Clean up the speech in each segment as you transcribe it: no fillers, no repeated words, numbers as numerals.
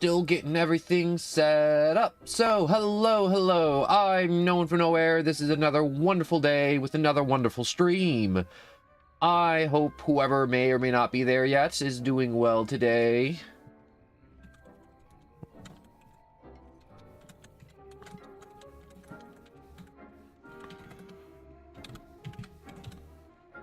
Still getting everything set up. So, hello. I'm no one from nowhere. This is another wonderful day with another wonderful stream. I hope whoever may or may not be there yet is doing well today.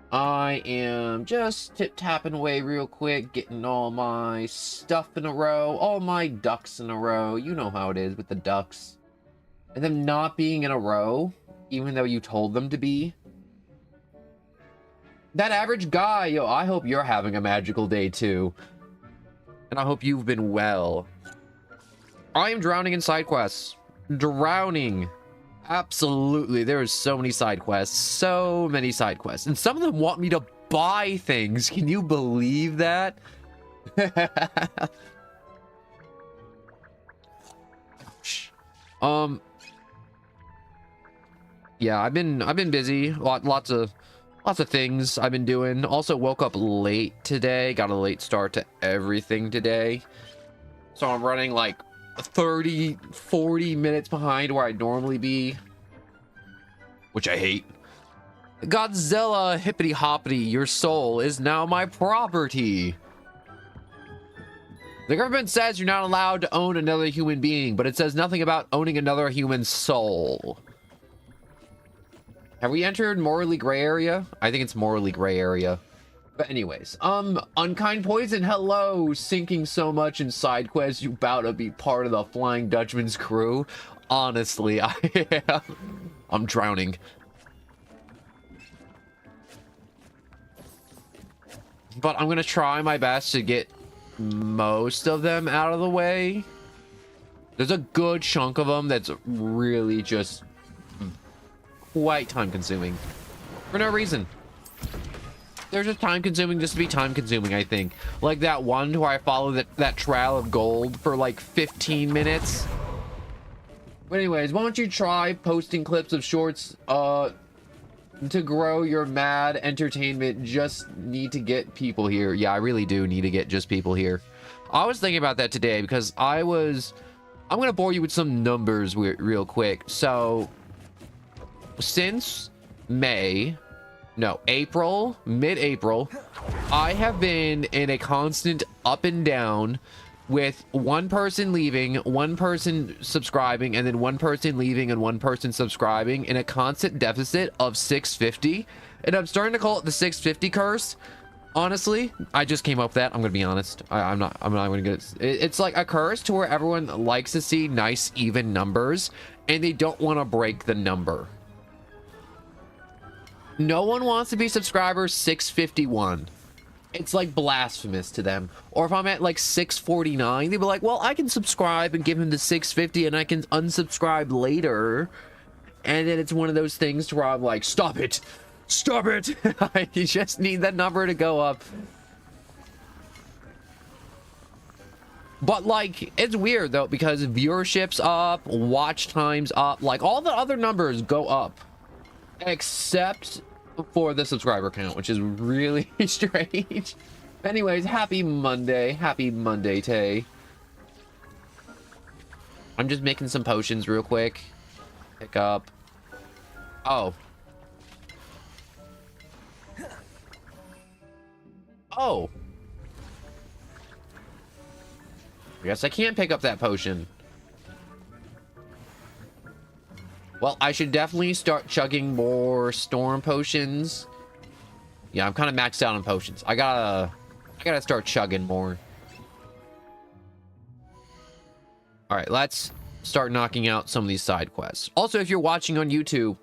I am just tip-tapping away real quick, getting all my stuff in a row, all my ducks in a row. You know how it is with the ducks. And them not being in a row, even though you told them to be. That average guy, yo, I hope you're having a magical day too. And I hope you've been well. I am drowning in side quests. Drowning. Absolutely, there are so many side quests, so many side quests, and some of them want me to buy things. Can you believe that? Yeah, I've been busy. Lots of things I've been doing. Also woke up late today. Got a late start to everything today, so I'm running like 30-40 minutes behind where I'd normally be, which I hate. Godzilla hippity hoppity, your soul is now my property. The government says you're not allowed to own another human being, but it says nothing about owning another human soul. Have we entered morally gray area? I think it's morally gray area. But anyways, Unkind Poison, hello, sinking so much in side quests, you about to be part of the Flying Dutchman's crew. Honestly, I'm drowning. But I'm gonna try my best to get most of them out of the way. There's a good chunk of them that's really just quite time consuming. For no reason. They're just time consuming just to be time consuming, I think. Like that one where I follow that trail of gold for like 15 minutes. But anyways, why don't you try posting clips of shorts to grow your mad entertainment? Just need to get people here. Yeah, I really do need to get just people here. I was thinking about that today because I'm gonna bore you with some numbers real quick. So since mid-April, I have been in a constant up and down with one person leaving, one person subscribing, and then one person leaving and one person subscribing, in a constant deficit of 650. And I'm starting to call it the 650 curse. Honestly, I just came up with that. I'm gonna be honest. I'm not gonna get it. It's like a curse to where everyone likes to see nice even numbers and they don't want to break the number. No one wants to be subscriber 651. It's like blasphemous to them. Or if I'm at like 649, they'd be like, well, I can subscribe and give him the 650 and I can unsubscribe later. And then it's one of those things where I'm like, stop it. I just need that number to go up. But like, it's weird though, because viewership's up, watch time's up, like all the other numbers go up. Except for the subscriber count, which is really strange. Anyways, happy Monday, Tay. I'm just making some potions real quick. Pick up. Oh, I guess I can't pick up that potion. Well, I should definitely start chugging more storm potions. Yeah, I'm kind of maxed out on potions. I gotta start chugging more. All right, let's start knocking out some of these side quests. Also, if you're watching on YouTube,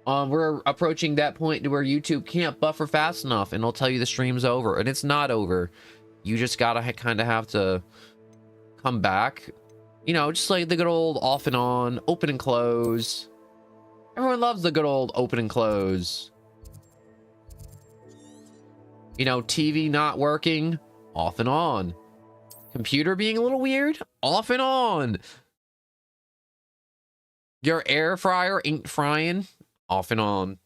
we're approaching that point to where YouTube can't buffer fast enough, and it'll tell you the stream's over, and it's not over. You just gotta kind of have to come back. You know, just like the good old off and on, open and close. Everyone loves the good old open and close. You know, TV not working, off and on. Computer being a little weird, off and on. Your air fryer ain't frying, off and on.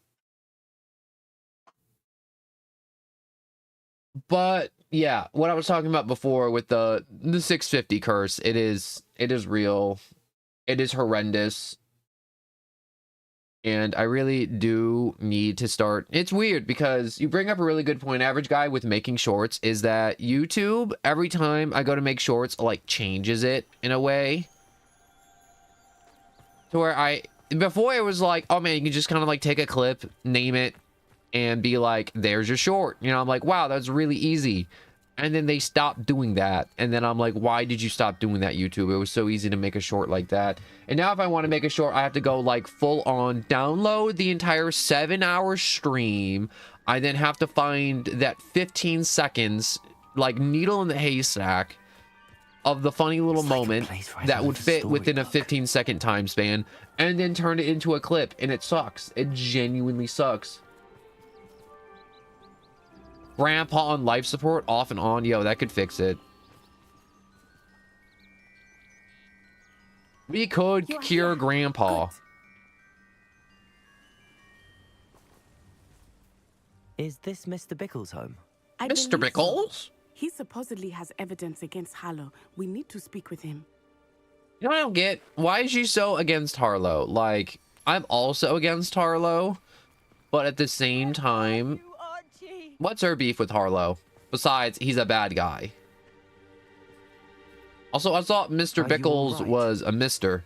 But yeah, what I was talking about before with the 650 curse, it is real. It is horrendous. And I really do need to start. It's weird because you bring up a really good point, average guy, with making shorts, is that YouTube, every time I go to make shorts, like changes it in a way to where before it was like, oh man, you can just kind of like take a clip, name it, and be like, there's your short. You know, I'm like, wow, that's really easy. And then they stopped doing that. And then I'm like, why did you stop doing that, YouTube? It was so easy to make a short like that. And now if I want to make a short, I have to go like full on download the entire 7-hour stream. I then have to find that 15 seconds, like needle in the haystack, of the funny little moment that would fit within a 15-second time span, and then turn it into a clip. And it sucks. It genuinely sucks. Grandpa on life support, off and on. Yo, that could fix it. We could cure Grandpa. Good. Is this Mr. Bickle's home? Mr. Bickles? So. He supposedly has evidence against Harlow. We need to speak with him. You know what I don't get? Why is she so against Harlow? Like, I'm also against Harlow, but at the same time, what's her beef with Harlow? Besides, he's a bad guy. Also, I thought Mr. Bickles was a Mr.,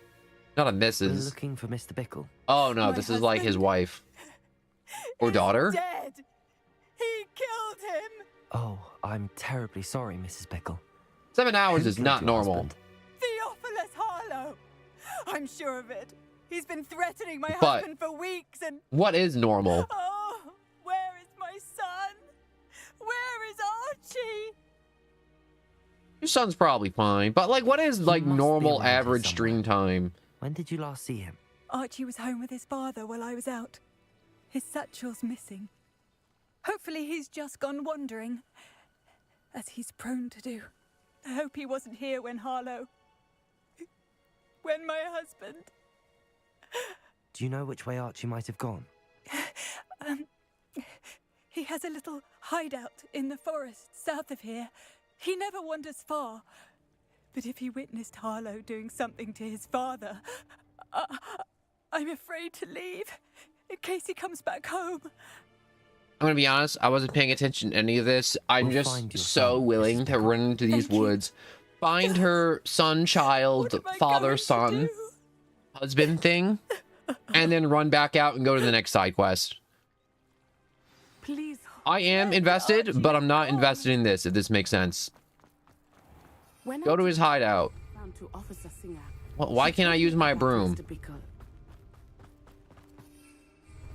not a Mrs. We're looking for Mr. Bickle. Oh no, this is like his wife or daughter. Dead. He killed him. Oh, I'm terribly sorry, Mrs. Bickle. 7 hours is not normal. Theophilus Harlow. I'm sure of it. He's been threatening my But husband for weeks and... what is normal? Oh, where is my son? Where is Archie? Your son's probably fine, but like, what is like normal average stream time? When did you last see him? Archie was home with his father while I was out. His satchel's missing. Hopefully he's just gone wandering, as he's prone to do. I hope he wasn't here when Harlow... when my husband... Do you know which way Archie might have gone? He has a little hideout in the forest south of here. He never wanders far. But if he witnessed Harlow doing something to his father, I'm afraid to leave, in case he comes back home. I'm gonna be honest, I wasn't paying attention to any of this. I'm just so willing to run into these woods, find her son, child, father, son, husband thing, and then run back out and go to the next side quest. Please. I am invested, but I'm not invested in this, if this makes sense. Go to his hideout. Well, why can't I use my broom? Do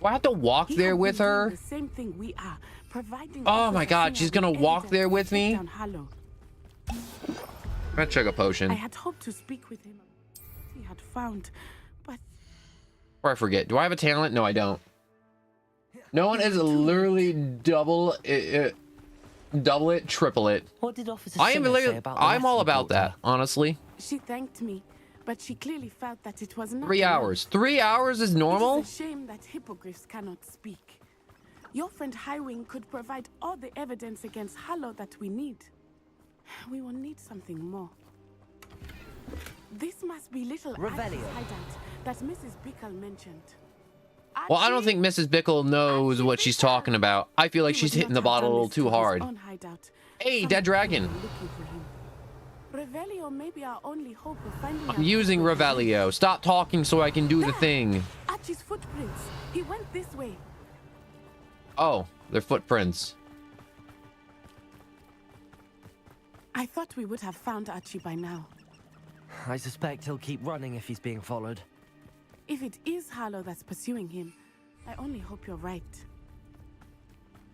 I have to walk there with her? Oh my god, she's gonna walk there with me? I'm gonna chug a potion. I had hoped to speak with him. He had found, but... Or I forget. Do I have a talent? No, I don't. No one is literally double it, triple it. What did Officer I am Singer say about the I'm all lesson about brought that, her? honestly. She thanked me, but she clearly felt that it was not 3 hours. 3 hours is normal? It is a shame that hippogriffs cannot speak. Your friend Highwing could provide all the evidence against Harlow that we need. We will need something more. This must be little Alice's hideout that Mrs. Bickle mentioned. Well, I don't think Mrs. Bickle knows what she's talking about. I feel like she's hitting the bottle a little too hard. Hey, dead dragon. Revelio may be our only hope of finding I'm using Revelio. Stop talking so I can do the thing. Archie's footprints. He went this way. Oh, they're footprints. I thought we would have found Archie by now. I suspect he'll keep running if he's being followed. If it is Harlow that's pursuing him, I only hope you're right.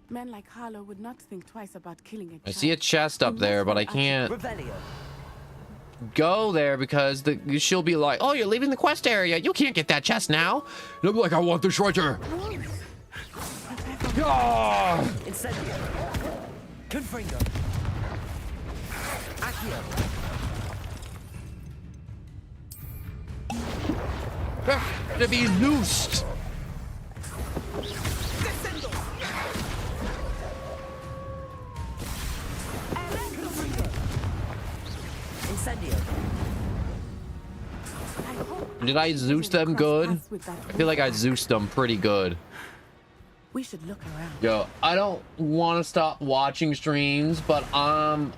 Men like Harlow would not think twice about killing a child. I see a chest up there, but I can't Revelio. go there because she'll be like, oh, you're leaving the quest area. You can't get that chest now. And I'll be like, I want the treasure. Ah! Incendio. Confringo. Accio. To be loosed. hope Did I Zeus them cross good? paths with that I feel like I Zeused them pretty good. We should look around. Yo, I don't want to stop watching streams, but I'm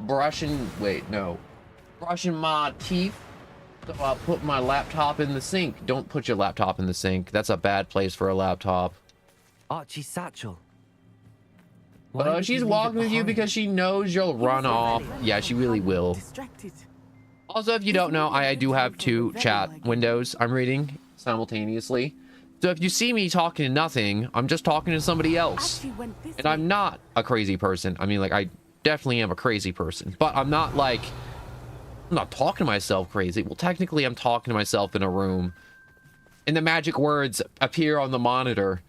brushing my teeth. So I'll put my laptop in the sink. Don't put your laptop in the sink. That's a bad place for a laptop. Archie's satchel. But she's walking with you because she knows you'll run off. Yeah, she really will. Distracted. Also, if you don't know, I do have 2 chat windows I'm reading simultaneously. So if you see me talking to nothing, I'm just talking to somebody else. Archie went this And way. I'm not a crazy person. I mean, like, I definitely am a crazy person. But I'm not, like... I'm not talking to myself crazy. Well, technically, I'm talking to myself in a room. And the magic words appear on the monitor.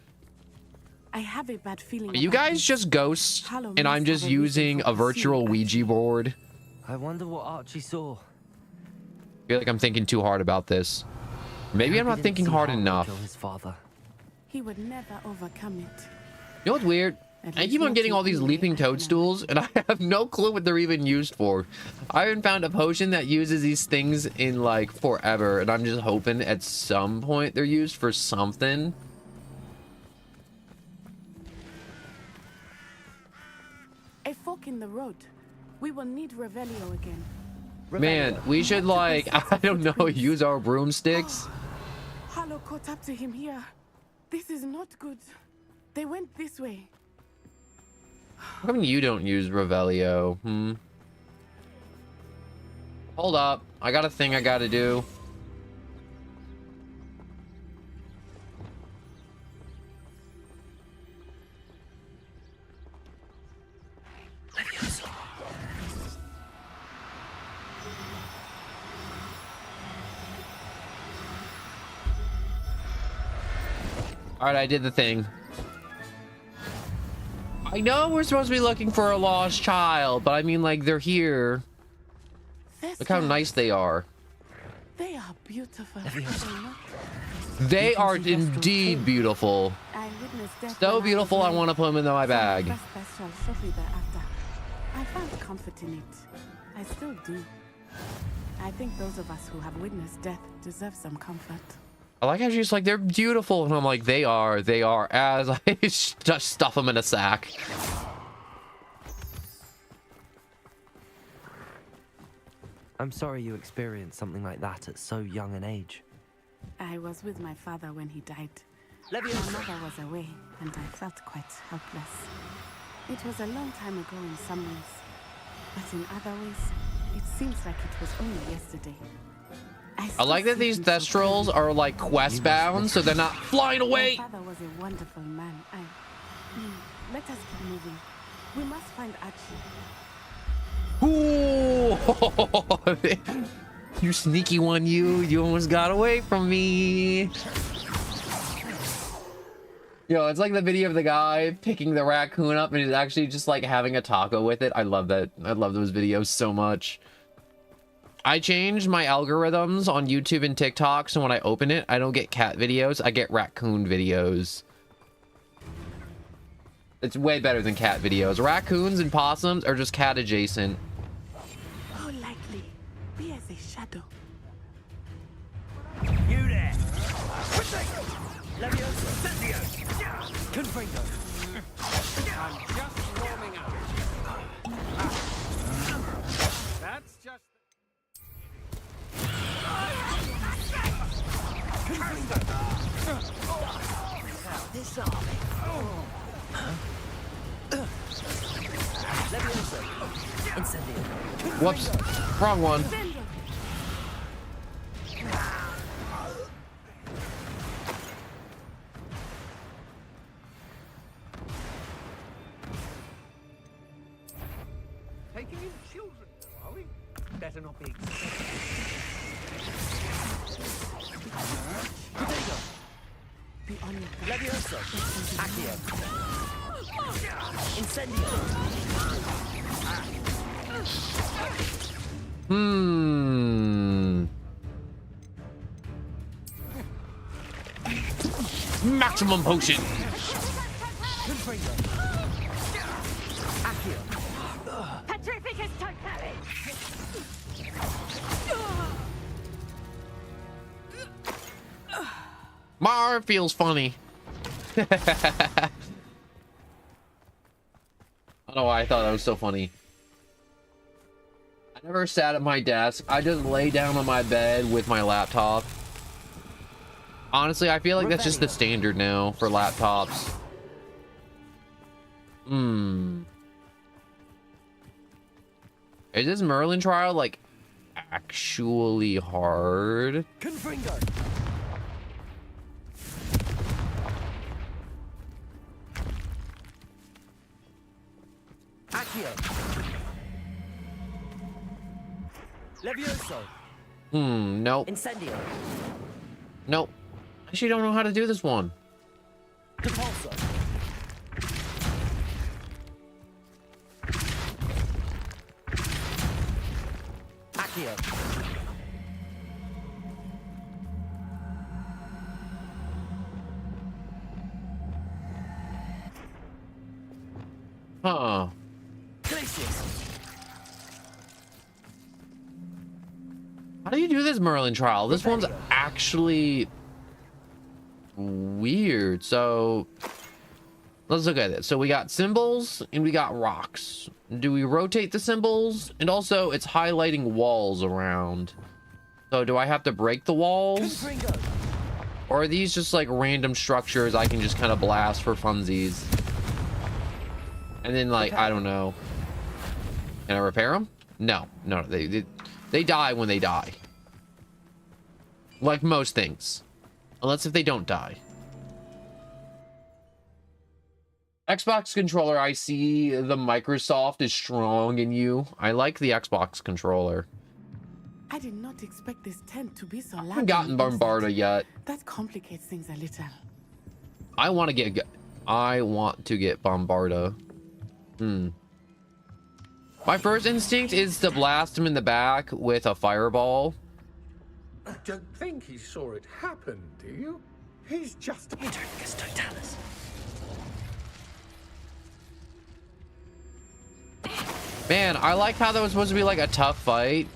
I have a bad feeling. Are you about guys this. just ghosts? Hollow And I'm must just have a reason using for a virtual pursuing Ouija board? I wonder what Archie saw. I feel like I'm thinking too hard about this. Maybe I'm He not didn't thinking see hard Harlow enough. kill his father. He would never overcome it. You know what's weird? At I least keep on not getting too all these early, leaping I can toadstools, and I have no clue what they're even used for. I haven't found a potion that uses these things in, like, forever, and I'm just hoping at some point they're used for something. A fork in the road. We will need Revelio again. Man, we should, like, I don't know, use our broomsticks. Harlow caught up to him here. This is not good. They went this way. How come you don't use Revelio? Hold up. I got a thing I gotta do. Alright, I did the thing. I know we're supposed to be looking for a lost child, but I mean, like, they're here. Look how nice they are. They are beautiful. are they not? They are indeed beautiful. I witnessed death So when beautiful, I was want to put them in my bag. young. First special shortly thereafter. I found comfort in it. I still do. I think those of us who have witnessed death deserve some comfort. I like how she's like, they're beautiful. And I'm like, they are, as I just stuff them in a sack. I'm sorry you experienced something like that at so young an age. I was with my father when he died. My Leviosa. mother was away, and I felt quite helpless. It was a long time ago in some ways, but in other ways, it seems like it was only yesterday. I like that these Thestrals are like quest bound, so they're not flying away. My father was a wonderful man. Let us keep moving. We must find Archie. Ooh, you sneaky one, you almost got away from me. Yo, it's like the video of the guy picking the raccoon up and he's actually just like having a taco with it. I love that. I love those videos so much. I changed my algorithms on YouTube and TikTok, so when I open it, I don't get cat videos, I get raccoon videos. It's way better than cat videos. Raccoons and possums are just cat adjacent. How likely? Be as a shadow. You there! Leviosa! Sentio! Confringo! I'm just warming up. That's just... This army! Leviosa! Incendio! Whoops, wrong one. Taking in children, though, are we? Better not be Be on your Leviosa! Accio! Incendio! Maximum potion. Confringo! Accio! Petrificus Totality! My arm feels funny. I don't know why I thought that was so funny. I never sat at my desk. I just lay down on my bed with my laptop. Honestly, I feel like that's just the standard now for laptops. Is this Merlin trial like actually hard? Confringo. Accio. Levioso. Nope. Incendio. Nope. I actually don't know how to do this one. Repulsor. Accio. Huh. Glacius. How do you do this Merlin trial? This one's actually weird. So let's look at it. So we got symbols and we got rocks. Do we rotate the symbols? And also it's highlighting walls around. So do I have to break the walls? Confringo. Or are these just like random structures I can just kind of blast for funsies? And then like, I don't know. Can I repair them? No, no, they die when they die. Like most things. Unless if they don't die. Xbox controller, I see the Microsoft is strong in you. I like the Xbox controller. I did not expect this tent to be so I loud. haven't gotten Bombarda yet. That complicates things a little. I want to get Bombarda. My first instinct is to blast him in the back with a fireball. I don't think he saw it happen, do you? He's just... Interficus Totalis. Man, I like how that was supposed to be like a tough fight.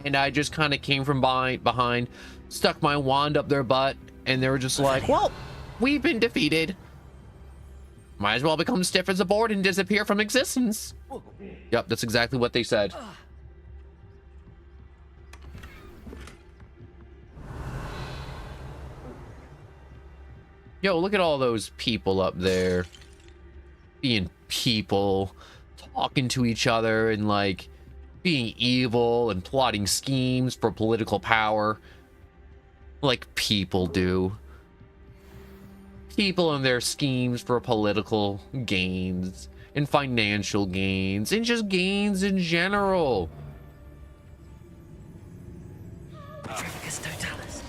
And I just kind of came from behind, stuck my wand up their butt, and they were just like, well, we've been defeated. Might as well become stiff as a board and disappear from existence. Yep, that's exactly what they said. Yo, look at all those people up there. Being people, talking to each other, and like being evil and plotting schemes for political power. Like people do. People and their schemes for political gains and financial gains and just gains in general. Interficus Totalis.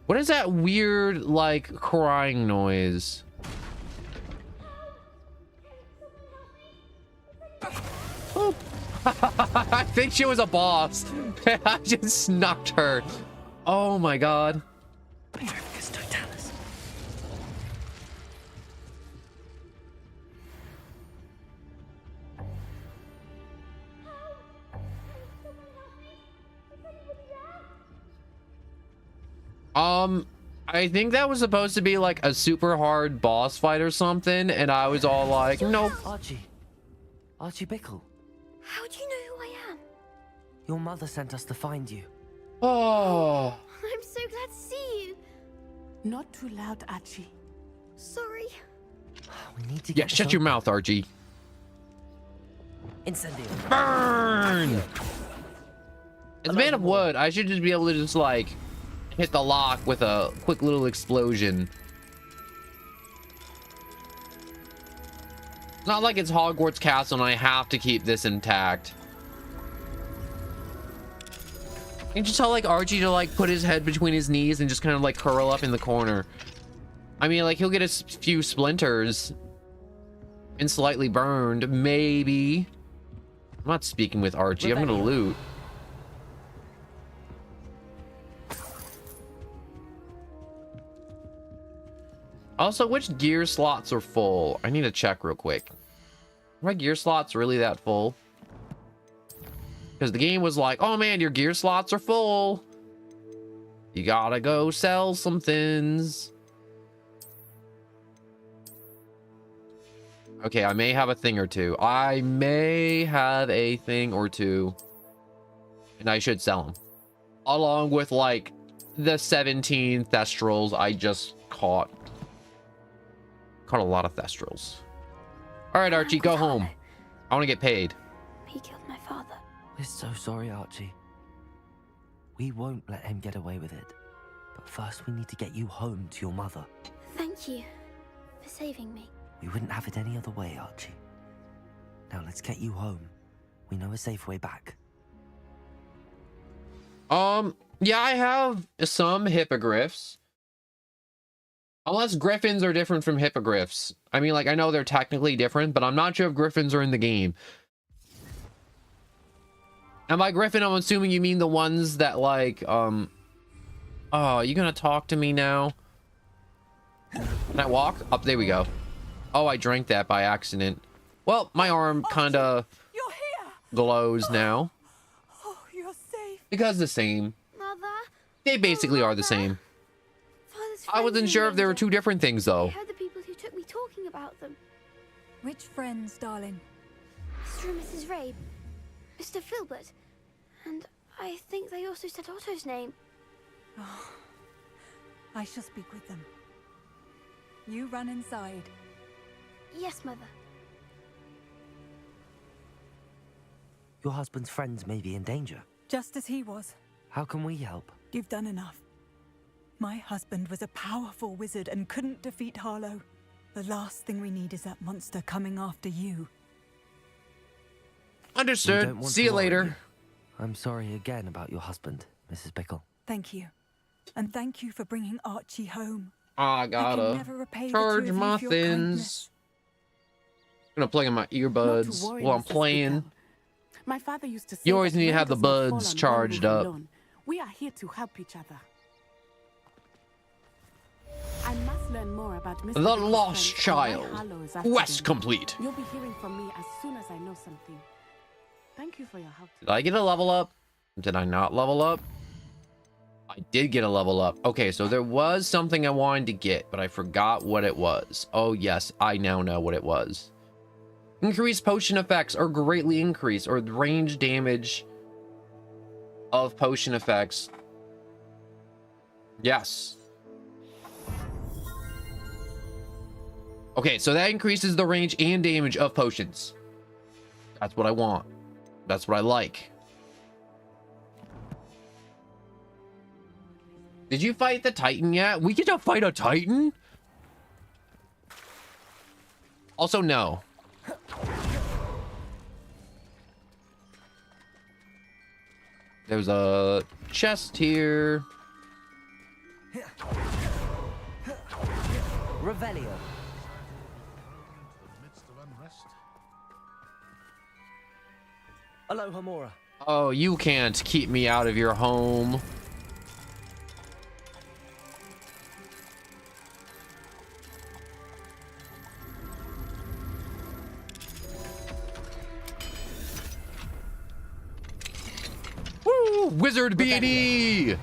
What is that weird, like, crying noise? Oh. I think she was a boss. I just knocked her. Oh my god. Interficus Totalis. I think that was supposed to be like a super hard boss fight or something, and I was all like, nope. Archie Bickle. How do you know who I am? Your mother sent us to find you. Oh. I'm so glad to see you. Not too loud, Archie. Sorry. We need to Yeah, get shut your mouth, Archie. Incendio. Burn! As a man of wood, I should just be able to just like hit the lock with a quick little explosion. It's not like it's Hogwarts Castle and I have to keep this intact. You just tell like Archie to like put his head between his knees and just kind of like curl up in the corner. I mean, like he'll get a few splinters and slightly burned, maybe. I'm not speaking with Archie. I'm gonna loot. Also, which gear slots are full? I need to check real quick. Are my gear slots really that full? Because the game was like, oh man, your gear slots are full. You gotta go sell some things. Okay, I may have a thing or two. I may have a thing or two. And I should sell them. Along with, like, the 17 Thestrals I just caught. Caught a lot of Thestrals. Alright, Archie, go home. I want to get paid. He killed my father. We're so sorry, Archie. We won't let him get away with it. But first we need to get you home to your mother. Thank you for saving me. We wouldn't have it any other way, Archie. Now let's get you home. We know a safe way back. Yeah, I have some hippogriffs. Unless griffins are different from hippogriffs. I mean, like, I know they're technically different, but I'm not sure if griffins are in the game. And by griffin, I'm assuming you mean the ones that, like, oh, you gonna talk to me now? Can I walk? Up, there we go. Oh, I drank that by accident. Well, my arm kinda glows now. Oh, you're safe. Because the same. Mother? They basically are the same. Father's I wasn't friends sure in if there were danger. two different things, I though. heard the people who took me talking about them. Which friends, darling? Mr. and Mrs. Rabe, Mr. Filbert, and I think they also said Otto's name. Oh, I shall speak with them. You run inside. Yes, Mother. Your husband's friends may be in danger. Just as he was. How can we help? You've done enough. My husband was a powerful wizard and couldn't defeat Harlow. The last thing we need is that monster coming after you. We Understood. don't want See to you worry later. I'm sorry again about your husband, Mrs. Bickle. Thank you. And thank you for bringing Archie home. I I can gotta never repay the charge two of you my for your thins. kindness. I'm gonna plug in my Not to earbuds worry, while I'm Mrs. playing. Bickle. My father used to say You always that need to rain have the does not fall buds on one charged move up. alone. We are here to help each other. I must learn more about Mr. The Bickle's Lost friends and why Child. Harlow is after Quest them. complete. You'll be hearing from me as soon as I know something. Thank you for your help. Did I get a level up? Did I not level up? I did get a level up. Okay, so there was something I wanted to get, but I forgot what it was. Oh, yes, I now know what it was. Increased potion effects or greatly increase, or range damage of potion effects. Yes. Okay, so that increases the range and damage of potions. That's what I want. That's what I like. Did you fight the Titan yet? We get to fight a Titan? Also, no. There's a chest here. Revelio. Aloha Mora. Oh, you can't keep me out of your home. Woo! Wizard BD!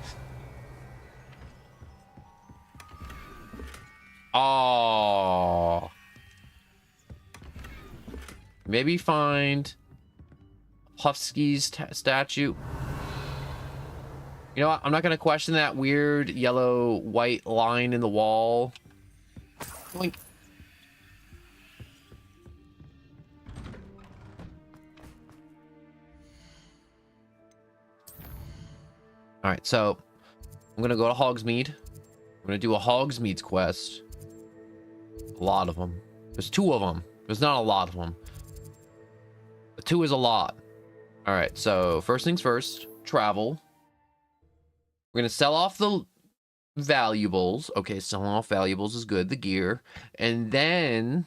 Oh. Maybe find Puffsky's statue. You know what? I'm not going to question that weird yellow white line in the wall. Boink. All right, so I'm going to go to Hogsmeade. I'm going to do a Hogsmeade's quest. A lot of them. There's 2 of them. There's not a lot of them. But 2 is a lot. All right, so first things first, travel. We're going to sell off the valuables. Okay, selling off valuables is good, the gear. And then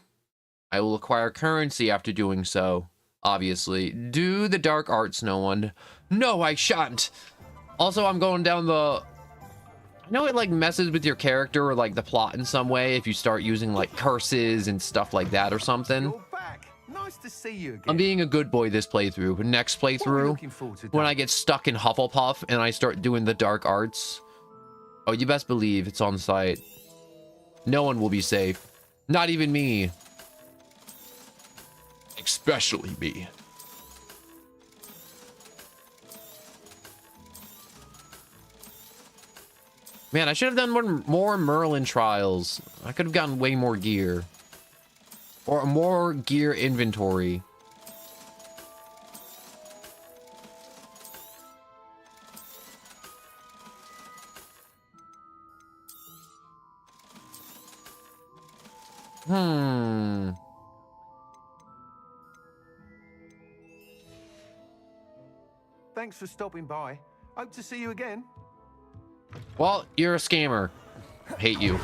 I will acquire currency after doing so, obviously. Do the dark arts, no one. No, I shan't. Also, I'm going down the... I know it like messes with your character or like the plot in some way if you start using like curses and stuff like that or something. You're back. Nice to see you again. I'm being a good boy this playthrough. But next What are we playthrough, looking forward to when today? I get stuck in Hufflepuff and I start doing the dark arts, oh, you best believe it's on site. No one will be safe. Not even me. Especially me. Man, I should have done more Merlin trials. I could have gotten way more gear. Or more gear inventory. Thanks for stopping by. Hope to see you again. Well, you're a scammer. Hate you.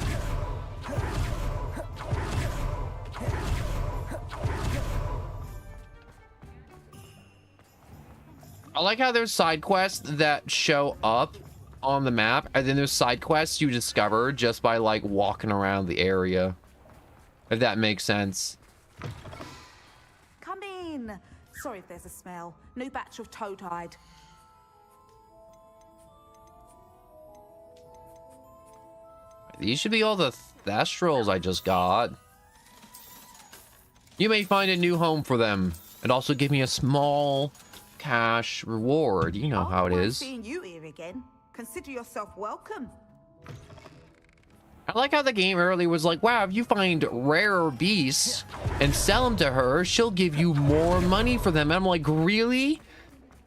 I like how there's side quests that show up on the map, and then there's side quests you discover just by like walking around the area. If that makes sense. Come in. Sorry if there's a smell. New batch of toad hide. These should be all the Thestrals I just got. You may find a new home for them and also give me a small cash reward. You know how it is. Seeing you here again. Consider yourself welcome. I like how the game earlier was like, wow, if you find rare beasts and sell them to her, she'll give you more money for them. And I'm like, really?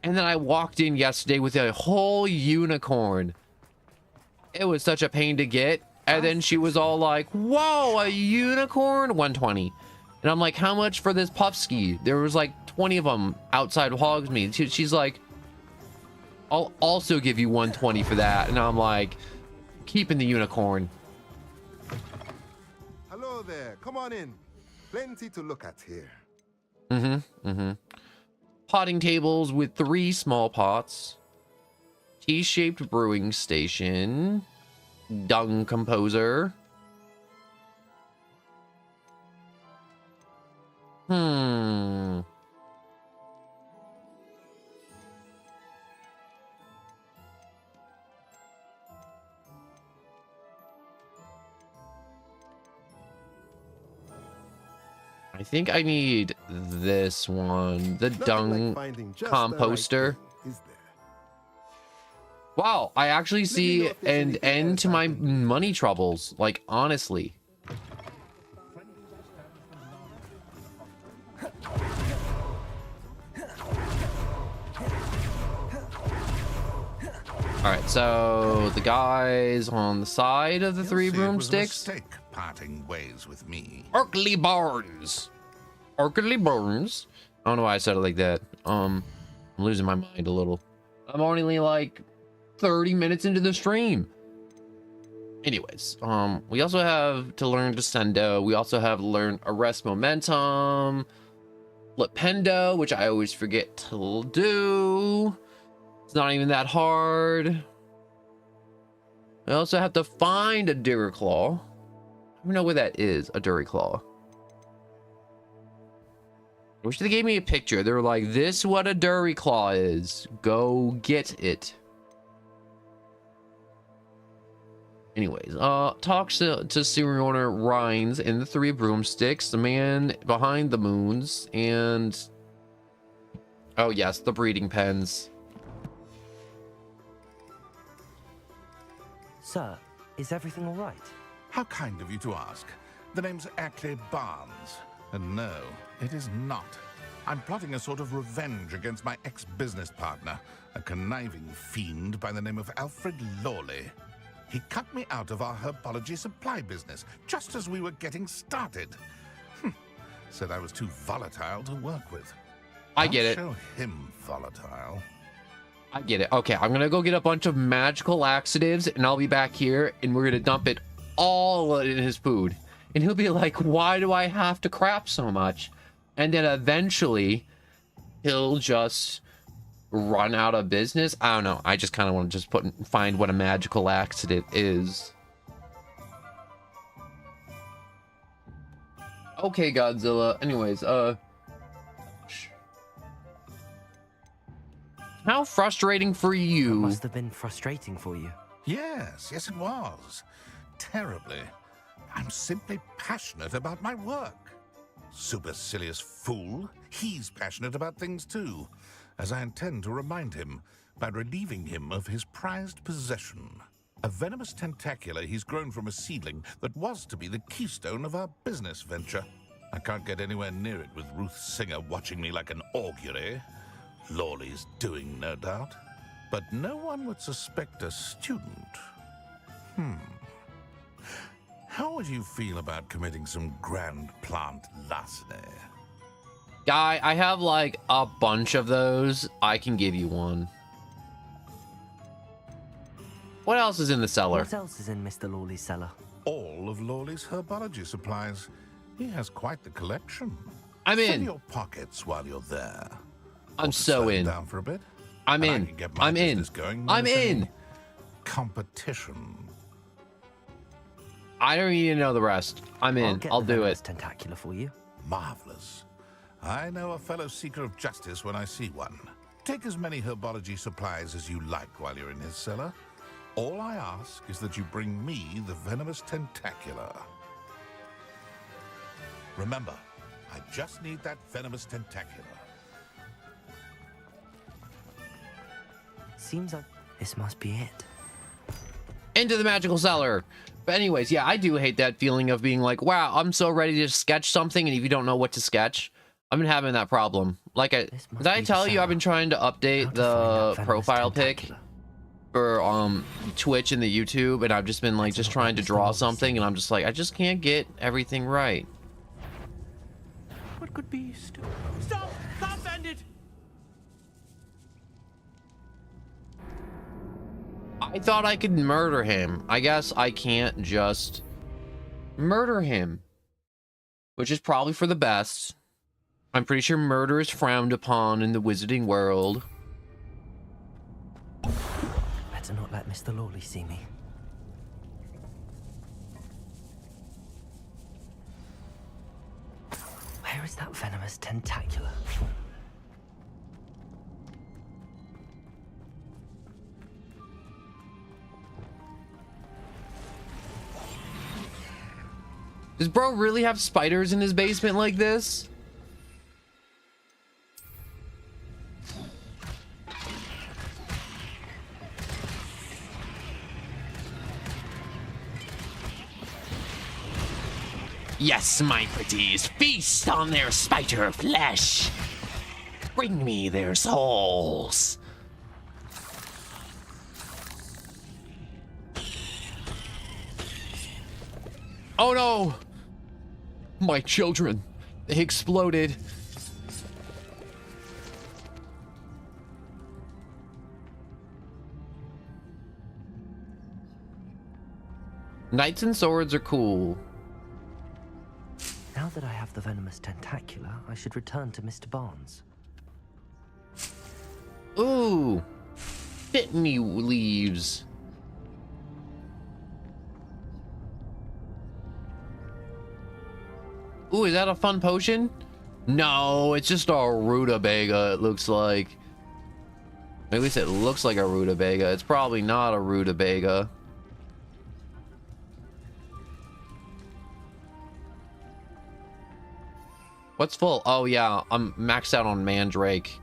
And then I walked in yesterday with a whole unicorn. It was such a pain to get. And then she was all like, whoa, a unicorn? 120. And I'm like, how much for this puffski? There was like 20 of them outside Hogsmeade. She's like, I'll also give you 120 for that. And I'm like, keeping the unicorn. Hello there. Come on in. Plenty to look at here. Potting tables with 3 small pots. T-shaped brewing station. Dung composer. I think I need this one. The Nothing dung like finding just the right composter. thing, is there? Wow, I actually me see know if there's an anything end else to I my can do. money troubles. Like, honestly. Alright, so the guys on the side of the 3 broomsticks. Parting ways with me. Arkley Barnes. Arkley Barnes. I don't know why I said it like that. I'm losing my mind a little. I'm only like 30 minutes into the stream. Anyways, we also have to learn Descendo. We also have to learn Arrest Momentum. Flipendo, which I always forget to do. It's not even that hard. I also have to find a Duraclaw. I don't know where that is, a Duraclaw. I wish they gave me a picture. They were like, this is what a Duraclaw is. Go get it. Anyways, talks to sewer owner Rhines and the 3 broomsticks, the man behind the moons, and oh yes, the breeding pens. Sir, is everything all right? How kind of you to ask. The name's Ackley Barnes. And no, it is not. I'm plotting a sort of revenge against my ex-business partner, a conniving fiend by the name of Alfred Lawley. He cut me out of our herbology supply business just as we were getting started. Said I was too volatile to work with. I get it. Show him volatile. I get it. Okay, I'm gonna go get a bunch of magical laxatives, and I'll be back here, and we're gonna dump it all in his food. And he'll be like, why do I have to crap so much? And then eventually, he'll just run out of business. I don't know. I just kind of want to just find what a magical accident is. Okay, Godzilla. Anyways, how frustrating for you? That must have been frustrating for you. Yes, it was. Terribly. I'm simply passionate about my work. Supercilious fool. He's passionate about things too, as I intend to remind him by relieving him of his prized possession. A venomous tentacula he's grown from a seedling that was to be the keystone of our business venture. I can't get anywhere near it with Ruth Singer watching me like an augury. Lawley's doing, no doubt. But no one would suspect a student. How would you feel about committing some grand plant larceny? Guy, I have like a bunch of those. I can give you one. What else is in the cellar? What else is in Mr. Lawley's cellar? All of Lawley's herbology supplies. He has quite the collection. I'm Fill in. your pockets while you're there. I'm so in. Down for a bit. I'm and I in. can get my I'm in. business going I'm without any in. Competition. I don't even know the rest. I'm in. I'll do it. Tentacula for you. Marvelous. I know a fellow seeker of justice when I see one. Take as many herbology supplies as you like while you're in his cellar. All I ask is that you bring me the venomous tentacula. Remember, I just need that venomous tentacula. Seems like this must be it. Into the magical cellar. But anyways, yeah, I do hate that feeling of being like, wow, I'm so ready to sketch something, and if you don't know what to sketch, I've been having that problem. Like, did I tell you I've been trying to update the profile pic for Twitch and the YouTube, and I've just been like just trying to draw something, and I'm just like, I just can't get everything right. What could be still? Stop! Stop, bandit! I thought I could murder him. I guess I can't just murder him, which is probably for the best. I'm pretty sure murder is frowned upon in the wizarding world. Better not let Mr. Lawley see me. Where is that venomous tentacula? Does bro really have spiders in his basement like this? Yes, my pretties, feast on their spider flesh. Bring me their souls. Oh no! My children, they exploded. Knights and swords are cool. Now that I have the venomous tentacula, I should return to Mr. Barnes. Ooh, Pitney leaves. Ooh, is that a fun potion? No, it's just a rutabaga, it looks like. At least it looks like a rutabaga. It's probably not a rutabaga. What's full? Oh yeah, I'm maxed out on Mandrake.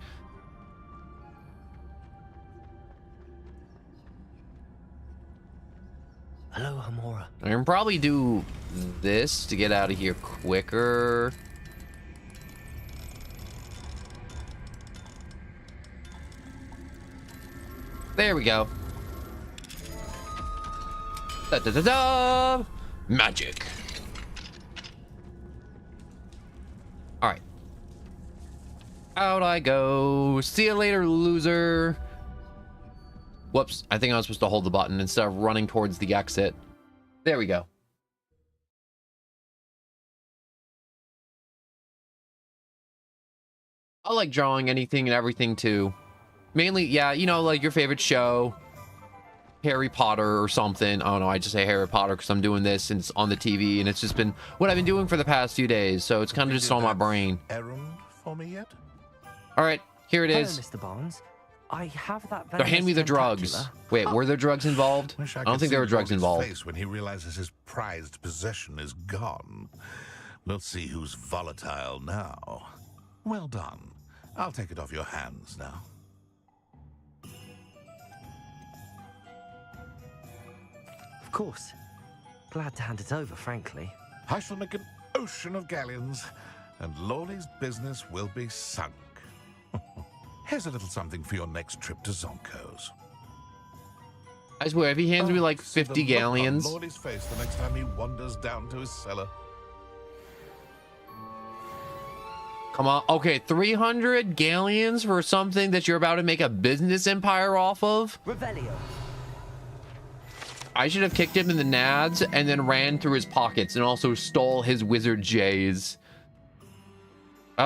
Hello, Hamora. I can probably do this to get out of here quicker. There we go. Da da da da! Magic. All right. Out I go. See you later, loser. Whoops, I think I was supposed to hold the button instead of running towards the exit. There we go. I like drawing anything and everything too. Mainly, yeah, you know, like your favorite show, Harry Potter or something. I don't know. I just say Harry Potter because I'm doing this and it's on the TV, and it's just been what I've been doing for the past few days. So it's kind of just on my brain. Errand for me yet? All right, here it Hello, is. Mr. Barnes. I have that. So hand me the drugs. Wait, were there drugs involved? I don't think there were drugs involved. Face when he realizes his prized possession is gone. Let's see who's volatile now. Well done. I'll take it off your hands now. Of course. Glad to hand it over, frankly. I shall make an ocean of galleons, and Lawley's business will be sunk. Here's a little something for your next trip to Zonko's. I swear, if he hands me like 50 galleons. Lawley's face the next time he wanders down to his cellar. Come on. Okay, 300 galleons for something that you're about to make a business empire off of? Revelio. I should have kicked him in the nads and then ran through his pockets and also stole his wizard J's.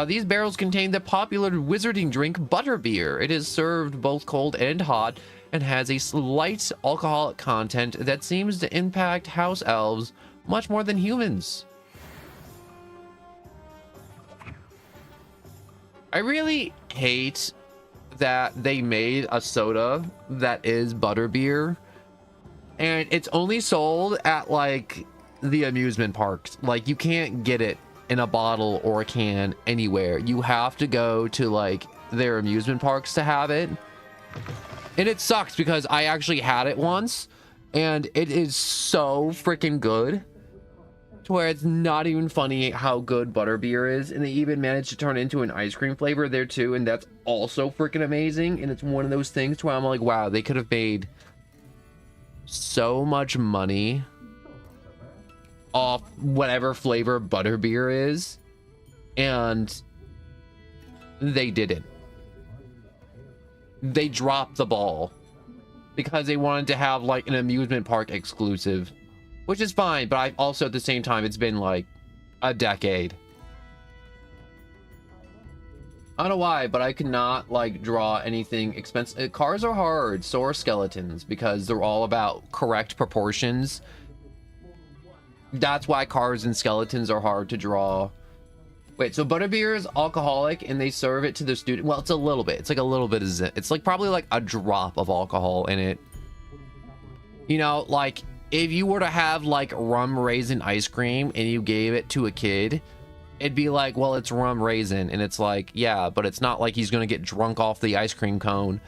These barrels contain the popular wizarding drink Butterbeer. It is served both cold and hot and has a slight alcoholic content that seems to impact house elves much more than humans. I really hate that they made a soda that is Butterbeer and it's only sold at like the amusement parks. Like you can't get it in a bottle or a can anywhere. You have to go to like their amusement parks to have it. And it sucks because I actually had it once and it is so freaking good to where it's not even funny how good Butterbeer is. And they even managed to turn it into an ice cream flavor there too, and that's also freaking amazing. And it's one of those things where I'm like, wow, they could have made so much money off whatever flavor Butterbeer is, and they didn't. They dropped the ball because they wanted to have like an amusement park exclusive, which is fine, but I also at the same time it's been like a decade. I don't know why, but I could not like draw anything expensive. Cars are hard, so are skeletons, because they're all about correct proportions. That's why cars and skeletons are hard to draw. Wait, so Butterbeer is alcoholic and they serve it to the student. Well, it's a little bit. It's like a little bit of it's like probably like a drop of alcohol in it. You know, like if you were to have like rum raisin ice cream and you gave it to a kid, it'd be like, well, it's rum raisin. And it's like, yeah, but it's not like he's going to get drunk off the ice cream cone.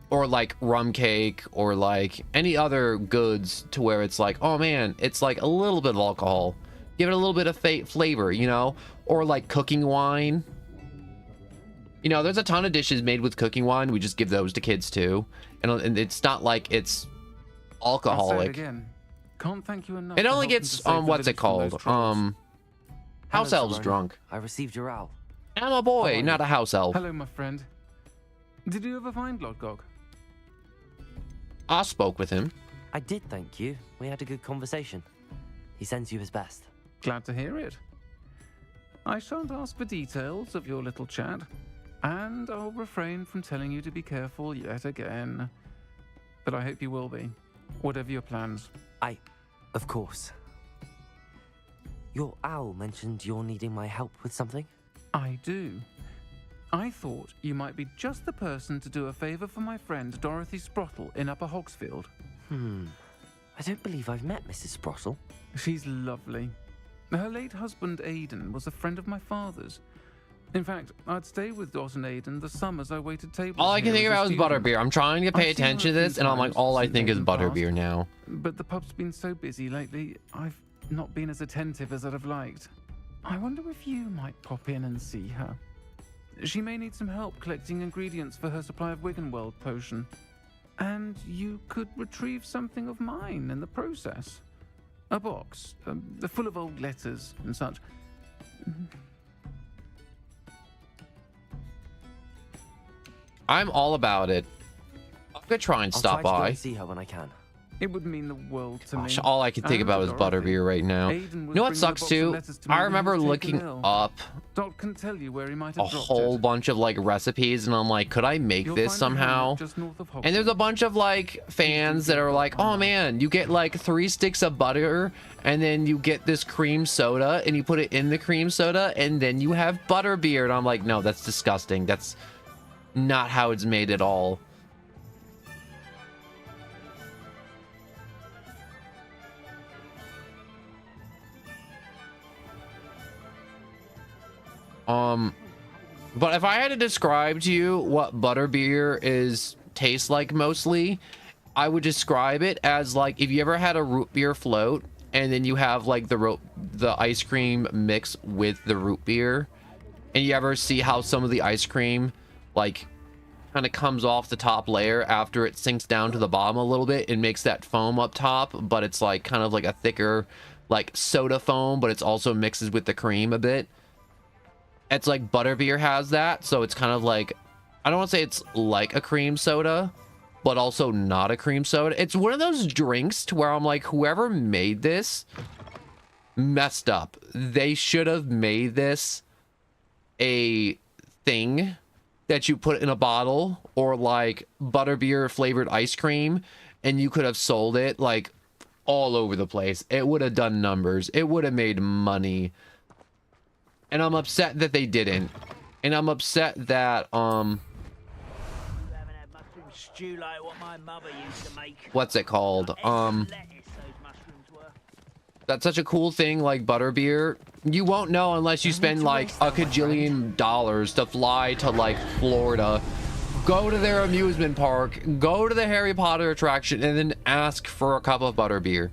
Or like rum cake or like any other goods to where it's like, oh man, it's like a little bit of alcohol. Give it a little bit of flavor, you know? Or like cooking wine. You know, there's a ton of dishes made with cooking wine. We just give those to kids too. And it's not like it's alcoholic. I'll say it again. Can't thank you enough. It only gets, what's it called? House elves drunk. I received your owl. I'm a boy, not a house elf. Hello, my friend. Did you ever find Lodgog? I spoke with him. I did, thank you. We had a good conversation. He sends you his best. Glad to hear it. I shan't ask for details of your little chat, and I'll refrain from telling you to be careful yet again. But I hope you will be, whatever your plans. Of course. Your owl mentioned you're needing my help with something? I do. I thought you might be just the person to do a favor for my friend Dorothy Sprottle in Upper Hogsfield. I don't believe I've met Mrs. Sprottle. She's lovely. Her late husband Aidan was a friend of my father's. In fact, I'd stay with Dawson Aidan the summers I waited tables. All I can think about is Butterbeer. I'm trying to pay attention to this, and I'm like, all I think is Butterbeer now. But the pub's been so busy lately, I've not been as attentive as I'd have liked. I wonder if you might pop in and see her. She may need some help collecting ingredients for her supply of Wiggenweld potion. And you could retrieve something of mine in the process. A box, full of old letters and such. I'm all about it. I'm gonna try and stop I'll try to go by. and see her when I can. It would mean the world to Gosh, me. all I can think about is butterbeer right now. You know what sucks too? I remember looking up Doc can tell you where he might a have dropped whole it. bunch of like recipes, and I'm like, could I make You'll this find a hamlet somehow? just north of And there's a bunch of like fans that are like, oh man, you get like 3 sticks of butter, and then you get this cream soda, and you put it in the cream soda, and then you have butterbeer. And I'm like, no, that's disgusting. That's not how it's made at all. But if I had to describe to you what butterbeer tastes like mostly, I would describe it as like if you ever had a root beer float and then you have like the ice cream mix with the root beer, and you ever see how some of the ice cream like kind of comes off the top layer after it sinks down to the bottom a little bit and makes that foam up top, but it's like kind of like a thicker like soda foam, but it's also mixes with the cream a bit. It's like butterbeer has that, so it's kind of like, I don't want to say it's like a cream soda, but also not a cream soda. It's one of those drinks to where I'm like, whoever made this messed up. They should have made this a thing that you put in a bottle, or like butterbeer flavored ice cream, and you could have sold it like all over the place. It would have done numbers. It would have made money. And I'm upset that they didn't. And I'm upset that Stew like what my mother used to make. what's it called? That's such a cool thing, like butterbeer. You won't know unless you spend like a $1,000,000 to fly to like Florida, go to their amusement park, go to the Harry Potter attraction, and then ask for a cup of butterbeer.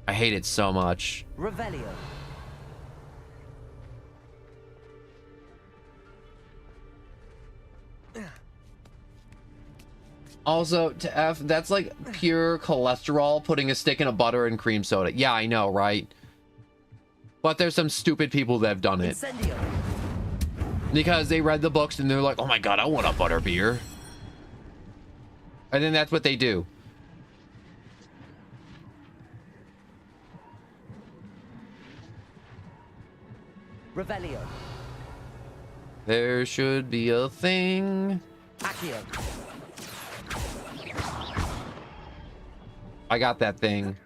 I hate it so much. Revelio. Also, to F, that's like pure cholesterol, putting a stick in a butter and cream soda. Yeah, I know, right? But there's some stupid people that have done it. Incendio. Because they read the books and they're like, oh my god, I want a butterbeer. And then that's what they do. Revelio. There should be a thing. Accio. I got that thing.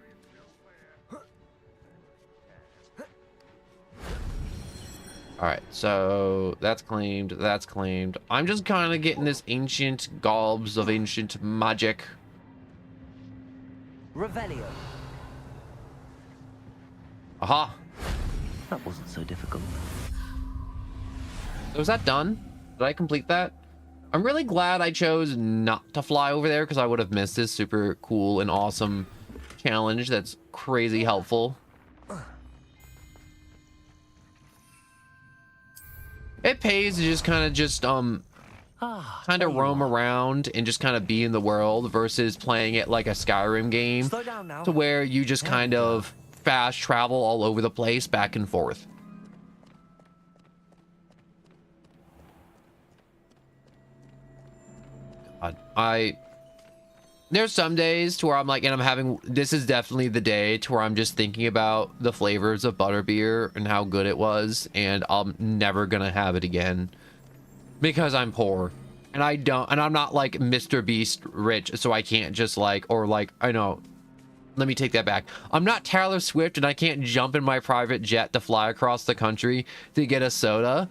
Alright, so that's claimed, that's claimed. I'm just kind of getting this ancient gobs of ancient magic. Revelio. Aha. That wasn't so difficult. So is that done? Did I complete that? I'm really glad I chose not to fly over there because I would have missed this super cool and awesome challenge that's crazy helpful. It pays to just kind of roam around and just kind of be in the world versus playing it like a Skyrim game to where you just kind of fast travel all over the place back and forth. There's some days to where I'm like, and I'm having, this is definitely the day to where I'm just thinking about the flavors of butterbeer and how good it was, and I'm never gonna have it again because I'm poor and I'm not like Mr. Beast rich, so I can't just like, or like, I know, let me take that back. I'm not Taylor Swift and I can't jump in my private jet to fly across the country to get a soda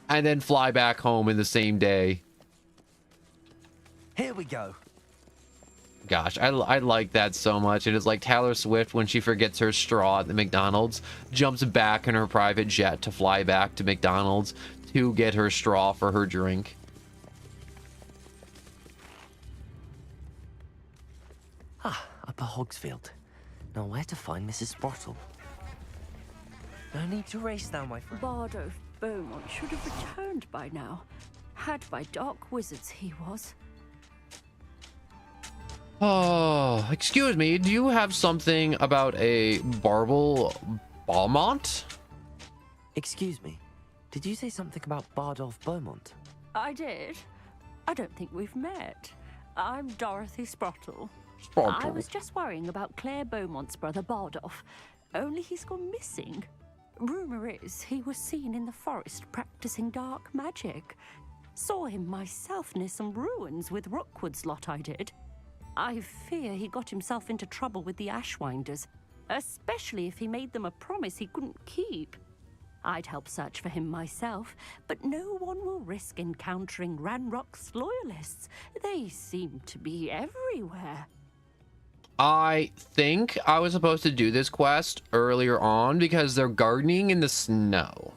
and then fly back home in the same day. Here we go. Gosh, I like that so much. It is like Taylor Swift when she forgets her straw at the McDonald's, jumps back in her private jet to fly back to McDonald's to get her straw for her drink. Upper Hogsfield. Now where to find Mrs. Sprottle? No need to race now, my friend. Bard of Beaumont should have returned by now. Had by dark wizards he was. Oh, excuse me, do you have something about a Barble Beaumont? Excuse me, did you say something about Bardolph Beaumont? I did. I don't think we've met. I'm Dorothy Sprottle. I was just worrying about Claire Beaumont's brother Bardolph. Only he's gone missing. Rumor is he was seen in the forest practicing dark magic. Saw him myself near some ruins with Rookwood's lot, I did. I fear he got himself into trouble with the Ashwinders, especially if he made them a promise he couldn't keep. I'd help search for him myself, but no one will risk encountering Ranrock's loyalists. They seem to be everywhere. I think I was supposed to do this quest earlier on because they're gardening in the snow.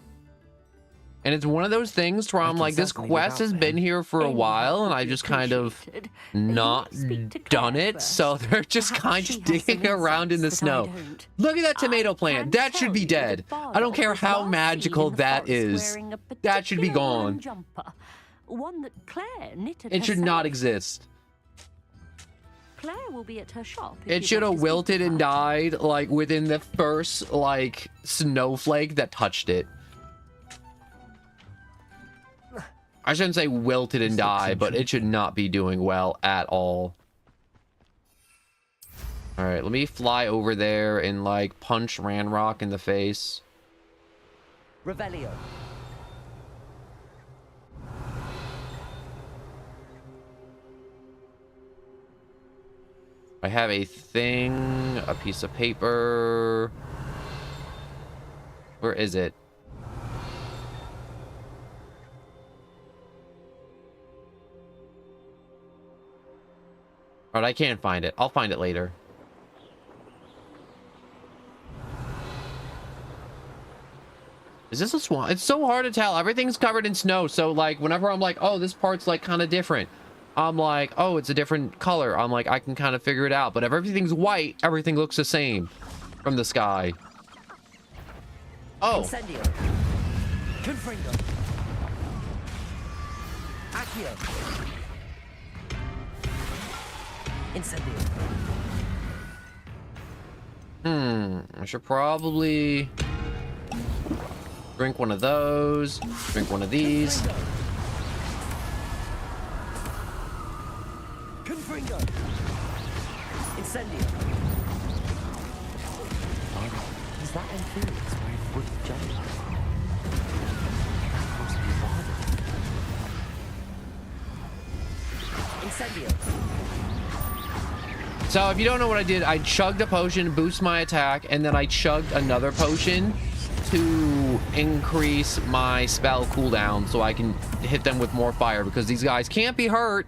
And it's one of those things where I'm like, this quest has been here for a while and I just kind of not done it. So they're just kind of digging around in the snow. Look at that tomato plant. That should be dead. I don't care how magical that is. That should be gone. One that Claire knitted It should not exist. Claire will be at her shop. It should have wilted and died like within the first like snowflake that touched it. I shouldn't say wilted and die, but it should not be doing well at all. All right, let me fly over there and like punch Ranrock in the face. Revelio. I have a thing, a piece of paper. Where is it? Alright, I can't find it. I'll find it later. Is this a swamp? It's so hard to tell. Everything's covered in snow. So, like, whenever I'm like, oh, this part's, like, kind of different. I'm like, oh, it's a different color. I'm like, I can kind of figure it out. But if everything's white, everything looks the same from the sky. Oh. Incendio. Confringo. Accio. Incendio. I should probably drink one of those, drink one of these. Confringo. Incendio. Is that inferior wearing wood jumper? That must be Bardolph. Incendio. So if you don't know what I did, I chugged a potion to boost my attack, and then I chugged another potion to increase my spell cooldown so I can hit them with more fire, because these guys can't be hurt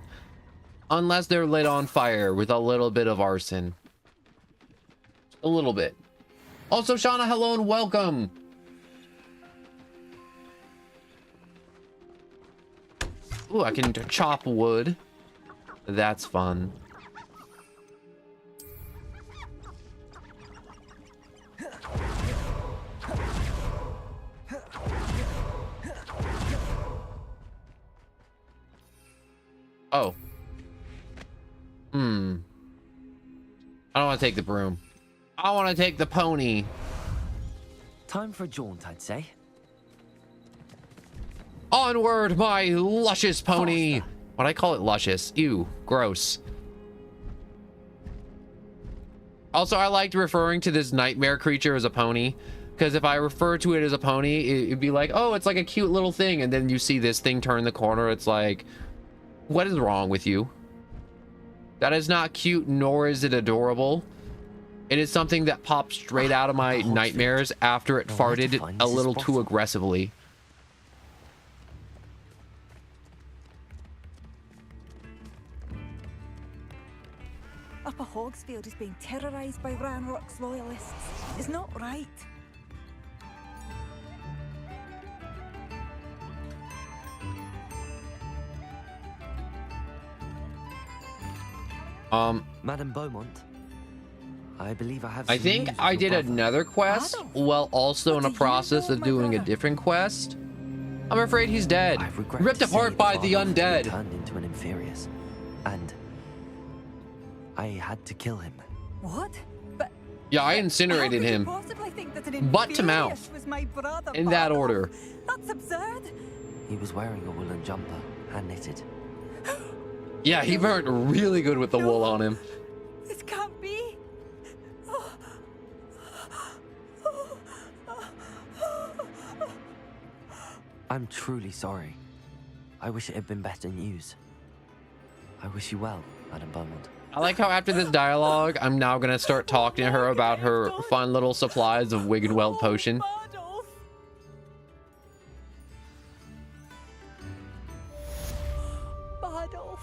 unless they're lit on fire with a little bit of arson. A little bit. Also, Shauna, hello and welcome. Ooh, I can chop wood. That's fun. Oh. I don't want to take the broom. I want to take the pony. Time for a jaunt, I'd say. Onward, my luscious pony. Why'd I call it luscious? Ew, gross. Also, I liked referring to this nightmare creature as a pony, because if I refer to it as a pony, it'd be like, oh, it's like a cute little thing, and then you see this thing turn the corner, it's like, what is wrong with you? That is not cute, nor is it adorable. It is something that pops straight out of my nightmares after it farted a little too aggressively. Upper Hogsfield is being terrorized by Ranrock's loyalists. It's not right. Madame Beaumont, I believe I have. I think I did another quest while also in the process of doing a different quest. I'm afraid he's dead. Ripped apart by the undead. Turned into an Inferius, and I had to kill him. What? But yeah, I incinerated him. Butt to mouth. In that order. That's absurd. He was wearing a woolen jumper, hand knitted. Yeah, he burned really good with the wool on him. I'm truly sorry. I wish it had been better news. I wish you well, Madam Beaumont. I like how after this dialogue, I'm now gonna start talking to her about her fun little supplies of Wiggenweld potion. Bardolph,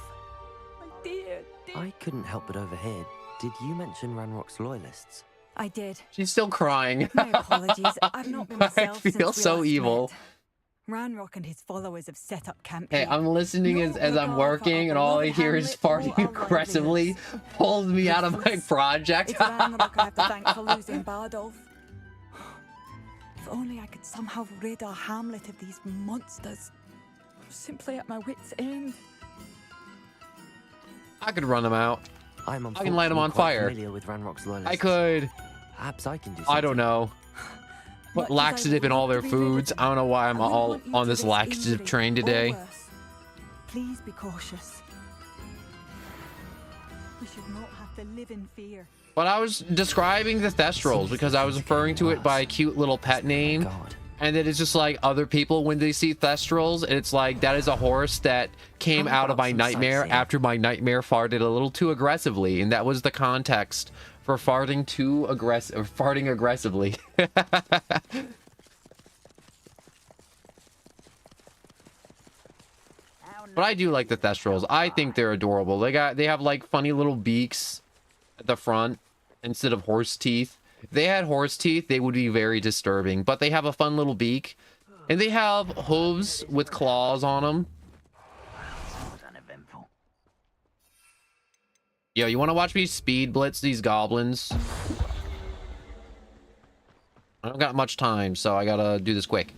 my dear. I couldn't help but overhear. Did you mention Ranrock's loyalists? I did. She's still crying. My apologies. I've not been myself I feel since we so last evil. met. Ranrock and his followers have set up camp Hey, here. I'm listening as I'm working, and all I hear is farting aggressively. Pulls me out of my project. It's Ranrock I have to thank for losing Bardolph. If only I could somehow rid our hamlet of these monsters. I'm simply at my wit's end. I could run them out. I can light them on quite fire. familiar with Ranrock's loyalists. I could. Perhaps I can do something. I don't know. Put laxative in all their foods. I don't know why I'm all on this laxative train today. Please be cautious. We should not have to live in fear. But I was describing the Thestrals because I was referring to it by a cute little pet name. And then it's just like other people when they see Thestrals, and it's like that is a horse that came out of my nightmare after my nightmare farted a little too aggressively, and that was the context for farting too aggressive, farting aggressively. But I do like the Thestrals. I think they're adorable. They have like funny little beaks at the front instead of horse teeth. If they had horse teeth, they would be very disturbing, but they have a fun little beak, and they have hooves with claws on them. Yo, you want to watch me speed blitz these goblins? I don't got much time, so I gotta do this quick.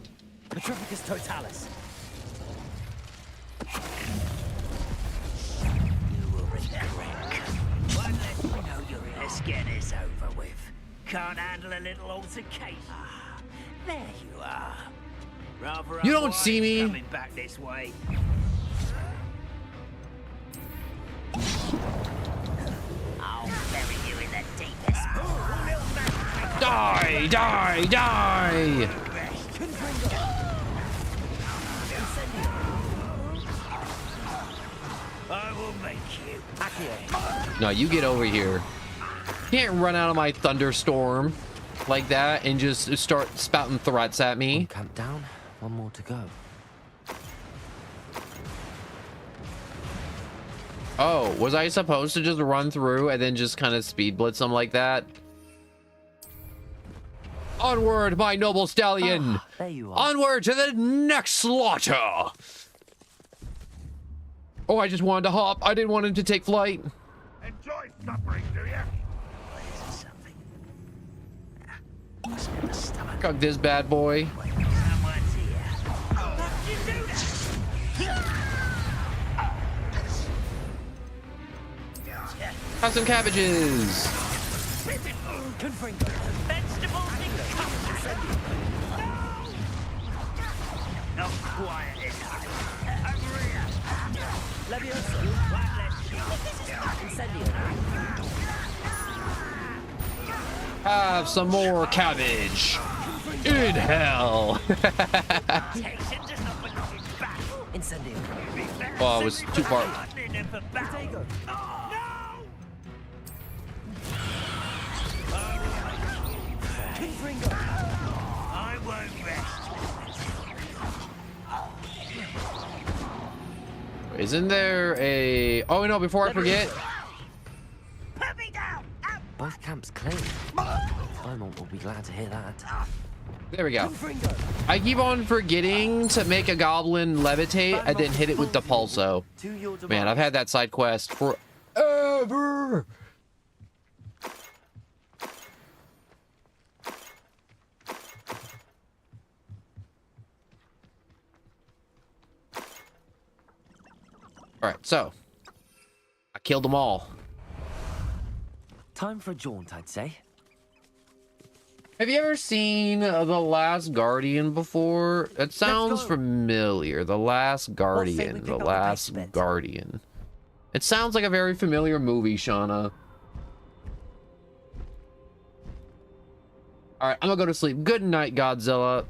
Petrificus totalis. Let's get this over with. Can't handle a little altercation. Ah, there you are. Rather You don't see me. Coming back this way. I'll bury you in the deepest pool. Die! Die! Die! I will make you. No, you get over here. You can't run out of my thunderstorm like that and just start spouting threats at me. One camp down, one more to go. Oh, was I supposed to just run through and then just kind of speed blitz them like that? Onward, my noble stallion! There you are. Onward to the next slaughter! Oh, I just wanted to hop. I didn't want him to take flight. Enjoy suffering, do you? Cook this bad boy. Have some cabbages. Not quiet this time. Have some more cabbage. In hell. Oh, it was too far. I won't rest. Isn't there a... Oh, no, before I forget. Both camps clear. Beaumont will be glad to hear that. There we go. I keep on forgetting to make a goblin levitate and then hit it with the pulso. Man, I've had that side quest forever. All right, so I killed them all. Time for a jaunt, I'd say. Have you ever seen The Last Guardian before? It sounds familiar. The Last Guardian. The Last Guardian. It sounds like a very familiar movie, Shauna. All right, I'm gonna go to sleep. Good night, Godzilla.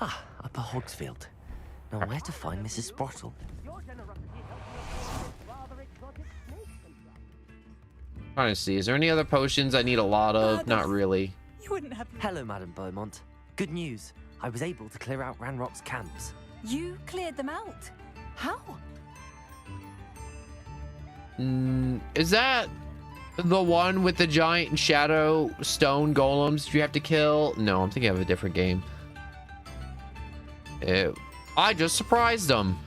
Ah, Upper Hogsfield. Now where to find Mrs. Sprottle? Trying to see, is there any other potions I need a lot of? Not really. You wouldn't have... Hello, Madam Beaumont. Good news. I was able to clear out Ranrock's camps. You cleared them out? How? Is that the one with the giant shadow stone golems you have to kill? No, I'm thinking of a different game. I just surprised them.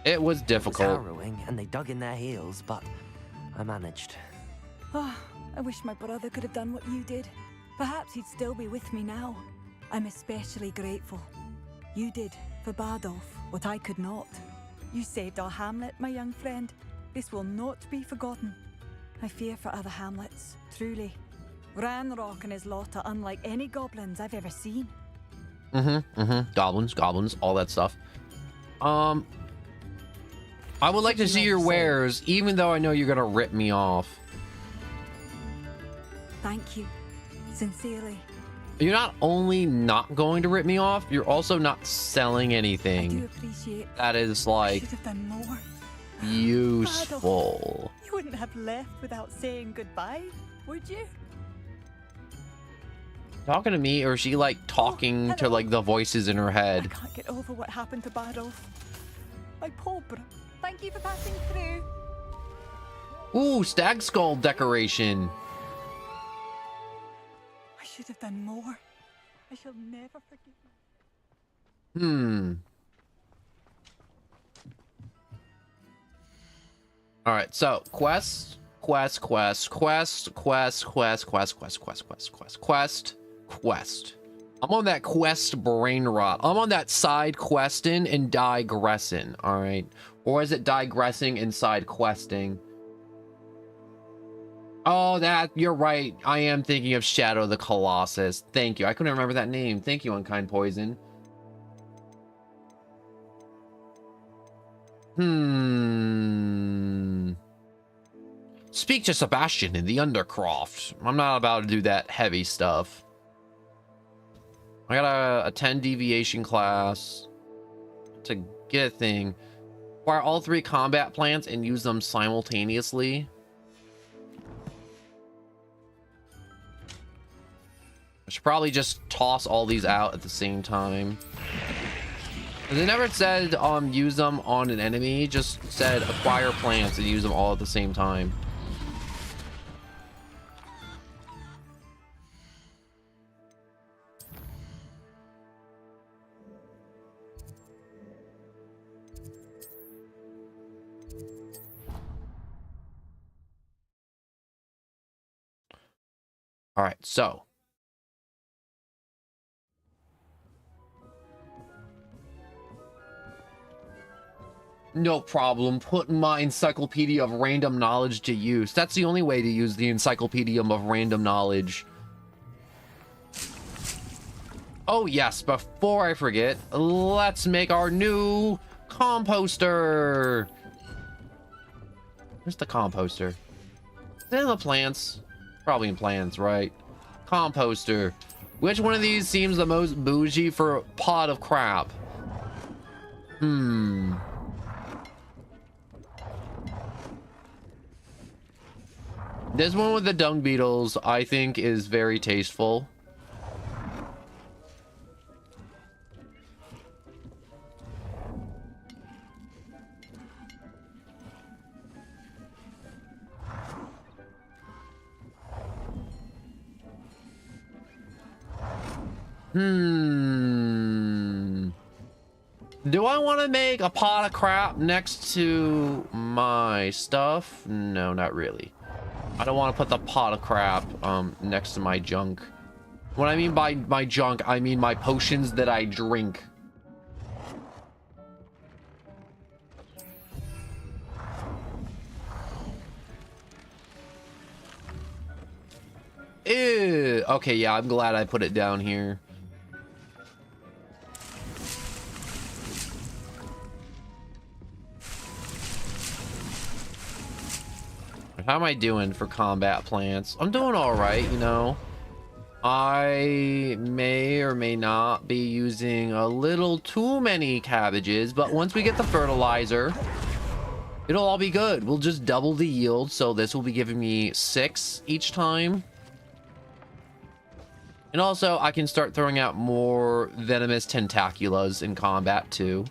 It was difficult. It was harrowing, and they dug in their heels, but I managed. Oh, I wish my brother could have done what you did. Perhaps he'd still be with me now. I'm especially grateful. You did, for Bardolph, what I could not. You saved our hamlet, my young friend. This will not be forgotten. I fear for other hamlets, truly. Ranrock and his lot are unlike any goblins I've ever seen. Goblins, all that stuff. I would like to see your wares, even though I know you're gonna rip me off. Thank you. Sincerely. You're not only not going to rip me off, you're also not selling anything. I do appreciate that is like should have done more. Useful. You wouldn't have left without saying goodbye, would you? Talking to me, or is she like talking to like the voices in her head? I can't get over what happened to Bardolph. My poor bro. Thank you for passing through. Ooh, stag skull decoration. I should have done more. I shall never forgive you. All right, so quest. I'm on that quest brain rot. I'm on that side questing and digressing. All right, or is it digressing and side questing? Oh, that you're right. I am thinking of Shadow the Colossus. Thank you. I couldn't remember that name. Thank you, Unkind Poison. Speak to Sebastian in the Undercroft. I'm not about to do that heavy stuff. I got a 10 deviation class to get a thing. Acquire all 3 combat plants and use them simultaneously. I should probably just toss all these out at the same time. They never said use them on an enemy, just said acquire plants and use them all at the same time. All right, so no problem. Putting my encyclopedia of random knowledge to use. That's the only way to use the encyclopedia of random knowledge. Oh yes, before I forget, let's make our new composter. Where's the composter? Is it in the plants? Probably in plants, right? Composter. Which one of these seems the most bougie for a pot of crap? This one with the dung beetles, I think, is very tasteful. Do I want to make a pot of crap next to my stuff? No, not really. I don't want to put the pot of crap next to my junk. What I mean by my junk, I mean my potions that I drink. Ew. Okay, yeah, I'm glad I put it down here. How am I doing for combat plants? I'm doing all right, you know. I may or may not be using a little too many cabbages, but once we get the fertilizer, it'll all be good. We'll just double the yield, so this will be giving me 6 each time. And also, I can start throwing out more venomous tentaculas in combat, too.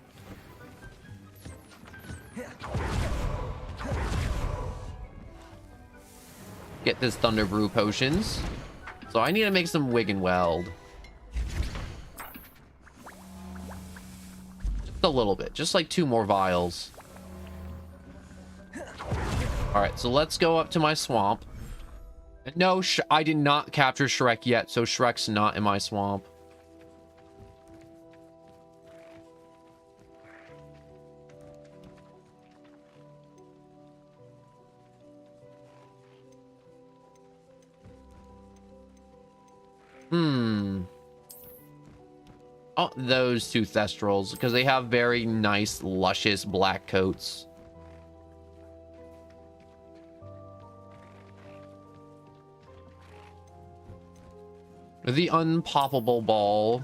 Get this Thunder Brew potions. So I need to make some Wig and Weld. Just a little bit. Just like 2 more vials. Alright, so let's go up to my swamp. No, I did not capture Shrek yet, so Shrek's not in my swamp. Oh, those 2 Thestrals, because they have very nice, luscious black coats. The unpoppable ball.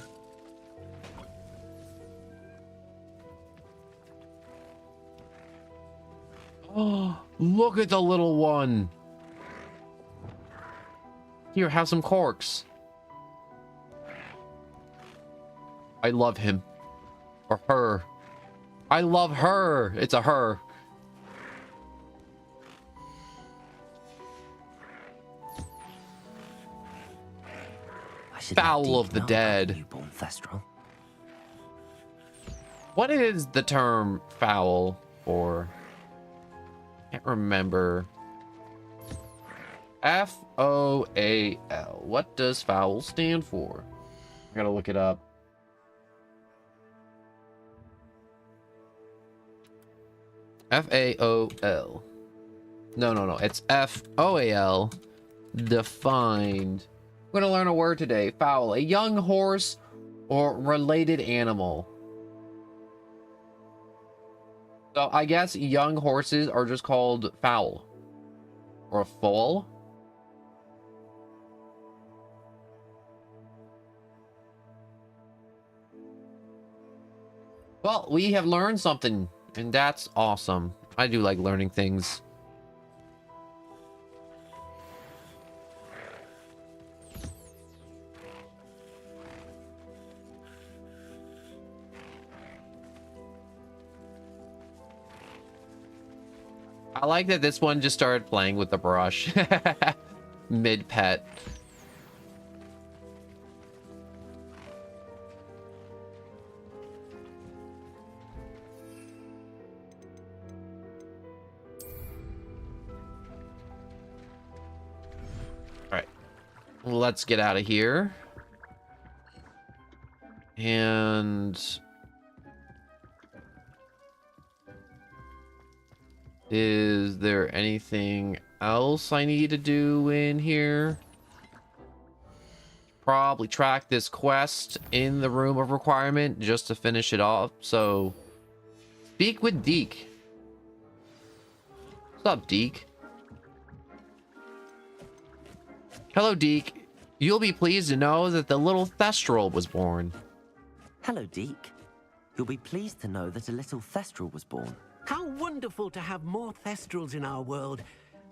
Oh, look at the little one. Here, have some corks. I love him. Or her. I love her. It's a her. Fowl of the dead. Newborn Thestral. What is the term foul for? Can't remember. F-O-A-L. What does foul stand for? I gotta look it up. F-A-O-L. No. It's F-O-A-L. Defined. We're gonna learn a word today. Fowl. A young horse or related animal. So I guess young horses are just called fowl. Or a foal. Well, we have learned something, and that's awesome. I do like learning things. I like that this one just started playing with the brush. Mid-pet. Alright. Let's get out of here. And... is there anything else I need to do in here? Probably track this quest in the room of requirement just to finish it off. So, speak with Deke. What's up, Deke? Hello, Deke. You'll be pleased to know that the little Thestral was born. Hello, Deke. You'll be pleased to know that a little Thestral was born. How wonderful to have more Thestrals in our world.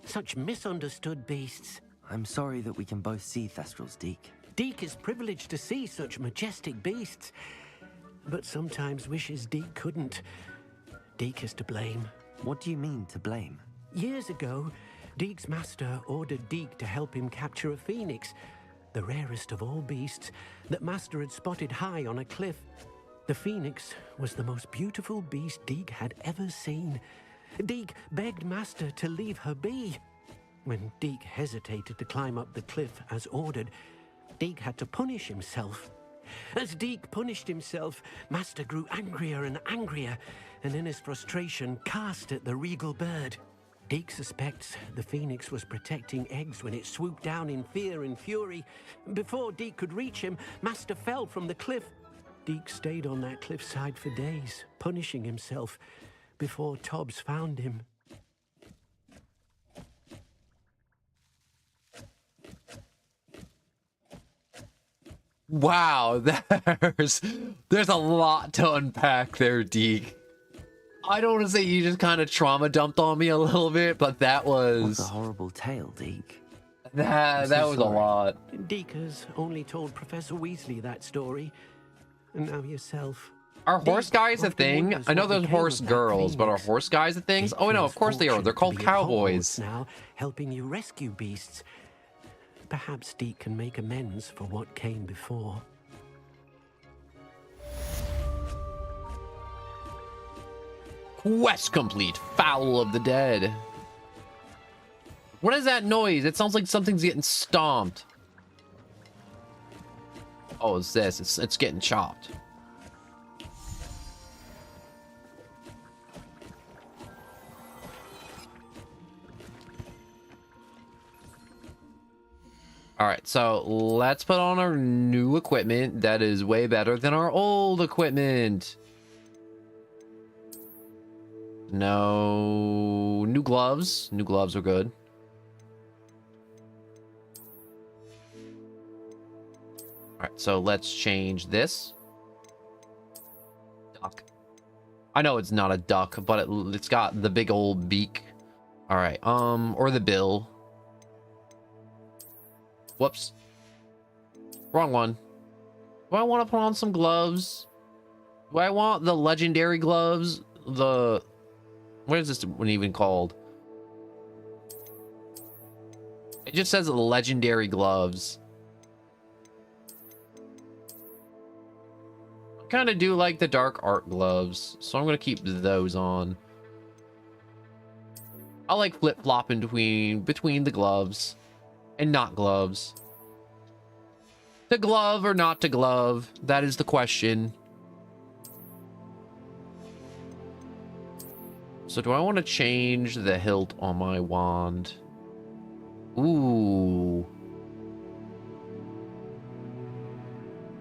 Such misunderstood beasts. I'm sorry that we can both see Thestrals, Deke. Deke is privileged to see such majestic beasts, but sometimes wishes Deke couldn't. Deke is to blame. What do you mean, to blame? Years ago, Deke's master ordered Deke to help him capture a phoenix, the rarest of all beasts, that master had spotted high on a cliff. The phoenix was the most beautiful beast Deke had ever seen. Deke begged master to leave her be. When Deke hesitated to climb up the cliff as ordered, Deke had to punish himself. As Deke punished himself, master grew angrier and angrier, and in his frustration cast at the regal bird. Deke suspects the phoenix was protecting eggs when it swooped down in fear and fury. Before Deke could reach him, master fell from the cliff. Deke stayed on that cliffside for days, punishing himself, before Tobbs found him. Wow, there's a lot to unpack there, Deke. I don't want to say you just kind of trauma dumped on me a little bit, but that was... What a horrible tale, Deke. That was a lot. Deke has only told Professor Weasley that story. And now yourself. Are horse guys a thing? I know there's horse girls, but are horse guys a thing? Oh, no, of course they are. They're called cowboys. Now, helping you rescue beasts. Perhaps Deke can make amends for what came before. Quest complete. Foul of the dead. What is that noise? It sounds like something's getting stomped. Oh, it's this. It's getting chopped. All right, so let's put on our new equipment that is way better than our old equipment. No, new gloves. New gloves are good. All right, so let's change this. Duck. I know it's not a duck, but it's got the big old beak. All right, or the bill. Whoops. Wrong one. Do I want to put on some gloves? Do I want the legendary gloves? What is this one even called? It just says legendary gloves. I kind of do like the dark art gloves, so I'm going to keep those on. I like flip-flopping between the gloves and not gloves. To glove or not to glove? That is the question. So do I want to change the hilt on my wand? Ooh.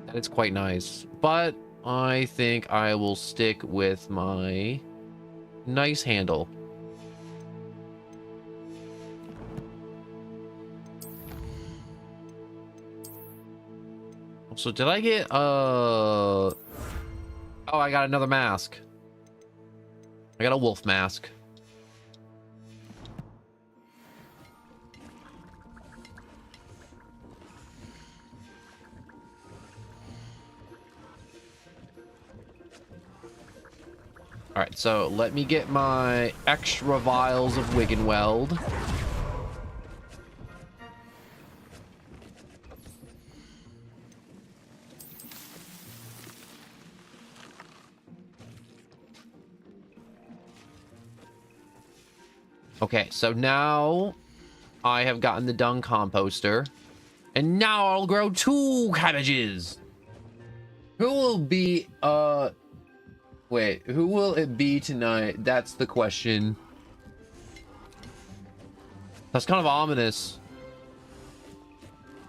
That is quite nice. But I think I will stick with my nice handle. So did I get oh, I got another mask. I got a wolf mask. All right, so let me get my extra vials of Wiggenweld. Okay, so now I have gotten the dung composter, and now I'll grow 2 cabbages. Who will be, wait, who will it be tonight? That's the question. That's kind of ominous.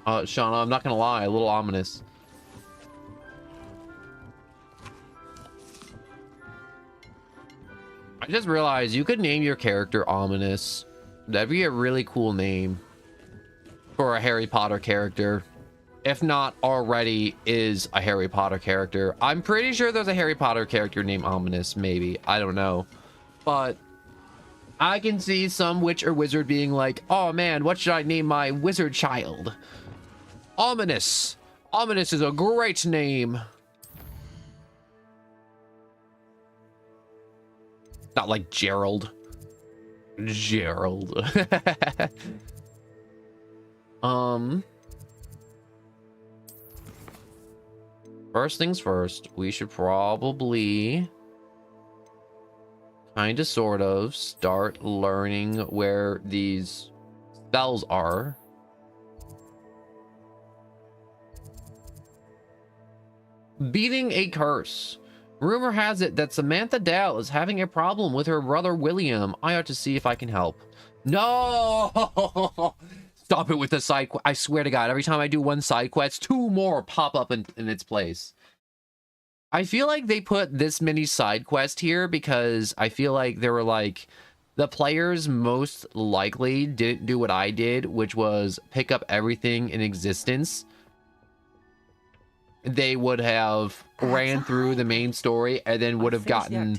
Shauna, I'm not gonna lie, a little ominous. I just realized you could name your character Ominous. That'd be a really cool name for a Harry Potter character. If not already is a Harry Potter character. I'm pretty sure there's a Harry Potter character named Ominous, maybe. I don't know. But I can see some witch or wizard being like, oh man, what should I name my wizard child? Ominous. Ominous is a great name. Not like Gerald. Gerald. First things first, we should probably kind of sort of start learning where these spells are. Beating a curse. Rumor has it that Samantha Dell is having a problem with her brother William. I ought to see if I can help. No! Stop it with the side quest. I swear to God, every time I do one side quest, 2 more pop up in its place. I feel like they put this many side quests here because I feel like they were like, the players most likely didn't do what I did, which was pick up everything in existence. they would have ran through the main story and then would have gotten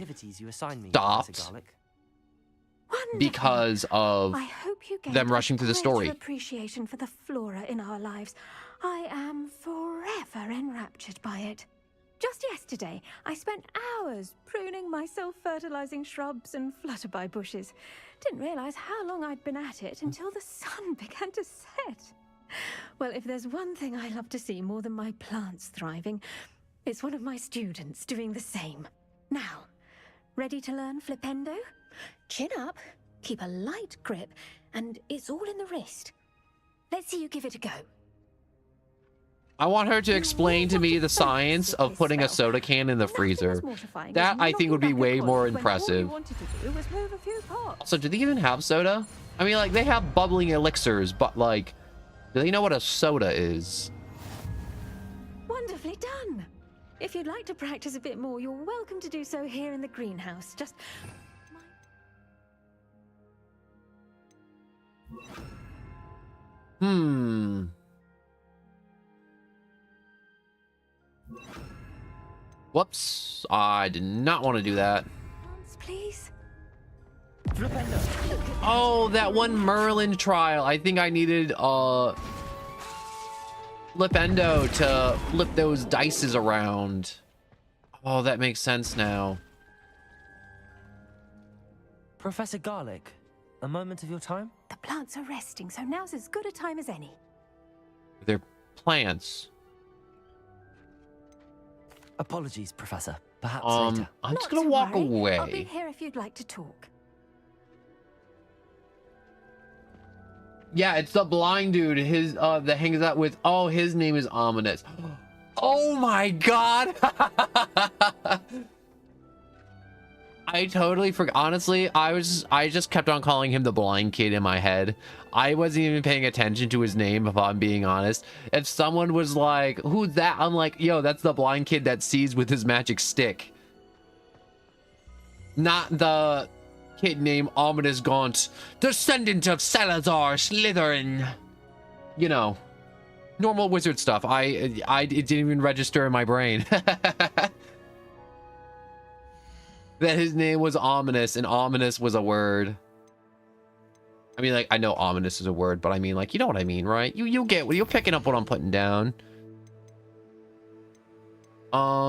stopped because of I hope you get them rushing through the story. Appreciation for the flora in our lives. I am forever enraptured by it. Just yesterday, I spent hours pruning my self-fertilizing shrubs and flutterby bushes. Didn't realize how long I'd been at it until the sun began to set. Well, if there's one thing I love to see more than my plants thriving, it's one of my students doing the same. Now, ready to learn flipendo? Chin up, keep a light grip, and it's all in the wrist. Let's see you give it a go. I want her to explain to me the science of putting a soda can in the freezer. That, I think, would be way more impressive. Also, do they even have soda? I mean, like, they have bubbling elixirs, but, like, do they know what a soda is? Wonderfully done. If you'd like to practice a bit more, you're welcome to do so here in the greenhouse. Just... Whoops. I did not want to do that. Please. Oh, that one Merlin trial. I think I needed Flipendo to flip those dices around. Oh, that makes sense now. Professor Garlic, a moment of your time? The plants are resting, so now's as good a time as any. They're plants. Apologies, Professor. Perhaps later. I'm just gonna walk away. I'll be here if you'd like to talk. Yeah, it's the blind dude. His that hangs out with. Oh, his name is Ominous. Oh my god! I totally forgot. Honestly, I just kept on calling him the blind kid in my head. I wasn't even paying attention to his name, if I'm being honest. If someone was like, who's that? I'm like, yo, that's the blind kid that sees with his magic stick. Not the kid named Ominous Gaunt, descendant of Salazar Slytherin. You know, normal wizard stuff. It didn't even register in my brain. That his name was Ominous, and ominous was a word. I mean, like, I know ominous is a word, but I mean, like, you know what I mean, right? You get what you're picking up what I'm putting down. I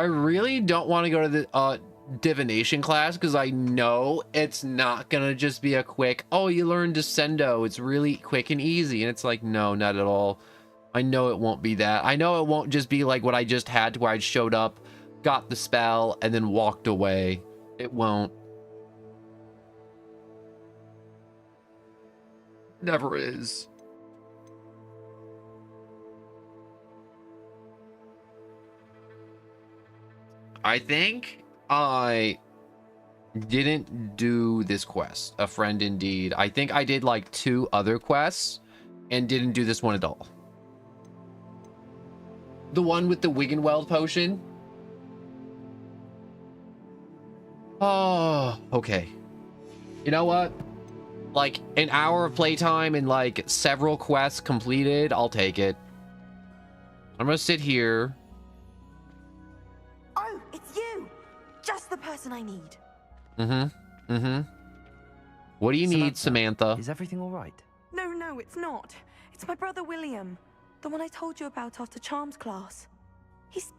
really don't want to go to the divination class because I know it's not gonna just be a quick, oh, you learn Descendo, it's really quick and easy, and it's like, no, not at all. I know it won't be that. I know it won't just be like what I just had, to where I showed up, got the spell, and then walked away. It won't. Never is. I think I didn't do this quest, A Friend Indeed. I think I did like 2 other quests and didn't do this one at all. The one with the Wiggenweld potion. Oh, okay. You know what? Like an hour of playtime and like several quests completed, I'll take it. I'm gonna sit here. Oh, it's you! Just the person I need. What do you need, Samantha? Is everything all right? No, it's not. It's my brother William. The one I told you about after Charms class. He's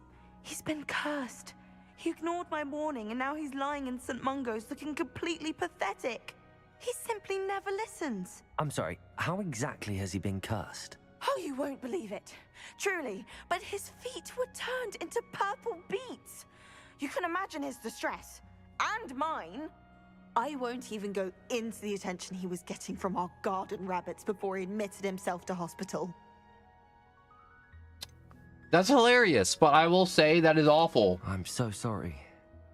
been cursed. He ignored my warning and now he's lying in St. Mungo's looking completely pathetic. He simply never listens. I'm sorry, how exactly has he been cursed? Oh, you won't believe it. Truly, but his feet were turned into purple beets. You can imagine his distress. And mine. I won't even go into the attention he was getting from our garden rabbits before he admitted himself to hospital. That's hilarious, but I will say that is awful. I'm so sorry.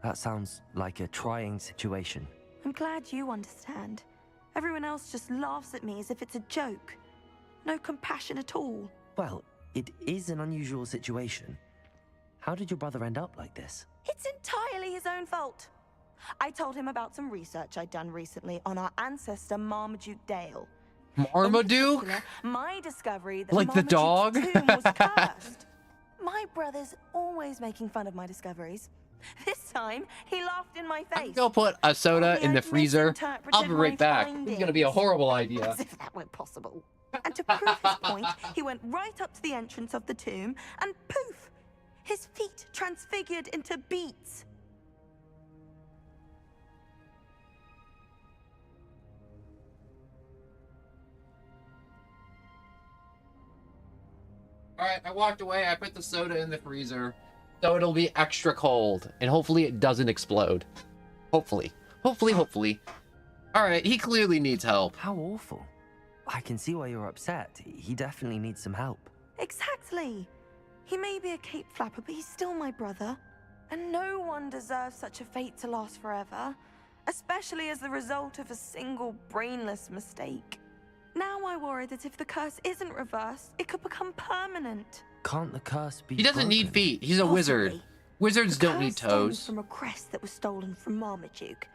That sounds like a trying situation. I'm glad you understand. Everyone else just laughs at me as if it's a joke. No compassion at all. Well, it is an unusual situation. How did your brother end up like this? It's entirely his own fault. I told him about some research I'd done recently on our ancestor Marmaduke Dale. Marmaduke? My discovery that Like the dog? Marmaduke's tomb was cursed. My brother's always making fun of my discoveries. This time, he laughed in my face. Go put a soda in the freezer. I'll be misinterpreted right my back. This is gonna be a horrible idea. As if that were possible. And to prove his point, he went right up to the entrance of the tomb, and poof! His feet transfigured into beets. Alright, I walked away. I put the soda in the freezer. So it'll be extra cold. And hopefully it doesn't explode. Hopefully. Hopefully. Alright, he clearly needs help. How awful. I can see why you're upset. He definitely needs some help. Exactly. He may be a cape flapper, but he's still my brother. And no one deserves such a fate to last forever. Especially as the result of a single brainless mistake. Now I worry that if the curse isn't reversed, it could become permanent. Can't the curse be He doesn't need feet. He's a wizard. Wizards don't need toes. Stems from a crest that was stolen from Marmaduke.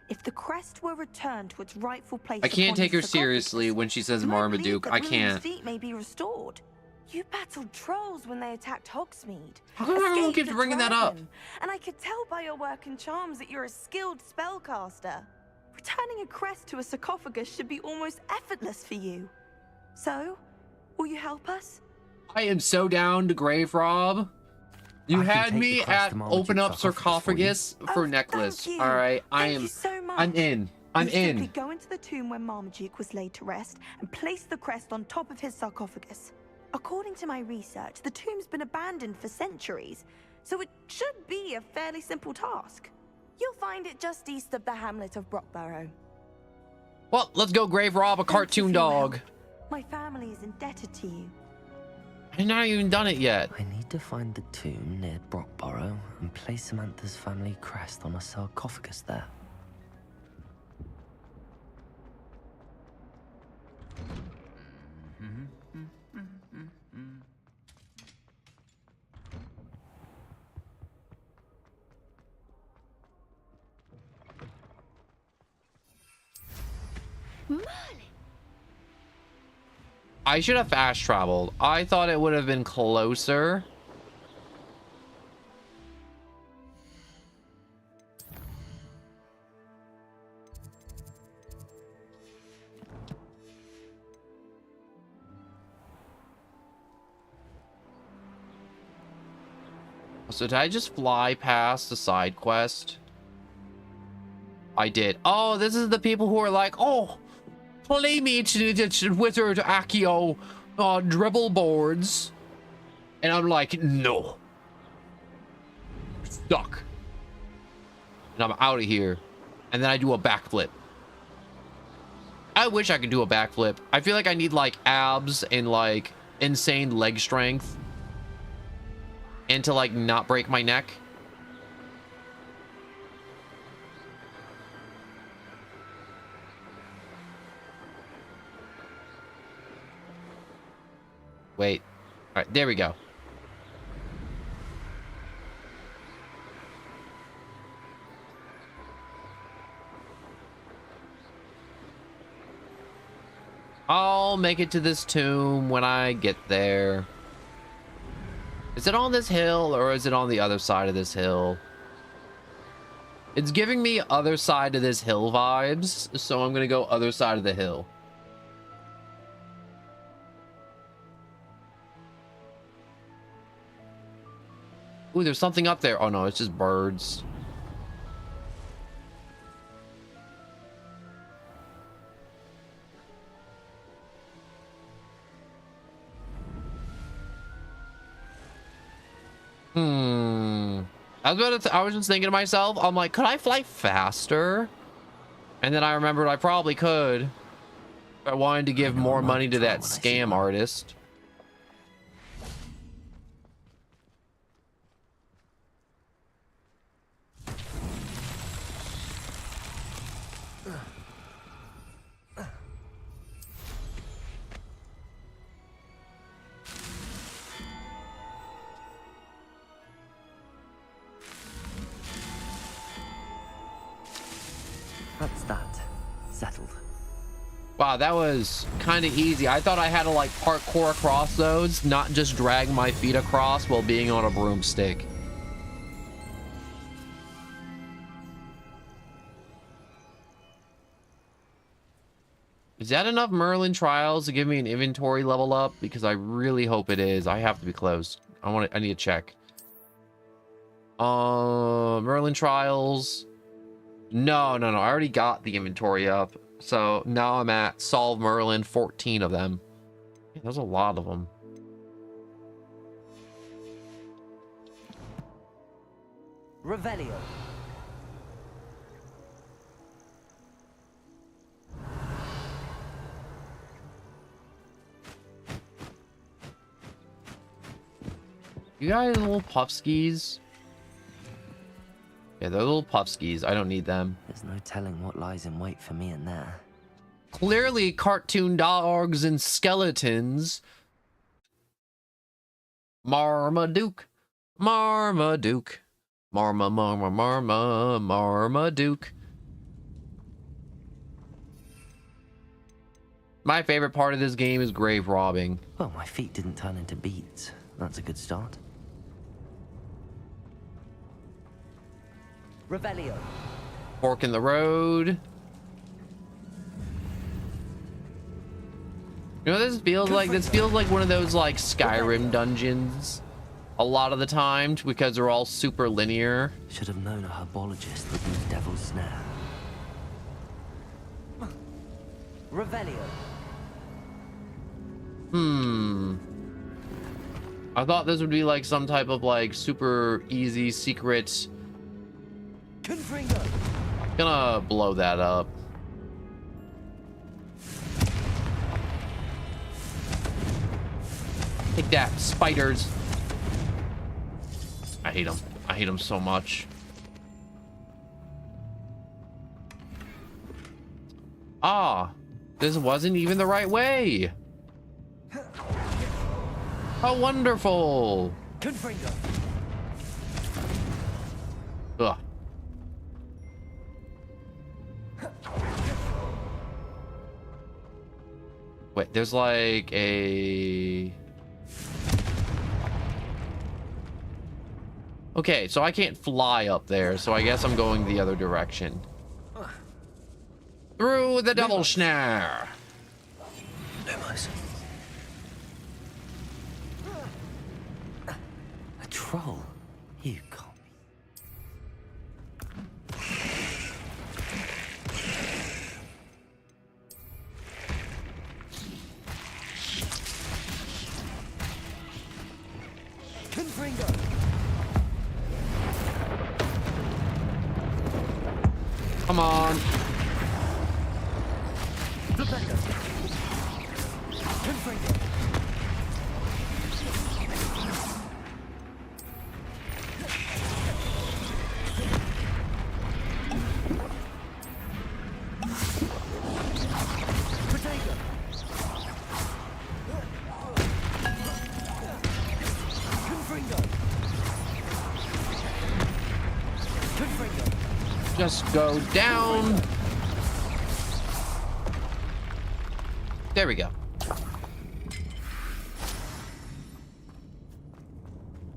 If the crest were returned to its rightful place, I can't upon take her his seriously when she says Marmaduke. I William's can't. feet may be restored. You battled trolls when they attacked Hogsmeade. How come everyone Escaped keeps a bringing that up? dragon, and I could tell by your work and charms that you're a skilled spellcaster. Returning a crest to a sarcophagus should be almost effortless for you. So, will you help us? I am so down to grave rob. You had me at open up sarcophagus for necklace. All right, I'm in. I'm you simply in. go into the tomb where Marmaduke was laid to rest and place the crest on top of his sarcophagus. According to my research, the tomb's been abandoned for centuries, so it should be a fairly simple task. You'll find it just east of the hamlet of Brockborough. Well, let's go grave rob a cartoon dog. My family is indebted to you. I've not even done it yet. I need to find the tomb near Brockborough and place Samantha's family crest on a sarcophagus there. I should have fast traveled. I thought it would have been closer. So did I just fly past the side quest? I did. Oh, this is the people who are like, oh, play me to Wizard Accio dribble boards. And I'm like, no. Stuck. And I'm out of here. And then I do a backflip. I wish I could do a backflip. I feel like I need like abs and like insane leg strength. And to like not break my neck. Wait. All right, there we go. I'll make it to this tomb when I get there. Is it on this hill or is it on the other side of this hill? It's giving me other side of this hill vibes, so I'm gonna go other side of the hill. Ooh, there's something up there. Oh no, it's just birds. I was just thinking to myself, I'm like, could I fly faster? And then I remembered I probably could. I wanted to give more money to that scam artist. settled. Wow, that was kind of easy. I thought I had to like parkour across those, not just drag my feet across while being on a broomstick. Is that enough Merlin trials to give me an inventory level up? Because I really hope it is. I have to be close. I need to check. Merlin trials. No. I already got the inventory up. So now I'm at solve Merlin, 14 of them. Man, there's a lot of them. Revelio. You guys little puffskis? Yeah, they're little puffskis. I don't need them. There's no telling what lies in wait for me in there. Clearly cartoon dogs and skeletons. Marmaduke. Marmaduke. Marmaduke. My favorite part of this game is grave robbing. Well, my feet didn't turn into beets. That's a good start. Revelio. Fork in the road. You know what this feels like? This feels like one of those like Skyrim dungeons a lot of the time because they're all super linear. Should have known a herbologist would use Devil's Snare. Revelio. I thought this would be like some type of like super easy secret. Gonna blow that up. Take that, spiders. I hate them. I hate them so much. Ah, this wasn't even the right way. How wonderful. Ugh. Wait, there's like a... Okay, so I can't fly up there, so I guess I'm going the other direction. Through the double snare. A troll? You can't. Come on. Just go down. There we go.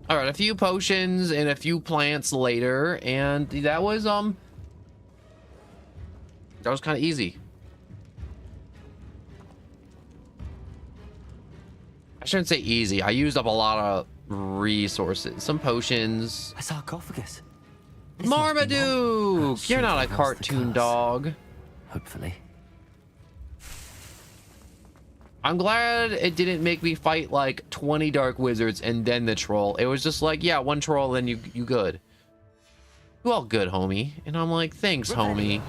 All right, a few potions and a few plants later, and that was kind of easy. I shouldn't say easy. I used up a lot of resources. Some potions. A sarcophagus. Marmaduke! You're not a cartoon dog. Hopefully. I'm glad it didn't make me fight like 20 dark wizards and then the troll. It was just like, yeah, one troll, then you good. You all good, homie. And I'm like, thanks, homie.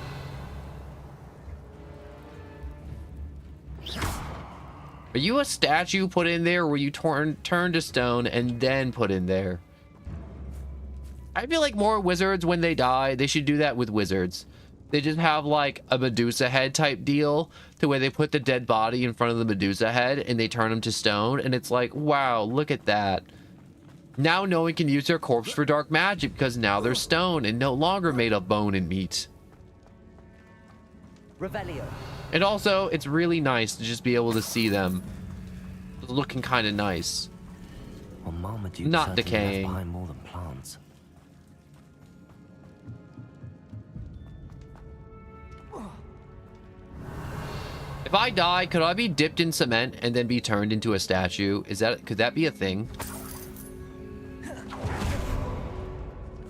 Are you a statue put in there, or were you turned to stone and then put in there? I feel like more wizards, when they die, they should do that with wizards. They just have like a Medusa head type deal to where they put the dead body in front of the Medusa head and they turn them to stone. And it's like, wow, look at that. Now no one can use their corpse for dark magic because now they're stone and no longer made of bone and meat. Revelio. And also, it's really nice to just be able to see them looking kind of nice. Well, Marmaduke Not certainly decaying. left behind more than plants. If I die, could I be dipped in cement and then be turned into a statue? Could that be a thing?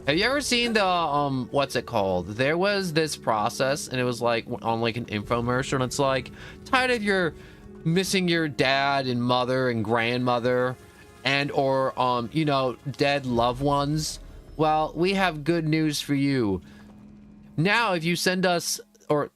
Have you ever seen the what's it called? There was this process and it was like on like an infomercial and it's like, tired of your missing your dad and mother and grandmother and or you know, dead loved ones. Well, we have good news for you. Now if you send us or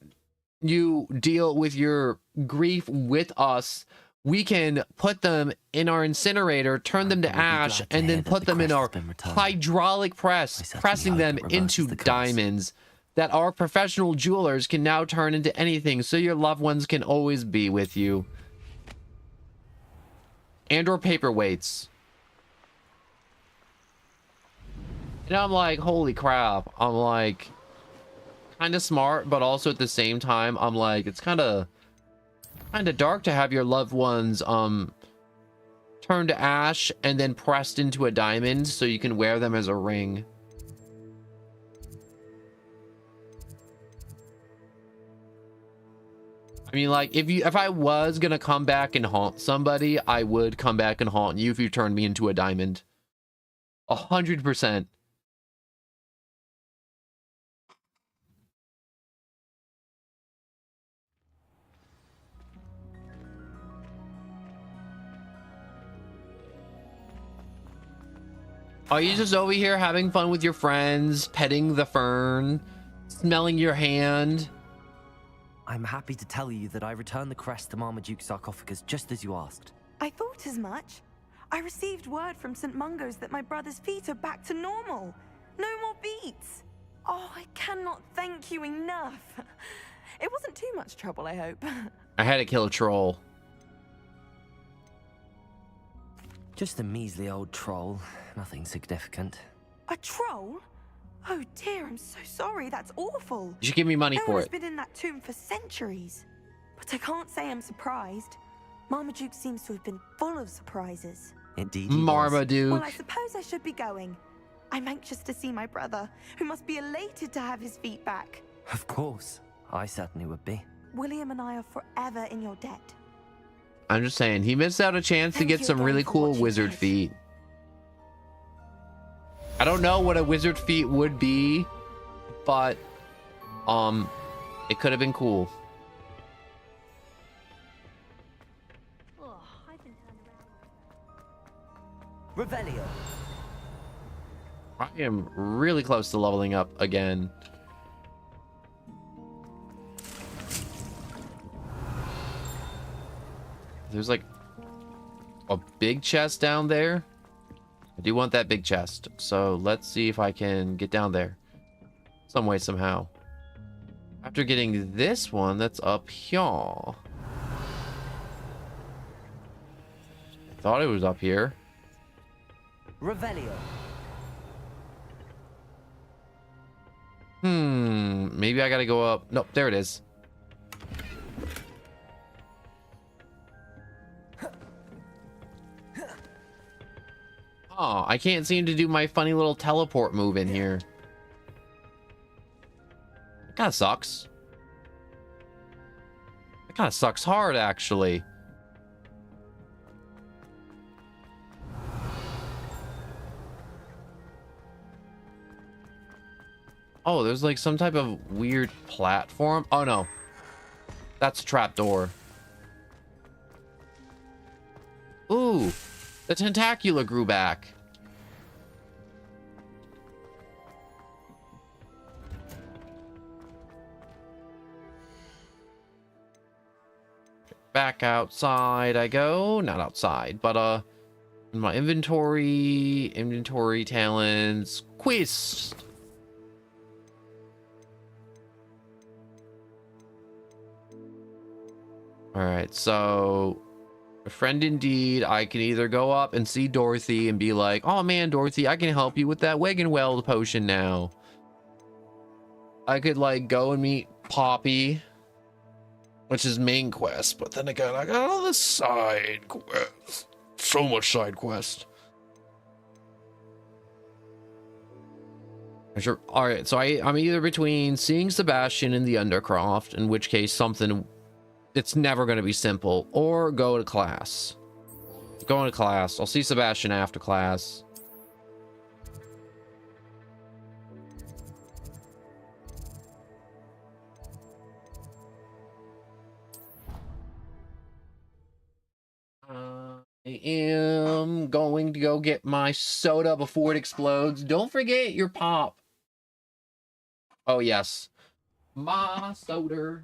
you deal with your grief with us, we can put them in our incinerator, turn them to ash, and then put them in our hydraulic press, pressing them into diamonds that our professional jewelers can now turn into anything, so your loved ones can always be with you. And or paperweights. And I'm like, holy crap. I'm like, kind of smart, but also at the same time, I'm like, it's kind of dark to have your loved ones turned to ash and then pressed into a diamond so you can wear them as a ring. I mean, like, if I was gonna come back and haunt somebody, I would come back and haunt you if you turned me into a diamond. 100%. Are you just over here having fun with your friends, petting the fern, smelling your hand? I'm happy to tell you that I returned the crest to Marmaduke's sarcophagus just as you asked. I thought as much. I received word from St. Mungo's that my brother's feet are back to normal. No more beats. Oh, I cannot thank you enough. It wasn't too much trouble, I hope. I had to kill a troll. Just a measly old troll. Nothing significant. A troll? Oh dear, I'm so sorry. That's awful. You should give me money no for one it. has been in that tomb for centuries. But I can't say I'm surprised. Marmaduke seems to have been full of surprises. Indeed. Marmaduke. Well, I suppose I should be going. I'm anxious to see my brother, who must be elated to have his feet back. Of course. I certainly would be. William and I are forever in your debt. I'm just saying, he missed out a chance to get some really cool wizard feet. I don't know what a wizard feet would be, but it could have been cool. Revelio. I am really close to leveling up again. There's like a big chest down there. I do want that big chest. So let's see if I can get down there some way, somehow. After getting this one that's up here. I thought it was up here. Revelio. Maybe I gotta go up. Nope, there it is. Oh, I can't seem to do my funny little teleport move in here. That kind of sucks. That kind of sucks hard, actually. Oh, there's like some type of weird platform. Oh no, that's a trapdoor. Ooh, the tentacula grew back. Back outside I go. Not outside, but in my inventory talents, quest. All right, so a friend indeed. I can either go up and see Dorothy and be like, oh man, Dorothy, I can help you with that Wagon Weld potion now. I could like go and meet Poppy which is main quest. But then again, I got all the side quests. So much side quest. Sure. All right, so I'm either between seeing Sebastian in the Undercroft, in which case something, it's never going to be simple, or go to class. Going to class. I'll see Sebastian after class. I am going to go get my soda before it explodes. Don't forget your pop. Oh, yes. My soda.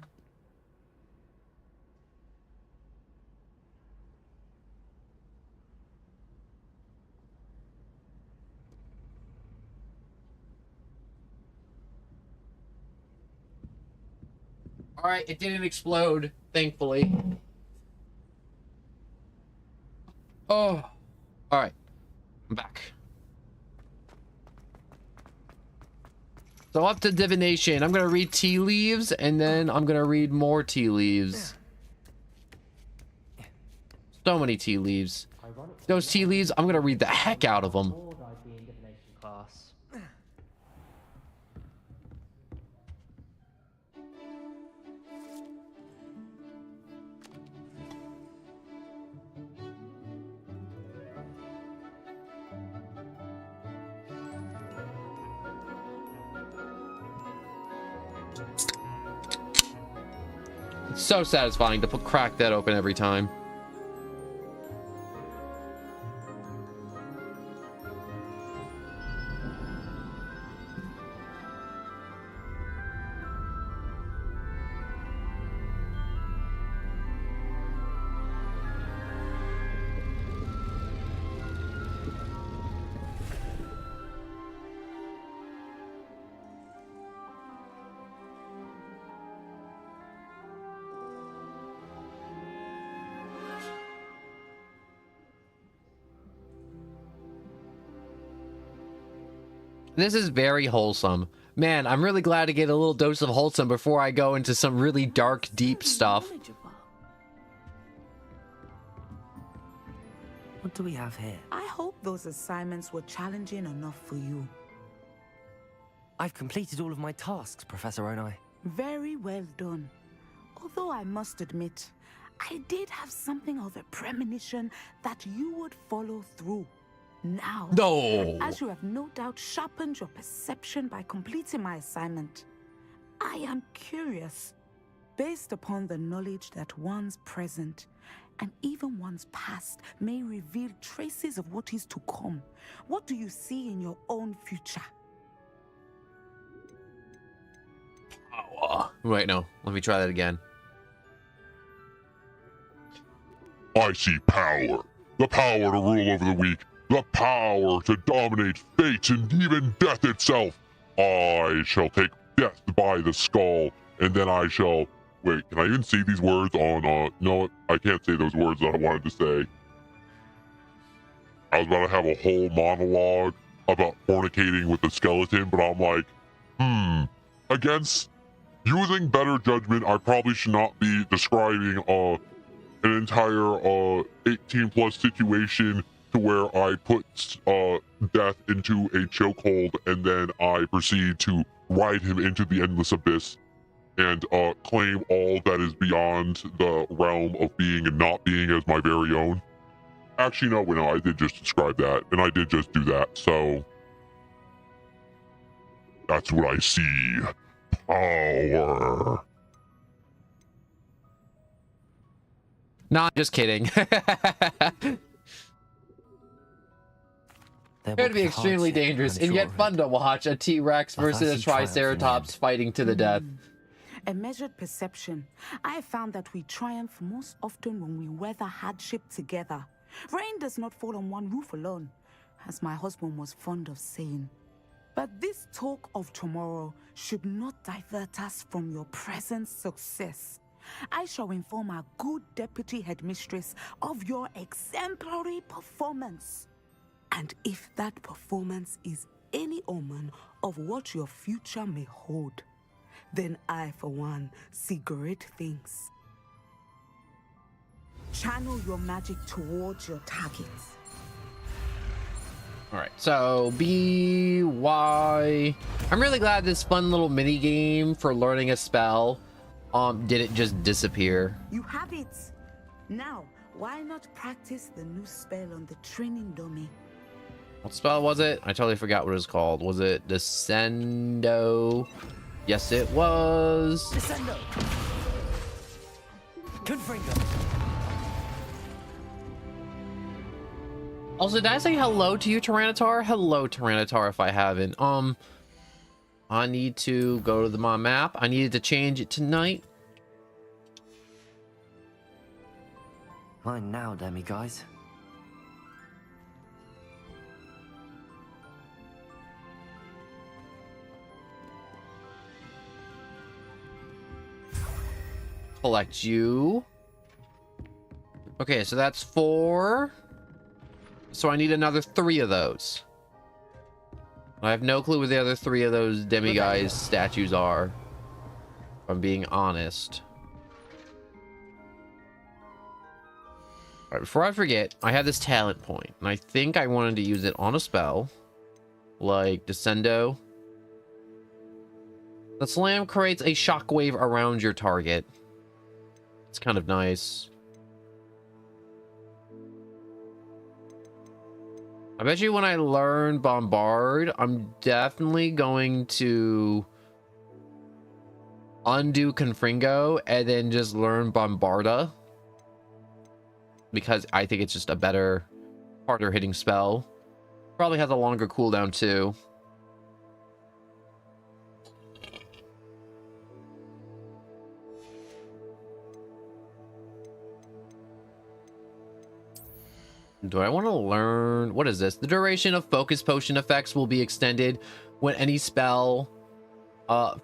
All right, it didn't explode, thankfully. Oh, all right. I'm back. So up to divination. I'm going to read tea leaves, and then I'm going to read more tea leaves. So many tea leaves. Those tea leaves, I'm going to read the heck out of them. It's so satisfying to crack that open every time. This is very wholesome. Man, I'm really glad to get a little dose of wholesome before I go into some really dark, deep stuff. What do we have here? I hope those assignments were challenging enough for you. I've completed all of my tasks, Professor Onai. Very well done. Although I must admit, I did have something of a premonition that you would follow through. Now, no. As you have no doubt sharpened your perception by completing my assignment, I am curious, based upon the knowledge that one's present and even one's past may reveal traces of what is to come. What do you see in your own future? Wait, no. Let me try that again. I see power. The power to rule over the weak. The power to dominate fate and even death itself. I shall take death by the skull, and then I shall... Wait, can I even see these words on, no, I can't say those words that I wanted to say. I was about to have a whole monologue about fornicating with the skeleton, but I'm like, against using better judgment, I probably should not be describing, an entire, 18+ situation to where I put death into a chokehold and then I proceed to ride him into the endless abyss and claim all that is beyond the realm of being and not being as my very own. Actually, no, I did just describe that, and I did just do that, so that's what I see. Power. No, I'm just kidding. It would be extremely dangerous and yet fun to watch a T-Rex versus a Triceratops fighting to the death. A measured perception. I have found that we triumph most often when we weather hardship together. Rain does not fall on one roof alone, as my husband was fond of saying. But this talk of tomorrow should not divert us from your present success. I shall inform our good deputy headmistress of your exemplary performance. And if that performance is any omen of what your future may hold, then I, for one, see great things. Channel your magic towards your targets. All right, so B, Y. I'm really glad this fun little mini game for learning a spell didn't just disappear. You have it. Now, why not practice the new spell on the training dummy? What spell was it? I totally forgot what it was called. Was it Descendo? Yes, it was. Descendo. Confringo. Also, did I say hello to you, Tyranitar? Hello, Tyranitar, if I haven't. I need to go to my map. I needed to change it tonight. Mine now, Demi guys. Collect you. Okay, so that's 4. So I need another 3 of those. I have no clue where the other 3 of those demiguise statues are, if I'm being honest. All right, before I forget, I have this talent point, and I think I wanted to use it on a spell, like Descendo. The slam creates a shockwave around your target. It's kind of nice. I bet you when I learn Bombard, I'm definitely going to undo Confringo and then just learn Bombarda. Because I think it's just a better, harder hitting spell. Probably has a longer cooldown too. Do I want to learn? What is this? The duration of focus potion effects will be extended when any spell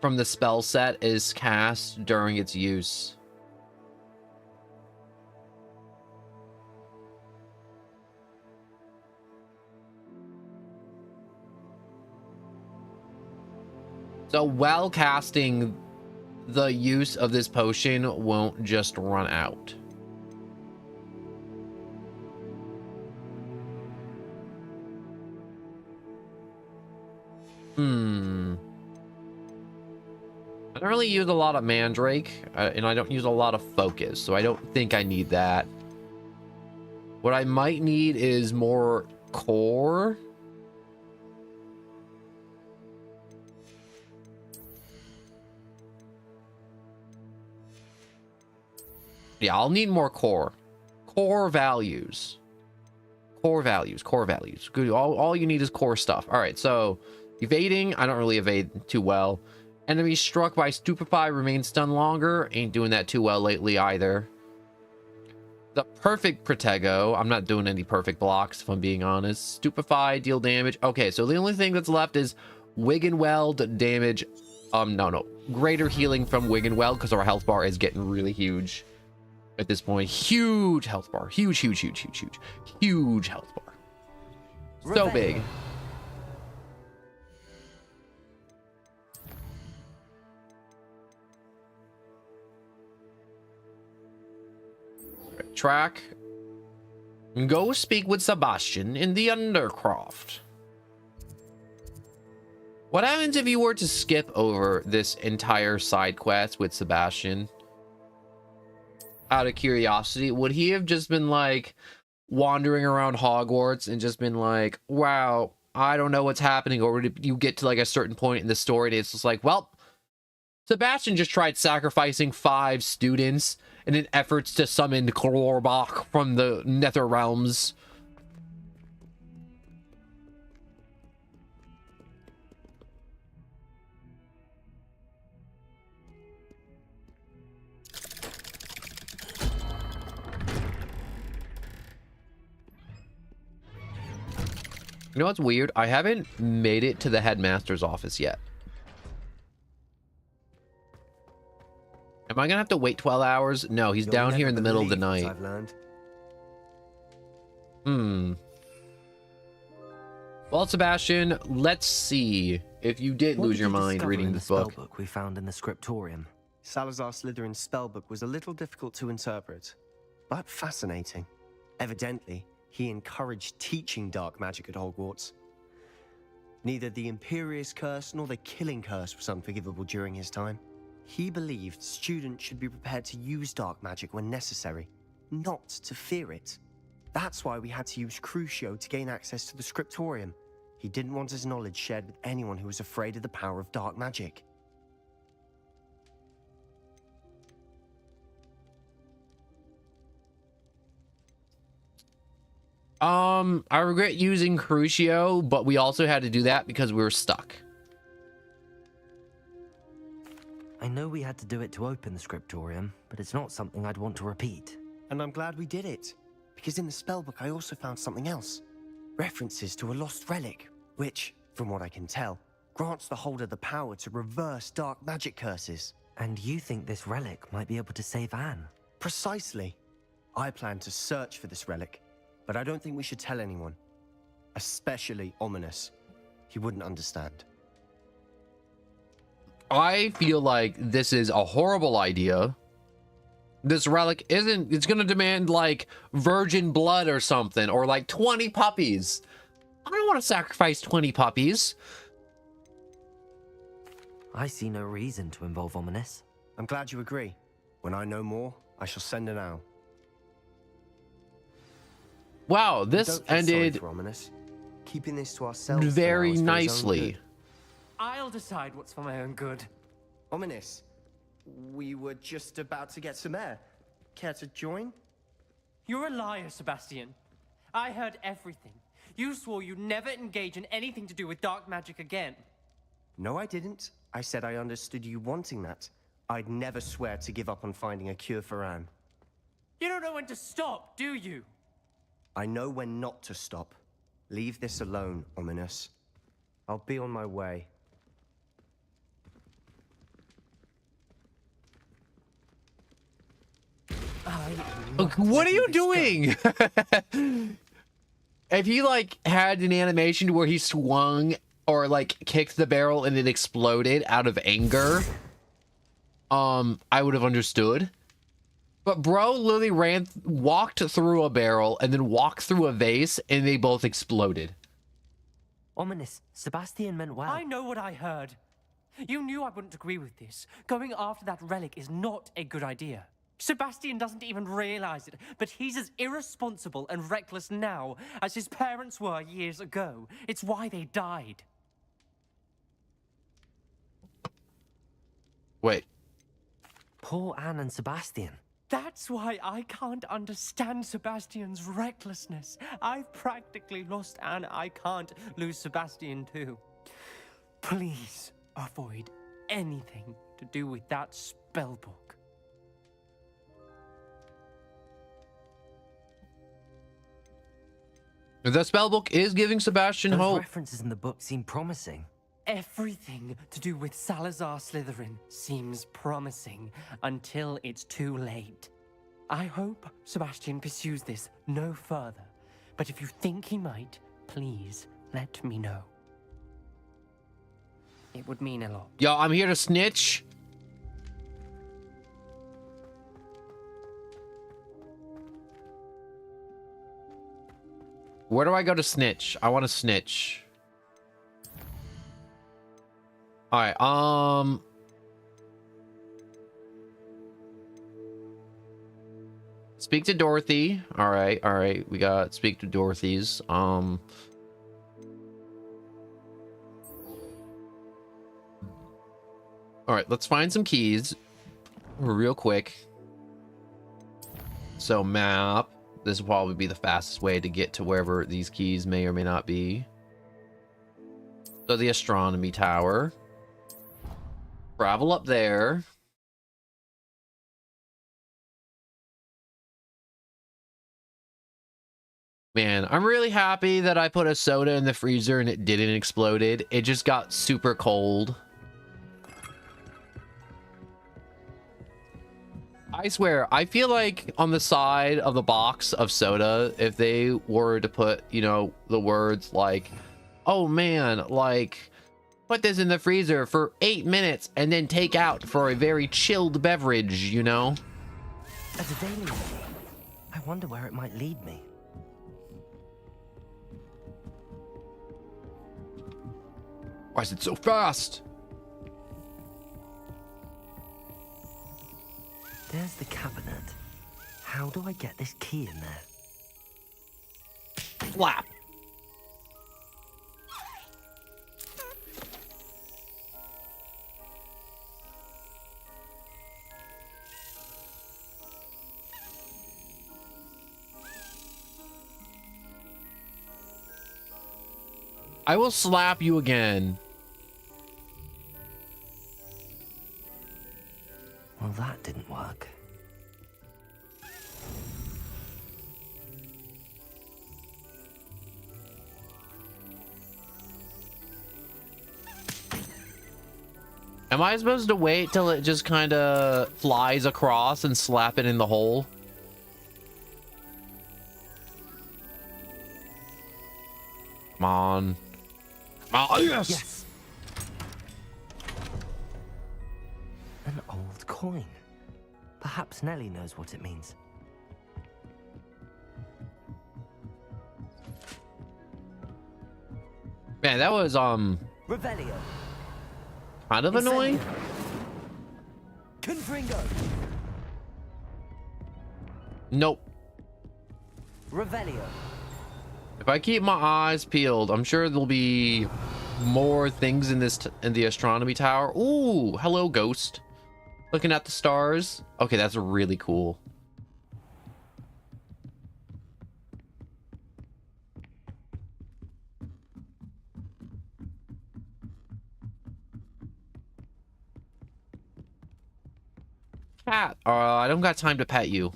from the spell set is cast during its use. So while casting, the use of this potion won't just run out. I don't really use a lot of Mandrake, and I don't use a lot of Focus, so I don't think I need that. What I might need is more Core. Yeah, I'll need more Core. Core values. Core values. Core values. Good. All you need is core stuff. All right, so evading. I don't really evade too well. Enemies struck by Stupefy remain stunned longer. Ain't doing that too well lately either. The perfect Protego. I'm not doing any perfect blocks, if I'm being honest. Stupefy, deal damage. Okay, so the only thing that's left is Wiggenweld damage. No. Greater healing from Wiggenweld, because our health bar is getting really huge at this point. Huge health bar. Huge health bar. So big. Track. Go speak with Sebastian in the Undercroft. What happens if you were to skip over this entire side quest with Sebastian? Out of curiosity, would he have just been like wandering around Hogwarts and just been like, wow, I don't know what's happening? Or would you get to like a certain point in the story and it's just like, well, Sebastian just tried sacrificing 5 students in an effort to summon Klorbach from the Nether Realms. You know what's weird? I haven't made it to the headmaster's office yet. Am I gonna have to wait 12 hours? No, he's down here in the middle of the night. I've learned. Well, Sebastian, let's see if you did lose your mind reading this book. Spellbook we found in the scriptorium. Salazar Slytherin's spellbook was a little difficult to interpret. but fascinating. Evidently, he encouraged teaching dark magic at Hogwarts. Neither the Imperious Curse nor the Killing Curse was unforgivable during his time. He believed students should be prepared to use dark magic when necessary, not to fear it. That's why we had to use Crucio to gain access to the Scriptorium. He didn't want his knowledge shared with anyone who was afraid of the power of dark magic. I regret using Crucio, but we also had to do that because we were stuck. I know we had to do it to open the Scriptorium, but it's not something I'd want to repeat. And I'm glad we did it, because in the spellbook I also found something else. References to a lost relic, which, from what I can tell, grants the holder the power to reverse dark magic curses. And you think this relic might be able to save Anne? Precisely. I plan to search for this relic, but I don't think we should tell anyone. Especially Ominous. He wouldn't understand. I feel like this is a horrible idea. This relic isn't, it's gonna demand like virgin blood or something, or like 20 puppies. I don't want to sacrifice 20 puppies. I see no reason to involve Ominous. I'm glad you agree. When I know more, I shall send an owl. Wow, this Don't feel ended sorry for Ominous. Keeping this to ourselves for very now is for his own nicely. good. I'll decide what's for my own good. Ominous, we were just about to get some air. Care to join? You're a liar, Sebastian. I heard everything. You swore you'd never engage in anything to do with dark magic again. No, I didn't. I said I understood you wanting that. I'd never swear to give up on finding a cure for Anne. You don't know when to stop, do you? I know when not to stop. Leave this alone, Ominous. I'll be on my way. What are you doing? If he like had an animation where he swung or like kicked the barrel and it exploded out of anger, I would have understood. But bro literally walked through a barrel and then walked through a vase and they both exploded. Ominous, Sebastian meant well. I know what I heard. You knew I wouldn't agree with this. Going after that relic is not a good idea. Sebastian doesn't even realize it, but he's as irresponsible and reckless now as his parents were years ago. It's why they died. Wait. Poor Anne and Sebastian. That's why I can't understand Sebastian's recklessness. I've practically lost Anne. I can't lose Sebastian too. Please avoid anything to do with that spellbook. The spellbook is giving Sebastian Those hope. references in the book seem promising. Everything to do with Salazar Slytherin seems promising until it's too late. I hope Sebastian pursues this no further, but if you think he might, please let me know. It would mean a lot. Yo, I'm here to snitch. Where do I go to snitch? I want to snitch. All right, speak to Dorothy. All right, we got speak to Dorothy's. All right, let's find some keys real quick. So map. This will probably be the fastest way to get to wherever these keys may or may not be. So the astronomy tower. Travel up there. Man, I'm really happy that I put a soda in the freezer and it didn't explode. It just got super cold. I swear, I feel like on the side of the box of soda, if they were to put, you know, the words like, oh man, like, put this in the freezer for 8 minutes and then take out for a very chilled beverage, you know? As a daily, I wonder where it might lead me. Why is it so fast? There's the cabinet. How do I get this key in there? Flap. I will slap you again. Well, that didn't work. Am I supposed to wait till it just kind of flies across and slap it in the hole? Come on. Oh, yes! An old coin. Perhaps Nellie knows what it means. Man, that was, Revelio. kind of annoying. Confringo. Nope. Revelio. If I keep my eyes peeled, I'm sure there'll be more things in this in the astronomy tower. Ooh, hello, ghost. Looking at the stars. Okay, that's really cool. Cat. I don't got time to pet you.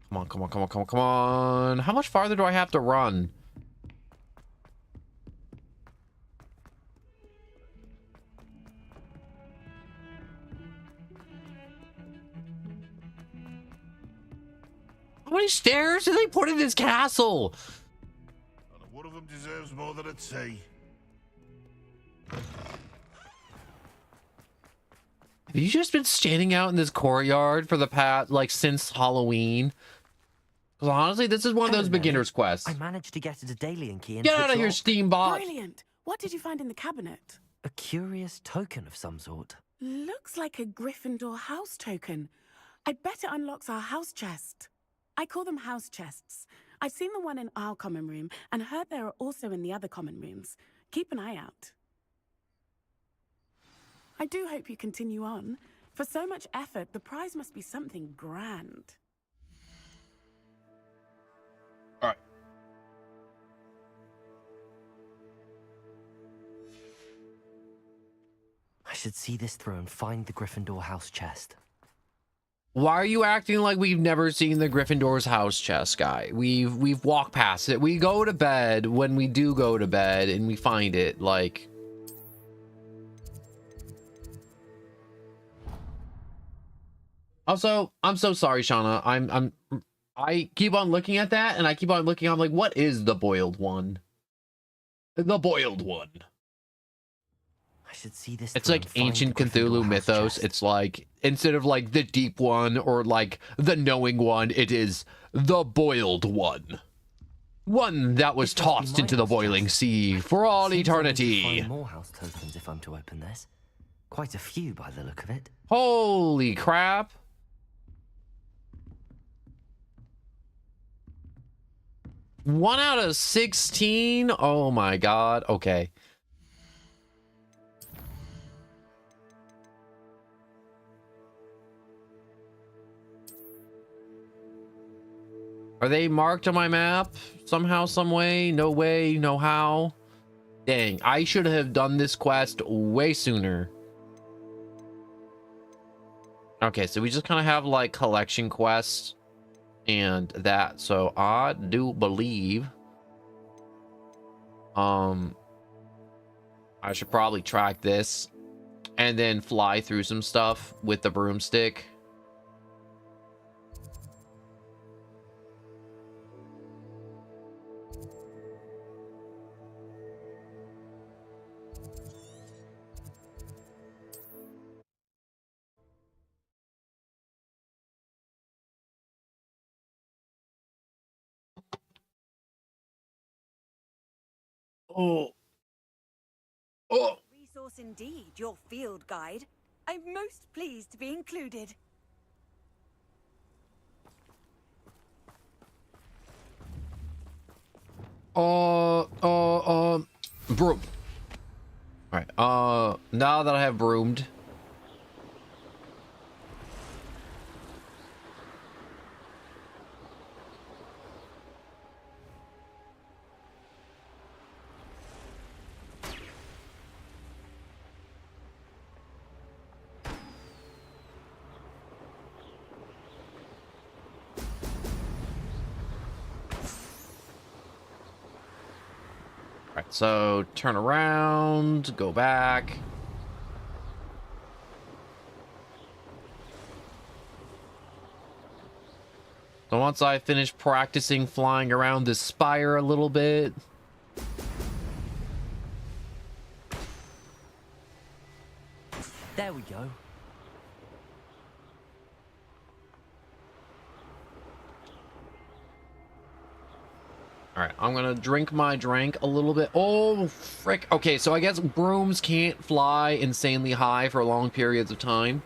Come on, come on, come on, come on, come on. How much farther do I have to run? How many stairs do they put in this castle? One of them deserves more than I'd say. Have you just been standing out in this courtyard for the past, like, since Halloween? Because honestly, this is one of those beginner's quests. I managed to get a Daedalian key. Get out of here, Steambot! Brilliant. What did you find in the cabinet? A curious token of some sort. Looks like a Gryffindor house token. I bet it unlocks our house chest. I call them house chests. I've seen the one in our common room and heard there are also in the other common rooms. Keep an eye out. I do hope you continue on. For so much effort, the prize must be something grand. All right. I should see this through and find the Gryffindor house chest. Why are you acting like we've never seen the Gryffindor's house chest, guy? We've walked past it. We go to bed when we do go to bed and we find it, like... Also, I'm so sorry, Shauna. I keep on looking at that and I keep on looking, I'm like, what is the boiled one? The boiled one. I should see this. It's like ancient Cthulhu mythos. It's like, instead of like the deep one or like the knowing one, it is the boiled one. One that was tossed into the boiling sea for all eternity. Find more house tokens if I'm to open this. Quite a few by the look of it. Holy crap. One out of 16? Oh my god. Okay. Are they marked on my map somehow, some way? No way, no how? Dang, I should have done this quest way sooner. Okay, so we just kind of have like collection quests and that. So I do believe I should probably track this and then fly through some stuff with the broomstick. Oh. Oh. Resource indeed, your field guide. I'm most pleased to be included. Broom. Alright, now that I have broomed. Alright, so turn around, go back. So once I finish practicing flying around this spire a little bit. There we go. All right, I'm gonna drink my drink a little bit. Oh, frick. Okay, so I guess brooms can't fly insanely high for long periods of time.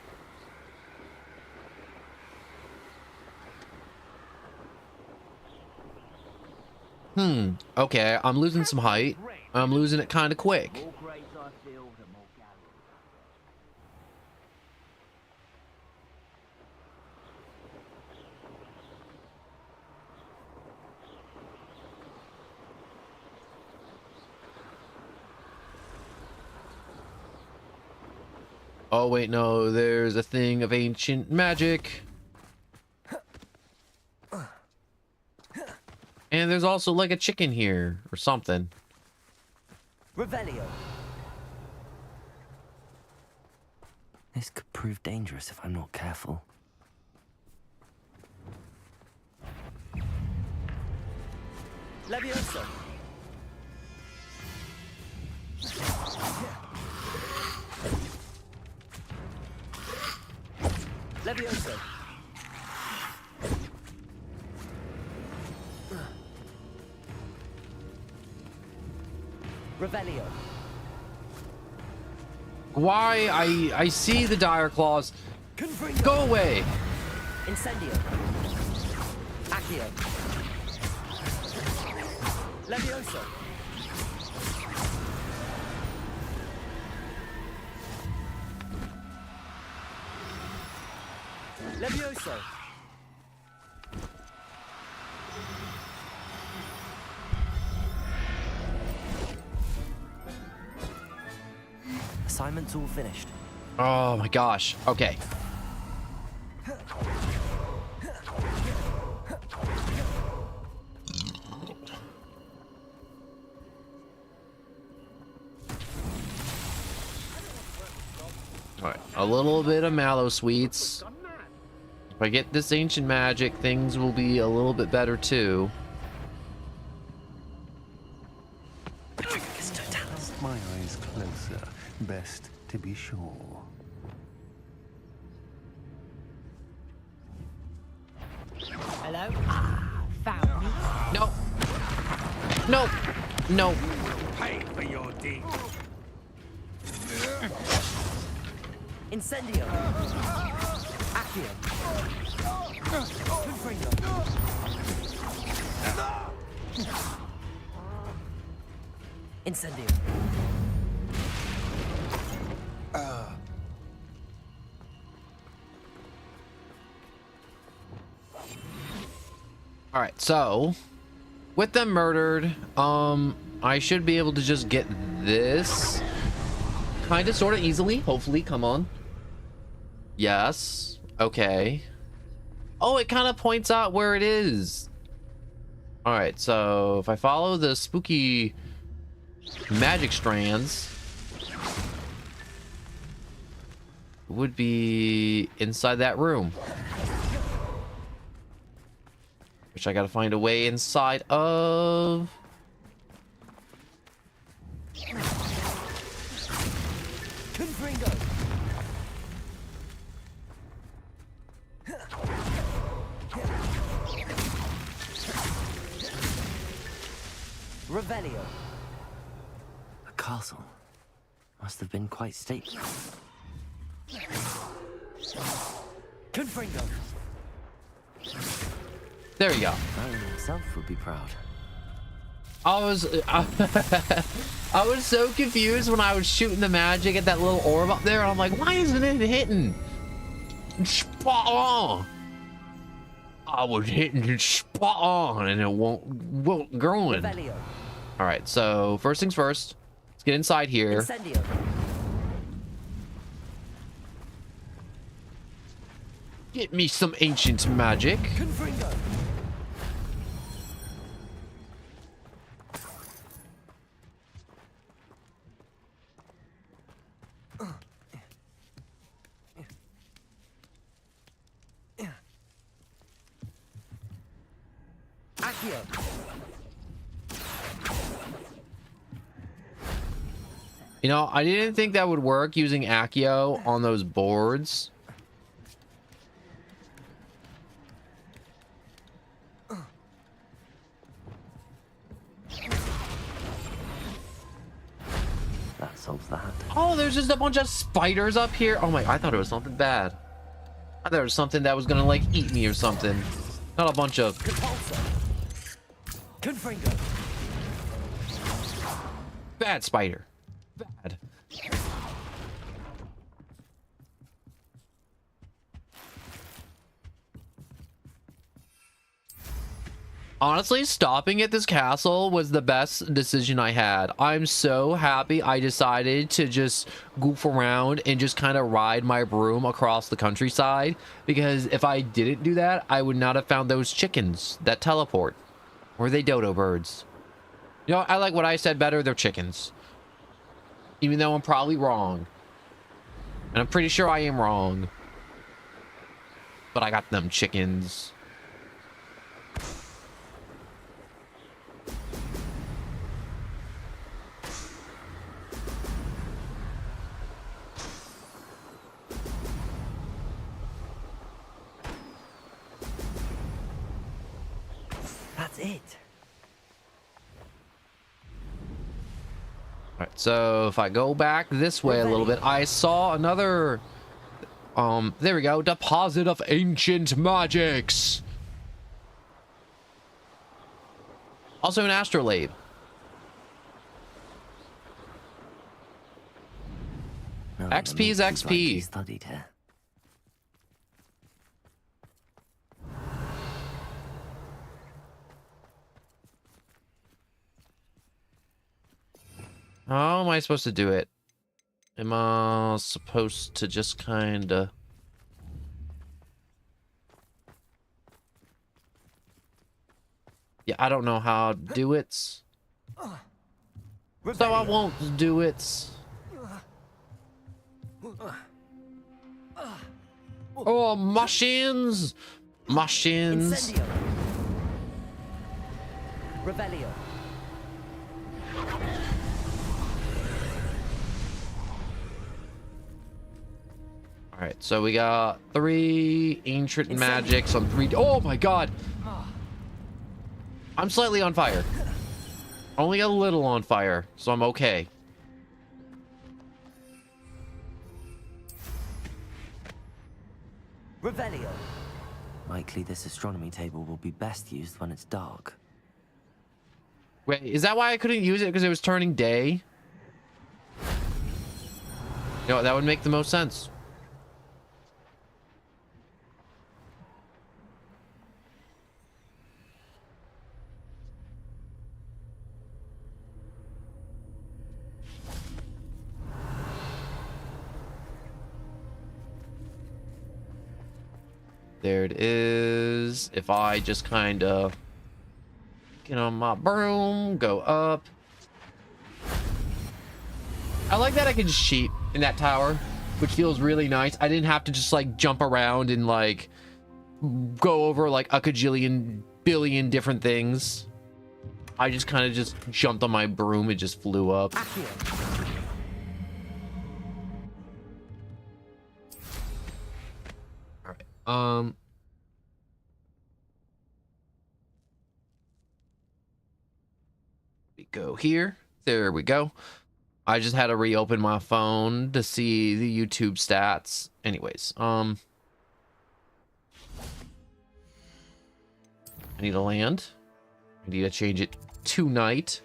Okay, I'm losing some height. I'm losing it kind of quick. Oh, wait, no, there's a thing of ancient magic. And there's also like a chicken here or something. Revelio. This could prove dangerous if I'm not careful. Levioso. Levioso. Revelio. Why? I see the dire claws. Go away. Incendio. Accio. Levioso. Levioso. Assignment's all finished. Oh my gosh. Okay. All right, a little bit of mallow sweets. If I get this ancient magic, things will be a little bit better too. My eyes closer. Best to be sure. Hello? Found me. No. No. No. Pay for your deed. Incendio. Accio. Confringo. Incendio. All right, so with them murdered, I should be able to just get this kind of sort of easily, hopefully. Come on. Yes. Okay. Oh, it kind of points out where it is. All right, so if I follow the spooky magic strands, it would be inside that room, which I gotta find a way inside of. Confringo. Revelio. castle must have been quite stately. Confringo! There you go. Merlin himself would be proud. I was so confused when I was shooting the magic at that little orb up there. I'm like, why isn't it hitting? Spot on. I was hitting it spot on, and it won't growing. All right, so first things first. Let's get inside here. Incendio. Get me some ancient magic. Confringo. You know, I didn't think that would work using Accio on those boards. That solves that. Oh, there's just a bunch of spiders up here. Oh my, I thought it was something bad. I thought it was something that was gonna like eat me or something. Not a bunch of... Confringo. Bad spider. Bad. Honestly, stopping at this castle was the best decision I had. I'm so happy I decided to just goof around and just kind of ride my broom across the countryside, because if I didn't do that, I would not have found those chickens that teleport. Or are they dodo birds? You know, I like what I said better. They're chickens. Even though I'm probably wrong. And I'm pretty sure I am wrong. But I got them chickens. That's it. All right, so if I go back this way a little bit, I saw another, there we go, deposit of ancient magics. Also an astrolabe. XP is XP. Studied here. How am I supposed to do it? Am I supposed to just kind of... Yeah, I don't know how to do it. So I won't do it. Oh, machines! Machines! Incendio. Revelio. Alright, so we got 3 ancient magics on 3... Oh my god! I'm slightly on fire. Only a little on fire, so I'm okay. Revelio. Likely this astronomy table will be best used when it's dark. Wait, is that why I couldn't use it? Because it was turning day? You know, that would make the most sense. There it is. If I just kind of get on my broom, go up. I like that I can just cheat in that tower, which feels really nice. I didn't have to just like jump around and like go over like a kajillion billion different things. I just kind of just jumped on my broom and just flew up. We go here. There we go. I just had to reopen my phone to see the YouTube stats. Anyways, I need to land. I need to change it to night.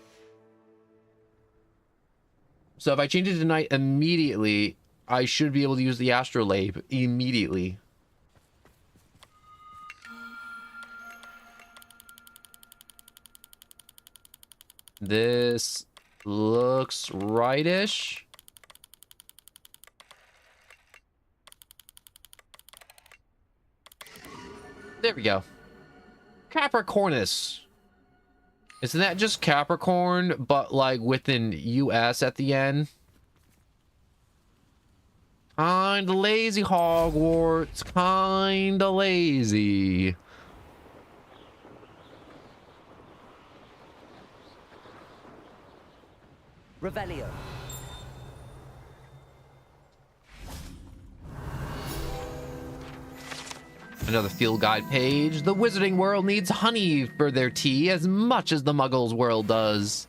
So if I change it to night immediately, I should be able to use the astrolabe immediately. This looks rightish. There we go. Capricornus. Isn't that just Capricorn, but like with an US at the end? Kinda lazy, Hogwarts. Kinda lazy. Revelio. Another field guide page. The wizarding world needs honey for their tea as much as the muggles world does.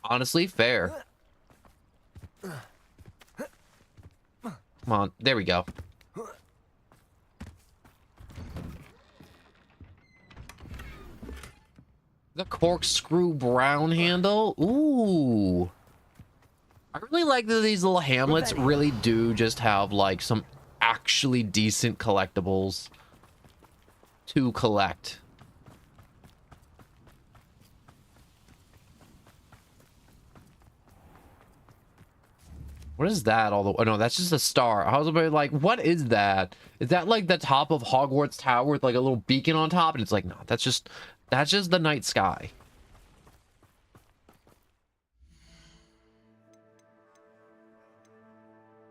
Honestly, fair. Come on, there we go. The corkscrew brown handle. Ooh. I really like that these little hamlets really do just have like some actually decent collectibles to collect. What is that? Oh no, that's just a star. I was about to be like, what is that? Is that like the top of Hogwarts Tower with like a little beacon on top? And it's like, no, that's just the night sky.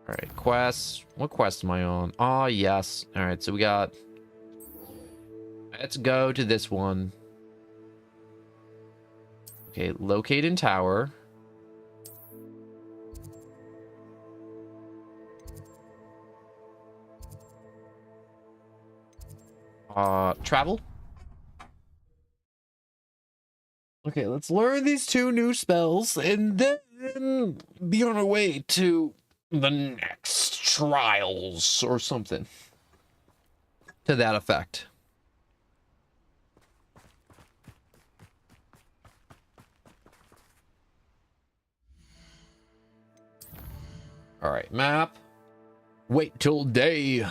All right, quests. What quest am I on? Oh, yes. All right, so we got... Let's go to this one. Okay, locate in tower. Travel. Okay, let's learn these 2 new spells and then be on our way to the next trials or something to that effect. All right, map. Wait till day.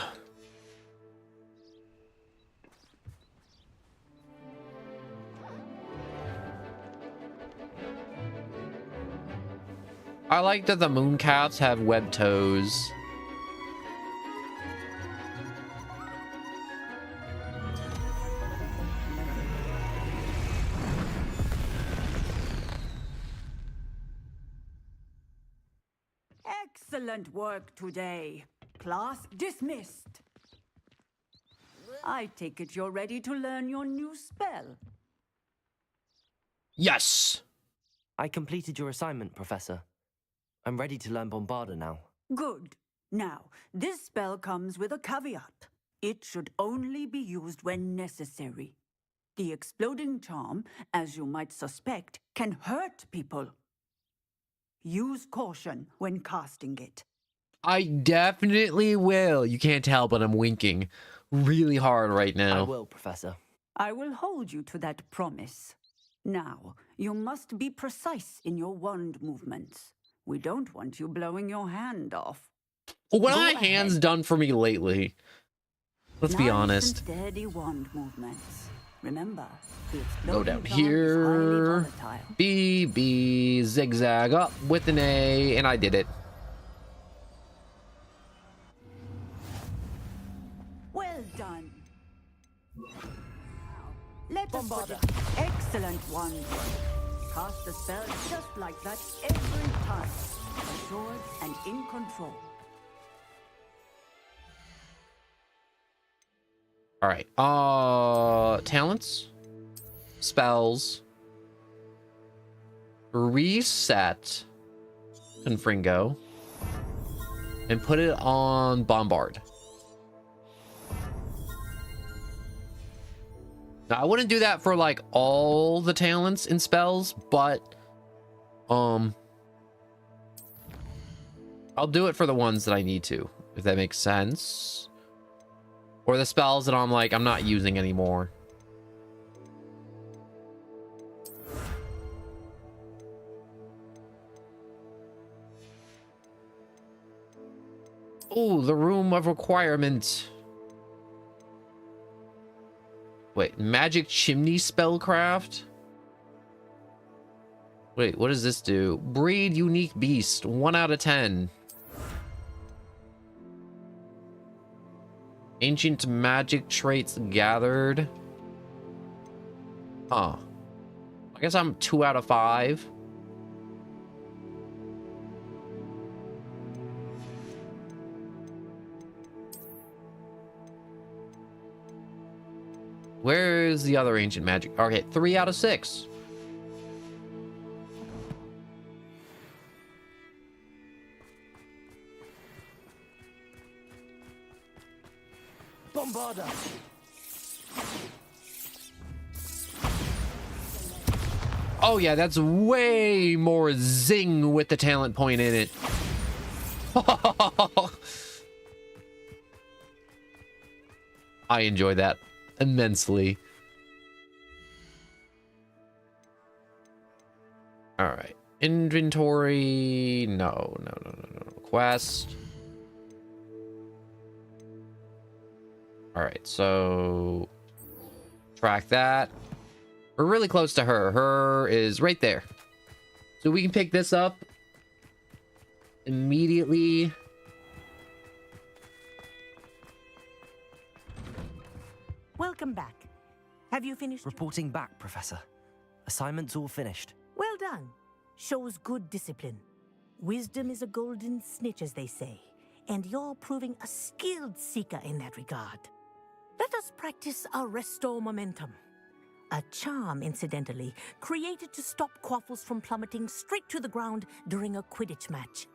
I like that the mooncalves have webbed toes. Excellent work today. Class dismissed. I take it you're ready to learn your new spell. Yes. I completed your assignment, Professor. I'm ready to learn Bombarda now. Good. Now, this spell comes with a caveat. It should only be used when necessary. The exploding charm, as you might suspect, can hurt people. Use caution when casting it. I definitely will. You can't tell, but I'm winking really hard right now. I will, Professor. I will hold you to that promise. Now, you must be precise in your wand movements. We don't want you blowing your hand off. What have my hands done for me lately? Let's be honest. Steady wand movements. Remember, the Go exploding down charm is here. highly volatile. B, zigzag up with an A, and I did it. Well done. Let us put it. Excellent wand work. Cast the spell just like that every time. Assured and in control. All right. Talents, spells, reset Confringo, and put it on Bombard. Now, I wouldn't do that for like all the talents and spells, but I'll do it for the ones that I need to, if that makes sense. Or the spells that I'm like, I'm not using anymore. Oh, the room of requirement. Wait, magic chimney spellcraft? Wait, what does this do? Breed unique beast, 1 out of 10. Ancient magic traits gathered. Huh. I guess I'm 2 out of 5. Where's the other ancient magic? Okay, 3 out of 6. Bombarda! Oh yeah, that's way more zing with the talent point in it. I enjoy that immensely. All right, inventory. No. Quest. All right, so track that. We're really close to her. Her is right there. So we can pick this up immediately. Welcome back. Have you finished? Reporting back, Professor. Assignment's all finished. Well done. Shows good discipline. Wisdom is a golden snitch, as they say, and you're proving a skilled seeker in that regard. Let us practice our restore momentum. A charm, incidentally, created to stop Quaffles from plummeting straight to the ground during a Quidditch match.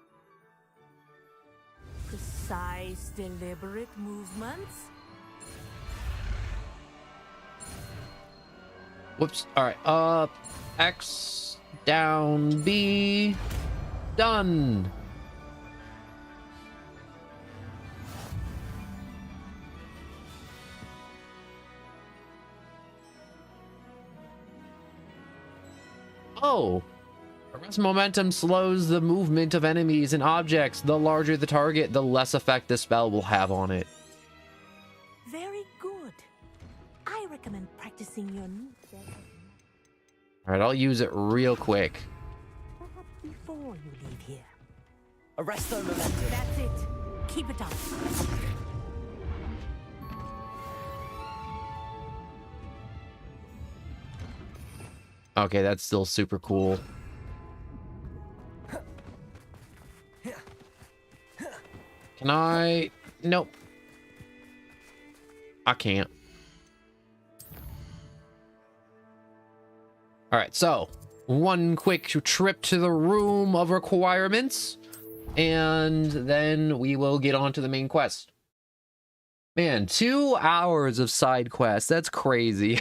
Precise, deliberate movements. Whoops. All right. Up, X, down, B. Done. Oh. Arrest momentum slows the movement of enemies and objects. The larger the target, the less effect the spell will have on it. Very good. I recommend practicing your new spell. All right, I'll use it real quick. Perhaps before you leave here. Arresto momentum. That's it. Keep it up. Okay, that's still super cool. Can I? Nope. I can't. All right, so one quick trip to the room of requirements, and then we will get on to the main quest. Man, 2 hours of side quests. That's crazy.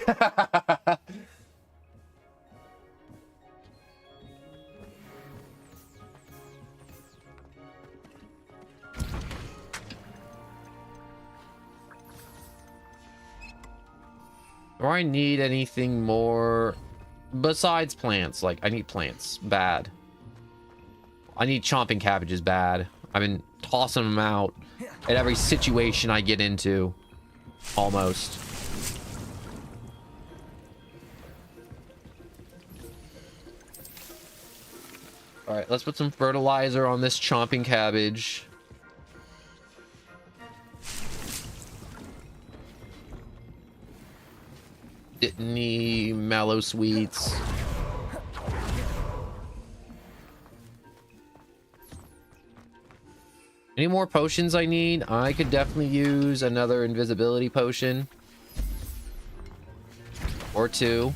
Do I need anything more besides plants? Like, I need plants. Bad. I need chomping cabbages. Bad. I've been tossing them out at every situation I get into. Almost. Alright, let's put some fertilizer on this chomping cabbage. Dittany, mallow sweets. Any more potions I need? I could definitely use another invisibility potion. Or 2.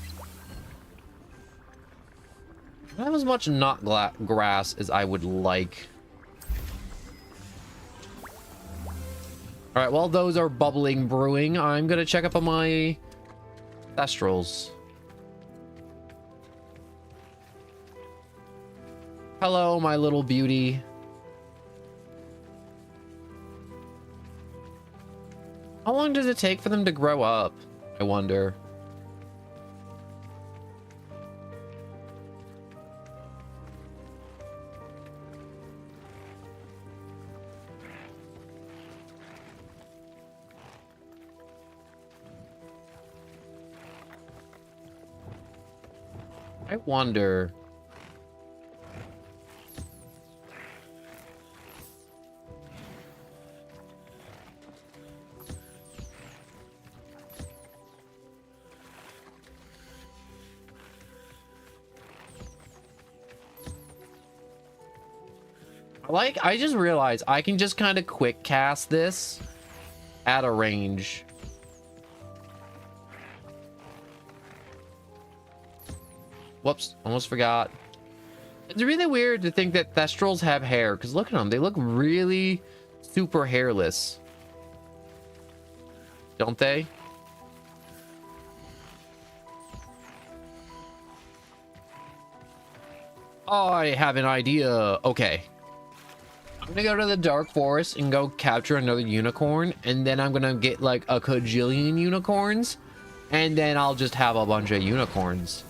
I don't have as much knot grass as I would like. Alright, while those are bubbling, brewing, I'm gonna check up on my Thestrals. Hello, my little beauty. How long does it take for them to grow up? I wonder. I wonder. I just realized I can just kind of quick cast this at a range. Whoops, almost forgot. It's really weird to think that Thestrals have hair, because look at them. They look really super hairless. Don't they? I have an idea. Okay. I'm gonna go to the Dark Forest and go capture another unicorn, and then I'm gonna get like a kajillion unicorns, and then I'll just have a bunch of unicorns.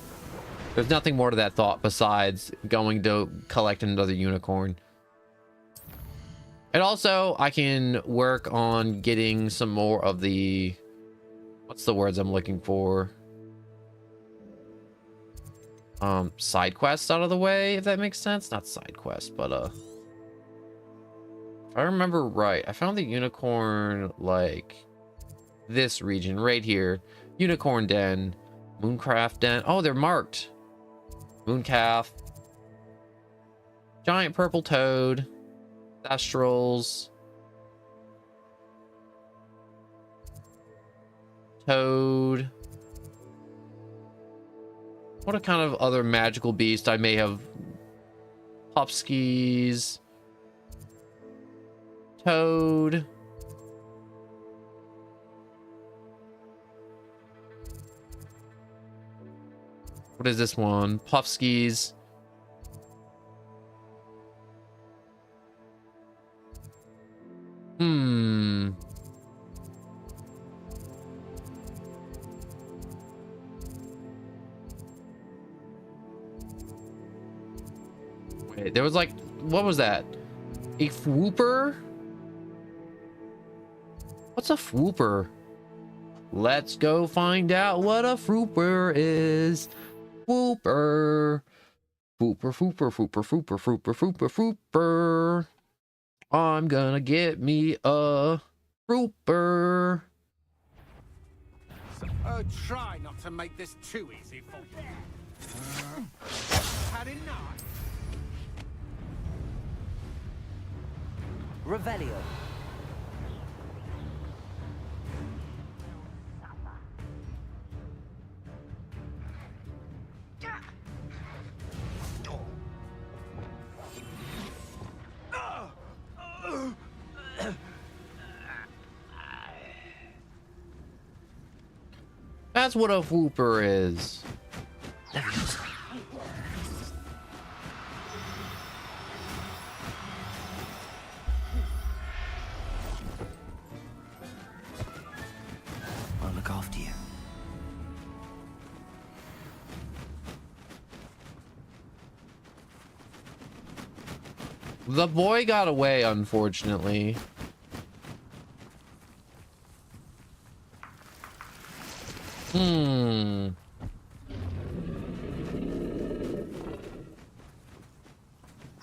There's nothing more to that thought besides going to collect another unicorn. And also, I can work on getting some more of the... What's the words I'm looking for? Side quests out of the way, if that makes sense. Not side quests, but if I remember right, I found the unicorn like this region right here. Unicorn Den, Mooncraft Den. Oh, they're marked. Mooncalf, giant purple toad, Thestrals, toad. What a kind of other magical beast I may have? Popskis, toad. What is this one? Puffskis. Wait, there was like, what was that? A Fwooper? What's a Fwooper? Let's go find out what a Fwooper is. Fwooper. Fwooper, Fwooper, Fwooper, Fwooper, Fwooper, Fwooper, Fwooper. I'm gonna get me a Fwooper. Oh, try not to make this too easy for you. Had enough? Revelio. That's what a Fwooper is. I'll look after you. The boy got away, unfortunately.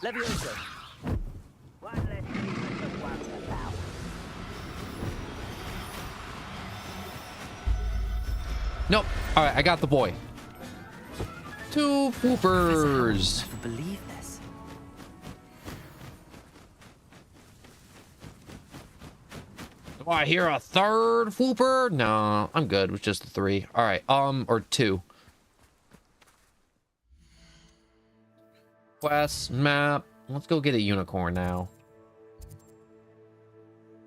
Levioso. Nope. All right, I got the boy. 2 Fwoopers. I believe this. Do I hear a third Fwooper? No, I'm good with just the 3. All right, or 2. Quest map. Let's go get a unicorn now.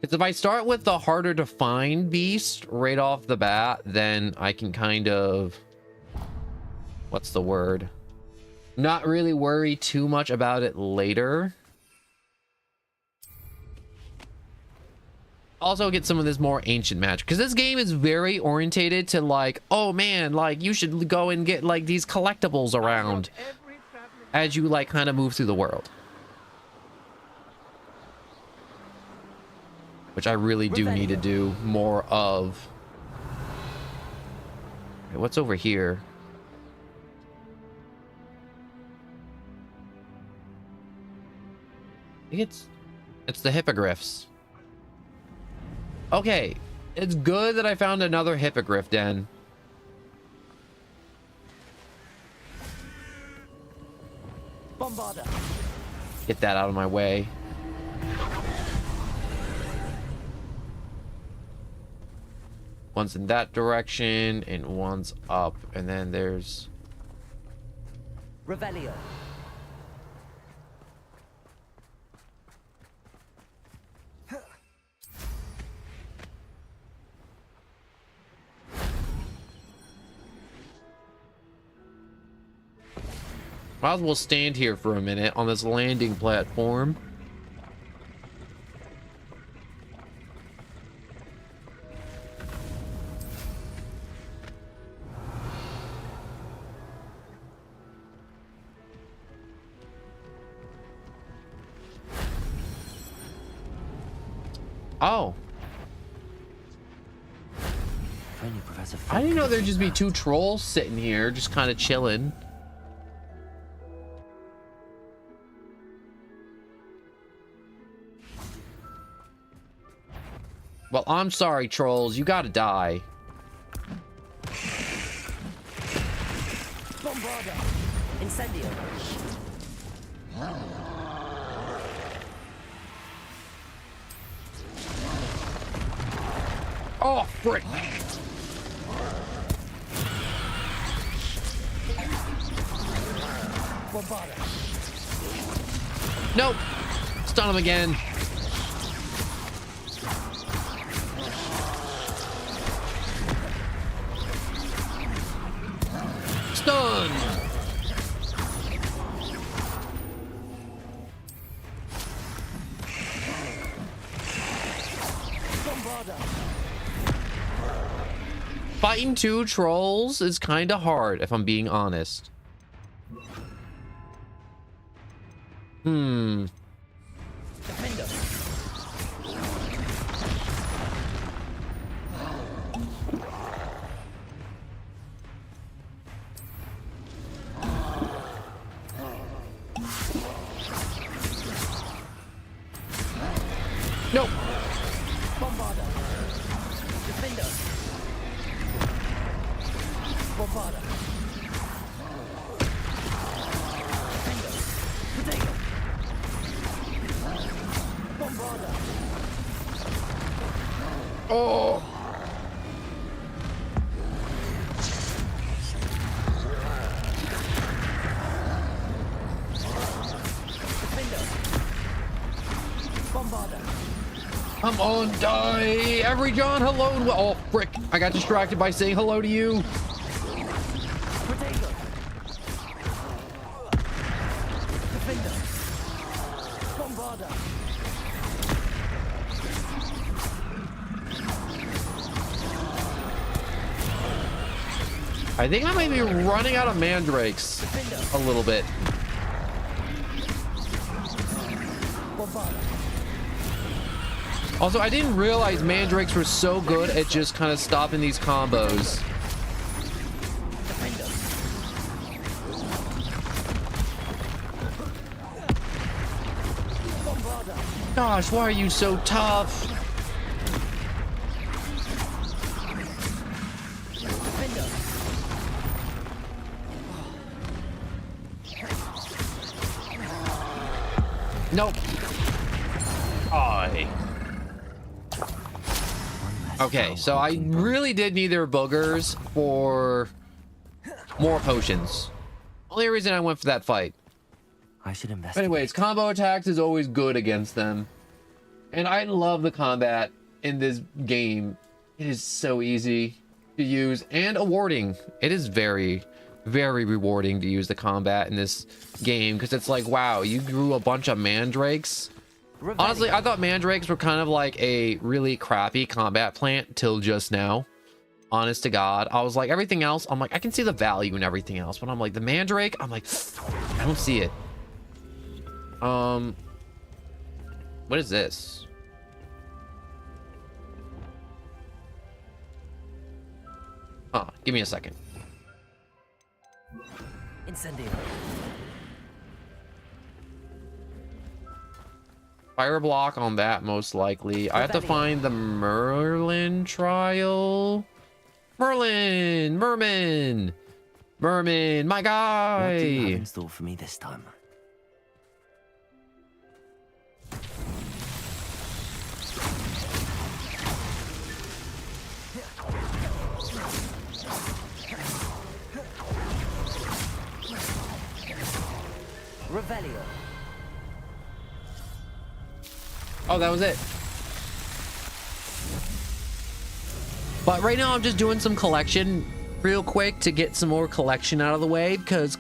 Because if I start with the harder to find beast right off the bat, then I can kind of... What's the word? Not really worry too much about it later. Also get some of this more ancient magic, because this game is very orientated to like, oh man, like you should go and get like these collectibles around as you like kind of move through the world, which I really do need to do more of. Okay, what's over here? I think it's the hippogriffs. Okay, it's good that I found another hippogriff den. Bombarder. Get that out of my way. One's in that direction and one's up, and then there's Revelio. might as well stand here for a minute on this landing platform. Oh. I didn't know there'd just be two trolls sitting here, just kind of chilling. Well, I'm sorry, trolls. You gotta die. Bombarder. Incendio. Oh, frick. Bombarder. Nope. Stun him again. Stun. Fighting two trolls is kind of hard, if I'm being honest. Nope. Bombarder. Defender. Bombarder. Defender. Potato. Bombarder. Oh. Come on, die! Every John, hello! Oh, frick! I got distracted by saying hello to you. Potato. Defender. Bombarder. I think I might be running out of mandrakes a little bit. Bombarder. Also, I didn't realize mandrakes were so good at just kind of stopping these combos. Gosh, why are you so tough? Nope. Okay, so I really did need their boogers for more potions. Only reason I went for that fight. I should investigate. Anyways, combo attacks is always good against them. And I love the combat in this game. It is so easy to use and awarding. It is very, very rewarding to use the combat in this game, because it's like, wow, you grew a bunch of mandrakes. Honestly, I thought mandrakes were kind of like a really crappy combat plant till just now. Honest to God, I was like, everything else, I'm like, I can see the value in everything else, but I'm like, the mandrake, I'm like, I don't see it. What is this? Huh, give me a second. Incendio. Fire block on that, most likely. I have to find the Merlin trial. Merlin! Merman! Merman, my guy! What do you have in store for me this time? Revelio. Oh, that was it. But right now I'm just doing some collection real quick to get some more collection out of the way, because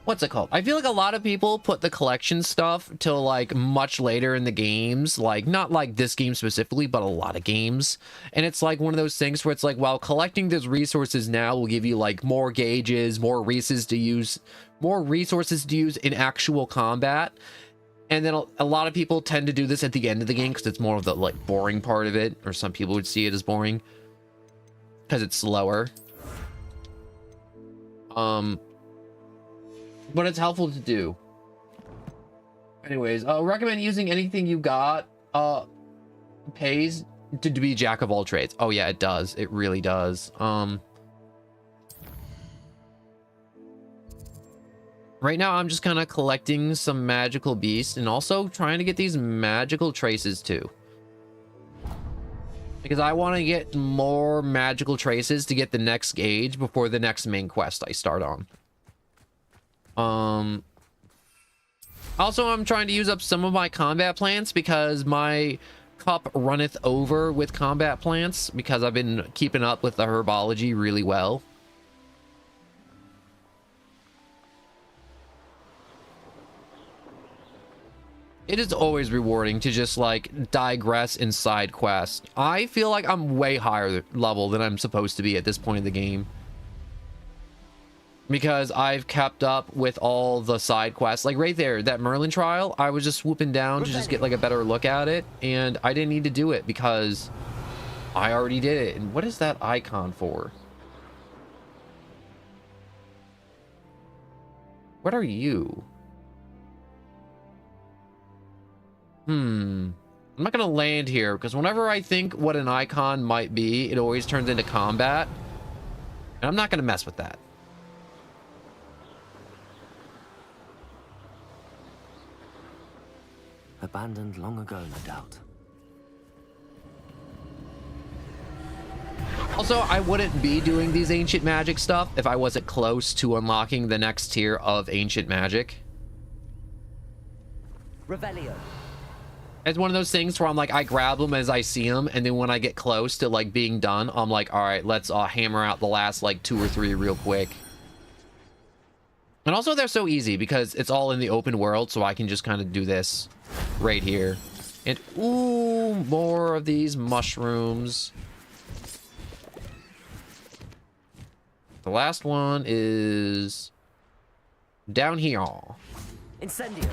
what's it called? I feel like a lot of people put the collection stuff till like much later in the games, like not like this game specifically, but a lot of games. And it's like one of those things where it's like, well, collecting those resources now will give you like more gauges, more resources to use in actual combat. And then a lot of people tend to do this at the end of the game because it's more of the like boring part of it, or some people would see it as boring because it's slower. But it's helpful to do. Anyways, recommend using anything you got pays to be jack of all trades. Oh yeah, it does. It really does. Right now, I'm just kind of collecting some magical beasts and also trying to get these magical traces too. Because I want to get more magical traces to get the next gauge before the next main quest I start on. Also, I'm trying to use up some of my combat plants because my cup runneth over with combat plants because I've been keeping up with the herbology really well. It is always rewarding to just like digress in side quests. I feel like I'm way higher level than I'm supposed to be at this point in the game, because I've kept up with all the side quests. Like right there, that Merlin trial, I was just swooping down to just get like a better look at it, and I didn't need to do it because I already did it. And what is that icon for? What are you? I'm not gonna land here because whenever I think what an icon might be, it always turns into combat, and I'm not gonna mess with that. Abandoned long ago, no doubt. Also, I wouldn't be doing these ancient magic stuff if I wasn't close to unlocking the next tier of ancient magic. Revelio. It's one of those things where I'm like, I grab them as I see them, and then when I get close to like being done, I'm like, all right, let's hammer out the last like 2 or 3 real quick. And also they're so easy because it's all in the open world, so I can just kind of do this right here. And ooh, more of these mushrooms. The last one is down here. Incendio.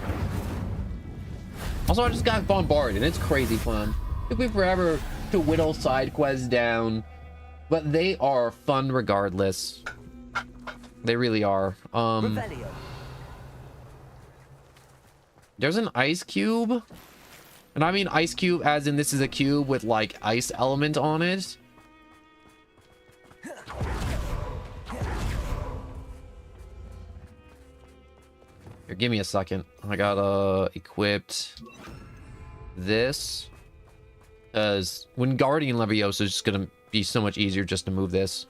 Also, I just got bombarded, and it's crazy fun. It took me forever to whittle side quests down, but they are fun regardless. They really are. There's an ice cube, and I mean ice cube as in this is a cube with like ice element on it. Here, give me a second. I got equipped this, because Wingardium Leviosa is just gonna be so much easier just to move this.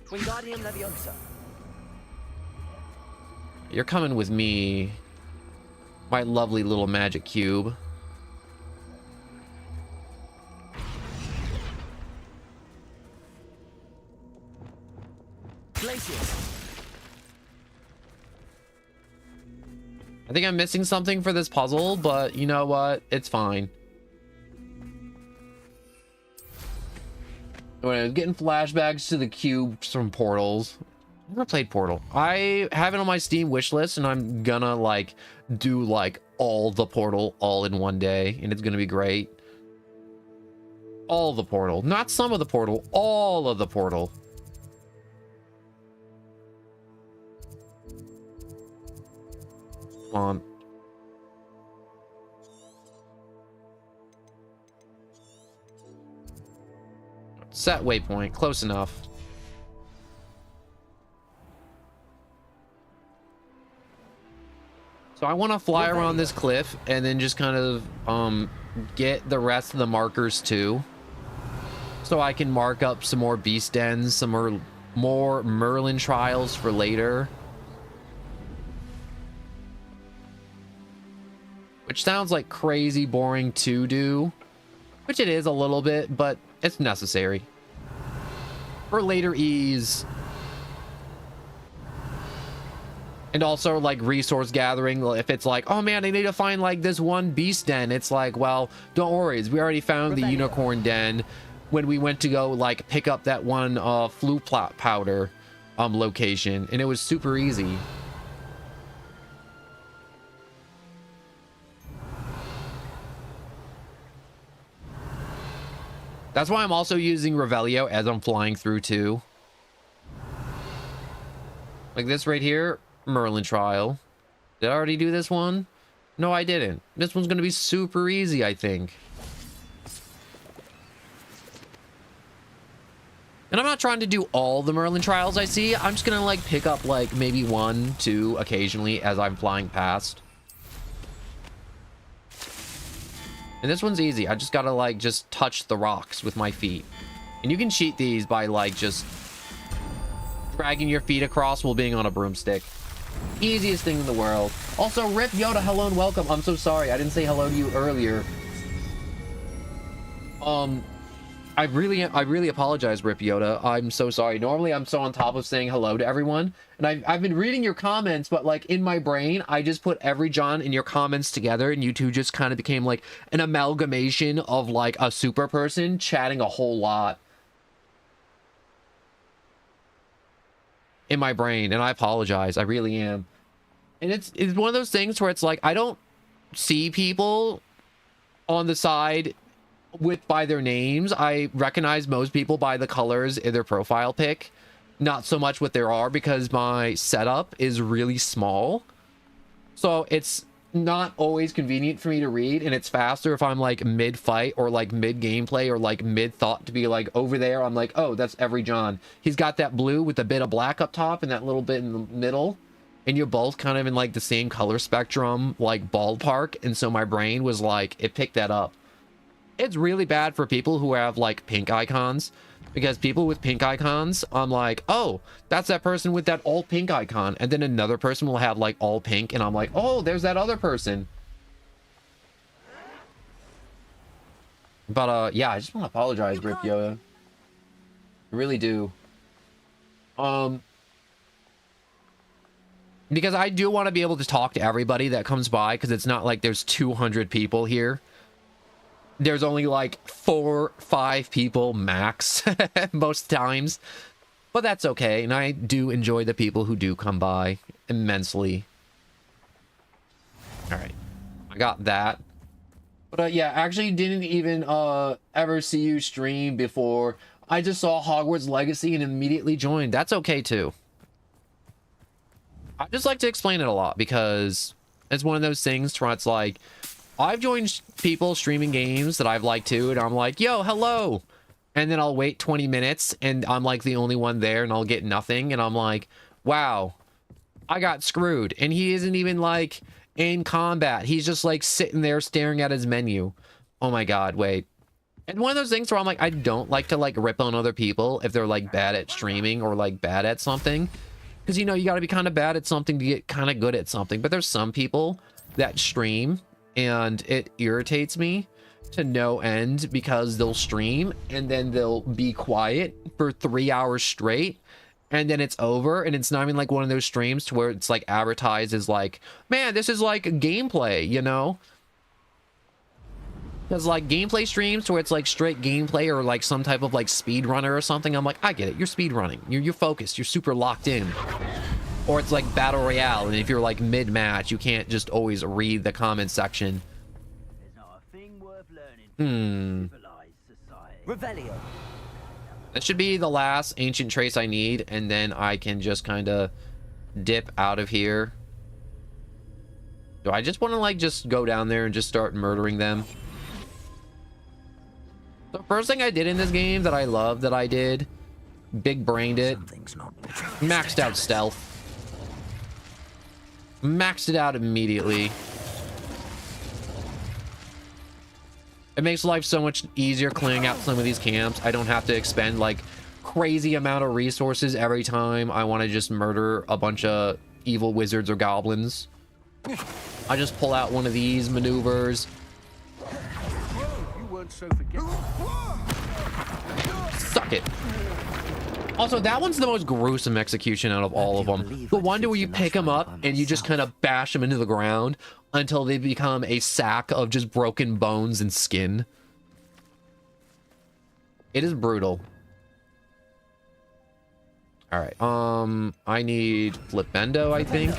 Wingardium Leviosa. You're coming with me, my lovely little magic cube. Glacius. I think I'm missing something for this puzzle, but you know what? It's fine. When I was getting flashbacks to the cubes from Portals. Never played Portal. I have it on my Steam wish list, and I'm gonna like do like all the Portal all in one day, and it's gonna be great. All the Portal, not some of the Portal, all of the Portal. Come on. Set waypoint, close enough. So I want to fly around this cliff and then just kind of get the rest of the markers too, so I can mark up some more beast dens, some more Merlin trials for later. Which sounds like crazy boring to do, which it is a little bit, but it's necessary for later ease. And also like resource gathering. If it's like, oh man, I need to find like this one beast den, it's like, well, don't worry, we already found the unicorn den when we went to go like pick up that one flue plot powder location, and it was super easy. That's why I'm also using Revelio as I'm flying through too. Like this right here, Merlin trial. Did I already do this one? No, I didn't. This one's gonna be super easy, I think. And I'm not trying to do all the Merlin trials I see. I'm just gonna like pick up like maybe 1, 2 occasionally as I'm flying past. And this one's easy. I just gotta like just touch the rocks with my feet. And you can cheat these by like just dragging your feet across while being on a broomstick. Easiest thing in the world. Also, Rip Yoda, hello and welcome. I'm so sorry I didn't say hello to you earlier. I really apologize, Rip Yoda. I'm so sorry. Normally I'm so on top of saying hello to everyone, and I've been reading your comments, but like in my brain I just put every John in your comments together, and you two just kind of became like an amalgamation of like a super person chatting a whole lot in my brain, and I apologize. I really am. And it's one of those things where it's like I don't see people on the side by their names. I recognize most people by the colors in their profile pic, not so much what there are, because my setup is really small, so it's not always convenient for me to read, and it's faster if I'm like mid fight or like mid gameplay or like mid thought to be like over there. I'm like, oh, that's every John. He's got that blue with a bit of black up top and that little bit in the middle, and you're both kind of in like the same color spectrum, like ballpark. And so my brain was like, it picked that up. It's really bad for people who have like pink icons, because people with pink icons, I'm like, oh, that's that person with that all pink icon, and then another person will have like all pink, and I'm like, oh, there's that other person. But yeah, I just want to apologize, Rip Yoda. I really do. Because I do want to be able to talk to everybody that comes by, because it's not like there's 200 people here. There's only like 4, 5 people max most times, but that's okay. And I do enjoy the people who do come by immensely. All right, I got that. But yeah, actually didn't even ever see you stream before. I just saw Hogwarts Legacy and immediately joined. That's okay too. I just like to explain it a lot, because it's one of those things where it's like, I've joined people streaming games that I've liked too, and I'm like, yo, hello. And then I'll wait 20 minutes and I'm like the only one there, and I'll get nothing. And I'm like, wow, I got screwed. And he isn't even like in combat. He's just like sitting there staring at his menu. Oh my God, wait. And one of those things where I'm like, I don't like to like rip on other people if they're like bad at streaming or like bad at something. Because, you know, you got to be kind of bad at something to get kind of good at something. But there's some people that stream, and it irritates me to no end, because they'll stream and then they'll be quiet for 3 hours straight, and then it's over, and it's not even like one of those streams to where it's like advertised as like, man, this is like gameplay, you know? Because like gameplay streams to where it's like straight gameplay or like some type of like speed runner or something, I'm like, I get it, you're speed running, you're focused, you're super locked in. Or it's like battle royale, and if you're like mid-match, you can't just always read the comment section. Revelio. That should be the last ancient trace I need, and then I can just kind of dip out of here. Do I just want to like just go down there and just start murdering them? The first thing I did in this game that I love that I did, big brained it, maxed out stealth. Maxed it out immediately. It makes life so much easier clearing out some of these camps. I don't have to expend like crazy amount of resources every time I want to just murder a bunch of evil wizards or goblins. I just pull out one of these maneuvers. You weren't so forgetful. Suck it. Also, that one's the most gruesome execution out of all of them. The one where you pick them up and you just kind of bash them into the ground until they become a sack of just broken bones and skin. It is brutal. All right. I need Flipendo, I think.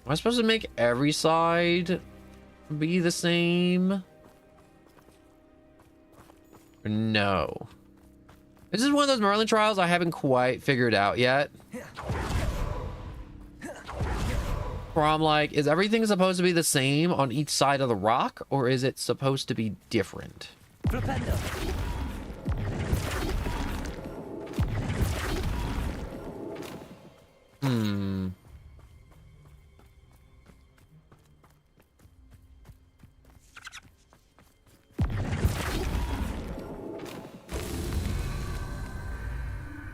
Am I supposed to make every side be the same? Or no. This is one of those Merlin trials I haven't quite figured out yet. Where I'm like, is everything supposed to be the same on each side of the rock, or is it supposed to be different? Hmm.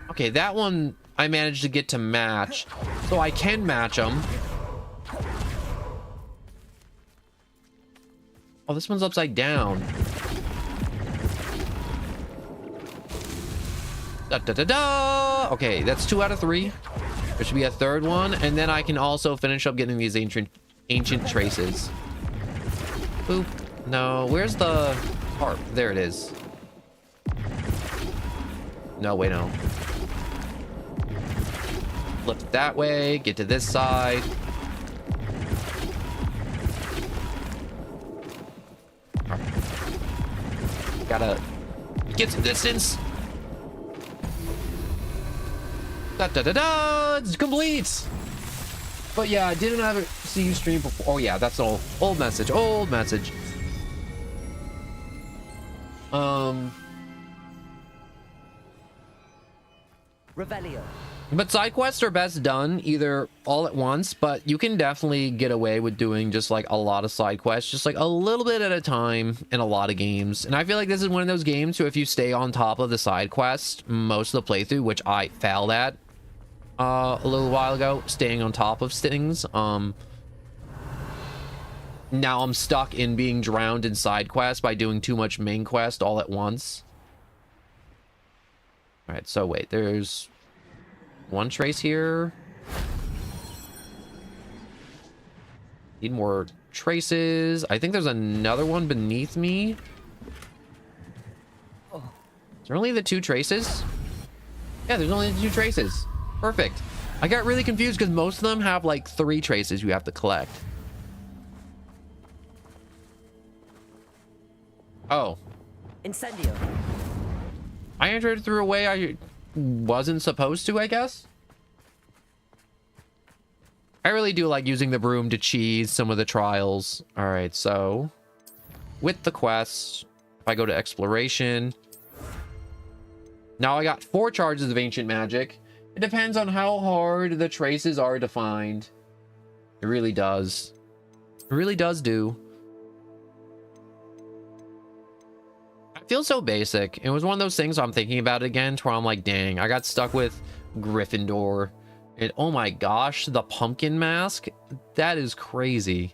Okay, that one I managed to get to match, so I can match them. Oh, this one's upside down. Da, da, da, da. Okay, that's 2 out of 3. There should be a third one, and then I can also finish up getting these ancient traces. Boop. No, where's the harp? There it is. No, wait, no. Flip it that way, get to this side. Right. Gotta get some distance. Da da da da! It's complete! But yeah, I didn't ever see you stream before. Oh yeah, that's all. Old message, old message. Revelio. But side quests are best done either all at once, but you can definitely get away with doing just like a lot of side quests, just like a little bit at a time in a lot of games. And I feel like this is one of those games where if you stay on top of the side quest most of the playthrough, which I failed at a little while ago, staying on top of things. Now I'm stuck in being drowned in side quests by doing too much main quest all at once. All right, so wait, there's one trace here. Need more traces. I think there's another one beneath me. Is there only the 2 traces? Yeah, there's only the 2 traces. Perfect. I got really confused because most of them have like 3 traces you have to collect. Oh. Incendio. I entered through a way I wasn't supposed to, I guess. I really do like using the broom to cheese some of the trials. All right, so with the quest, if I go to exploration, now I got 4 charges of ancient magic. It depends on how hard the traces are defined. It really does. It really does do. I feel so basic. It was one of those things I'm thinking about it again, where I'm like, dang, I got stuck with Gryffindor. And oh my gosh, the pumpkin mask, that is crazy.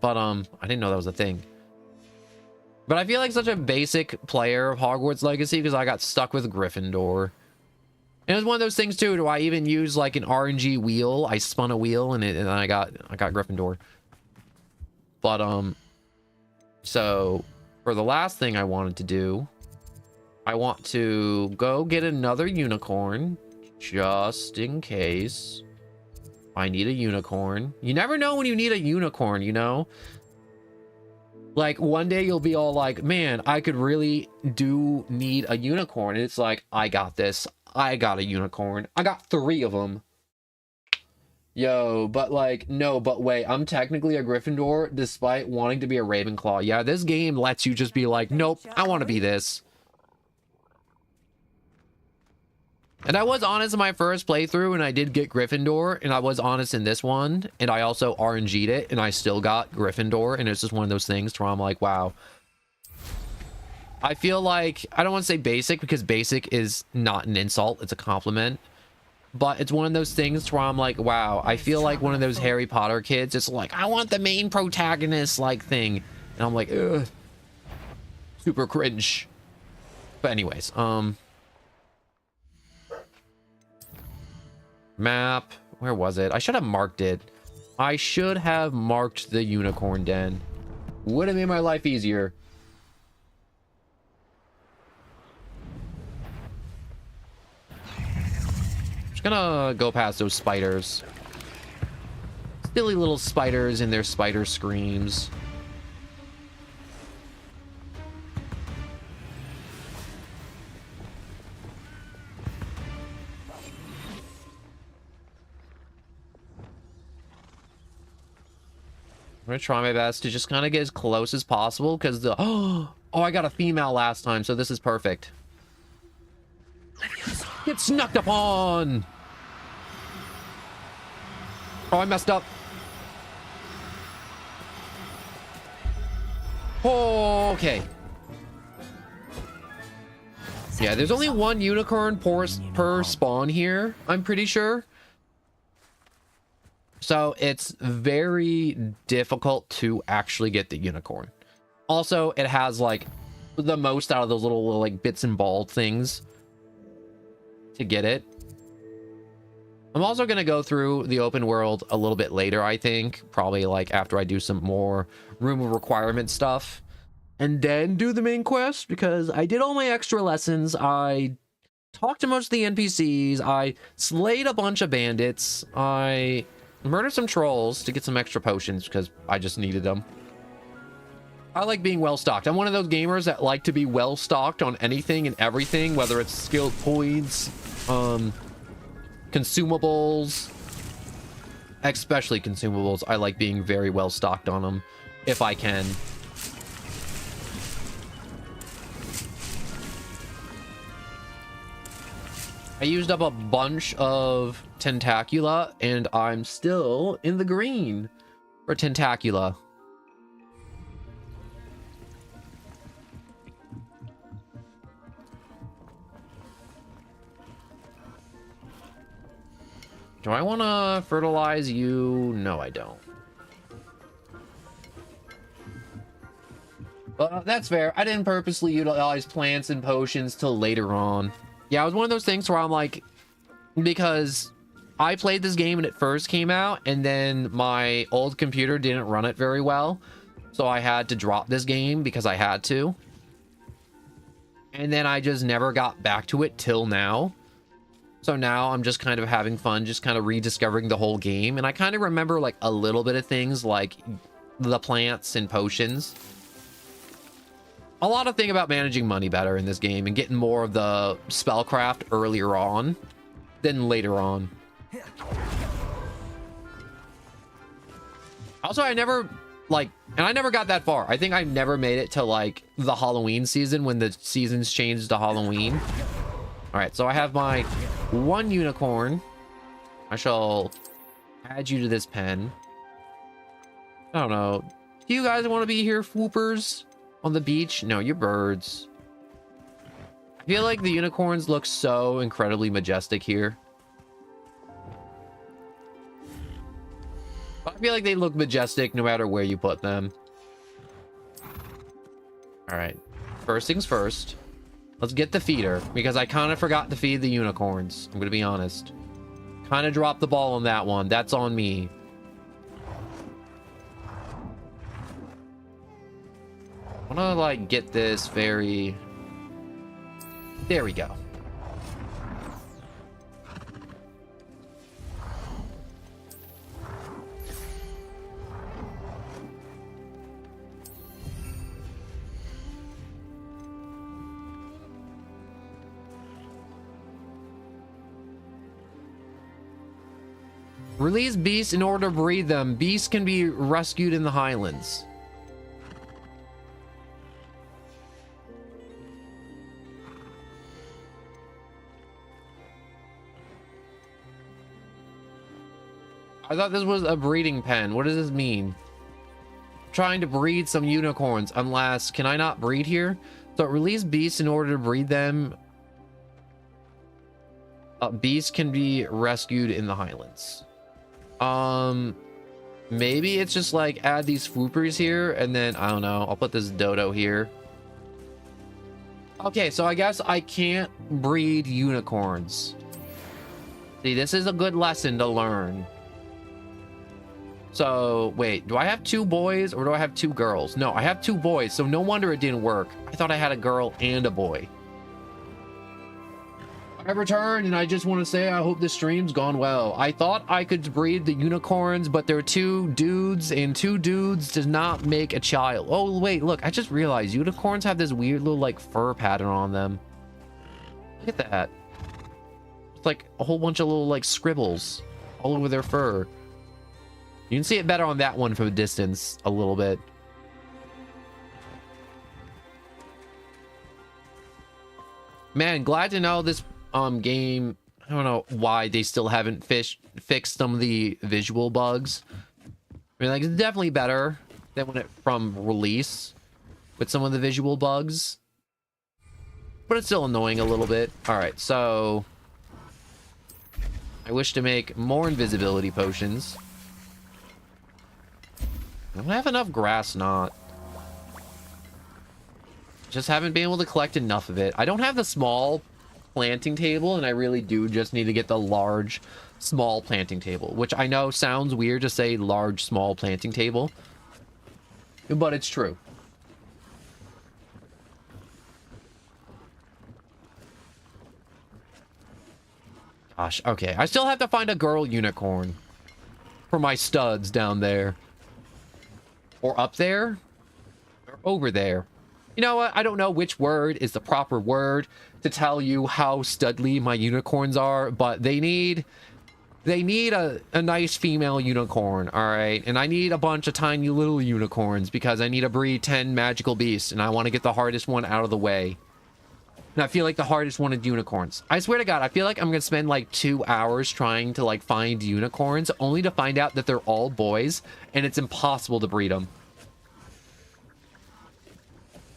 But I didn't know that was a thing. But I feel like such a basic player of Hogwarts Legacy because I got stuck with Gryffindor. And it was one of those things too. Do I even use like an RNG wheel? I spun a wheel and I got Gryffindor. But so for the last thing I wanted to do, I want to go get another unicorn just in case I need a unicorn. You never know when you need a unicorn, you know? Like one day you'll be all like, man, I could really need a unicorn. And it's like, I got this. I got a unicorn. I got 3 of them. Yo, but like, no, but wait, I'm technically a Gryffindor despite wanting to be a Ravenclaw. Yeah, this game lets you just be like, nope, I want to be this. And I was honest in my first playthrough and I did get Gryffindor, and I was honest in this one, and I also RNG'd it and I still got Gryffindor, and it's just one of those things where I'm like, wow. I feel like, I don't want to say basic because basic is not an insult, it's a compliment. But it's one of those things where I'm like, wow, I feel like one of those Harry Potter kids. It's like, I want the main protagonist like thing. And I'm like, ugh. Super cringe. But anyways, map. Where was it? I should have marked it. I should have marked the unicorn den. Would have made my life easier. Just gonna go past those spiders. Silly little spiders and their spider screams. I'm gonna try my best to just kind of get as close as possible because the oh, I got a female last time, so this is perfect. Get snuck upon. Oh, I messed up. Oh, okay. Yeah, there's only 1 unicorn per spawn here, I'm pretty sure. So it's very difficult to actually get the unicorn. Also, it has like the most out of those little like bits and ball things to get it. I'm also going to go through the open world a little bit later, I think. Probably like after I do some more room of requirement stuff. And then do the main quest because I did all my extra lessons. I talked to most of the NPCs. I slayed a bunch of bandits. I murdered some trolls to get some extra potions because I just needed them. I like being well stocked. I'm one of those gamers that like to be well stocked on anything and everything, whether it's skill points, consumables, especially consumables. I like being very well stocked on them if I can. I used up a bunch of Tentacula, and I'm still in the green for Tentacula. Do I want to fertilize you? No, I don't. But that's fair. I didn't purposely utilize plants and potions till later on. Yeah, it was one of those things where I'm like, because I played this game when it first came out, and then my old computer didn't run it very well. So I had to drop this game because I had to. And then I just never got back to it till now. So now I'm just kind of having fun, just kind of rediscovering the whole game. And I kind of remember like a little bit of things like the plants and potions. A lot of thing about managing money better in this game and getting more of the spellcraft earlier on than later on. Also, I never got that far. I think I never made it to like the Halloween season when the seasons changed to Halloween. All right, so I have my 1 unicorn. I shall add you to this pen. I don't know. Do you guys want to be here, swoopers? On the beach? No, you're birds. I feel like the unicorns look so incredibly majestic here. I feel like they look majestic no matter where you put them. All right. First things first. Let's get the feeder, because I kind of forgot to feed the unicorns. I'm going to be honest. Kind of dropped the ball on that one. That's on me. I want to, like, get this very... There we go. Release beasts in order to breed them. Beasts can be rescued in the Highlands. I thought this was a breeding pen. What does this mean? Trying to breed some unicorns. Unless, can I not breed here? So release beasts in order to breed them. Beasts can be rescued in the Highlands. Maybe it's just like add these swoopers here, and then I don't know. I'll put this dodo here. Okay, so I guess I can't breed unicorns. See, this is a good lesson to learn. So, wait, do I have 2 boys or do I have 2 girls? No, I have 2 boys, so no wonder it didn't work. I thought I had a girl and a boy. I returned, and I just want to say I hope this stream's gone well. I thought I could breed the unicorns, but there are 2 dudes, and 2 dudes does not make a child. Oh, wait, look, I just realized unicorns have this weird little, like, fur pattern on them. Look at that. It's like a whole bunch of little, like, scribbles all over their fur. You can see it better on that one from a distance a little bit. Man, glad to know this game, I don't know why they still haven't fixed some of the visual bugs. I mean, like, it's definitely better than when it from release with some of the visual bugs, but it's still annoying a little bit. All right, so I wish to make more invisibility potions. I don't have enough grass knot. Just haven't been able to collect enough of it. I don't have the small planting table, and I really do just need to get the large small planting table, which I know sounds weird to say large small planting table, but it's true. Gosh, okay, I still have to find a girl unicorn for my studs down there, or up there, or over there. You know what? I don't know which word is the proper word to tell you how studly my unicorns are, but they need a nice female unicorn, all right? And I need a bunch of tiny little unicorns because I need to breed 10 magical beasts, and I want to get the hardest one out of the way. And I feel like the hardest one is unicorns. I swear to God, I feel like I'm going to spend like 2 hours trying to like find unicorns, only to find out that they're all boys, and it's impossible to breed them.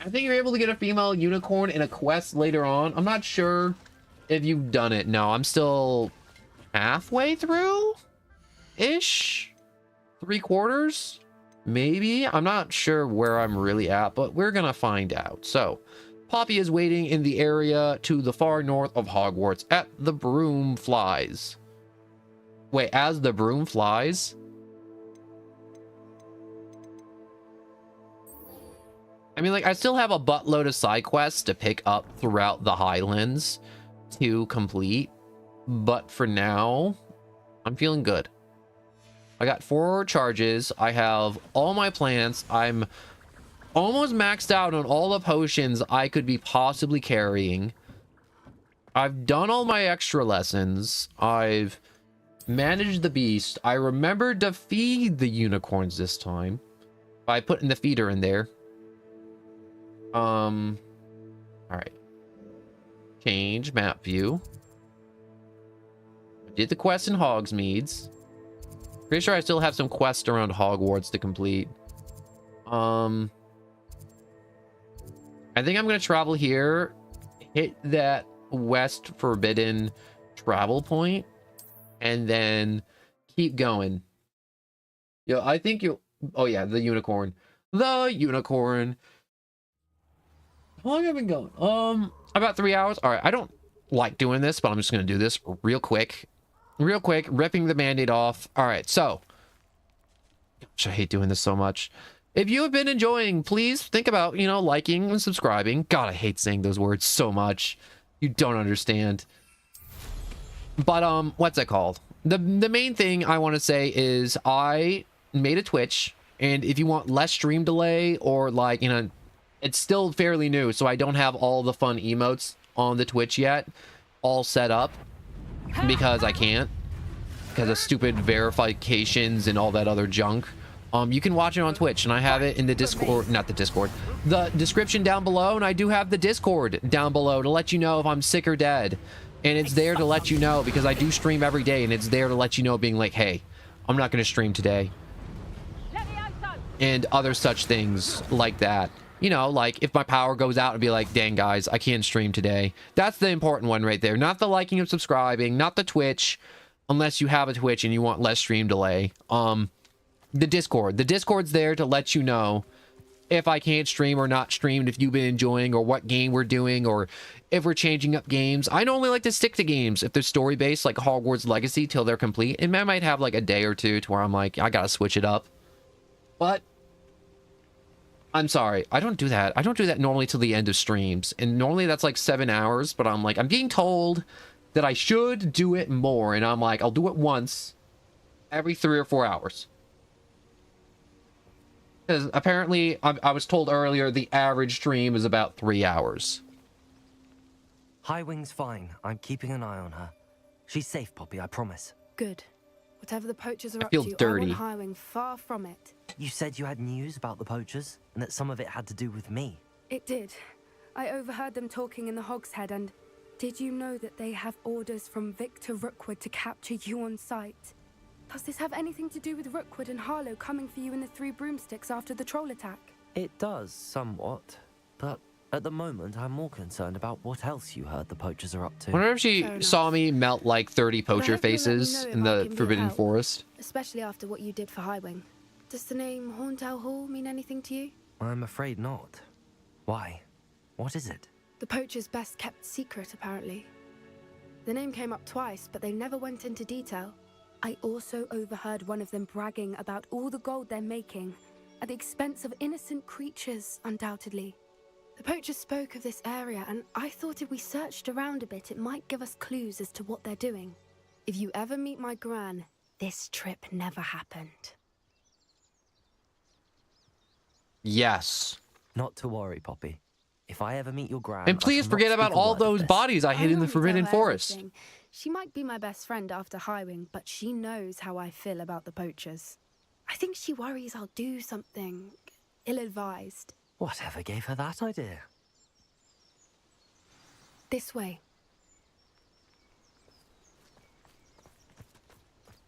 I think you're able to get a female unicorn in a quest later on. I'm not sure if you've done it. No, I'm still halfway through-ish? 3/4? Maybe? I'm not sure where I'm really at, but we're gonna find out. So, Poppy is waiting in the area to the far north of Hogwarts at the broom flies. Wait, as the broom flies? I mean, like, I still have a buttload of side quests to pick up throughout the Highlands to complete, but for now, I'm feeling good. I got 4 charges. I have all my plants. I'm almost maxed out on all the potions I could be possibly carrying. I've done all my extra lessons. I've managed the beast. I remembered to feed the unicorns this time by putting the feeder in there. All right. Change map view. I did the quest in Hogsmeade's. Pretty sure I still have some quests around Hogwarts to complete. I think I'm gonna travel here hit that West Forbidden travel point and then keep going. Yo, I think you... Oh, yeah, the unicorn. The unicorn. How long have I been going? About 3 hours. All right, I don't like doing this, but I'm just going to do this real quick. Real quick, ripping the Band-Aid off. All right, so... Gosh, I hate doing this so much. If you have been enjoying, please think about, you know, liking and subscribing. God, I hate saying those words so much. You don't understand. But, what's it called? The main thing I want to say is I made a Twitch, and if you want less stream delay or, like, you know... It's still fairly new, so I don't have all the fun emotes on the Twitch yet all set up because I can't, because of stupid verifications and all that other junk. You can watch it on Twitch, and I have it in the Discord, not the Discord, the description down below, and I do have the Discord down below to let you know if I'm sick or dead. And it's there to let you know because I do stream every day, and it's there to let you know, being like, hey, I'm not going to stream today. And other such things like that. You know, like, if my power goes out, and be like, dang, guys, I can't stream today. That's the important one right there. Not the liking and subscribing, not the Twitch, unless you have a Twitch and you want less stream delay. The Discord. The Discord's there to let you know if I can't stream or not stream, if you've been enjoying, or what game we're doing, or if we're changing up games. I normally like to stick to games if they're story-based, like Hogwarts Legacy, till they're complete. And I might have, like, a day or two to where I'm like, I gotta switch it up. But... I'm sorry, I don't do that. I don't do that normally till the end of streams. And normally that's like 7 hours, but I'm like, I'm being told that I should do it more. And I'm like, I'll do it once every 3 or 4 hours. Because apparently, I was told earlier, the average stream is about 3 hours. Highwing's fine. I'm keeping an eye on her. She's safe, Poppy, I promise. Good. Whatever the poachers are I up feel to, dirty. I want Highwing far from it. You said you had news about the poachers, and that some of it had to do with me. It did. I overheard them talking in the Hogshead, and did you know that they have orders from Victor Rookwood to capture you on sight? Does this have anything to do with Rookwood and Harlow coming for you in the Three Broomsticks after the troll attack? It does, somewhat. But at the moment, I'm more concerned about what else you heard the poachers are up to. I wonder if she saw me melt like 30 poacher faces in the Forbidden Forest. Especially after what you did for Highwing. Does the name Horntown Hall mean anything to you? I'm afraid not. Why? What is it? The poacher's best kept secret, apparently. The name came up twice, but they never went into detail. I also overheard one of them bragging about all the gold they're making, at the expense of innocent creatures, undoubtedly. The poacher spoke of this area, and I thought if we searched around a bit, it might give us clues as to what they're doing. If you ever meet my gran, this trip never happened. Yes. Not to worry, Poppy. If I ever meet your gran... And please forget about all those bodies I hid in the Forbidden Forest. Everything. She might be my best friend after Highwing, but she knows how I feel about the poachers. I think she worries I'll do something ill-advised. Whatever gave her that idea? This way.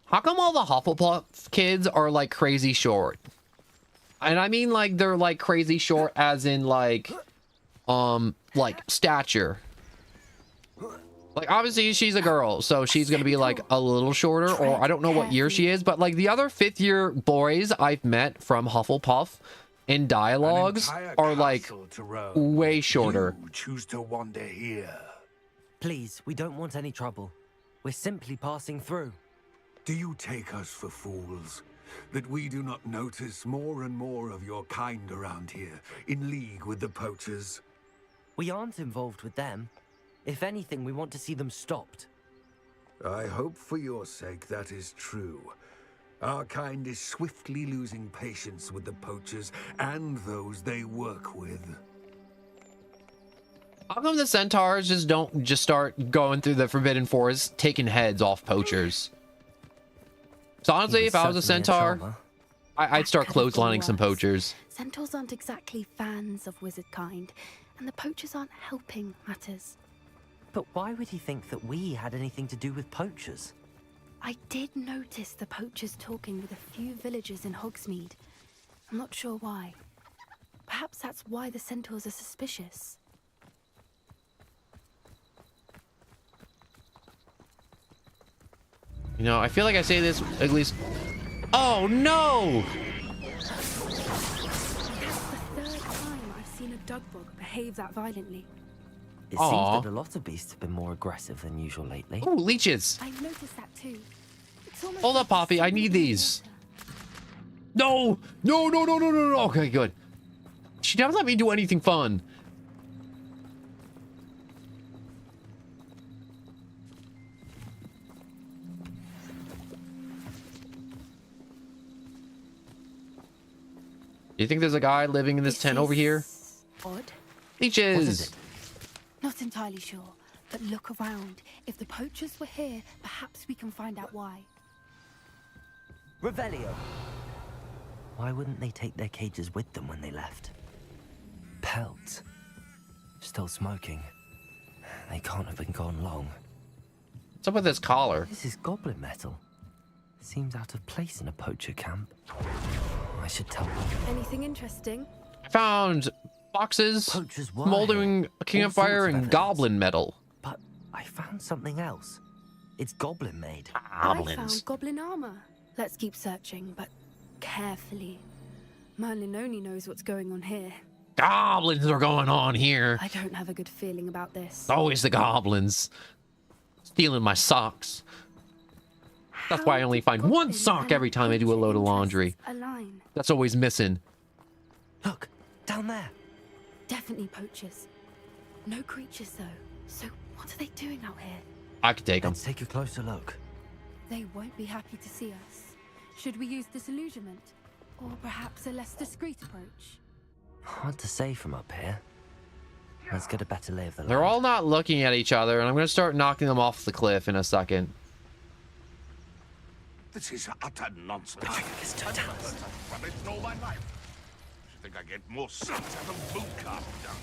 How come all the Hufflepuff kids are like crazy short? And I mean like they're like crazy short as in like stature. Like obviously she's a girl, so she's gonna be like a little shorter, or I don't know what year she is, but like the other 5th year boys I've met from Hufflepuff in dialogues are like way shorter. You choose to wander here. Please, we don't want any trouble. We're simply passing through. Do you take us for fools? That we do not notice more and more of your kind around here, in league with the poachers? We aren't involved with them. If anything, we want to see them stopped. I hope for your sake that is true. Our kind is swiftly losing patience with the poachers and those they work with. How come the centaurs don't start going through the Forbidden Forest taking heads off poachers? So honestly, if I was a centaur, I'd start clotheslining some poachers. Centaurs aren't exactly fans of wizard kind, and the poachers aren't helping matters. But why would he think that we had anything to do with poachers? I did notice the poachers talking with a few villagers in Hogsmeade. I'm not sure why. Perhaps that's why the centaurs are suspicious. You know, I feel like I say this at least. Oh no! That's the third time I've seen a dug bug behave that violently. It Aw. seems that a lot of beasts have been more aggressive than usual lately. Oh, leeches. I've noticed that too. It's almost Hold up, Poppy. I need these. No! No, no, no, no, no, no. Okay, good. She never let me do anything fun. You think there's a guy living in this tent over here? Odd. Leeches! Not entirely sure, but look around. If the poachers were here, perhaps we can find out why. Revelio. Why wouldn't they take their cages with them when they left? Pelts. Still smoking. They can't have been gone long. What's up with this collar? This is goblin metal. Seems out of place in a poacher camp. I should tell them. Anything interesting? I found boxes, smoldering campfire, and goblin metal. But I found something else. It's goblin made. I found goblin armor. Let's keep searching, but carefully. Merlin only knows what's going on here. Goblins are going on here. I don't have a good feeling about this. Always the goblins. Stealing my socks. That's why I only find one sock every time I do a load of laundry. Align. That's always missing. Look, down there. Definitely poachers. No creatures though. So what are they doing out here? I could take them. Let's take a closer look. They won't be happy to see us. Should we use disillusionment? Or perhaps a less discreet approach? Hard to say from up here. Let's get a better lay of the land. They're all not looking at each other, and I'm going to start knocking them off the cliff in a second. This is utter nonsense. I've never heard such rubbish in all my life. I think I get more sense out of boot carving done.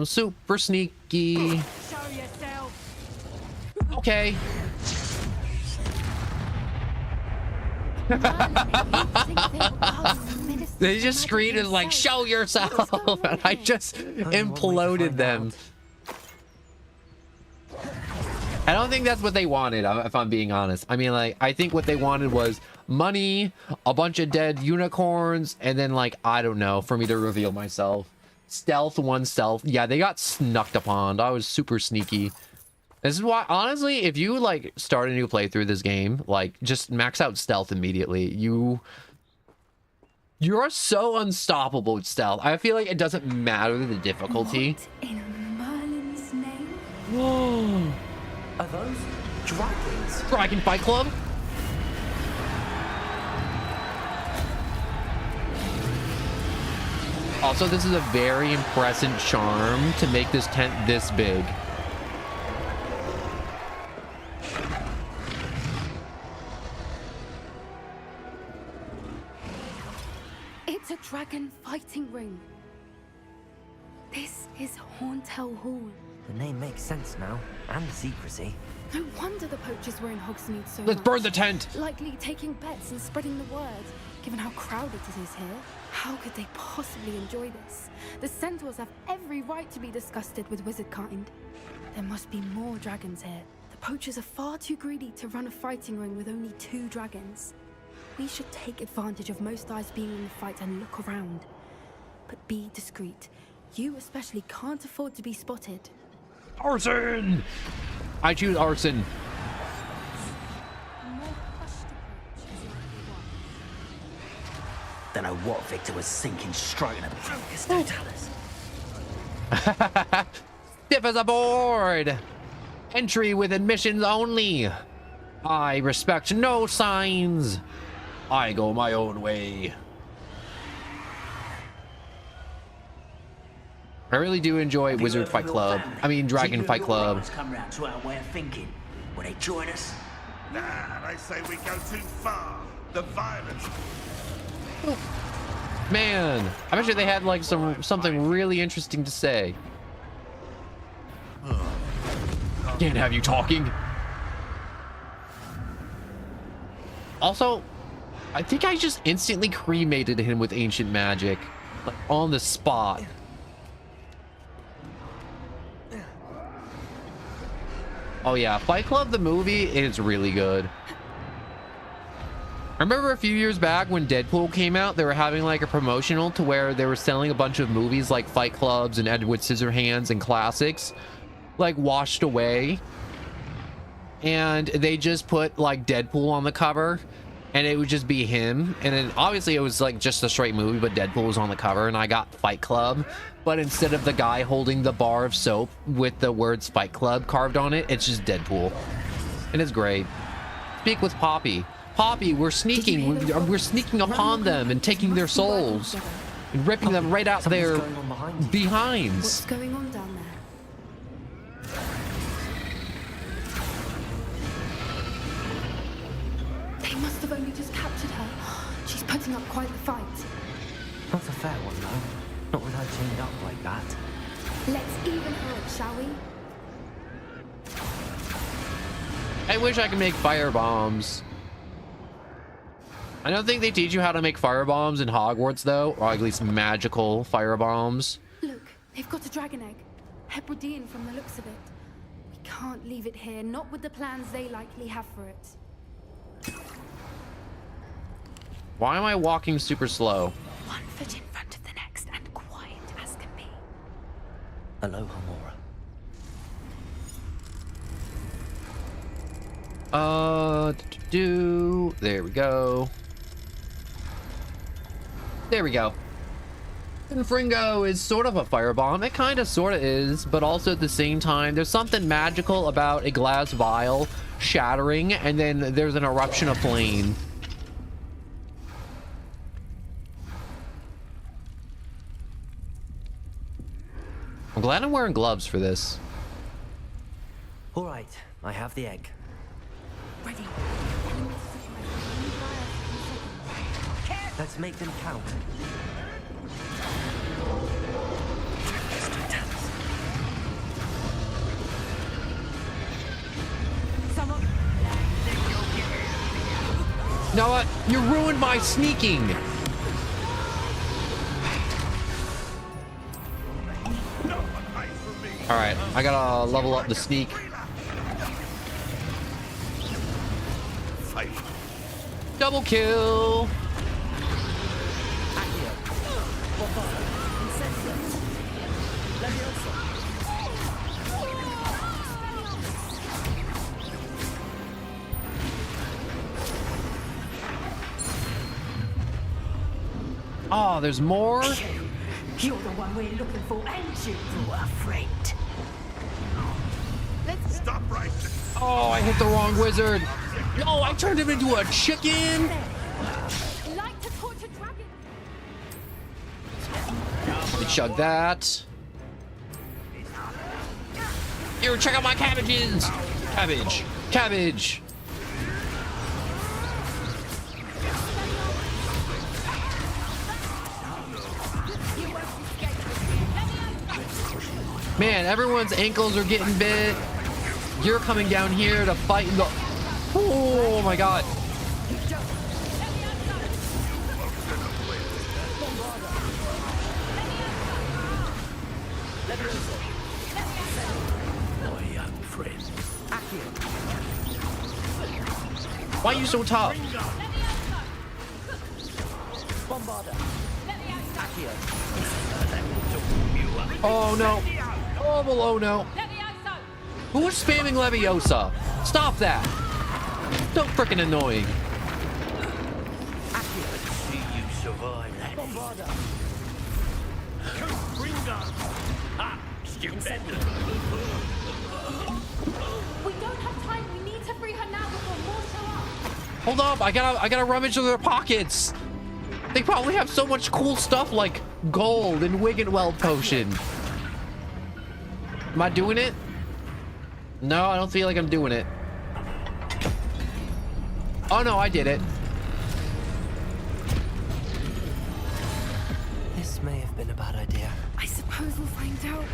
Super sneaky. Show yourself. Okay. They just screamed and like, show yourself, and I just imploded them. I don't think that's what they wanted, if I'm being honest. I mean, like, I think what they wanted was money, a bunch of dead unicorns, and then, like, I don't know, for me to reveal myself. Stealth, one stealth. Yeah, they got snucked upon. I was super sneaky. This is why, honestly, if you, like, start a new playthrough this game, like, just max out stealth immediately. You're so unstoppable with stealth. I feel like it doesn't matter the difficulty. What in Merlin's name? Whoa. Are those dragons? Dragon Fight Club? Also, this is a very impressive charm to make this tent this big. It's a dragon fighting ring. This is Horntail Hall. The name makes sense now, and the secrecy. No wonder the poachers were in Hogsmeade so Let's much. burn the tent! Likely taking bets and spreading the word. Given how crowded it is here, how could they possibly enjoy this? The centaurs have every right to be disgusted with wizard kind. There must be more dragons here. The poachers are far too greedy to run a fighting ring with only 2 dragons. We should take advantage of most eyes being in the fight and look around. But be discreet. You especially can't afford to be spotted. Arson! I choose arson. Don't know what Victor was thinking, stroking a focus, don't tell us. Stiff as a board. Entry with admissions only. I respect no signs. I go my own way. I really do enjoy Wizard Fight Club. I mean, Dragon Fight Club. Come round to our way of thinking. Will they join us? Nah, they say we go too far. The violence. Man, I bet you they had like something really interesting to say. Can't have you talking. Also, I think I just instantly cremated him with ancient magic. Like, on the spot. Oh yeah, Fight Club the movie is really good. I remember a few years back when Deadpool came out, they were having like a promotional to where they were selling a bunch of movies like Fight Clubs and Edward Scissorhands and classics, like washed away. And they just put like Deadpool on the cover, and it would just be him. And then obviously it was like just a straight movie, but Deadpool was on the cover, and I got Fight Club. But instead of the guy holding the bar of soap with the words Fight Club carved on it, it's just Deadpool. And it's great. Speak with Poppy. Poppy, we're sneaking. We're sneaking upon them and taking their souls and ripping them right out their behinds. What's going on down there? They must have only just captured her. She's putting up quite the fight. Not a fair one, though. Not with her chained up like that. Let's even her up, shall we? I wish I could make fire bombs. I don't think they teach you how to make fire bombs in Hogwarts, though, or at least magical fire bombs. Look, they've got a dragon egg. Hebridean from the looks of it. We can't leave it here, not with the plans they likely have for it. Why am I walking super slow? One foot in front of the next and quiet as can be. Aloha, Mora. There we go. There we go. And Fringo is sort of a firebomb. It kind of sort of is, but also at the same time, there's something magical about a glass vial shattering, and then there's an eruption of flame. I'm glad I'm wearing gloves for this. All right, I have the egg. Ready. Let's make them count. Someone. You know what? You ruined my sneaking. All right, I gotta level up the sneak. Double kill. Oh, there's more? You're the one we're looking for, and you were afraid. Let's stop right. Oh, I hit the wrong wizard. Oh, I turned him into a chicken. like to torture dragon. Let me chug that. Here, check out my cabbages. Cabbage. Cabbage. Man, everyone's ankles are getting bit. You're coming down here to fight in the... Oh my god. Why are you so tough? Oh no. Oh, below no. Who is spamming Leviosa? Stop that. So freaking annoying. We don't have time. We need to free her now before more show up. Hold up, I gotta rummage through their pockets. They probably have so much cool stuff like gold and Wiggenweld potion. Am I doing it? No, I don't feel like I'm doing it. Oh no, I did it. This may have been a bad idea. I suppose we'll find out.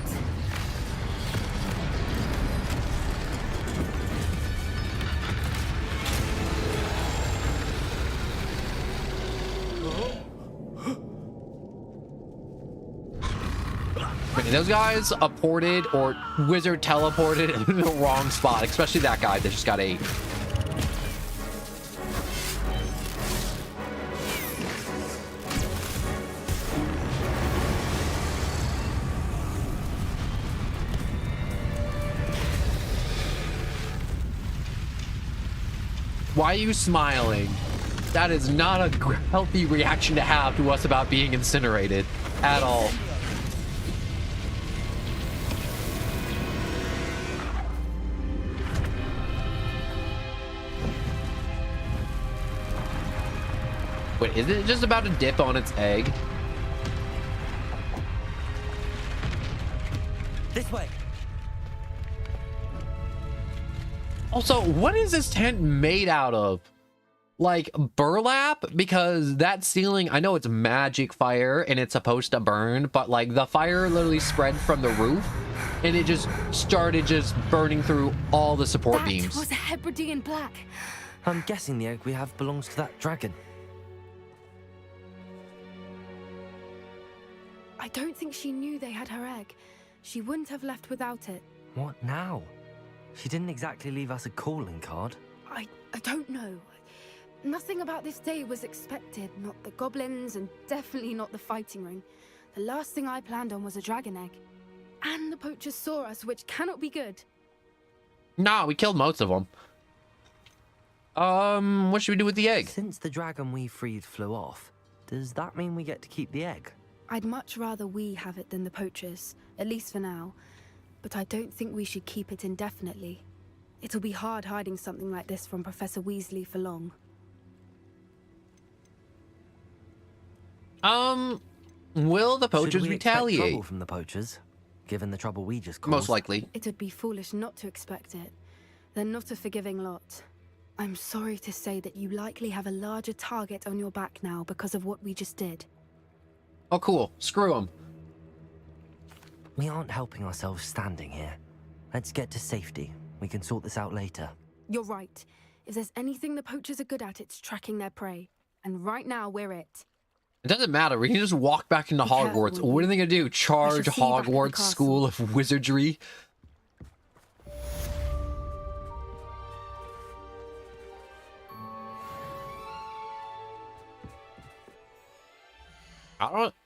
And those guys ported or wizard teleported in the wrong spot, especially that guy that just got 8. Why are you smiling? That is not a healthy reaction to have to us about being incinerated at all. Wait, isn't it just about to dip on its egg? This way. Also, what is this tent made out of? Like burlap? Because that ceiling, I know it's magic fire and it's supposed to burn, but like the fire literally spread from the roof and it just started just burning through all the support beams. That was a Hebridean black. I'm guessing the egg we have belongs to that dragon. I don't think she knew they had her egg. She wouldn't have left without it. What now? She didn't exactly leave us a calling card. I don't know. Nothing about this day was expected. Not the goblins, and definitely not the fighting ring. The last thing I planned on was a dragon egg. And the poachers saw us, which cannot be good. Nah, we killed most of them. What should we do with the egg? Since the dragon we freed flew off, does that mean we get to keep the egg? I'd much rather we have it than the poachers, at least for now. But I don't think we should keep it indefinitely. It'll be hard hiding something like this from Professor Weasley for long. Will the poachers Should we expect retaliate? trouble from the poachers, given the trouble we just caused? Most likely. It would be foolish not to expect it. They're not a forgiving lot. I'm sorry to say that you likely have a larger target on your back now because of what we just did. Oh, cool. Screw them. We aren't helping ourselves standing here. Let's get to safety. We can sort this out later. You're right. If there's anything the poachers are good at, it's tracking their prey. And right now, we're it. It doesn't matter. We can just walk back into Hogwarts. What are they going to do? Charge Hogwarts School of Wizardry?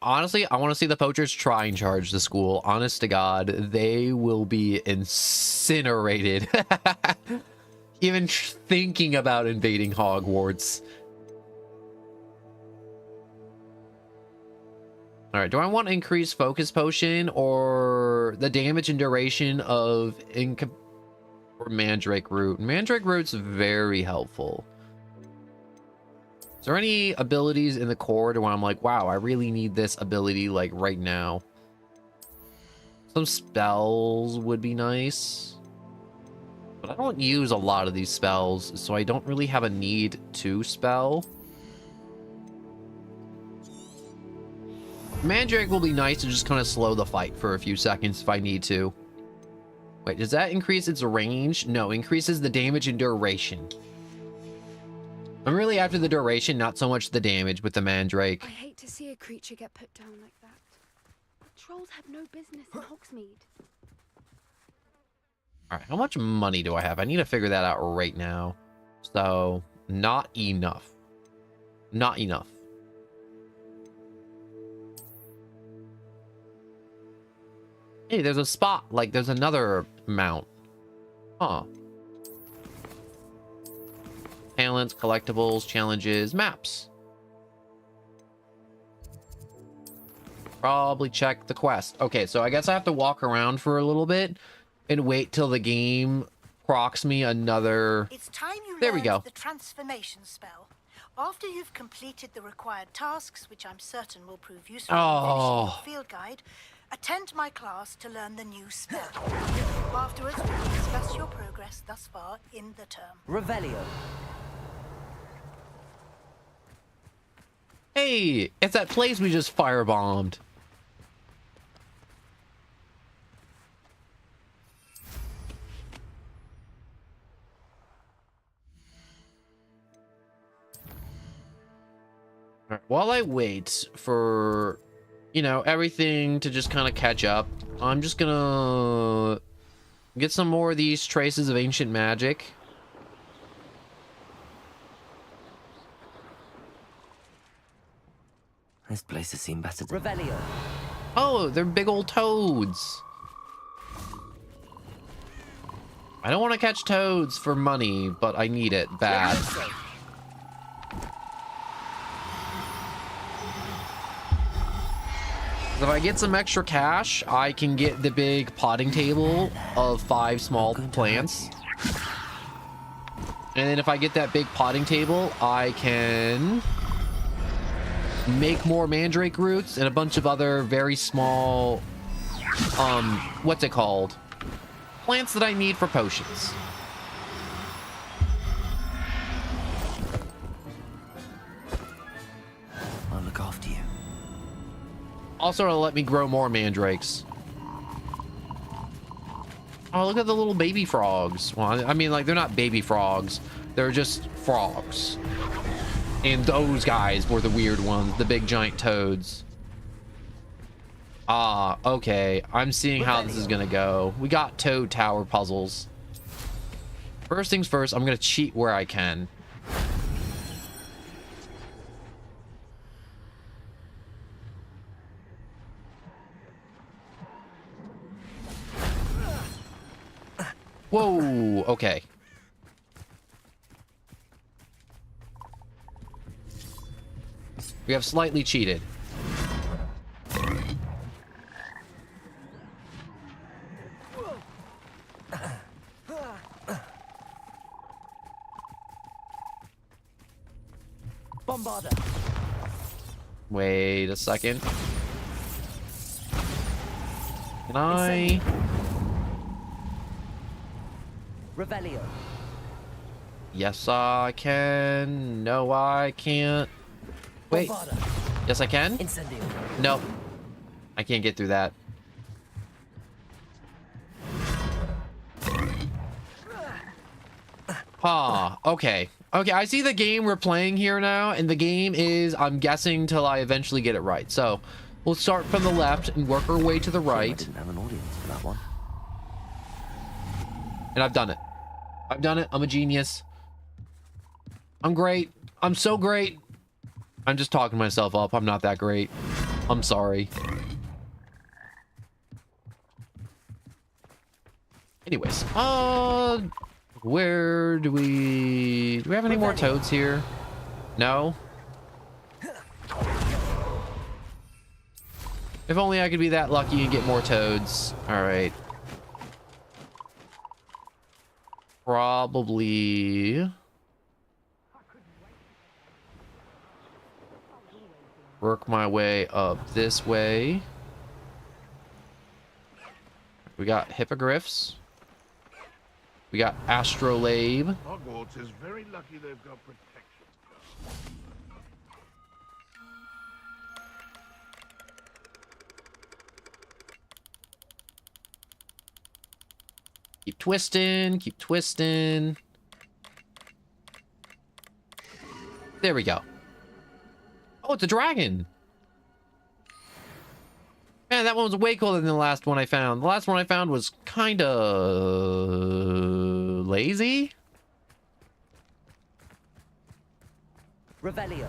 Honestly, I want to see the poachers try and charge the school. Honest to God, they will be incinerated. Even thinking about invading Hogwarts. All right, do I want to increase focus potion or the damage and duration of or Mandrake root? Mandrake root's very helpful. Is there any abilities in the core where I'm like, wow, I really need this ability like right now? Some spells would be nice. But I don't use a lot of these spells, so I don't really have a need to spell. Mandrake will be nice to just kind of slow the fight for a few seconds if I need to. Wait, does that increase its range? No, increases the damage and duration. I'm really after the duration, not so much the damage with the Mandrake. I hate to see a creature get put down like that. Trolls have no business in Hogsmeade. All right, how much money do I have? I need to figure that out right now. So, not enough. Not enough. Hey, there's a spot. Like, there's another mount. Huh. Talents, collectibles, challenges, maps. Probably check the quest. Okay, so I guess I have to walk around for a little bit and wait till the game procs me another... It's time you there we learned go. the transformation spell. After you've completed the required tasks, which I'm certain will prove useful in finishing your field guide, attend my class to learn the new spell. Afterwards, we will discuss your progress thus far in the term. Revelio. Hey, it's that place we just firebombed. All right, while I wait for you know, everything to just kind of catch up. I'm just gonna get some more of these traces of ancient magic. This place has seen better days. Revelio. Oh, they're big old toads. I don't want to catch toads for money, but I need it bad. If I get some extra cash, I can get the big potting table of 5 small plants. And then if I get that big potting table, I can make more mandrake roots and a bunch of other very small, what's it called? Plants that I need for potions. I'll look after you. Also, it'll let me grow more mandrakes. Oh, look at the little baby frogs. Well, I mean, like, they're not baby frogs. They're just frogs. And those guys were the weird ones, the big giant toads. Ah, okay. I'm seeing how this is gonna go. We got toad tower puzzles. First things first, I'm gonna cheat where I can. Whoa, okay. We have slightly cheated. Bombarder. Wait a second. Can I? Revelio. Yes, I can. No, I can't. Wait. Bombarder. Yes, I can? Incendio. Nope. I can't get through that. Ah, okay. Okay, I see the game we're playing here now, and the game is, I'm guessing, till I eventually get it right. So, we'll start from the left and work our way to the right. I didn't have an audience for that one. And I've done it. I've done it. I'm a genius. I'm great. I'm so great. I'm just talking myself up. I'm not that great. I'm sorry. Anyways, where do we have any more toads here? No? If only I could be that lucky and get more toads. All right. Probably work my way up this way. We got hippogriffs. We got astrolabe. Hogwarts is very lucky they've got protection. Keep twisting, keep twisting. There we go. Oh, it's a dragon. Man, that one was way cooler than the last one I found. The last one I found was kind of lazy. Revelio.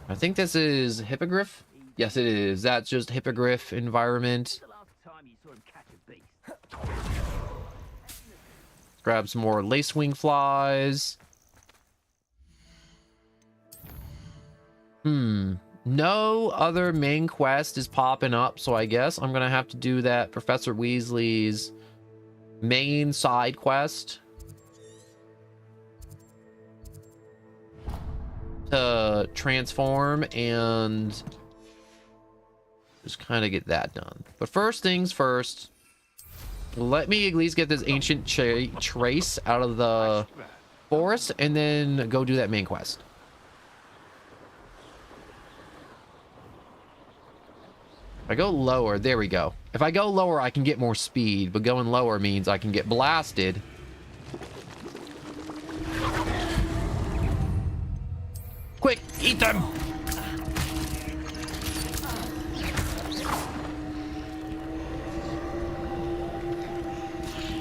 I think this is hippogriff. Yes, it is. That's just hippogriff environment. Grab some more lacewing flies. No other main quest is popping up, so I guess I'm gonna have to do that Professor Weasley's main side quest to transform and just kind of get that done. But first things first, let me at least get this ancient trace out of the forest and then go do that main quest. If I go lower, there we go. If I go lower, I can get more speed, but going lower means I can get blasted. Quick, eat them!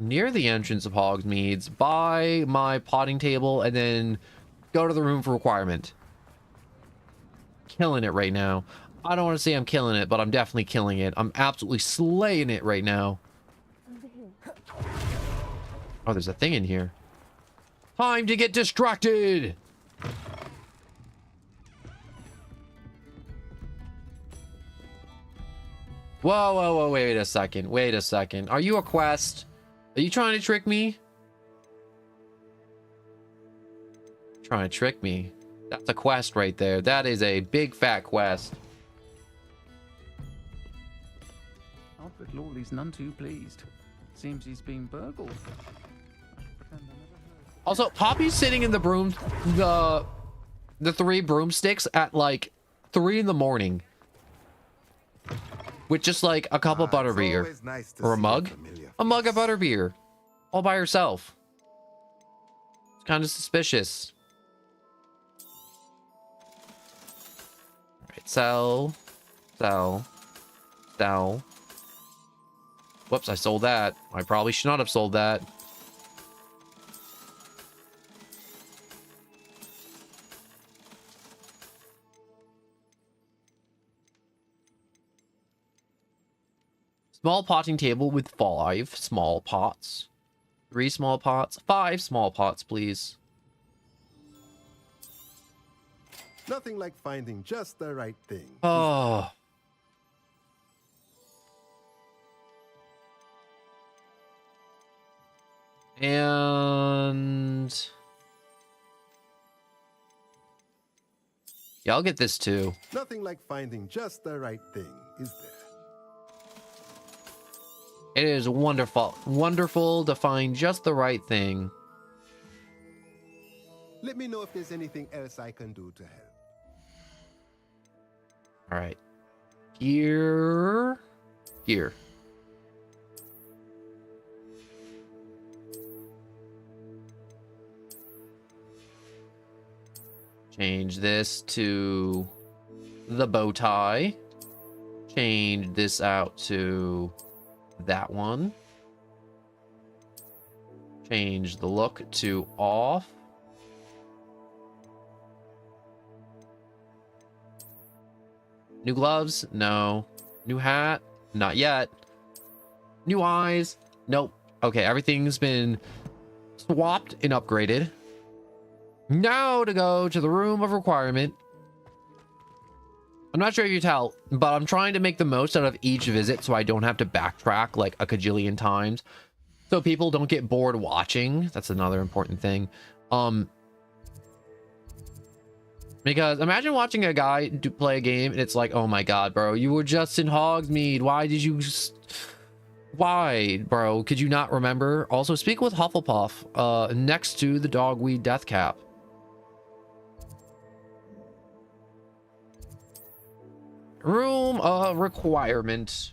near the entrance of Hogsmeade's, by my potting table, and then go to the room for requirement. Killing it right now. I don't want to say I'm killing it, but I'm definitely killing it. I'm absolutely slaying it right now. Oh, there's a thing in here. Time to get distracted! Whoa, whoa, whoa, wait a second. Wait a second. Are you a quest? Are you trying to trick me? Trying to trick me. That's a quest right there. That is a big fat quest. Alfred Lawley's none too pleased. Seems he's been burgled. Also, Poppy's sitting in the broom, the 3 broomsticks at like 3 in the morning. With just like a cup of butterbeer. Nice or a mug. A mug of butterbeer. All by herself. It's kind of suspicious. Alright, sell. Sell. Sell. Whoops, I sold that. I probably should not have sold that. Small potting table with 5 small pots. 3 small pots. 5 small pots, please. Nothing like finding just the right thing. Oh. And... yeah, I'll get this too. Nothing like finding just the right thing, is there? It is wonderful. Wonderful to find just the right thing. Let me know if there's anything else I can do to help. All right. Gear. Gear. Change this to the bow tie. Change this out to that one. Change the look to off. New gloves? No. New hat? Not yet. New eyes? Nope. Okay, everything's been swapped and upgraded. Now to go to the room of requirement. I'm not sure if you tell, but I'm trying to make the most out of each visit so I don't have to backtrack like a cajillion times. So people don't get bored watching. That's another important thing. Because imagine watching a guy play a game and it's like, oh my god, bro, you were just in Hogsmeade. Why did you... why, bro? Could you not remember? Also, speak with Hufflepuff next to the Dogweed Death Cap. Room of requirement.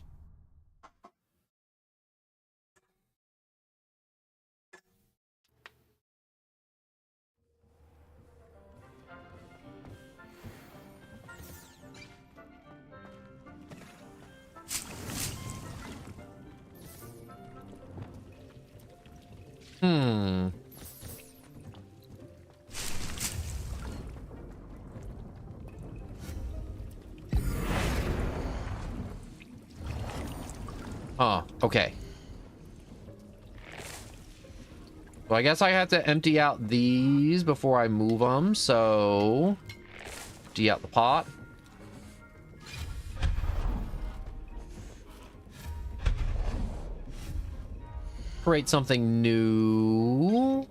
Huh, okay. So I guess I have to empty out these before I move them, so... empty out the pot. Create something new.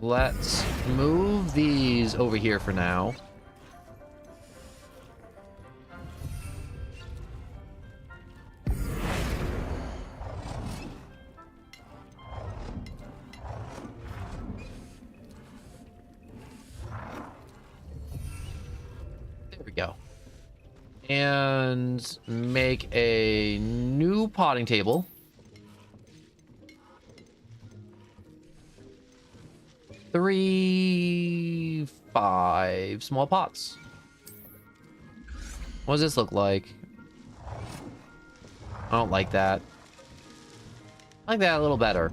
Let's move these over here for now. And make a new potting table. Three, 5 small pots. What does this look like? I don't like that. I like that a little better.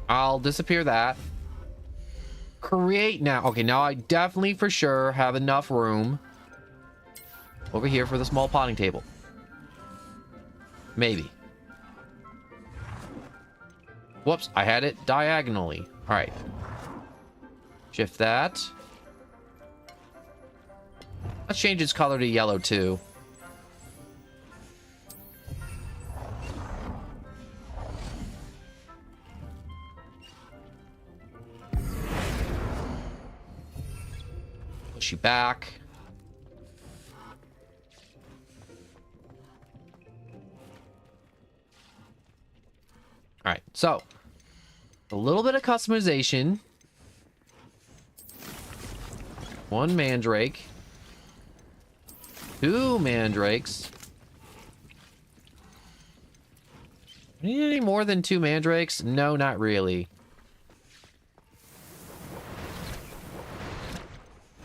I'll disappear that. Create now. Okay, now I definitely for sure have enough room over here for the small potting table. Maybe. Whoops, I had it diagonally. All right. Shift that. Let's change its color to yellow too. Push you back. All right, so a little bit of customization. 1 mandrake. 2 mandrakes. Need any more than 2 mandrakes? No, not really.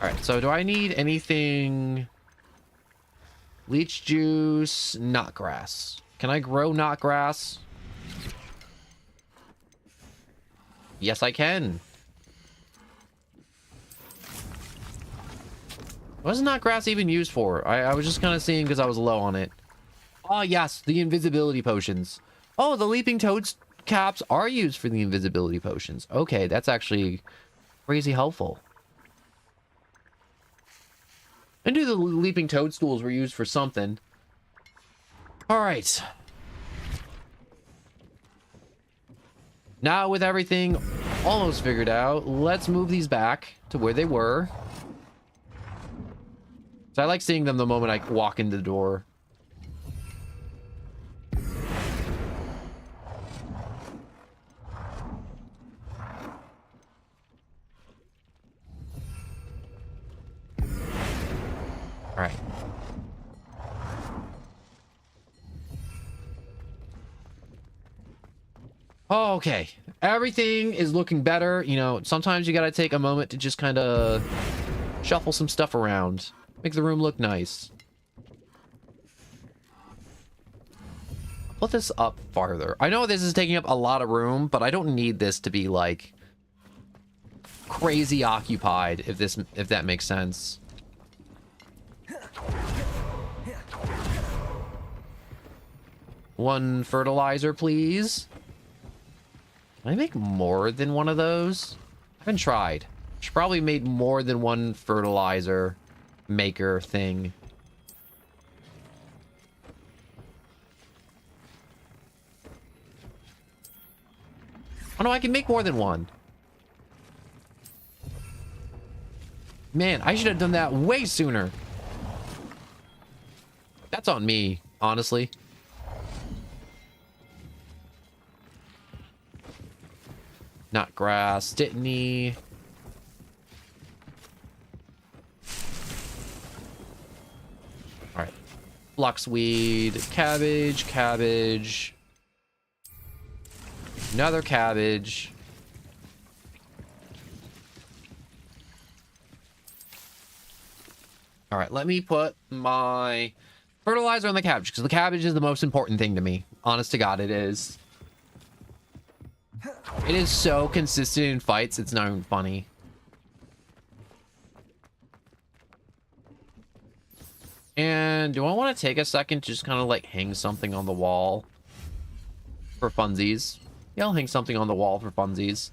All right, so do I need anything? Leech juice, knot grass. Can I grow knot grass? Yes, I can. What is knot grass even used for? I was just kind of seeing because I was low on it. Oh, yes, the invisibility potions. Oh, the leaping toads caps are used for the invisibility potions. Okay, that's actually crazy helpful. I knew the leaping toadstools were used for something. All right. Now with everything almost figured out, let's move these back to where they were. So I like seeing them the moment I walk in the door. All right. Okay. Everything is looking better. You know, sometimes you gotta take a moment to just kind of shuffle some stuff around. Make the room look nice. Put this up farther. I know this is taking up a lot of room, but I don't need this to be like crazy occupied, if that makes sense. One fertilizer, please. Can I make more than one of those? I haven't tried. Should probably make more than one fertilizer maker thing. Oh no, I can make more than one. Man, I should have done that way sooner. That's on me, honestly. Not grass, Dittany. All right. Fluxweed, cabbage, cabbage. Another cabbage. All right, let me put my fertilizer on the cabbage because the cabbage is the most important thing to me. Honest to God, it is. It is so consistent in fights, it's not even funny. And do I want to take a second to just kind of like hang something on the wall for funsies? Yeah, I'll hang something on the wall for funsies.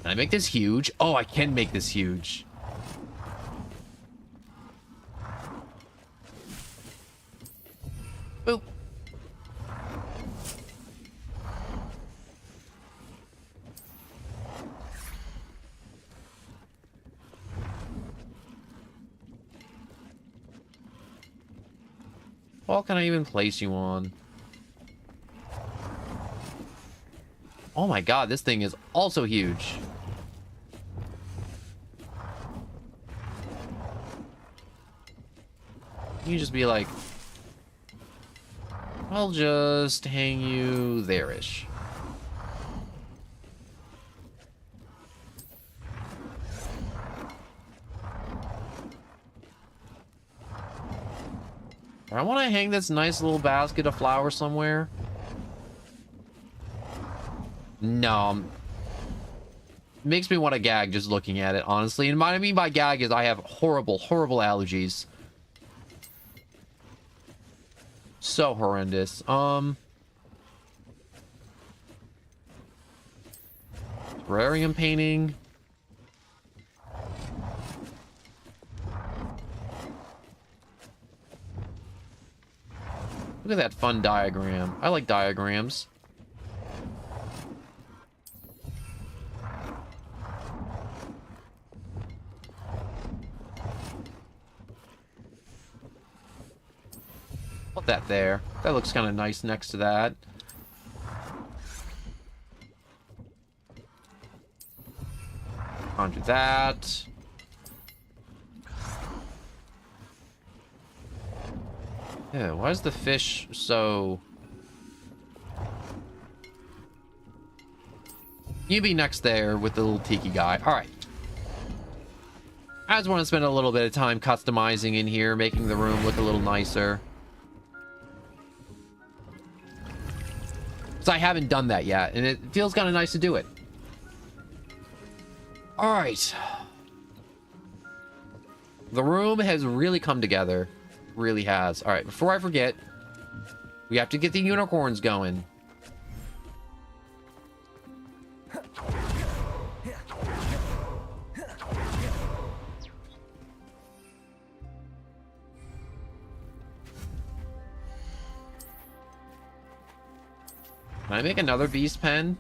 Can I make this huge? Oh, I can make this huge. Boop. wall can I even place you on? Oh my god, this thing is also huge. You just be like, I'll just hang you there-ish. I want to hang this nice little basket of flowers somewhere. No. Makes me want to gag just looking at it, honestly. And what I mean by gag is I have horrible, horrible allergies. So horrendous. Terrarium painting. Look at that fun diagram. I like diagrams. Put that there. That looks kind of nice next to that. Conjure that. Yeah, why is the fish so... You be next there with the little tiki guy. Alright. I just want to spend a little bit of time customizing in here, making the room look a little nicer. So I haven't done that yet, and it feels kind of nice to do it. Alright. The room has really come together. Really has. Alright, before I forget, we have to get the unicorns going. Can I make another beast pen?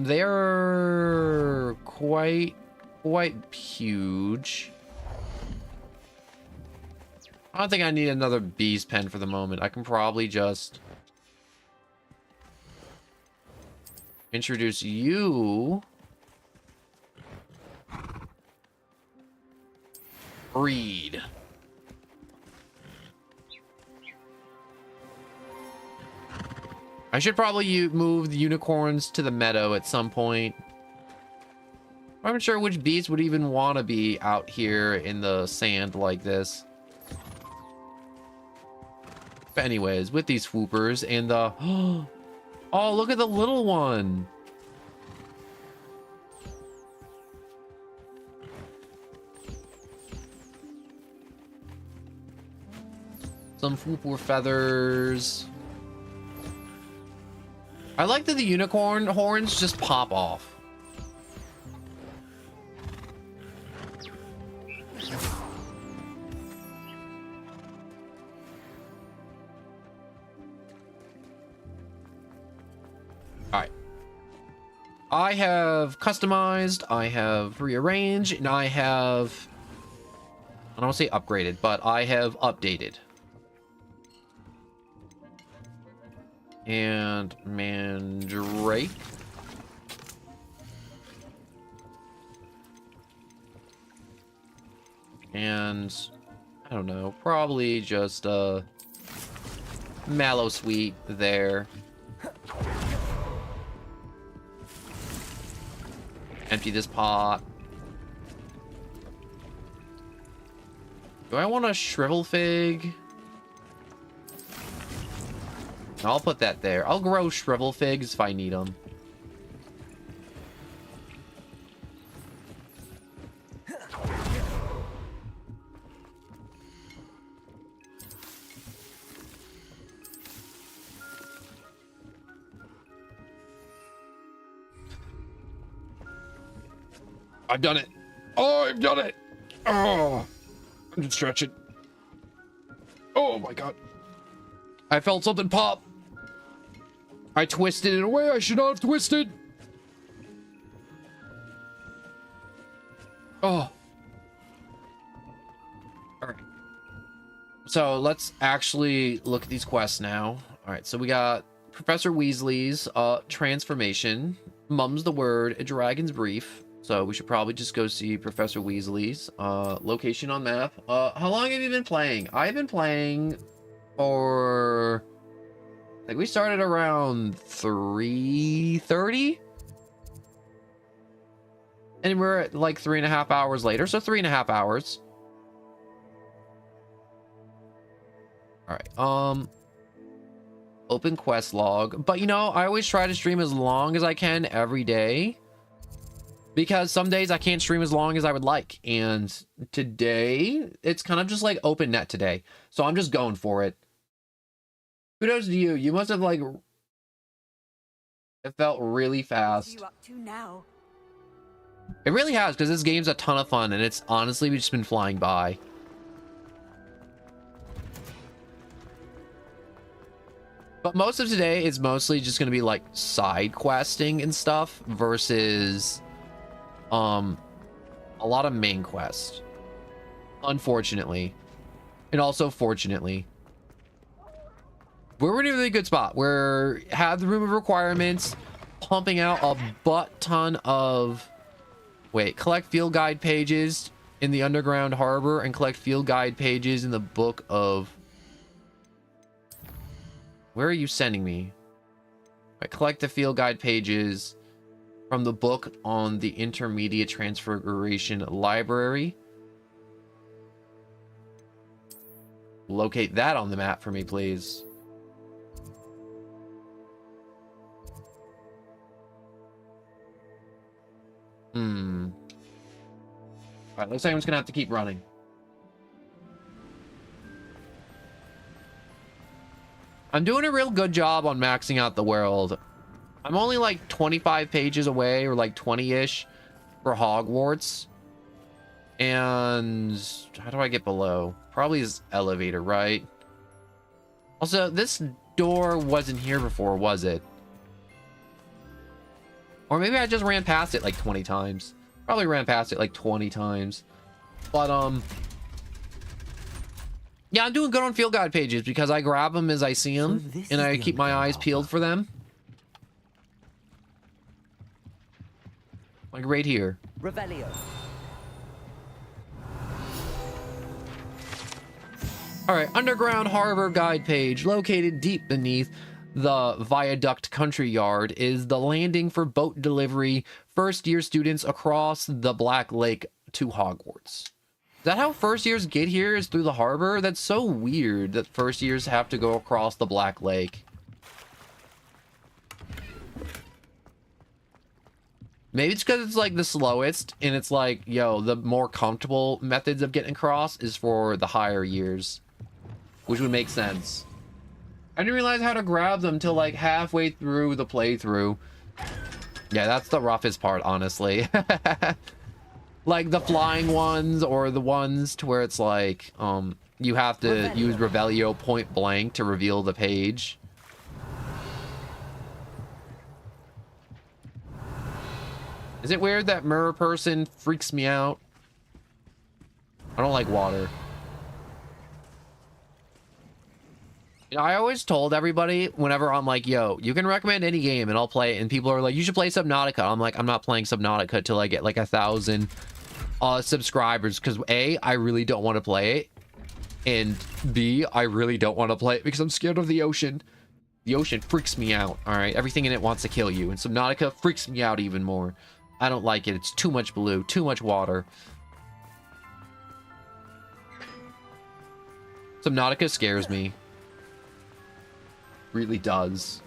They're quite huge. I don't think I need another beast pen for the moment. I can probably just introduce you. Breed. I should probably move the unicorns to the meadow at some point. I'm not sure which beast would even want to be out here in the sand like this. But anyways, with these swoopers and the... Oh, look at the little one. Some swooper feathers. I like that the unicorn horns just pop off. Alright. I have customized, I have rearranged, and I have... I don't want to say upgraded, but I have updated. And Mandrake. And I don't know, probably just Mallow Sweet there. Empty this pot. Do I want a shrivel fig? I'll put that there. I'll grow shrivel figs if I need them. I've done it. Oh, I've done it. Oh, I'm just stretching. Oh my god. I felt something pop. I twisted in a way I should not have twisted. Oh. Alright. So let's actually look at these quests now. Alright, so we got Professor Weasley's transformation. Mum's the word, a dragon's brief. So we should probably just go see Professor Weasley's location on map. How long have you been playing? I've been playing for... like we started around 3:30? And we're at like 3.5 hours later, so 3.5 hours. Alright, open quest log. But you know, I always try to stream as long as I can every day. Because some days I can't stream as long as I would like. And today, it's kind of just like open net today. So I'm just going for it. Kudos to you. You must have like... it felt really fast. What are you up to now? It really has, because this game's a ton of fun. And it's honestly just been flying by. But most of today is mostly just going to be like side questing and stuff versus a lot of main quest. Unfortunately. And also fortunately. We're in a really good spot. We're have the room of requirements, pumping out a butt ton of collect field guide pages in the underground harbor and collect field guide pages in the book of... where are you sending me? Collect the field guide pages from the book on the Intermediate Transfiguration Library. Locate that on the map for me, please. Alright, looks like I'm just gonna have to keep running. I'm doing a real good job on maxing out the world. I'm only like 25 pages away, or like 20-ish for Hogwarts. And how do I get below? Probably is elevator, right? Also, this door wasn't here before, was it? Or maybe I just ran past it like 20 times. Probably ran past it like 20 times. But, yeah, I'm doing good on field guide pages because I grab them as I see them, and I keep my eyes peeled for them. Like right here. Revelio. Alright, underground harbor guide page. Located deep beneath the Viaduct Country Yard is the landing for boat delivery first year students across the Black Lake to Hogwarts. Is that how first years get here, is through the harbor? That's so weird that first years have to go across the Black Lake. Maybe it's because it's like the slowest, and it's like, yo, the more comfortable methods of getting across is for the higher years. Which would make sense. I didn't realize how to grab them till like halfway through the playthrough. Yeah, that's the roughest part, honestly. Like the flying ones, or the ones to where it's like, you have to use Revelio point blank to reveal the page. Is it weird that mirror person freaks me out? I don't like water. You know, I always told everybody whenever I'm like, yo, you can recommend any game and I'll play it. And people are like, you should play Subnautica. I'm like, I'm not playing Subnautica till I get like 1,000 subscribers. Because A, I really don't want to play it. And B, I really don't want to play it because I'm scared of the ocean. The ocean freaks me out, all right? Everything in it wants to kill you. And Subnautica freaks me out even more. I don't like it. It's too much blue, too much water. Subnautica scares me. Really does.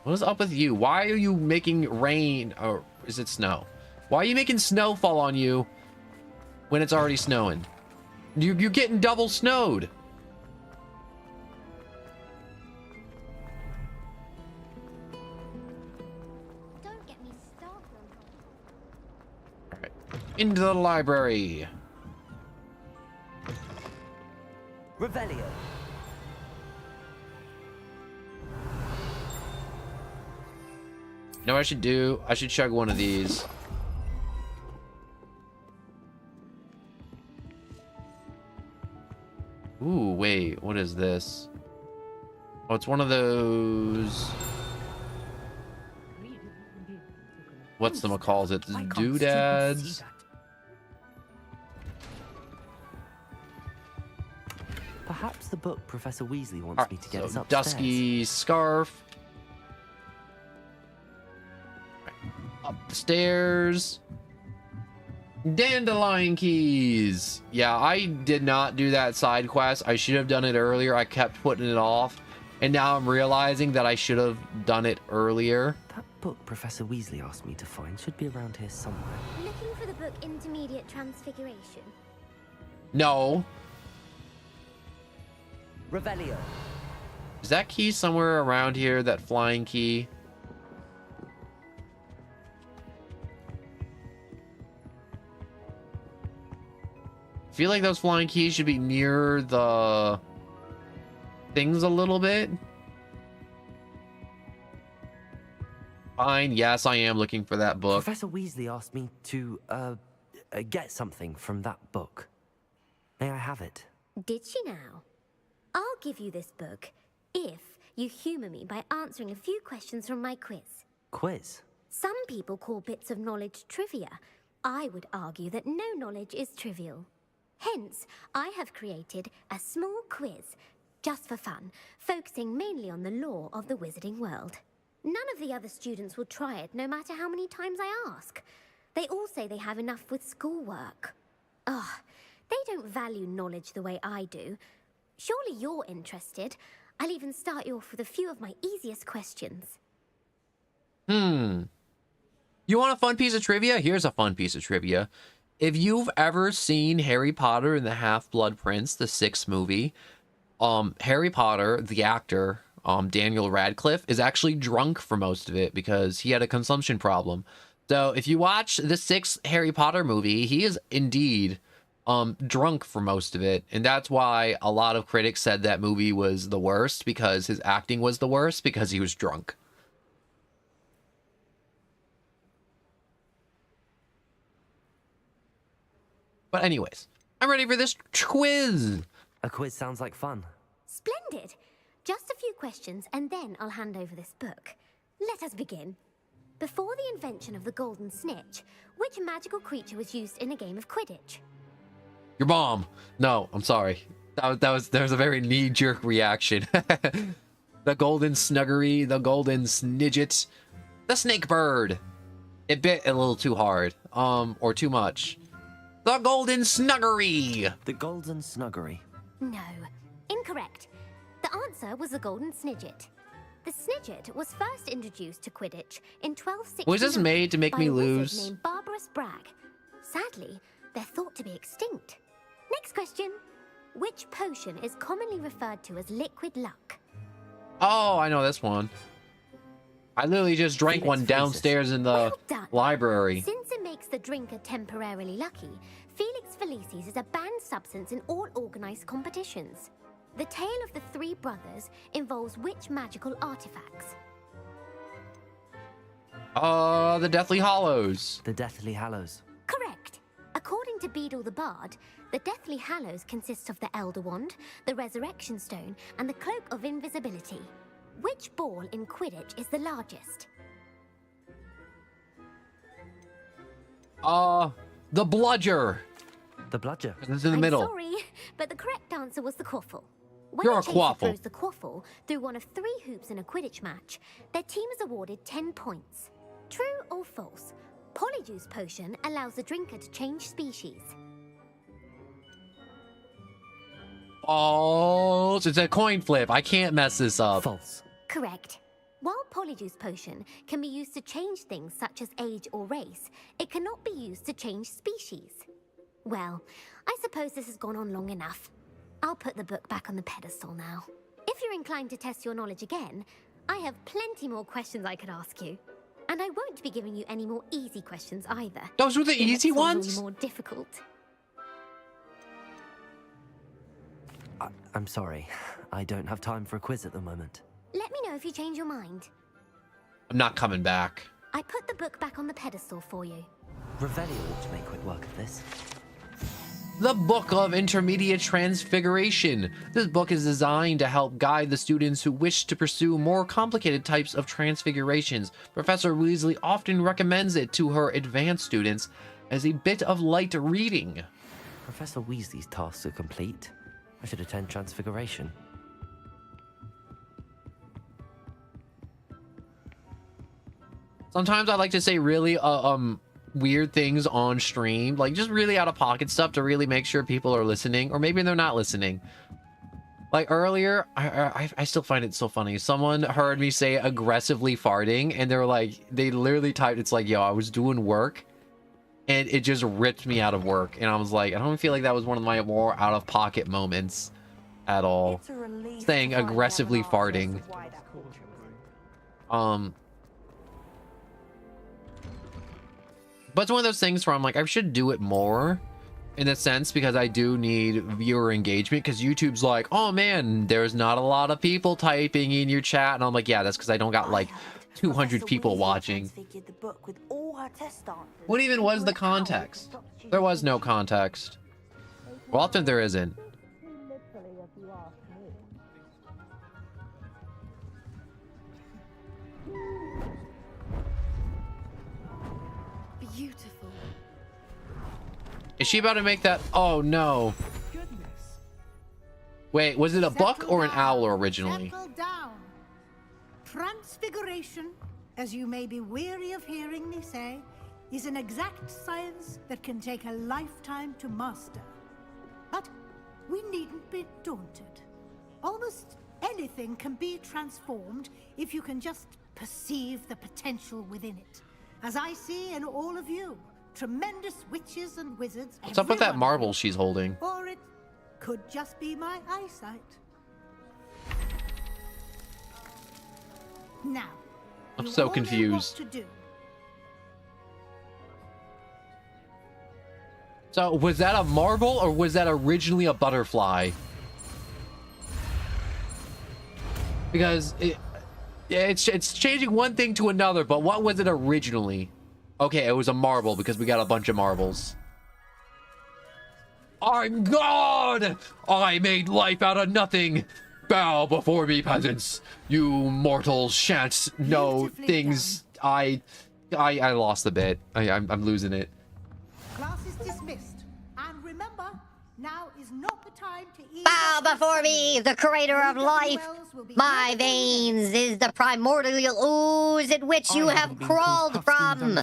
What is up with you? Why are you making rain, or is it snow? Why are you making snow fall on you when it's already snowing? You're getting double snowed. Into the library. Revelio. You know what I should do? I should chug one of these. Ooh, wait, what is this? Oh, it's one of those. What's the calls it? Doodads. Perhaps the book Professor Weasley wants me to get is upstairs. Dusky scarf. Upstairs. Dandelion keys. Yeah, I did not do that side quest. I should have done it earlier. I kept putting it off. And now I'm realizing that I should have done it earlier. That book Professor Weasley asked me to find should be around here somewhere. Looking for the book Intermediate Transfiguration? No. Revelio. Is that key somewhere around here? That flying key? I feel like those flying keys should be near the things a little bit. Fine. Yes, I am looking for that book. Professor Weasley asked me to get something from that book. May I have it? Did she now? I'll give you this book if you humor me by answering a few questions from my quiz. Quiz? Some people call bits of knowledge trivia. I would argue that no knowledge is trivial. Hence, I have created a small quiz, just for fun, focusing mainly on the lore of the wizarding world. None of the other students will try it, no matter how many times I ask. They all say they have enough with schoolwork. Ugh, they don't value knowledge the way I do. Surely you're interested. I'll even start you off with a few of my easiest questions. You want a fun piece of trivia? Here's a fun piece of trivia. If you've ever seen Harry Potter and the Half-Blood Prince, the 6th movie, Harry Potter, the actor, Daniel Radcliffe, is actually drunk for most of it because he had a consumption problem. So if you watch the 6th Harry Potter movie, he is indeed drunk for most of it. And that's why a lot of critics said that movie was the worst, because his acting was the worst because he was drunk. But anyways, I'm ready for this quiz. A quiz sounds like fun. Splendid. Just a few questions and then I'll hand over this book. Let us begin. Before the invention of the golden snitch, which magical creature was used in a game of Quidditch? Your mom. No, I'm sorry. That was a very knee-jerk reaction. The golden snuggery, the golden snidget, the snake bird. It bit a little too hard, or too much. The golden snuggery. The golden snuggery. No, incorrect. The answer was the golden snidget. The snidget was first introduced to Quidditch in 1269. Was this made to make me lose? Named Barbarous Bragg. Sadly, they're thought to be extinct. Next question. Which potion is commonly referred to as liquid luck? Oh, I know this one. I literally just drank one downstairs in the library. Since it makes the drinker temporarily lucky, Felix Felicis is a banned substance in all organized competitions. The tale of the three brothers involves which magical artifacts? The Deathly Hallows. The Deathly Hallows. Correct. According to Beedle the Bard, the Deathly Hallows consists of the Elder Wand, the Resurrection Stone, and the Cloak of Invisibility. Which ball in Quidditch is the largest? The bludger. The bludger. It's in the middle. I'm sorry, but the correct answer was the quaffle. When You're a a chaser quaffle. throws the quaffle through one of 3 hoops in a Quidditch match, their team is awarded 10 points. True or false? Polyjuice potion allows the drinker to change species. False. It's a coin flip. I can't mess this up. False. Correct. While Polyjuice potion can be used to change things such as age or race, it cannot be used to change species. Well, I suppose this has gone on long enough. I'll put the book back on the pedestal now. If you're inclined to test your knowledge again, I have plenty more questions I could ask you. And I won't be giving you any more easy questions either. Those were the easy next ones ones? will be more difficult. I'm sorry. I don't have time for a quiz at the moment. Let me know if you change your mind. I'm not coming back. I put the book back on the pedestal for you. Revelio ought to make quick work of this. The Book of Intermediate Transfiguration. This book is designed to help guide the students who wish to pursue more complicated types of transfigurations. Professor Weasley often recommends it to her advanced students as a bit of light reading. Professor Weasley's tasks are complete. I should attend Transfiguration. Sometimes I like to say really weird things on stream, like just really out of pocket stuff to really make sure people are listening, or maybe they're not listening. Like earlier, I still find it so funny. Someone heard me say aggressively farting, and they were like, they literally typed, it's like, yo, I was doing work, and it just ripped me out of work. And I was like, I don't feel like that was one of my more out of pocket moments at all. Saying aggressively farting. But it's one of those things where I'm like, I should do it more in a sense, because I do need viewer engagement, because YouTube's like, oh man, there's not a lot of people typing in your chat. And I'm like, yeah, that's because I don't got like 200 people watching. What even was the context? There was no context. Well, often there isn't. Beautiful. Is she about to make that? Oh no. Wait, was it a buck or an owl originally? Settle down. Transfiguration, as you may be weary of hearing me say, is an exact science that can take a lifetime to master. But we needn't be daunted. Almost anything can be transformed if you can just perceive the potential within it. As I see in all of you, tremendous witches and wizards. What's up with that marble she's holding? Or it could just be my eyesight. Now, I'm you so all know confused. what to do. So was that a marble or was that originally a butterfly? Because it's changing one thing to another, but what was it originally? Okay, it was a marble because we got a bunch of marbles. I'm God! I made life out of nothing. Bow before me, peasants. You mortals shan't know things. I lost the bit. I'm losing it. Class is dismissed. And remember, now is not the time to eat. Bow before me, the creator of life. My veins is the primordial ooze in which you have crawled from.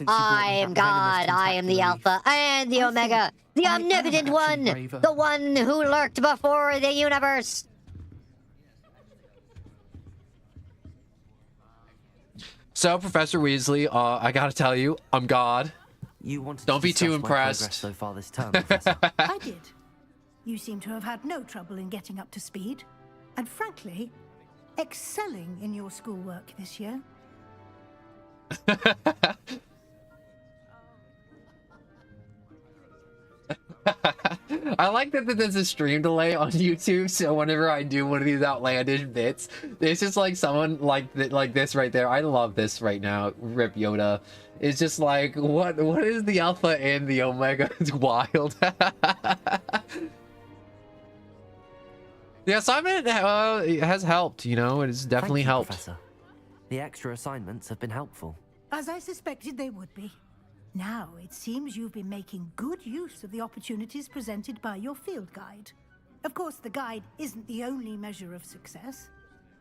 I am God. I am the Alpha and the Omega, the omnipotent one, the one who lurked before the universe. So, Professor Weasley, I gotta tell you, I'm God. You wanted Don't to be too discuss my progress impressed. so far this term, Professor. I did. You seem to have had no trouble in getting up to speed. And frankly, excelling in your schoolwork this year. I like that there's a stream delay on YouTube, so whenever I do one of these outlandish bits, it's just like someone like this right there. I love this right now. Rip Yoda. It's just like, what is the Alpha and the Omega? It's wild. The assignment has helped, you know, it's definitely helped. Professor. The extra assignments have been helpful. As I suspected they would be. Now, it seems you've been making good use of the opportunities presented by your field guide. Of course, the guide isn't the only measure of success.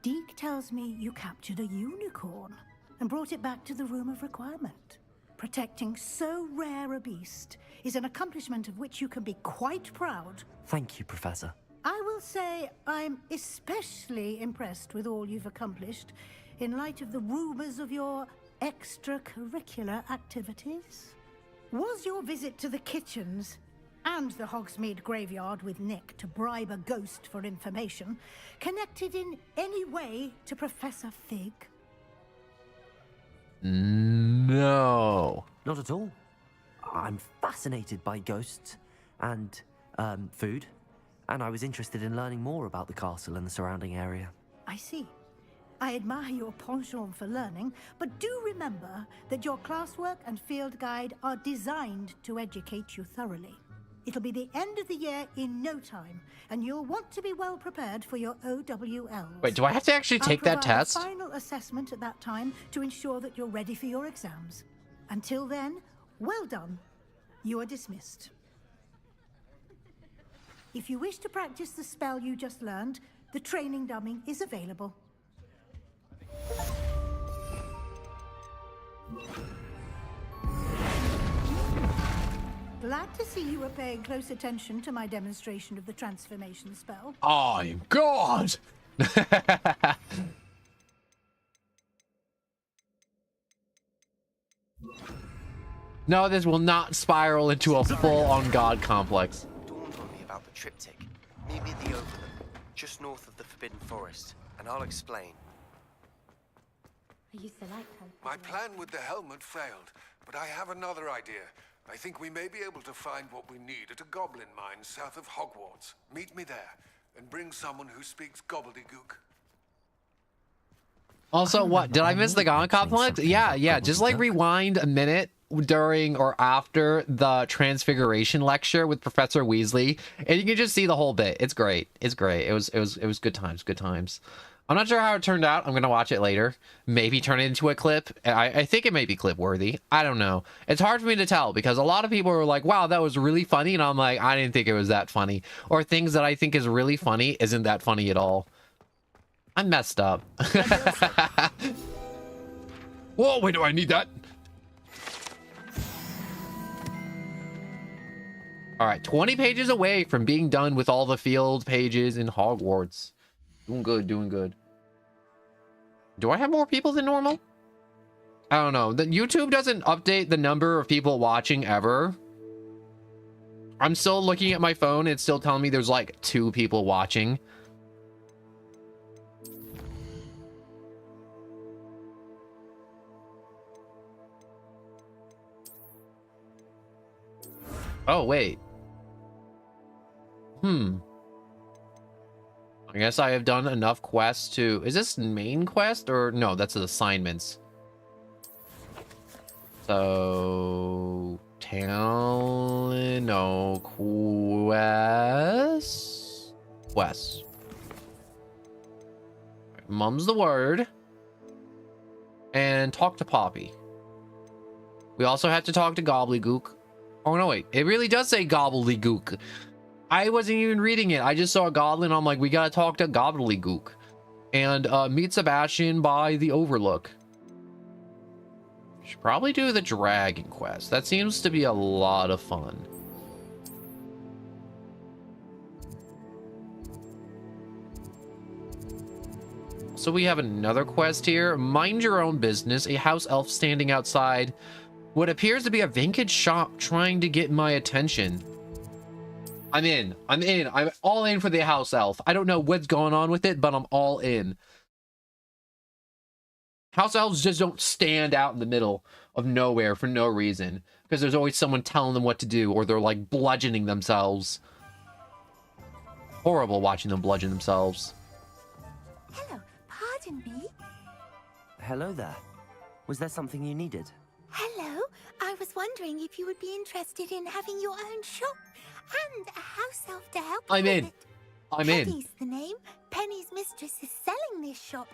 Deke tells me you captured a unicorn and brought it back to the Room of Requirement. Protecting so rare a beast is an accomplishment of which you can be quite proud. Thank you, Professor. I will say I'm especially impressed with all you've accomplished in light of the rumors of your extracurricular activities. Was your visit to the kitchens and the Hogsmeade graveyard with Nick to bribe a ghost for information connected in any way to Professor Fig? No. Not at all. I'm fascinated by ghosts and food and I was interested in learning more about the castle and the surrounding area. I see. I admire your penchant for learning, but do remember that your classwork and field guide are designed to educate you thoroughly. It'll be the end of the year in no time, and you'll want to be well prepared for your OWLs. Wait, do I have to actually take that test? I'll provide a final assessment at that time to ensure that you're ready for your exams. Until then, well done. You are dismissed. If you wish to practice the spell you just learned, the training dummy is available. Glad to see you were paying close attention to my demonstration of the transformation spell. I'm God! No, this will not spiral into a full-on God complex. Dawned on me about the triptych. Meet me at the Overlook, just north of the Forbidden Forest, and I'll explain. I used to like her. My plan with the helmet failed, but I have another idea. I think we may be able to find what we need at a goblin mine south of Hogwarts. Meet me there, and bring someone who speaks gobbledygook. Also, what? Did I miss the God complex? Yeah. Just like rewind a minute during or after the Transfiguration lecture with Professor Weasley, and you can just see the whole bit. It's great. It's great. It was good times. Good times. I'm not sure how it turned out. I'm gonna watch it later. Maybe turn it into a clip. I think it may be clip worthy. I don't know. It's hard for me to tell because a lot of people were like, "Wow, that was really funny," and I'm like, "I didn't think it was that funny." Or things that I think is really funny isn't that funny at all. I'm messed up. Whoa! Wait, do I need that? All right, 20 pages away from being done with all the field pages in Hogwarts. Doing good, doing good. Do I have more people than normal? I don't know. The YouTube doesn't update the number of people watching ever. I'm still looking at my phone. It's still telling me there's like 2 people watching. Oh, wait. I guess I have done enough quests to... Is this main quest or... No, that's the assignments. So... Talent... No. Quests? Quests. Mum's the word. And talk to Poppy. We also have to talk to Gobbledygook. Oh, no, wait. It really does say Gobbledygook. I wasn't even reading it. I just saw a goblin. I'm like, we gotta talk to Gobbledygook. And meet Sebastian by the Overlook. Should probably do the dragon quest. That seems to be a lot of fun. So we have another quest here. Mind your own business. A house elf standing outside what appears to be a vintage shop trying to get my attention. I'm in. I'm all in for the house elf. I don't know what's going on with it, but I'm all in. House elves just don't stand out in the middle of nowhere for no reason. Because there's always someone telling them what to do, or they're like bludgeoning themselves. Horrible watching them bludgeon themselves. Hello, pardon me. Hello there. Was there something you needed? Hello, I was wondering if you would be interested in having your own shop and a house elf to help I'm you in. with it. I'm in. Penny's the name. Penny's mistress is selling this shop.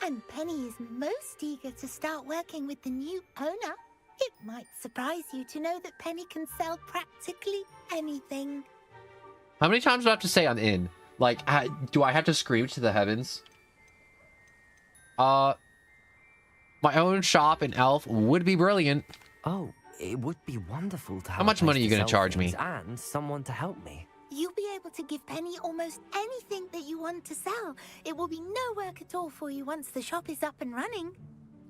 And Penny is most eager to start working with the new owner. It might surprise you to know that Penny can sell practically anything. How many times do I have to say I'm in? Like, do I have to scream to the heavens? My own shop in Elf would be brilliant. Oh, it would be wonderful to have. How much money are you going to charge me? And someone to help me. You'll be able to give Penny almost anything that you want to sell. It will be no work at all for you once the shop is up and running.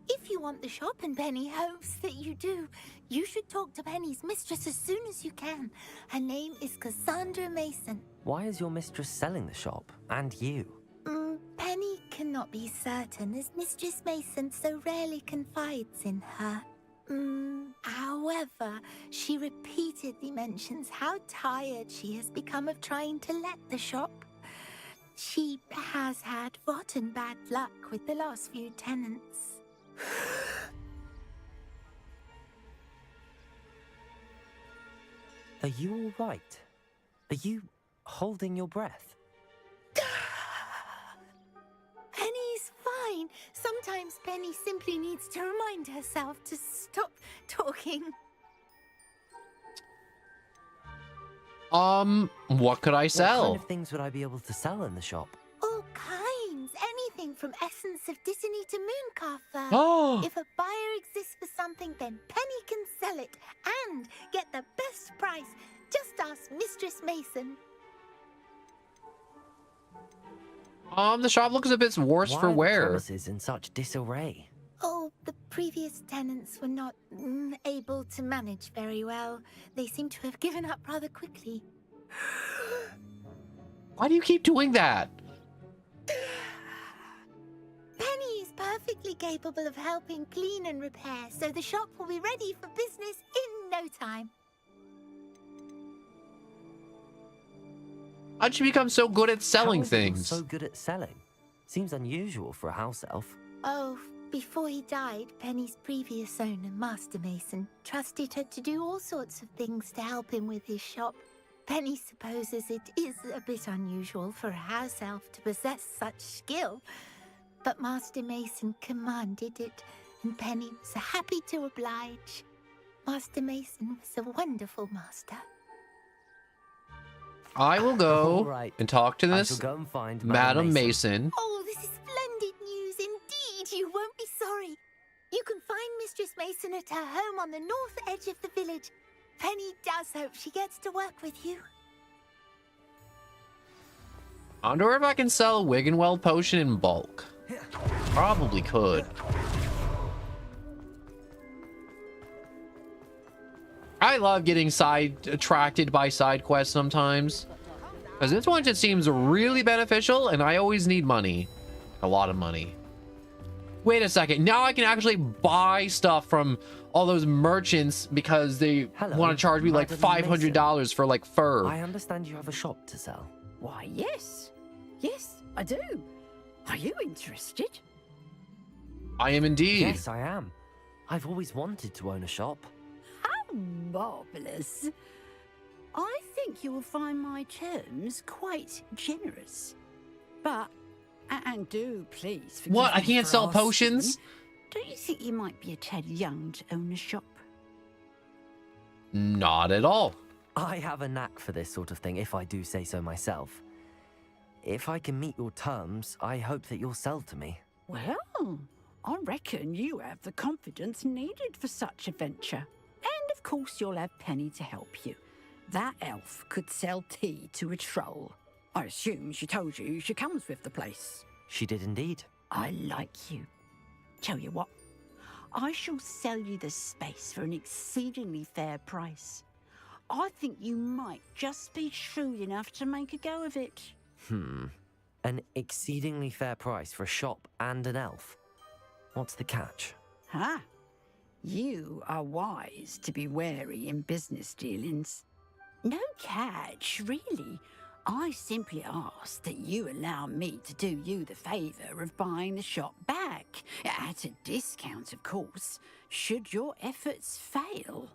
If you want the shop and Penny hopes that you do, you should talk to Penny's mistress as soon as you can. Her name is Cassandra Mason. Why is your mistress selling the shop? And you? Penny cannot be certain as Mistress Mason so rarely confides in her. However, she repeatedly mentions how tired she has become of trying to let the shop. She has had rotten bad luck with the last few tenants. Are you all right? Are you holding your breath? Penny's fine. Sometimes Penny simply needs to remind herself to stop talking. What could I sell? What kind of things would I be able to sell in the shop? All kinds. Anything from essence of Disney to Mooncalf fur. Oh. If a buyer exists for something, then Penny can sell it and get the best price. Just ask Mistress Mason. The shop looks a bit worse for Why are the wear. premises in such disarray? Oh, the previous tenants were not able to manage very well. They seem to have given up rather quickly. Why do you keep doing that? Penny is perfectly capable of helping clean and repair, so the shop will be ready for business in no time. How'd you become so good at selling How is he things? so good at selling? Seems unusual for a house elf. Oh, before he died, Penny's previous owner, Master Mason, trusted her to do all sorts of things to help him with his shop. Penny supposes it is a bit unusual for a house elf to possess such skill, but Master Mason commanded it, and Penny was happy to oblige. Master Mason was a wonderful master. I will go All right. and talk to I this shall go and find Madam Mason. Oh, this is splendid news indeed. You won't be sorry. You can find Mistress Mason at her home on the north edge of the village. Penny does hope she gets to work with you. I wonder if I can sell a Wiggenweld potion in bulk. Probably could. I love getting attracted by side quests sometimes. Because this one just seems really beneficial, and I always need money. A lot of money. Wait a second. Now I can actually buy stuff from all those merchants because they want to charge me like $500 for like fur. I understand you have a shop to sell. Why, yes. Yes, I do. Are you interested? I am indeed. Yes, I am. I've always wanted to own a shop. How marvellous. I think you will find my terms quite generous. But, and do please forgive What? I me can't for sell asking, potions? Don't you think you might be a tad young to own a shop? Not at all. I have a knack for this sort of thing, if I do say so myself. If I can meet your terms, I hope that you'll sell to me. Well, I reckon you have the confidence needed for such a venture. And of course you'll have Penny to help you. That elf could sell tea to a troll. I assume she told you she comes with the place. She did indeed. I like you. Tell you what, I shall sell you the space for an exceedingly fair price. I think you might just be shrewd enough to make a go of it. An exceedingly fair price for a shop and an elf. What's the catch? Ah, you are wise to be wary in business dealings. No catch, really. I simply ask that you allow me to do you the favour of buying the shop back. At a discount, of course, should your efforts fail.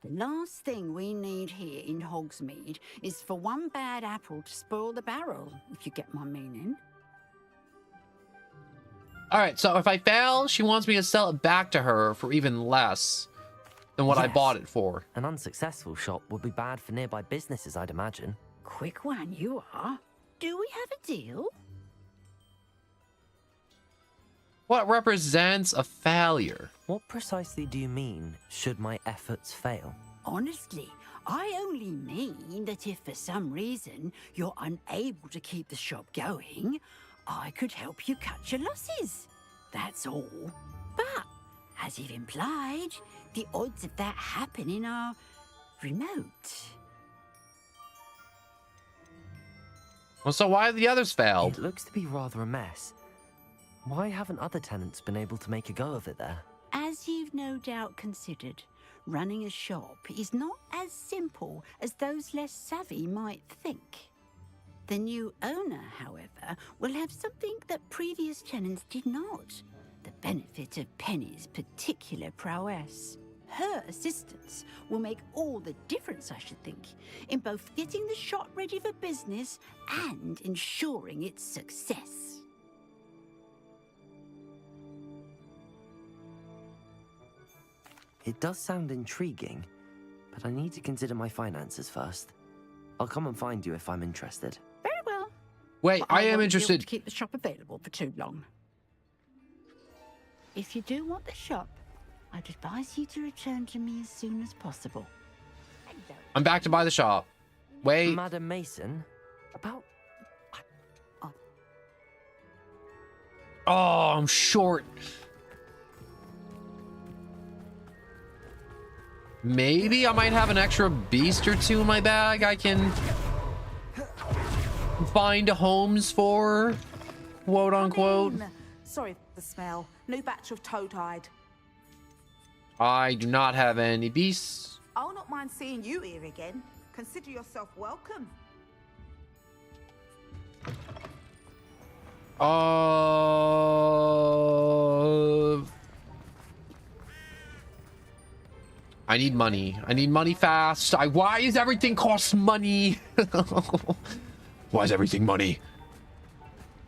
The last thing we need here in Hogsmeade is for one bad apple to spoil the barrel, if you get my meaning. All right, so if I fail, she wants me to sell it back to her for even less than what I Yes. bought it for. An unsuccessful shop would be bad for nearby businesses, I'd imagine. Quick one you are. Do we have a deal? What represents a failure? What precisely do you mean, should my efforts fail? Honestly, I only mean that if for some reason you're unable to keep the shop going, I could help you cut your losses. That's all. But, as you've implied, the odds of that happening are remote. Well, so why have the others failed? It looks to be rather a mess. Why haven't other tenants been able to make a go of it there? As you've you've no doubt considered, running a shop is not as simple as those less savvy might think. The new owner, however, will have something that previous tenants did not. The benefit of Penny's particular prowess. Her assistance will make all the difference, I should think, in both getting the shop ready for business and ensuring its success. It does sound intriguing, but I need to consider my finances first. I'll come and find you if I'm interested. Very well. Wait, But I am won't be able interested. to keep the shop available for too long. If you do want the shop, I'd advise you to return to me as soon as possible. I'm back to buy the shop. Wait. Madam Mason, about... Oh, I'm short. Maybe I might have an extra beast or two in my bag I can find homes for, quote unquote. Sorry for the smell. New batch of toad-hide. I do not have any beasts. I'll not mind seeing you here again. Consider yourself welcome. I need money. I need money fast. Why is everything cost money? Why is everything money?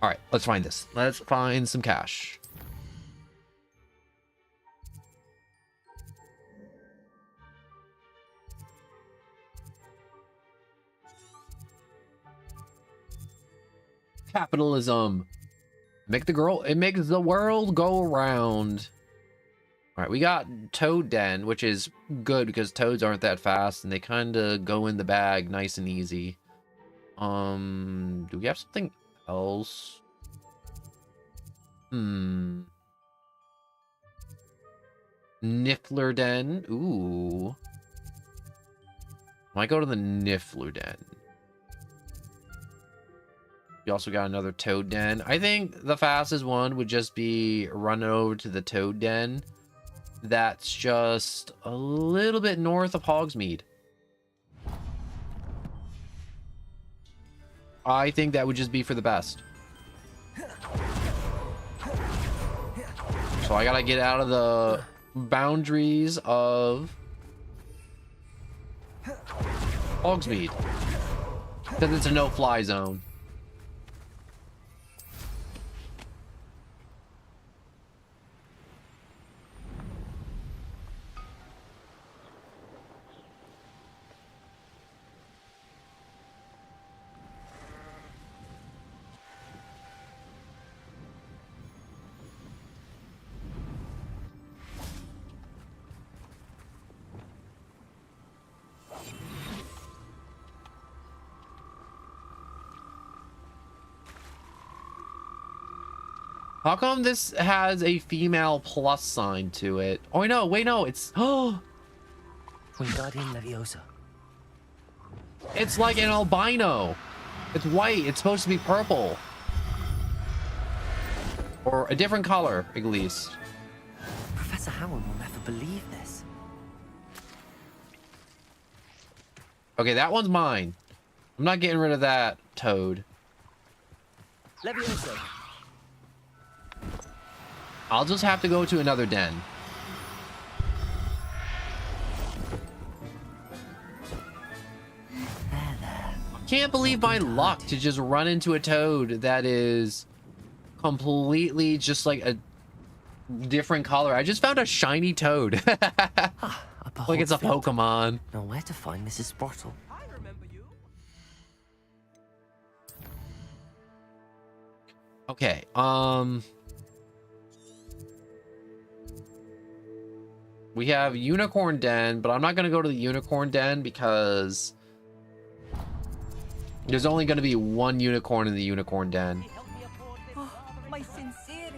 All right, let's find this. Let's find some cash. Capitalism. It makes the world go around. All right, we got Toad Den, which is good because toads aren't that fast and they kind of go in the bag nice and easy. Do we have something else? Niffler Den. Ooh. Might go to the Niffler Den. We also got another Toad Den. I think the fastest one would just be running over to the Toad Den. That's just a little bit north of Hogsmeade. I think that would just be for the best. So I gotta get out of the boundaries of Hogsmeade, because it's a no-fly zone. How come this has a female plus sign to it? Oh, no, wait, no, it's... Oh! Wingardium Leviosa. It's like an albino. It's white. It's supposed to be purple. Or a different color, at least. Professor Howard will never believe this. Okay, that one's mine. I'm not getting rid of that toad. Leviosa. I'll just have to go to another den. Can't believe my luck to just run into a toad that is completely just like a different color. I just found a shiny toad. Like it's a Pokemon. Now where to find Mrs. Sprottle? Okay, we have Unicorn Den, but I'm not gonna go to the Unicorn Den because there's only gonna be one unicorn in the Unicorn Den. Oh, my sincerest,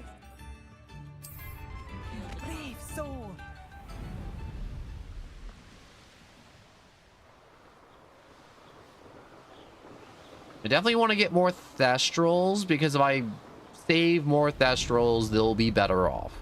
brave soul. I definitely want to get more Thestrals because if I save more Thestrals, they'll be better off.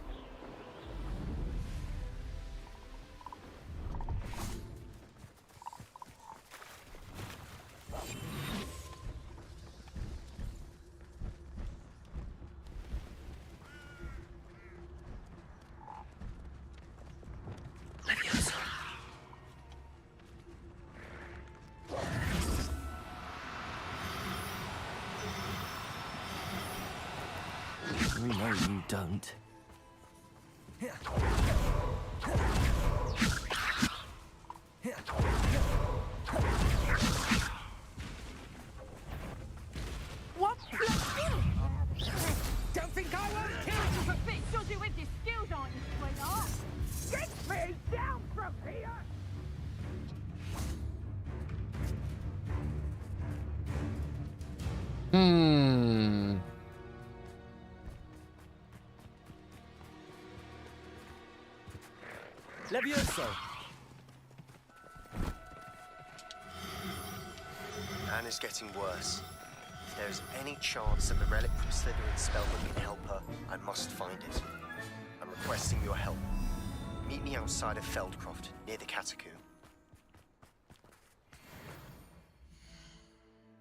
We know you don't. What? Don't think I won't kill you! A bit dodgy with your skills, aren't you, sweetheart? Get me down from here! Levioso! Anne is getting worse. If there is any chance that the relic from Slytherin's spellbook can help her, I must find it. I'm requesting your help. Meet me outside of Feldcroft, near the Catacomb.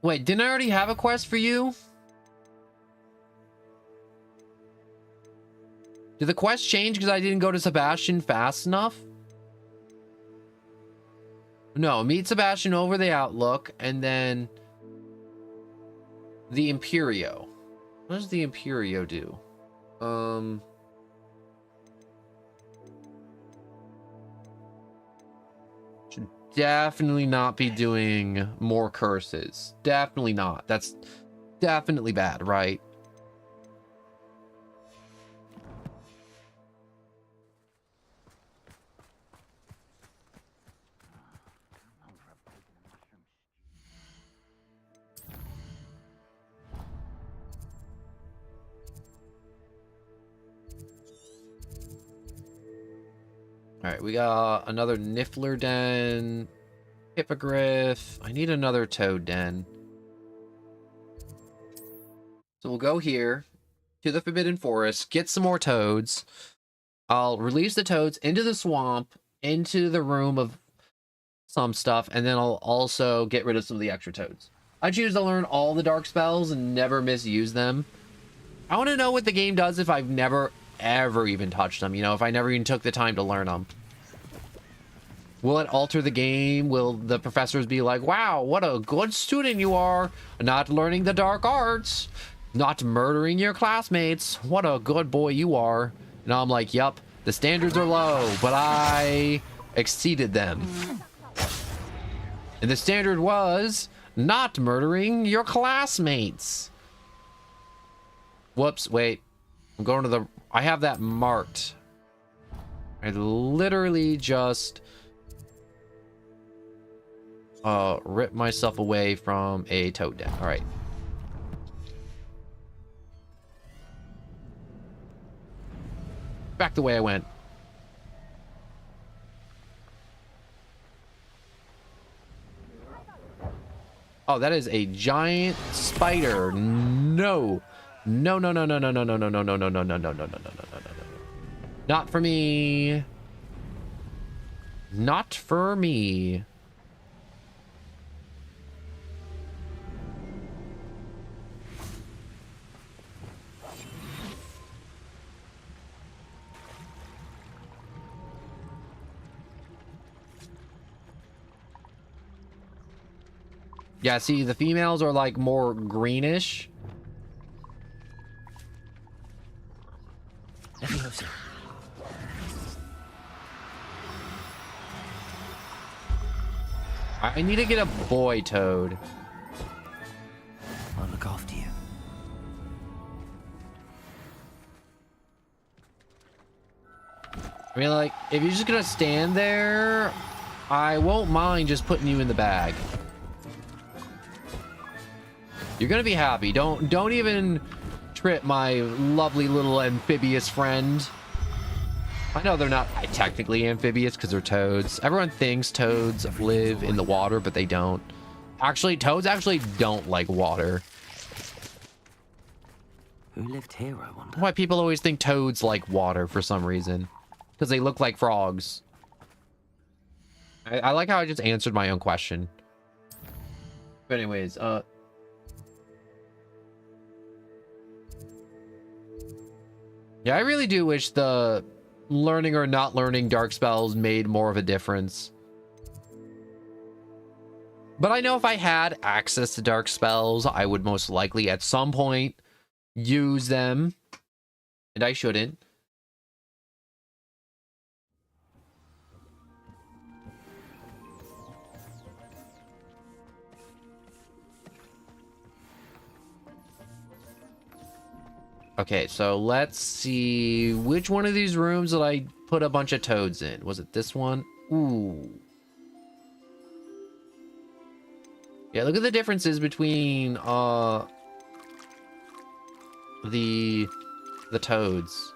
Wait, didn't I already have a quest for you? Did the quest change because I didn't go to Sebastian fast enough? No, meet Sebastian over the Outlook, and then the Imperio. What does the Imperio do? Should definitely not be doing more curses. Definitely not. That's definitely bad, right? All right, we got another Niffler den, Hippogriff. I need another Toad den. So we'll go here to the Forbidden Forest, get some more toads. I'll release the toads into the swamp, into the room of some stuff, and then I'll also get rid of some of the extra toads. I choose to learn all the dark spells and never misuse them. I want to know what the game does if I've never ever even touched them, you know, if I never even took the time to learn them. Will it alter the game? Will the professors be like, wow, what a good student you are, not learning the dark arts, not murdering your classmates, what a good boy you are? And I'm like, yup, the standards are low, but I exceeded them. And the standard was not murdering your classmates. Whoops, wait, I'm going to the... I have that marked. I literally just ripped myself away from a toad den. All right. Back the way I went. Oh, that is a giant spider. No. No, no, no, no, no, no, no, no, no, no, no, no, no, no, no, no, no, no, no. Not for me. Not for me. Yeah, see, the females are like more greenish. I need to get a boy toad. I'll look after you. I mean, like, if you're just gonna stand there, I won't mind just putting you in the bag. You're gonna be happy. Don't even trip my lovely little amphibious friend. I know they're not technically amphibious because they're toads. Everyone thinks toads live in the water, but they don't. Actually, toads actually don't like water. Who lived here, I wonder? Why people always think toads like water for some reason. Because they look like frogs. I like how I just answered my own question. But anyways, yeah, I really do wish the learning or not learning dark spells made more of a difference. But I know if I had access to dark spells, I would most likely at some point use them And I shouldn't. Okay, so let's see. Which one of these rooms did I put a bunch of toads in? Was it this one? Ooh. Yeah, look at the differences between the toads.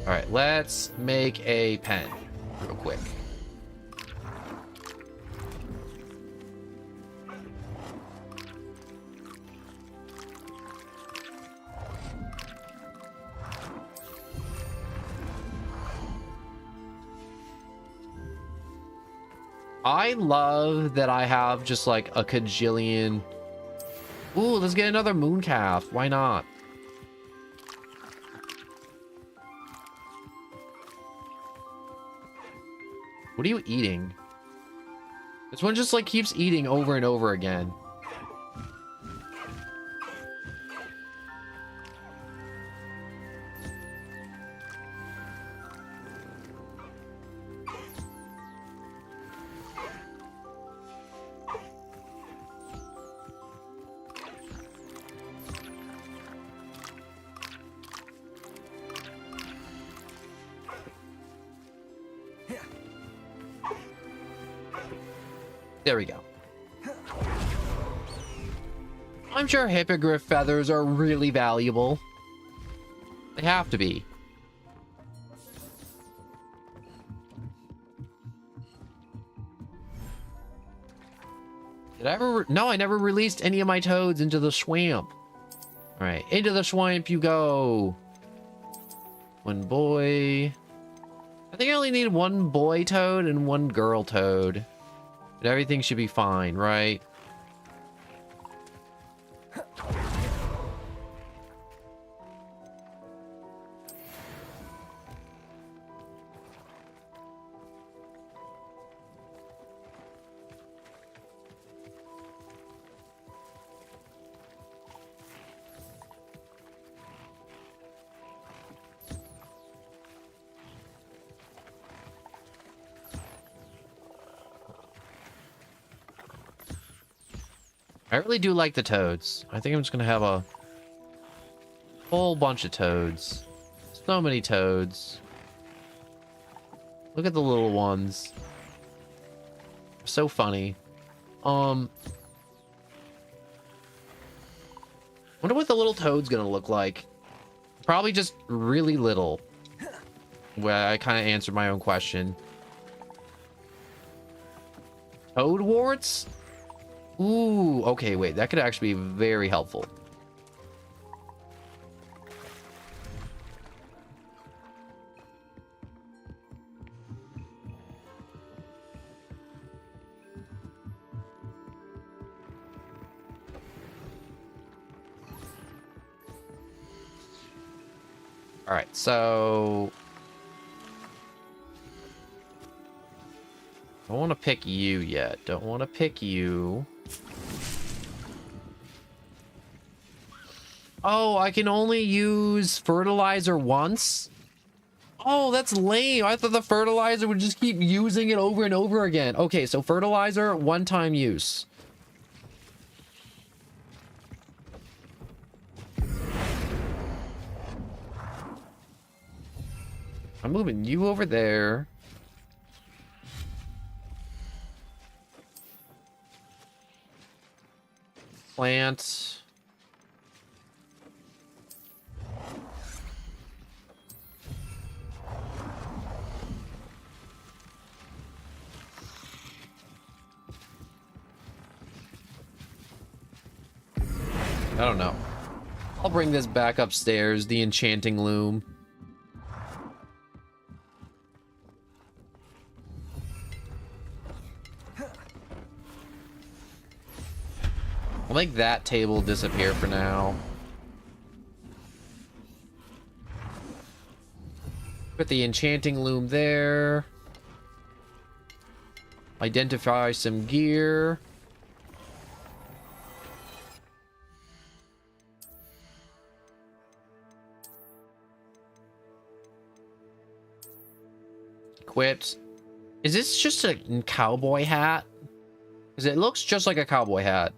All right, let's make a pen real quick. I love that I have just like a cajillion. Ooh, let's get another mooncalf. Why not? What are you eating? This one just like keeps eating over and over again. There we go. I'm sure hippogriff feathers are really valuable. They have to be. Did I ever? No, I never released any of my toads into the swamp. All right, into the swamp you go. One boy. I think I only need one boy toad and one girl toad. But everything should be fine, right? I really do like the toads. I think I'm just gonna have a whole bunch of toads. So many toads. Look at the little ones. So funny. Wonder what the little toad's gonna look like. Probably just really little. Well, I kind of answered my own question. Toad warts? Ooh, okay, wait, that could actually be very helpful. All right, so don't want to pick you yet. Don't want to pick you. Oh, I can only use fertilizer once? Oh, that's lame. I thought the fertilizer would just keep using it over and over again. Okay, so fertilizer, one-time use. I'm moving you over there. Plant. I don't know. I'll bring this back upstairs, the enchanting loom. I'll make that table disappear for now. Put the enchanting loom there. Identify some gear. Equipped. Is this just a cowboy hat? Because it looks just like a cowboy hat.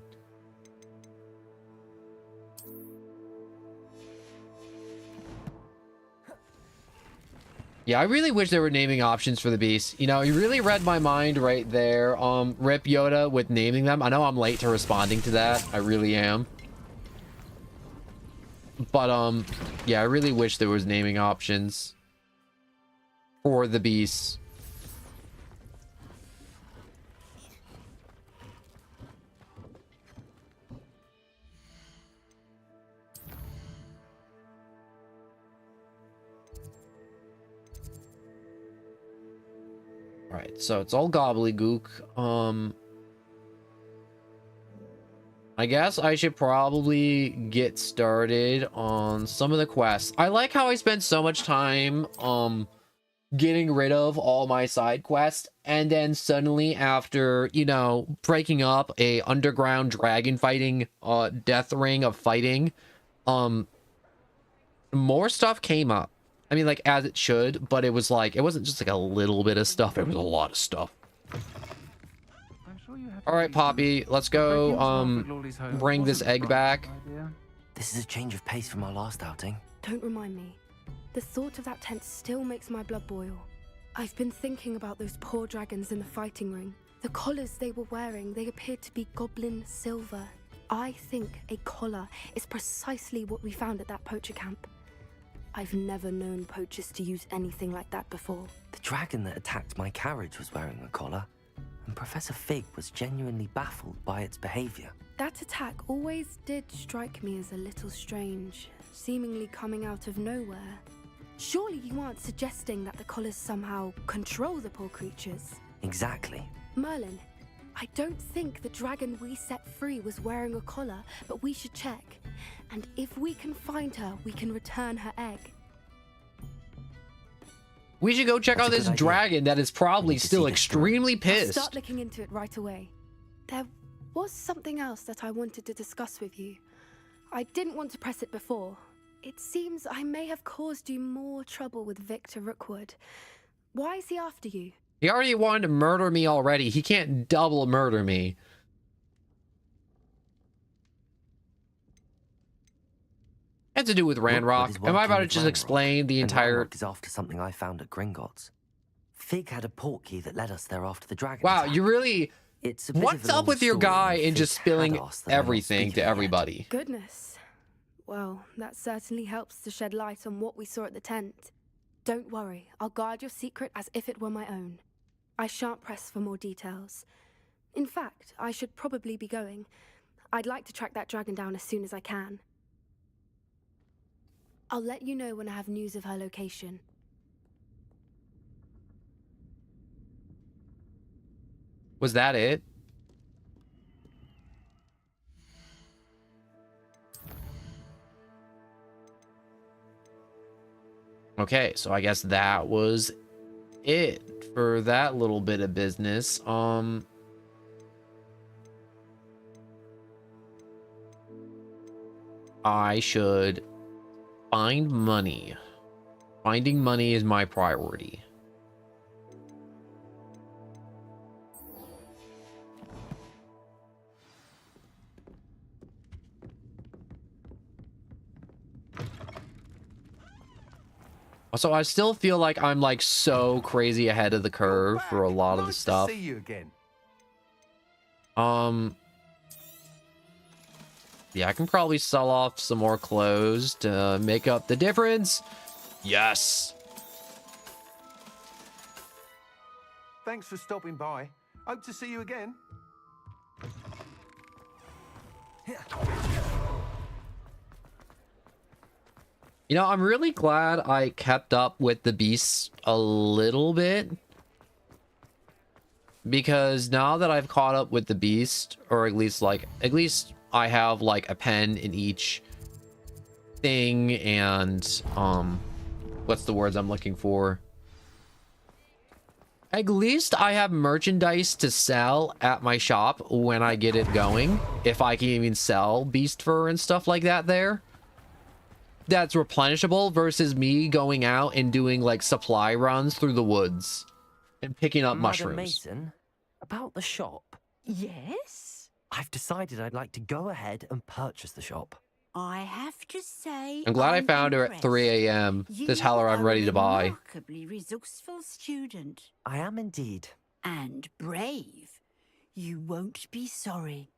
Yeah, I really wish there were naming options for the beasts. You know, you really read my mind right there. Rip Yoda with naming them. I know I'm late to responding to that. I really am. But, yeah, I really wish there was naming options for the beasts. Alright, so it's all gobbledygook. I guess I should probably get started on some of the quests. I like how I spent so much time, getting rid of all my side quests, and then suddenly after, you know, breaking up a underground dragon fighting, death ring of fighting, more stuff came up. I mean, like, as it should, but it was like, it wasn't just like a little bit of stuff, it was a lot of stuff. All right, Poppy, let's go, bring this egg back. This is a change of pace from our last outing. Don't remind me. The thought of that tent still makes my blood boil. I've been thinking about those poor dragons in the fighting ring. The collars they were wearing, they appeared to be goblin silver. I think a collar is precisely what we found at that poacher camp. I've never known poachers to use anything like that before. The dragon that attacked my carriage was wearing a collar, and Professor Fig was genuinely baffled by its behavior. That attack always did strike me as a little strange, seemingly coming out of nowhere. Surely you aren't suggesting that the collars somehow control the poor creatures? Exactly. Merlin, I don't think the dragon we set free was wearing a collar, but we should check. And if we can find her, we can return her egg. We should go check out this dragon that is probably still extremely I'll pissed. start looking into it right away. There was something else that I wanted to discuss with you. I didn't want to press it before. It seems I may have caused you more trouble with Victor Rookwood. Why is he after you? He already wanted to murder me already. He can't double murder me. Had to do with Ranrock. Am I about to just explain the entire... Ranrock is after something I found at Gringotts. Fig had a portkey that led us there after the dragon Wow, attack. you really... What's up with your guy and just spilling everything to everybody? Goodness. Well, that certainly helps to shed light on what we saw at the tent. Don't worry, I'll guard your secret as if it were my own. I shan't press for more details. In fact, I should probably be going. I'd like to track that dragon down as soon as I can. I'll let you know when I have news of her location. Was that it? Okay, so I guess that was it for that little bit of business. I should find money. Finding money is my priority. Also, I still feel like I'm like so crazy ahead of the curve for a lot of the stuff. See you again. Yeah, I can probably sell off some more clothes to make up the difference. Yes. Thanks for stopping by. Hope to see you again. You know, I'm really glad I kept up with the beasts a little bit. Because now that I've caught up with the beast, or at least I have like a pen in each thing, and what's the words I'm looking for? At least I have merchandise to sell at my shop when I get it going. If I can even sell beast fur and stuff like that there. That's replenishable versus me going out and doing like supply runs through the woods and picking up Madam mushrooms. Mason, about the shop. Yes? I've decided I'd like to go ahead and purchase the shop. I have to say, I'm glad I found her at 3 a.m. This heller I'm ready to buy. Remarkably resourceful student. I am indeed. And brave. You won't be sorry.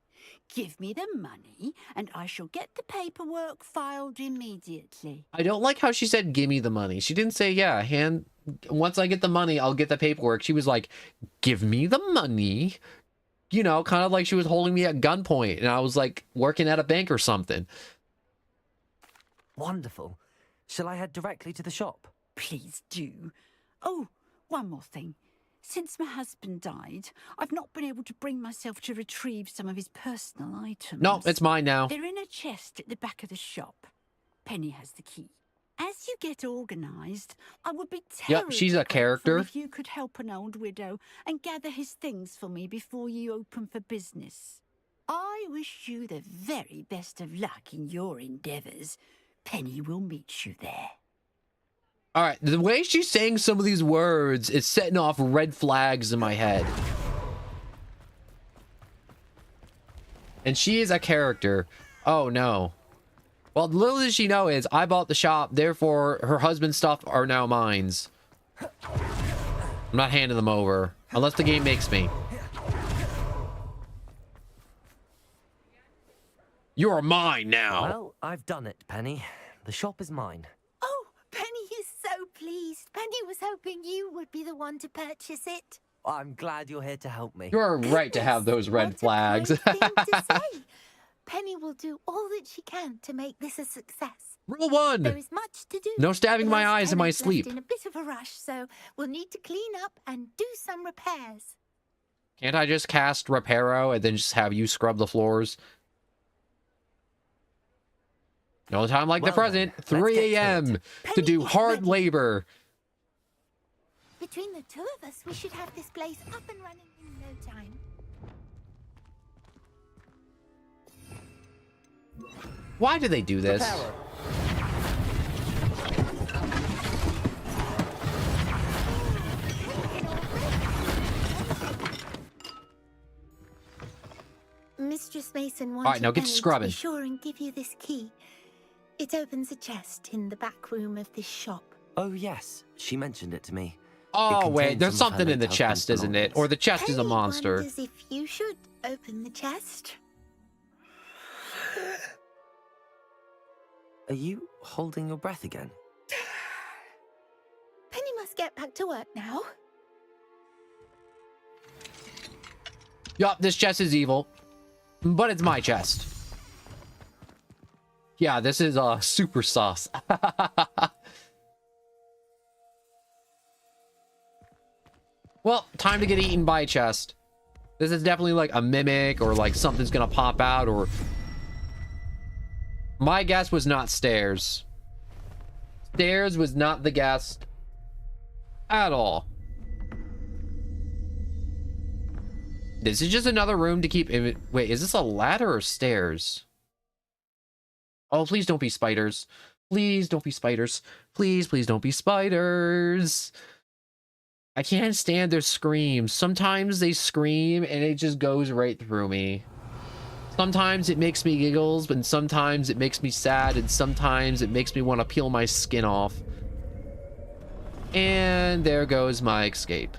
Give me the money, and I shall get the paperwork filed immediately. I don't like how she said, give me the money. She didn't say, yeah, once I get the money, I'll get the paperwork. She was like, give me the money. You know, kind of like she was holding me at gunpoint, and I was like working at a bank or something. Wonderful. Shall I head directly to the shop? Please do. Oh, one more thing. Since my husband died, I've not been able to bring myself to retrieve some of his personal items. No, it's mine now. They're in a chest at the back of the shop. Penny has the key. As you get organised, I would be terribly Yep, she's a character. grateful if you could help an old widow and gather his things for me before you open for business. I wish you the very best of luck in your endeavours. Penny will meet you there. All right, the way she's saying some of these words is setting off red flags in my head. And she is a character. Oh, no. Well, the little does she know is I bought the shop, therefore her husband's stuff are now mine. I'm not handing them over, unless the game makes me. You're mine now. Well, I've done it, Penny. The shop is mine. Oh, Penny is so pleased. Penny was hoping you would be the one to purchase it. I'm glad you're here to help me. You're right to have those red flags. To say. Penny will do all that she can to make this a success. Rule 1. There is much to do. No stabbing my There's eyes in my tenants sleep. left in a bit of a rush, so we'll need to clean up and do some repairs. Can't I just cast Reparo and then just have you scrub the floors? No time like the present, 3 a.m. to do hard labor. Between the two of us, we should have this place up and running in no time. Why do they do this? Mistress Mason wanted All right, now get to Penny scrubbing. be sure and give you this key. It opens a chest in the back room of this shop. Oh, yes. She mentioned it to me. Oh, wait, contains there's some of her something in the late chest, husband's isn't it? Or the chest is a Penny monster. wonders if you should open the chest. Are you holding your breath again? Penny must get back to work now. Yup, this chest is evil. But it's my chest. Yeah, this is super sauce. Well, time to get eaten by a chest. This is definitely like a mimic or like something's gonna pop out or... My guess was not stairs. Stairs was not the guess at all. This is just another room to keep... Wait, is this a ladder or stairs? Oh, please don't be spiders. Please don't be spiders. Please, please don't be spiders. I can't stand their screams. Sometimes they scream and it just goes right through me. Sometimes it makes me giggles, and sometimes it makes me sad, and sometimes it makes me want to peel my skin off. And there goes my escape.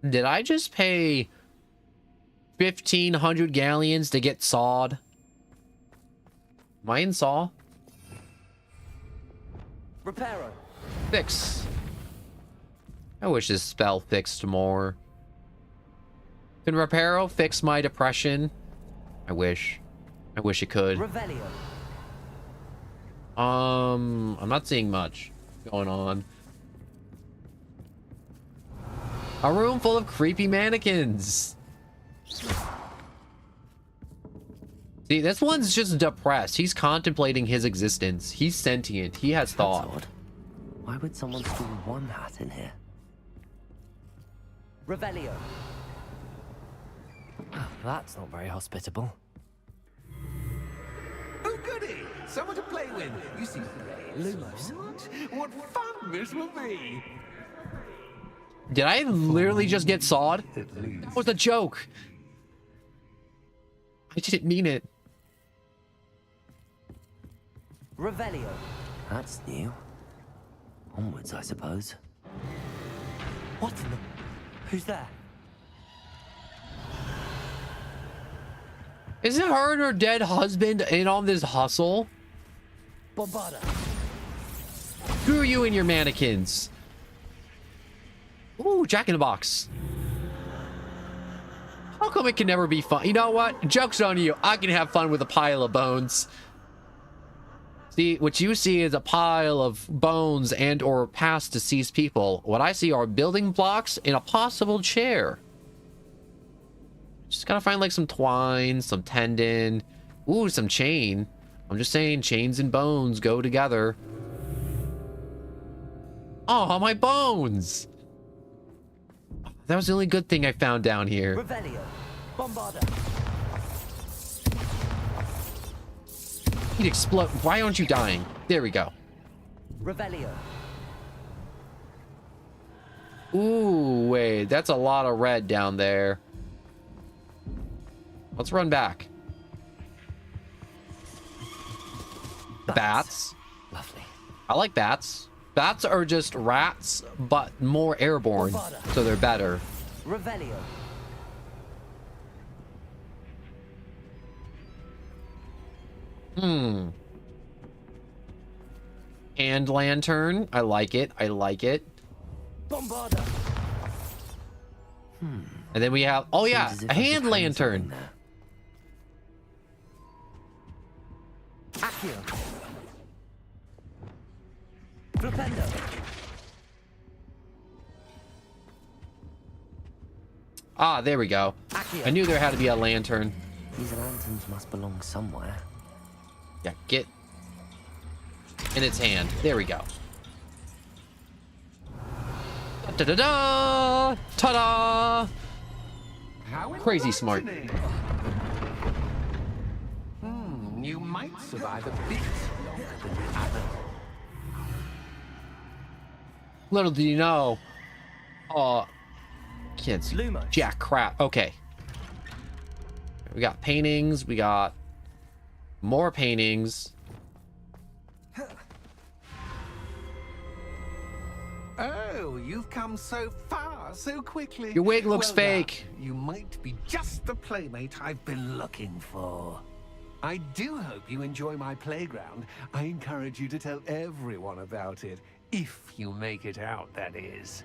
Did I just pay 1,500 galleons to get sawed? Am I in saw? Reparo. Fix. I wish this spell fixed more. Can Reparo fix my depression? I wish. I wish it could. Revelio. I'm not seeing much going on. A room full of creepy mannequins. See, this one's just depressed. He's contemplating his existence. He's sentient. He has thought. That's odd. Why would someone store one hat in here? Revelio. Oh, that's not very hospitable. Oh, goody! Someone to play with. You seem Lumos. What fun this will be! Did I literally just get sawed? That was a joke. I didn't mean it. Revelio. That's new. Onwards, I suppose. What in the... Who's there? Isn't her and her dead husband in on this hustle? Bombarda. Screw you and your mannequins. Ooh, Jack in the Box. How come it can never be fun? You know what? Joke's on you. I can have fun with a pile of bones. See, what you see is a pile of bones and or past deceased people. What I see are building blocks and a possible chair. Just gotta find like some twine, some tendon. Ooh, some chain. I'm just saying chains and bones go together. Oh, my bones! That was the only good thing I found down here. Revelio. Bombarda. He'd explode. Why aren't you dying? There we go. Revelio. Ooh, wait. That's a lot of red down there. Let's run back. Bats. Lovely. I like bats. Bats are just rats, but more airborne, so they're better. Revelio. Hand lantern. I like it. I like it. Bombarda. And then we have, oh yeah, a hand lantern. Accio. Flipendo. Ah, there we go. I knew there had to be a lantern. These lanterns must belong somewhere. Yeah, get in its hand. There we go. Da-da-da! Ta-da! Crazy smart. You might survive a bit longer than the others. Little do you know. Kids. Jack crap. Okay. We got paintings. We got more paintings. Oh, you've come so far so quickly. Your wig looks Well fake. done. You might be just the playmate I've been looking for. I do hope you enjoy my playground. I encourage you to tell everyone about it. If you make it out, that is.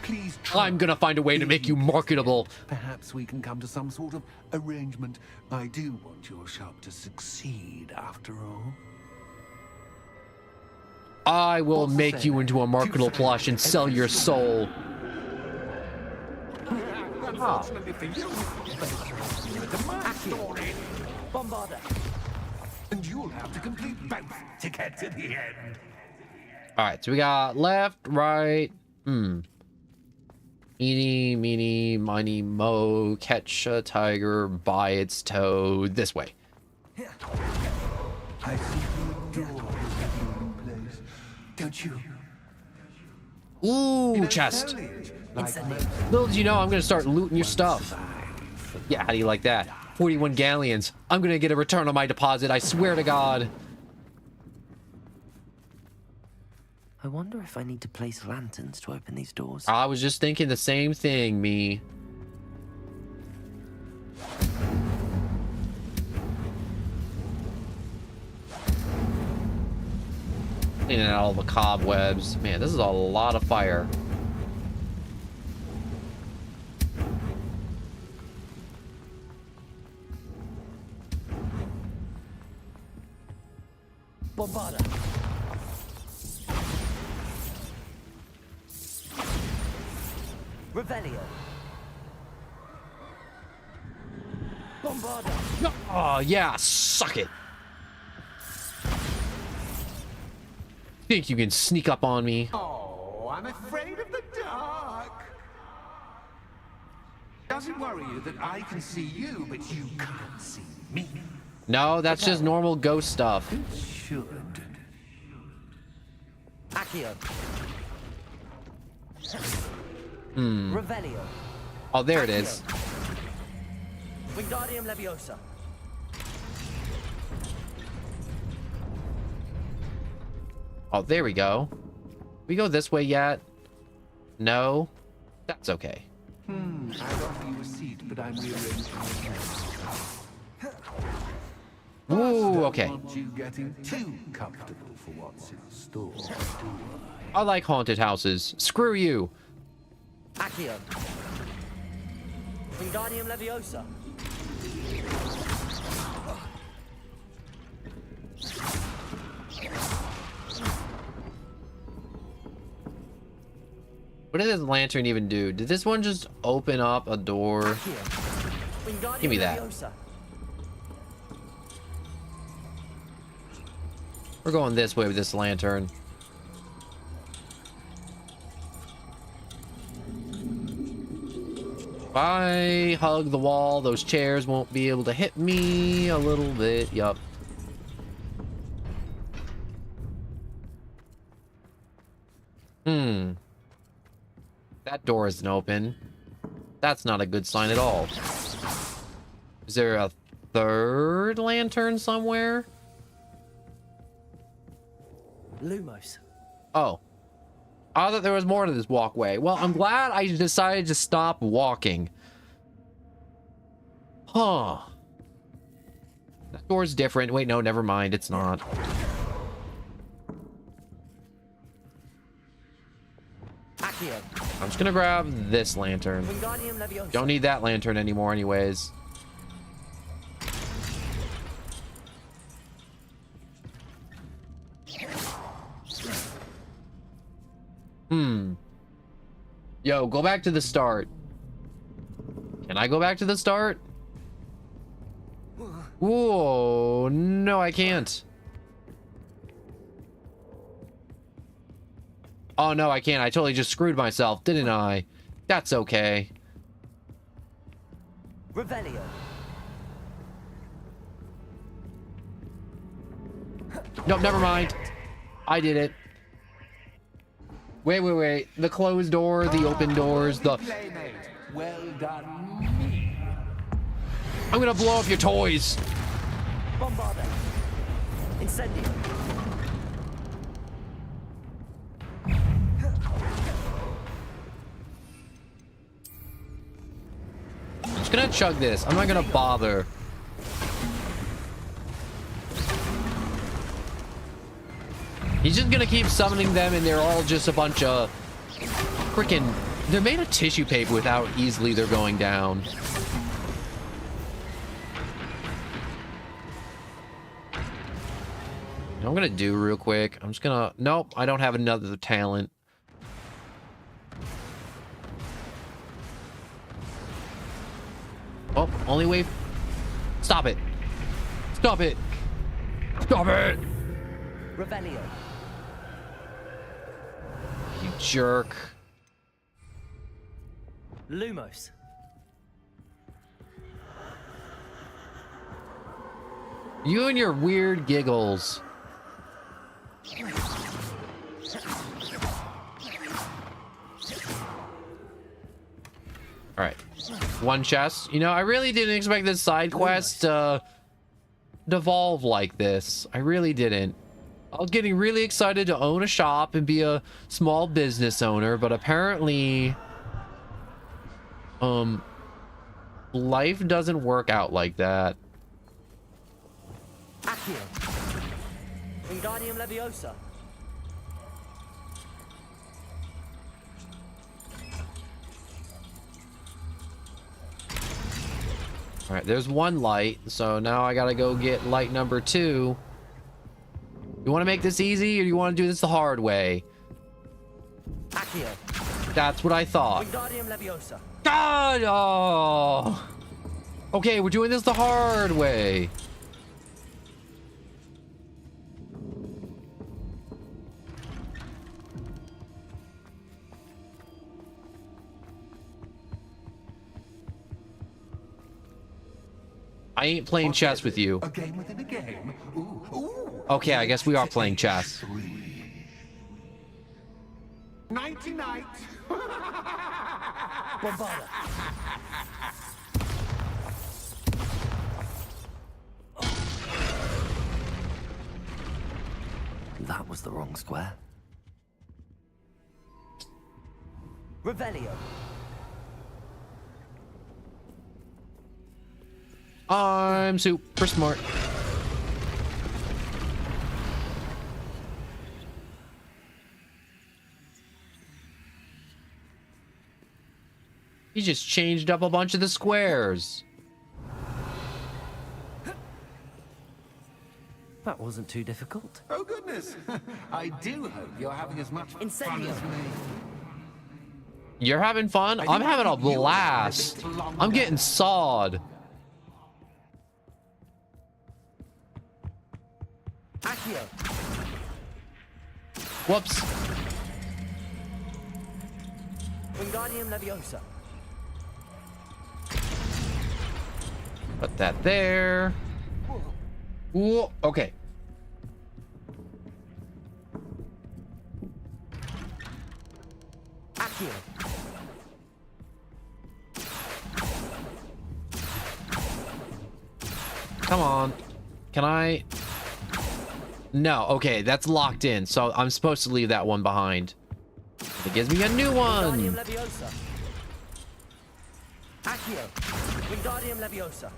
Please try. I'm gonna find a way to make you marketable. Perhaps we can come to some sort of arrangement. I do want your shop to succeed, after all. I will make you into a marketable plush and sell your soul. Unfortunately for you, it's my story. Bombarda. And you'll have to complete both to get to the end. All right, so we got left, right. Eeny, meeny, miny, mo, catch a tiger by its toe. This way. I see you adore this new place, don't you? Ooh, chest. Little did you know, I'm gonna start looting your stuff. Yeah, how do you like that? 41 galleons. I'm gonna get a return on my deposit, I swear to God. I wonder if I need to place lanterns to open these doors. I was just thinking the same thing, me. Cleaning out all the cobwebs. Man, this is a lot of fire. Bombarda. Revelio. Oh, yeah, suck it. Think you can sneak up on me? Oh, I'm afraid of the dark. Does it worry you that I can see you, but you can't see me? No, that's just normal ghost stuff. It should. Accio. Revelio. Oh, there it is. Wingardium Leviosa. Oh, there we go. We go this way yet? No? That's okay. I'd offer you a seat, but I'm rearranging my Ooh, okay. I don't want you getting too comfortable for what's in store, do I like haunted houses. Screw you. Accio. Wingardium Leviosa. What did this lantern even do? Did this one just open up a door? Give me that. We're going this way with this lantern. If I hug the wall, those chairs won't be able to hit me a little bit. Yup. That door isn't open. That's not a good sign at all. Is there a third lantern somewhere? Lumos. Oh. I thought there was more to this walkway. Well, I'm glad I decided to stop walking. Huh. That door's different. Wait, no, never mind. It's not. I'm just gonna grab this lantern. Don't need that lantern anymore anyways. Yo, go back to the start. Can I go back to the start? Whoa, no, I can't. Oh, no, I can't. I totally just screwed myself, didn't I? That's okay. Revelio. Nope, never mind. I did it. Wait. The closed door, the open doors, the... Well done. I'm gonna blow up your toys. Bombarda. Incendio. I'm just gonna chug this. I'm not gonna bother. He's just gonna keep summoning them, and they're all just a bunch of freaking... They're made of tissue paper with how easily they're going down. You know what I'm gonna do real quick? I'm just gonna... Nope, I don't have another talent. Oh, only way... Stop it. Stop it. Stop it. Revelio. You jerk. Lumos. You and your weird giggles. All right. One chest. You know, I really didn't expect this side quest to devolve like this. I really didn't. I was getting really excited to own a shop and be a small business owner, but apparently life doesn't work out like that. Accio. Wingardium Leviosa. All right, there's one light, so now I gotta go get light number 2. You want to make this easy, or you want to do this the hard way? Accio. That's what I thought. Wingardium Leviosa. God! Oh! Okay, we're doing this the hard way. I ain't playing chess with you. A game within a game. Ooh, ooh. Okay, I guess we are playing chess. Nighty night. Bombarda. That was the wrong square. Revelio. I'm super smart. He just changed up a bunch of the squares. That wasn't too difficult. Oh goodness! I do hope you're having as much fun Incendio. as me. You're having fun? I'm having a blast. I'm getting sawed. Accio. Whoops. Wingardium Leviosa. Put that there. Ooh, okay. Accio. Come on. Can I? No, okay, that's locked in. So I'm supposed to leave that one behind. It gives me a new one. Wingardium Leviosa. Accio. Wingardium Leviosa.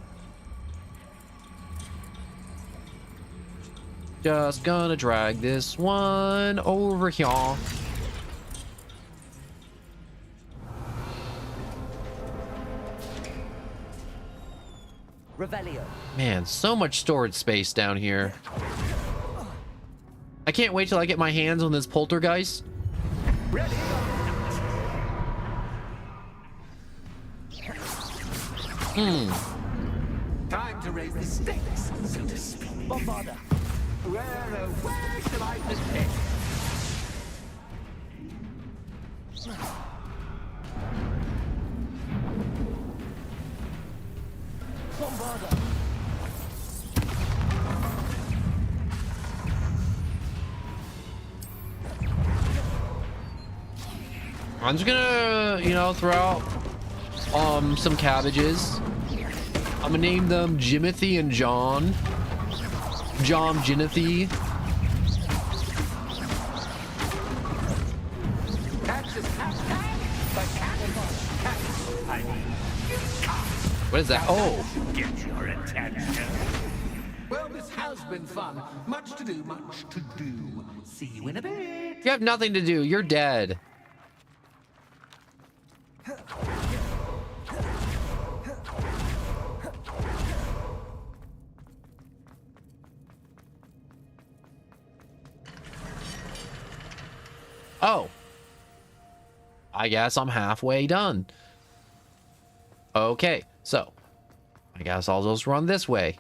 Just gonna drag this one over here. Revelio. Man, so much storage space down here. I can't wait till I get my hands on this poltergeist. Time to raise the stakes, so to speak. Bombarda. Where shall I begin? Bombarda. I'm just gonna, you know, throw out some cabbages. I'm gonna name them Jimothy and John. John Jimothy. What is that? Oh. Get your attention. Well, this has been fun. Much to do, much to do. See you in a bit. You have nothing to do. You're dead. Oh. I guess I'm halfway done. Okay, so I guess I'll just run this way.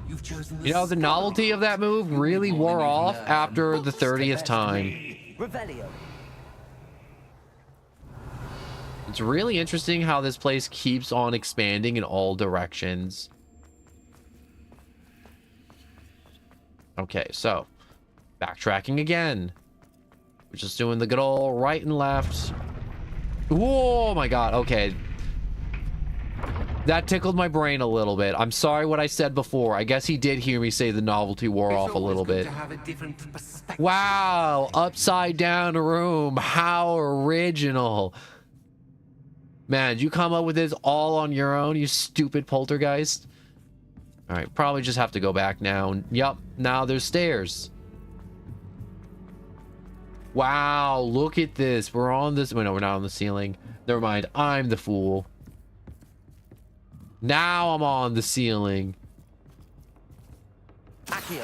You've chosen You know, the novelty of that move really wore off after the 30th time. Revelio. It's really interesting how this place keeps on expanding in all directions. Okay, so backtracking again. We're just doing the good old right and left. Oh my god, okay. That tickled my brain a little bit. I'm sorry what I said before. I guess he did hear me say the novelty wore off a little bit. Wow, upside down room. How original. Man, did you come up with this all on your own, you stupid poltergeist? All right, probably just have to go back now. Yup, now there's stairs. Wow, look at this. We're on this. Wait, no, we're not on the ceiling. Never mind. I'm the fool. Now I'm on the ceiling. Accio.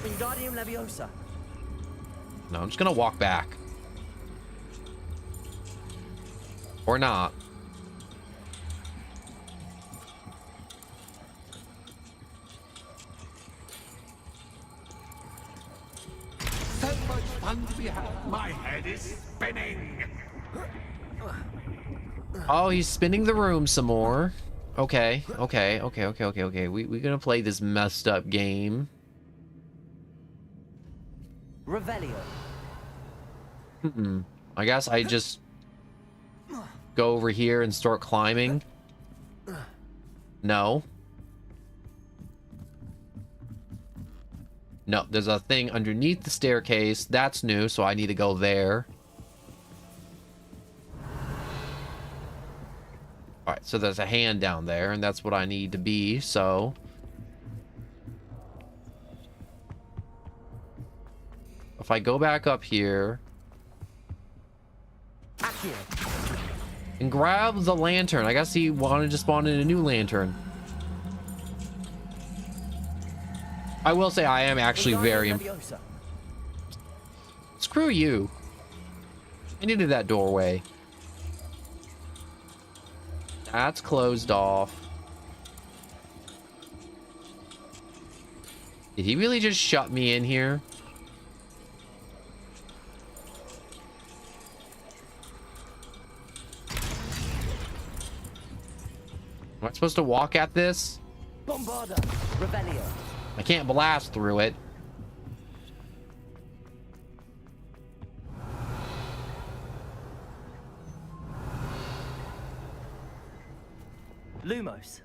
Wingardium Leviosa. No, I'm just gonna walk back. Or not. So much fun to be had. My head is spinning. Oh, he's spinning the room some more. Okay. We're gonna play this messed up game. Revelio. I guess I just go over here and start climbing. No. No, there's a thing underneath the staircase. That's new, so I need to go there. Alright, so there's a hand down there, and that's what I need to be, so... If I go back up here... and grab the lantern. I guess he wanted to spawn in a new lantern. I will say I am actually very... Screw you. I needed that doorway. That's closed off. Did he really just shut me in here? Am I supposed to walk at this? Bombarda. Revelio. I can't blast through it. Lumos.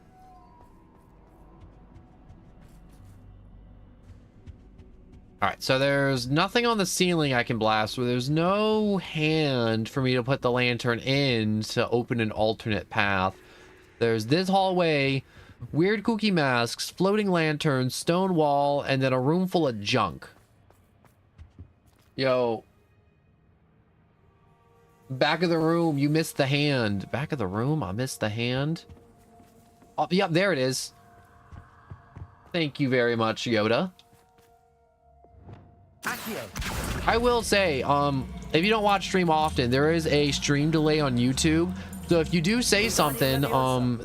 Alright, so there's nothing on the ceiling I can blast with. There's no hand for me to put the lantern in to open an alternate path. There's this hallway, weird kooky masks, floating lanterns, stone wall, and then a room full of junk. Yo. Back of the room, you missed the hand. Back of the room, I missed the hand. Oh, yep, there it is. Thank you very much, Yoda. I will say, if you don't watch stream often, there is a stream delay on YouTube. So if you do say something,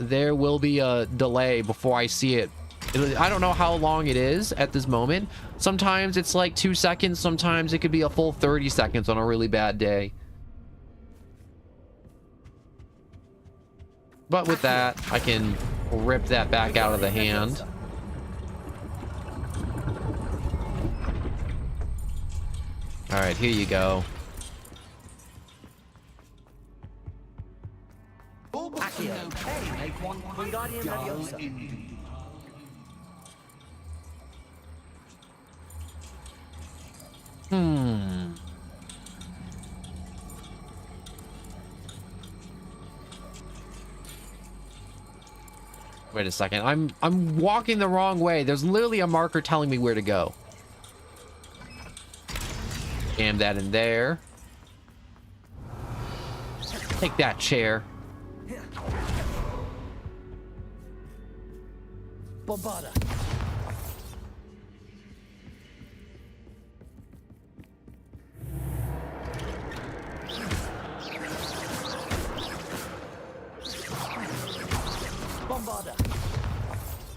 there will be a delay before I see it. I don't know how long it is at this moment. Sometimes it's like 2 seconds. Sometimes it could be a full 30 seconds on a really bad day. But with that, I can rip that back out of the hand. All right, here you go. Wait a second. I'm walking the wrong way. There's literally a marker telling me where to go. Jam that in there. Take that chair. Bombarda. Bombarda.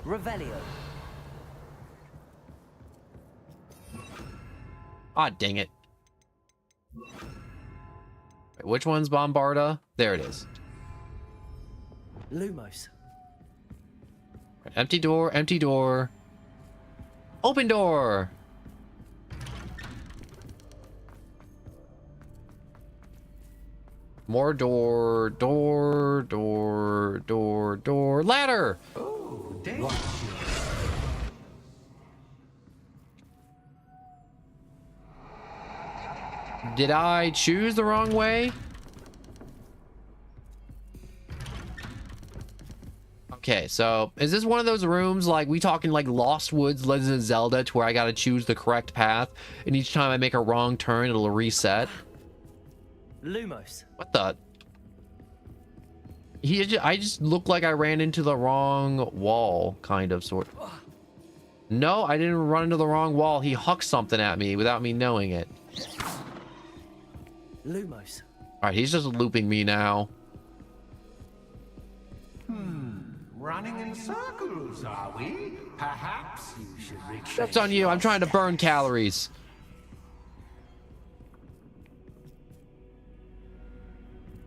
Revelio. Ah, dang it. Wait, which one's Bombarda? There it is. Lumos. Empty door, empty door. Open door. More door, door, door, door, door. Ladder. Oh, damn. Did I choose the wrong way? Okay, so is this one of those rooms like we talking like Lost Woods, Legend of Zelda, to where I gotta choose the correct path, and each time I make a wrong turn, it'll reset? Lumos. What the? I just look like I ran into the wrong wall, kind of, sort of. No, I didn't run into the wrong wall. He hucked something at me without me knowing it. Lumos. All right, he's just looping me now. Running in circles, are we? Perhaps you should retrace. That's on you. I'm trying to burn calories.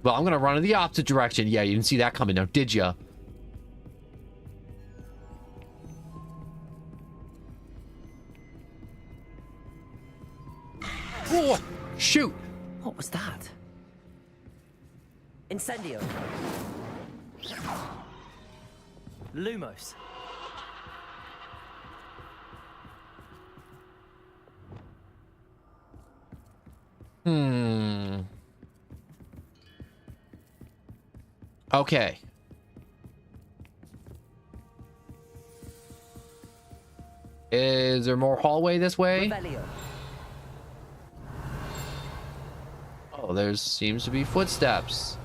Well, I'm gonna run in the opposite direction. Yeah, you didn't see that coming now, did ya? Oh, shoot! What was that? Incendio. Lumos. Okay. Is there more hallway this way? Rebellion. Oh, there seems to be footsteps.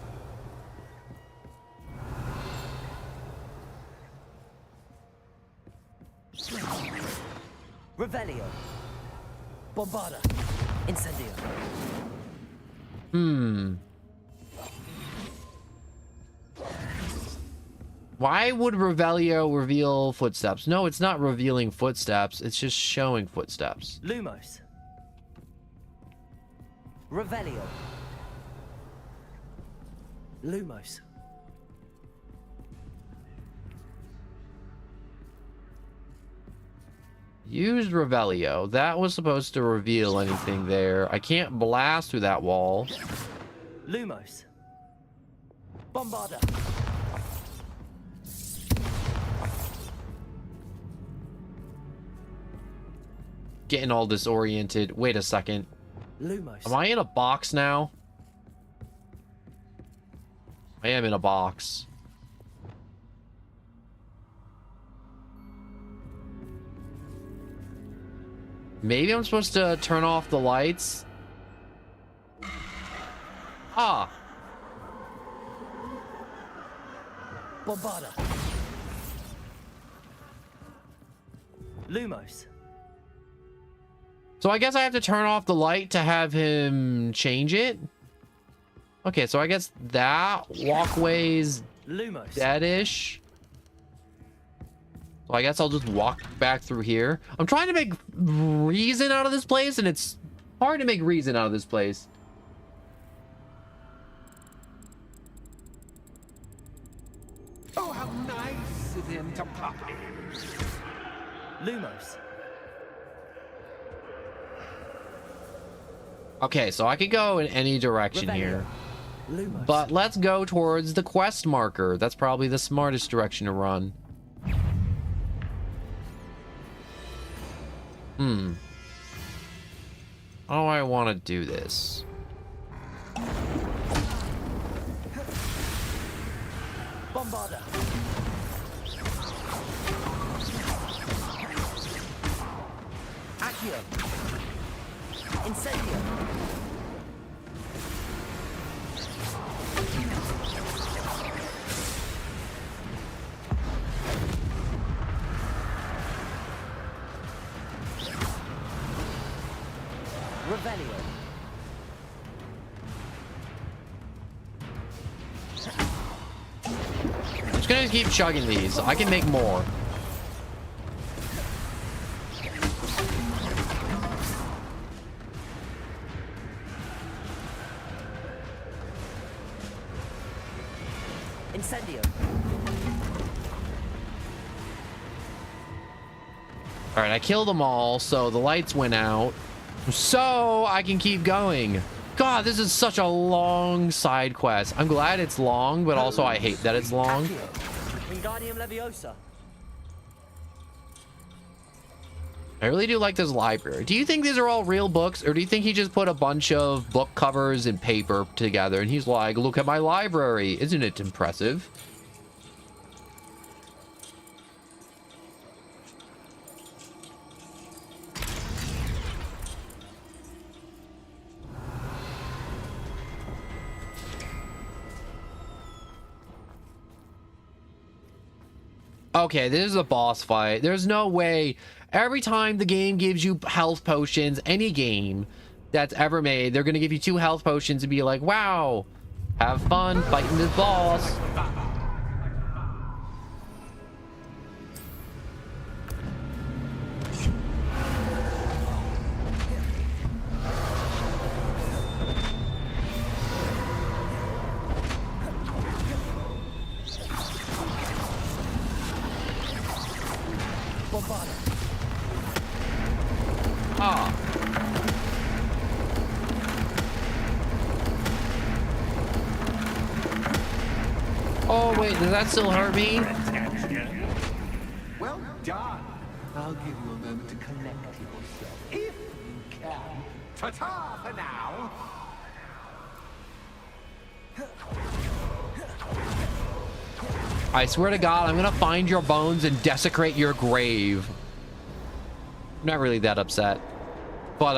Revelio. Bombarda. Incendio. Why would Revelio reveal footsteps? No, it's not revealing footsteps. It's just showing footsteps. Lumos. Revelio. Lumos. Used Revelio. That was supposed to reveal anything there. I can't blast through that wall. Lumos. Bombarda. Getting all disoriented. Wait a second. Lumos. Am I in a box now? I am in a box. Maybe I'm supposed to turn off the lights. Ah. Bombarda. Lumos. So I guess I have to turn off the light to have him change it. Okay, so I guess that walkway's Lumos. deadish. So I guess I'll just walk back through here. I'm trying to make reason out of this place, and it's hard to make reason out of this place. Oh, how nice of him to pop in. Lumos. Okay, so I could go in any direction here. Lumos. But let's go towards the quest marker. That's probably the smartest direction to run. How do I want to do this? Bombarda. Accio. Incendio. Revelio. I'm just gonna keep chugging these. I can make more. Incendio. All right, I killed them all, so the lights went out. So I can keep going. God, this is such a long side quest. I'm glad it's long, but also I hate that it's long. Wingardium Leviosa. I really do like this library. Do you think these are all real books, or do you think he just put a bunch of book covers and paper together and he's like, look at my library, isn't it impressive? Okay, this is a boss fight. There's no way. Every time the game gives you health potions, any game that's ever made, they're going to give you 2 health potions and be like, wow, have fun fighting this boss. Ah. Oh wait, does that still hurt me? Well done. I'll give you a moment to collect yourself, if you can. Ta-ta for now. I swear to God, I'm gonna find your bones and desecrate your grave. I'm not really that upset, but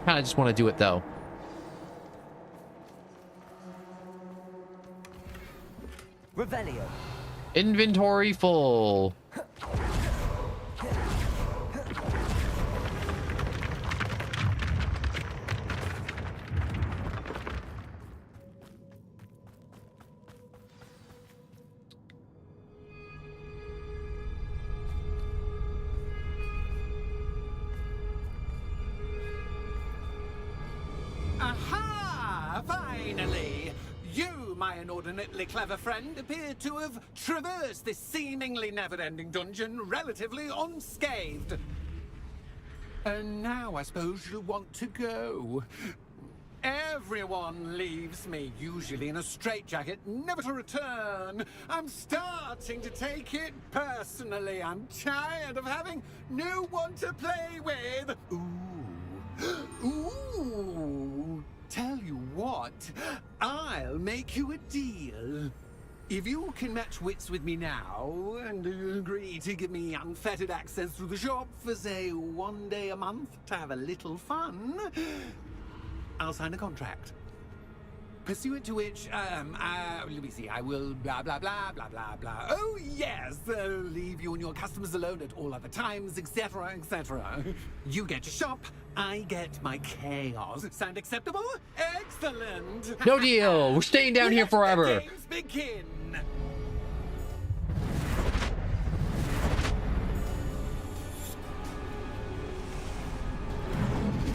kind of just want to do it though. Revelio. Inventory full. Aha! Finally! You, my inordinately clever friend, appear to have traversed this seemingly never-ending dungeon relatively unscathed. And now I suppose you'll want to go. Everyone leaves me, usually in a straitjacket, never to return. I'm starting to take it personally. I'm tired of having no one to play with. Ooh. Tell you what, I'll make you a deal. If you can match wits with me now and agree to give me unfettered access through the shop for, say, 1 day a month to have a little fun, I'll sign a contract. Pursuant to which, let me see, I will blah, blah, blah, blah, blah, blah. Oh, yes, leave you and your customers alone at all other times, etc., etc. You get your shop, I get my chaos. Sound acceptable? Excellent! No deal. We're staying down here forever. Let the games begin.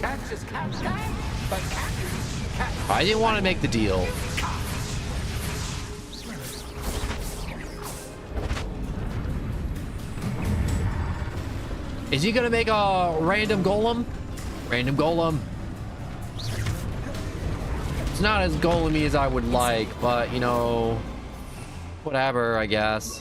Catch is catch, but catch. I didn't want to make the deal. Is he gonna make a random golem? Random golem. It's not as golemy as I would like, but you know, whatever, I guess.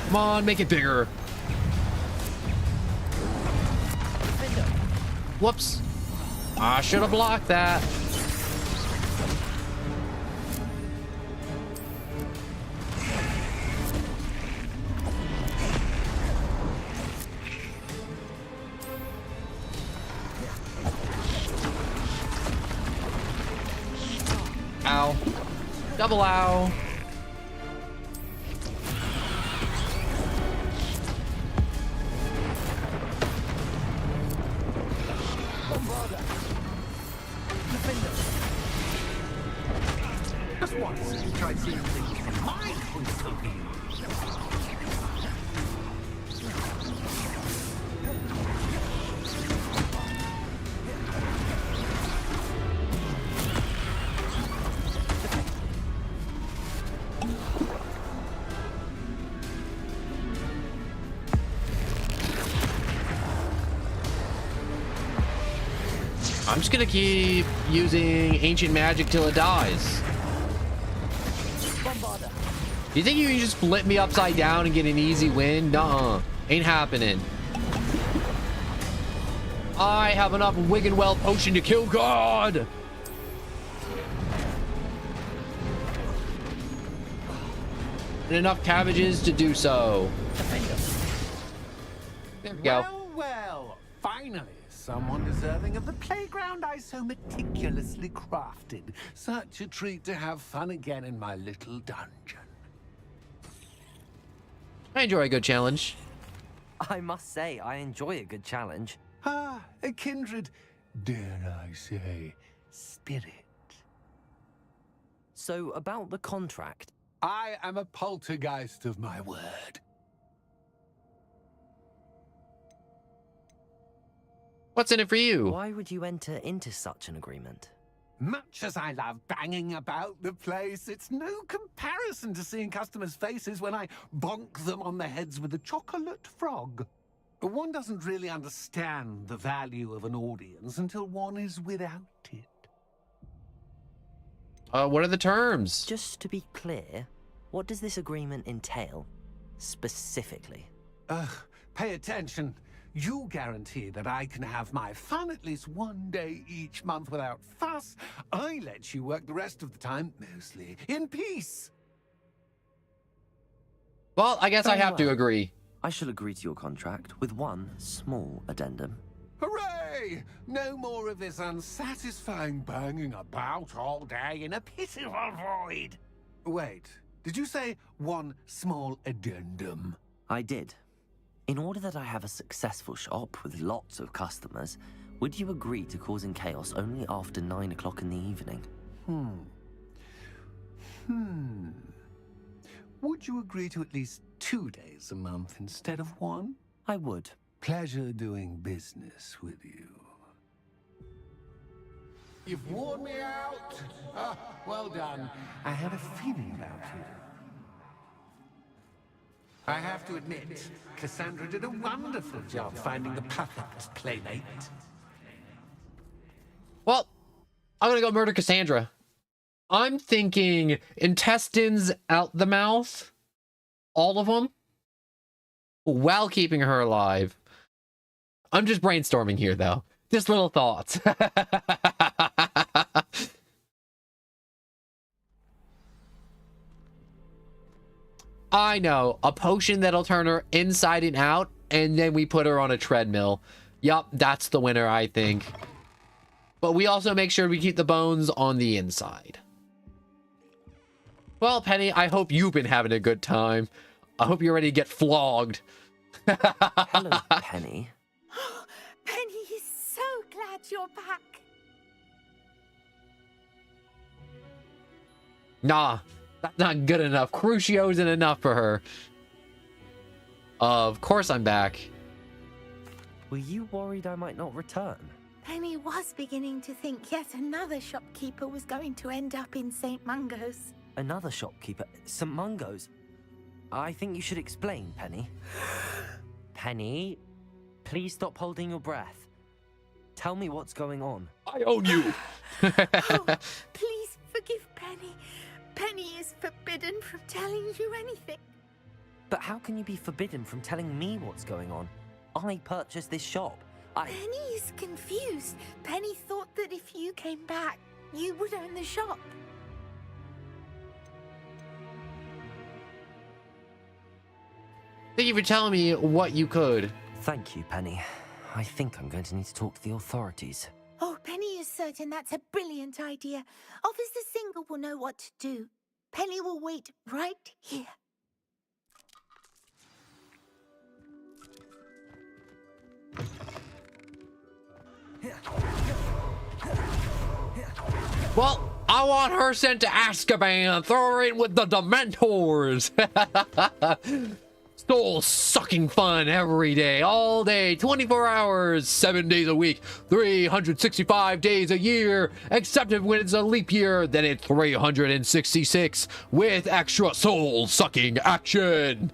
Come on, make it bigger. Whoops. I should have blocked that. Ow. Double ow. Just once, you tried seeing things from my point of view. I'm just gonna keep using ancient magic till it dies. You think you can just flip me upside down and get an easy win? Nuh-uh. Ain't happening. I have enough Wiggenweld potion to kill God! And enough cabbages to do so. There we go. Well, finally, someone deserving of the playground I so meticulously crafted. Such a treat to have fun again in my little dungeon. I enjoy a good challenge. I must say, I enjoy a good challenge. Ah, a kindred, dare I say, spirit. So, about the contract. I am a poltergeist of my word. What's in it for you? Why would you enter into such an agreement? Much as I love banging about the place, it's no comparison to seeing customers' faces when I bonk them on the heads with a chocolate frog. One doesn't really understand the value of an audience until one is without it. What are the terms? Just to be clear, what does this agreement entail, specifically? Pay attention. You guarantee that I can have my fun at least one day each month without fuss. I let you work the rest of the time, mostly in peace. Well, I guess I have to agree. I shall agree to your contract with one small addendum. Hooray! No more of this unsatisfying banging about all day in a pitiful void. Wait, did you say one small addendum? I did. In order that I have a successful shop with lots of customers, would you agree to causing chaos only after 9 o'clock in the evening? Would you agree to at least 2 days a month instead of one? I would. Pleasure doing business with you. You've worn me out. Ah, well done. I had a feeling about you. I have to admit, Cassandra did a wonderful job finding the perfect playmate. Well, I'm gonna go murder Cassandra. I'm thinking intestines out the mouth. All of them. While keeping her alive. I'm just brainstorming here, though. Just little thoughts. I know. A potion that'll turn her inside and out, and then we put her on a treadmill. Yup, that's the winner, I think. But we also make sure we keep the bones on the inside. Well, Penny, I hope you've been having a good time. I hope you're ready to get flogged. Hello, Penny. Penny is so glad you're back. Nah, that's not good enough. Crucio isn't enough for her. Of course I'm back. Were you worried I might not return? Penny was beginning to think yet another shopkeeper was going to end up in St. Mungo's. Another shopkeeper? St. Mungo's? I think you should explain, Penny. Penny, please stop holding your breath. Tell me what's going on. I own you. Please forgive Penny. Penny is forbidden from telling you anything. But how can you be forbidden from telling me what's going on? I purchased this shop. Penny is confused. Penny thought that if you came back, you would own the shop. Thank you for telling me what you could. Thank you, Penny. I think I'm going to need to talk to the authorities. Oh, Penny is certain that's a brilliant idea. Officer Singer will know what to do. Penny will wait right here. Well, I want her sent to Azkaban. Throw her in with the Dementors. Soul-sucking fun every day, all day, 24 hours, 7 days a week, 365 days a year, except if when it's a leap year, then it's 366 with extra soul-sucking action.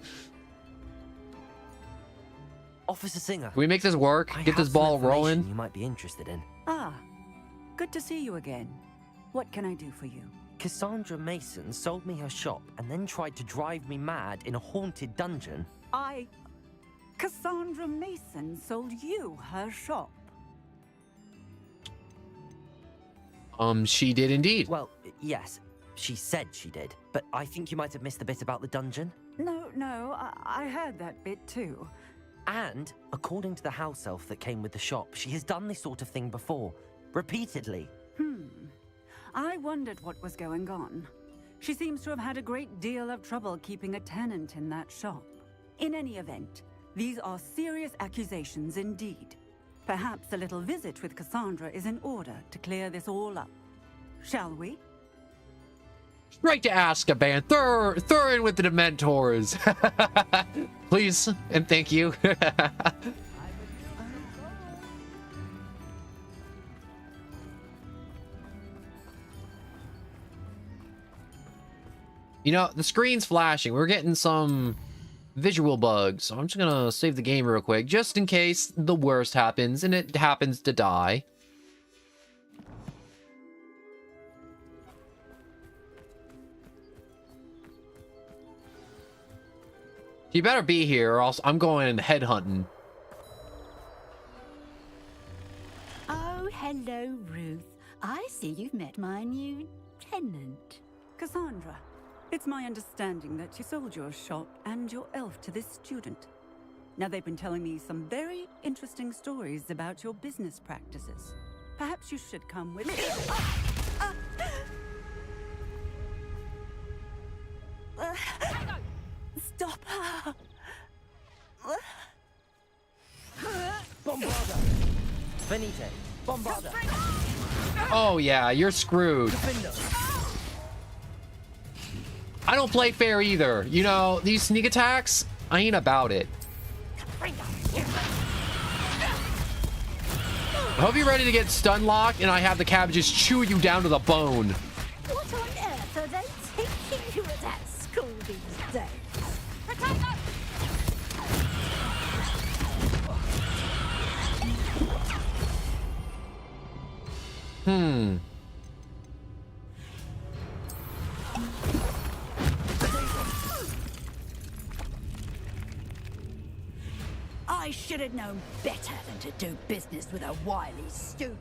Officer Singer. Can we make this work? Get this ball rolling? You might be interested in. Ah, good to see you again. What can I do for you? Cassandra Mason sold me her shop and then tried to drive me mad in a haunted dungeon. Cassandra Mason sold you her shop? She did indeed. Well, yes, she said she did, but I think you might have missed the bit about the dungeon. No, I heard that bit too. And, according to the house elf that came with the shop, she has done this sort of thing before. Repeatedly. I wondered what was going on. She seems to have had a great deal of trouble keeping a tenant in that shop. In any event, these are serious accusations indeed. Perhaps a little visit with Cassandra is in order to clear this all up. Shall we? Straight to Azkaban. Throw in with the Dementors. Please and thank you. You know, the screen's flashing. We're getting some visual bugs. So I'm just gonna save the game real quick, just in case the worst happens and it happens to die. You better be here or else I'm going headhunting. Oh, hello, Ruth. I see you've met my new tenant. Cassandra, it's my understanding that you sold your shop and your elf to this student. Now, they've been telling me some very interesting stories about your business practices. Perhaps you should come with me. Stop her! Bombarda! Venite! Bombarda! Oh yeah, you're screwed. I don't play fair either. You know, these sneak attacks, I ain't about it. I hope you're ready to get stun locked and I have the cabbages chew you down to the bone. What on earth are they teaching you at that school these days? I should have known better than to do business with a wily student.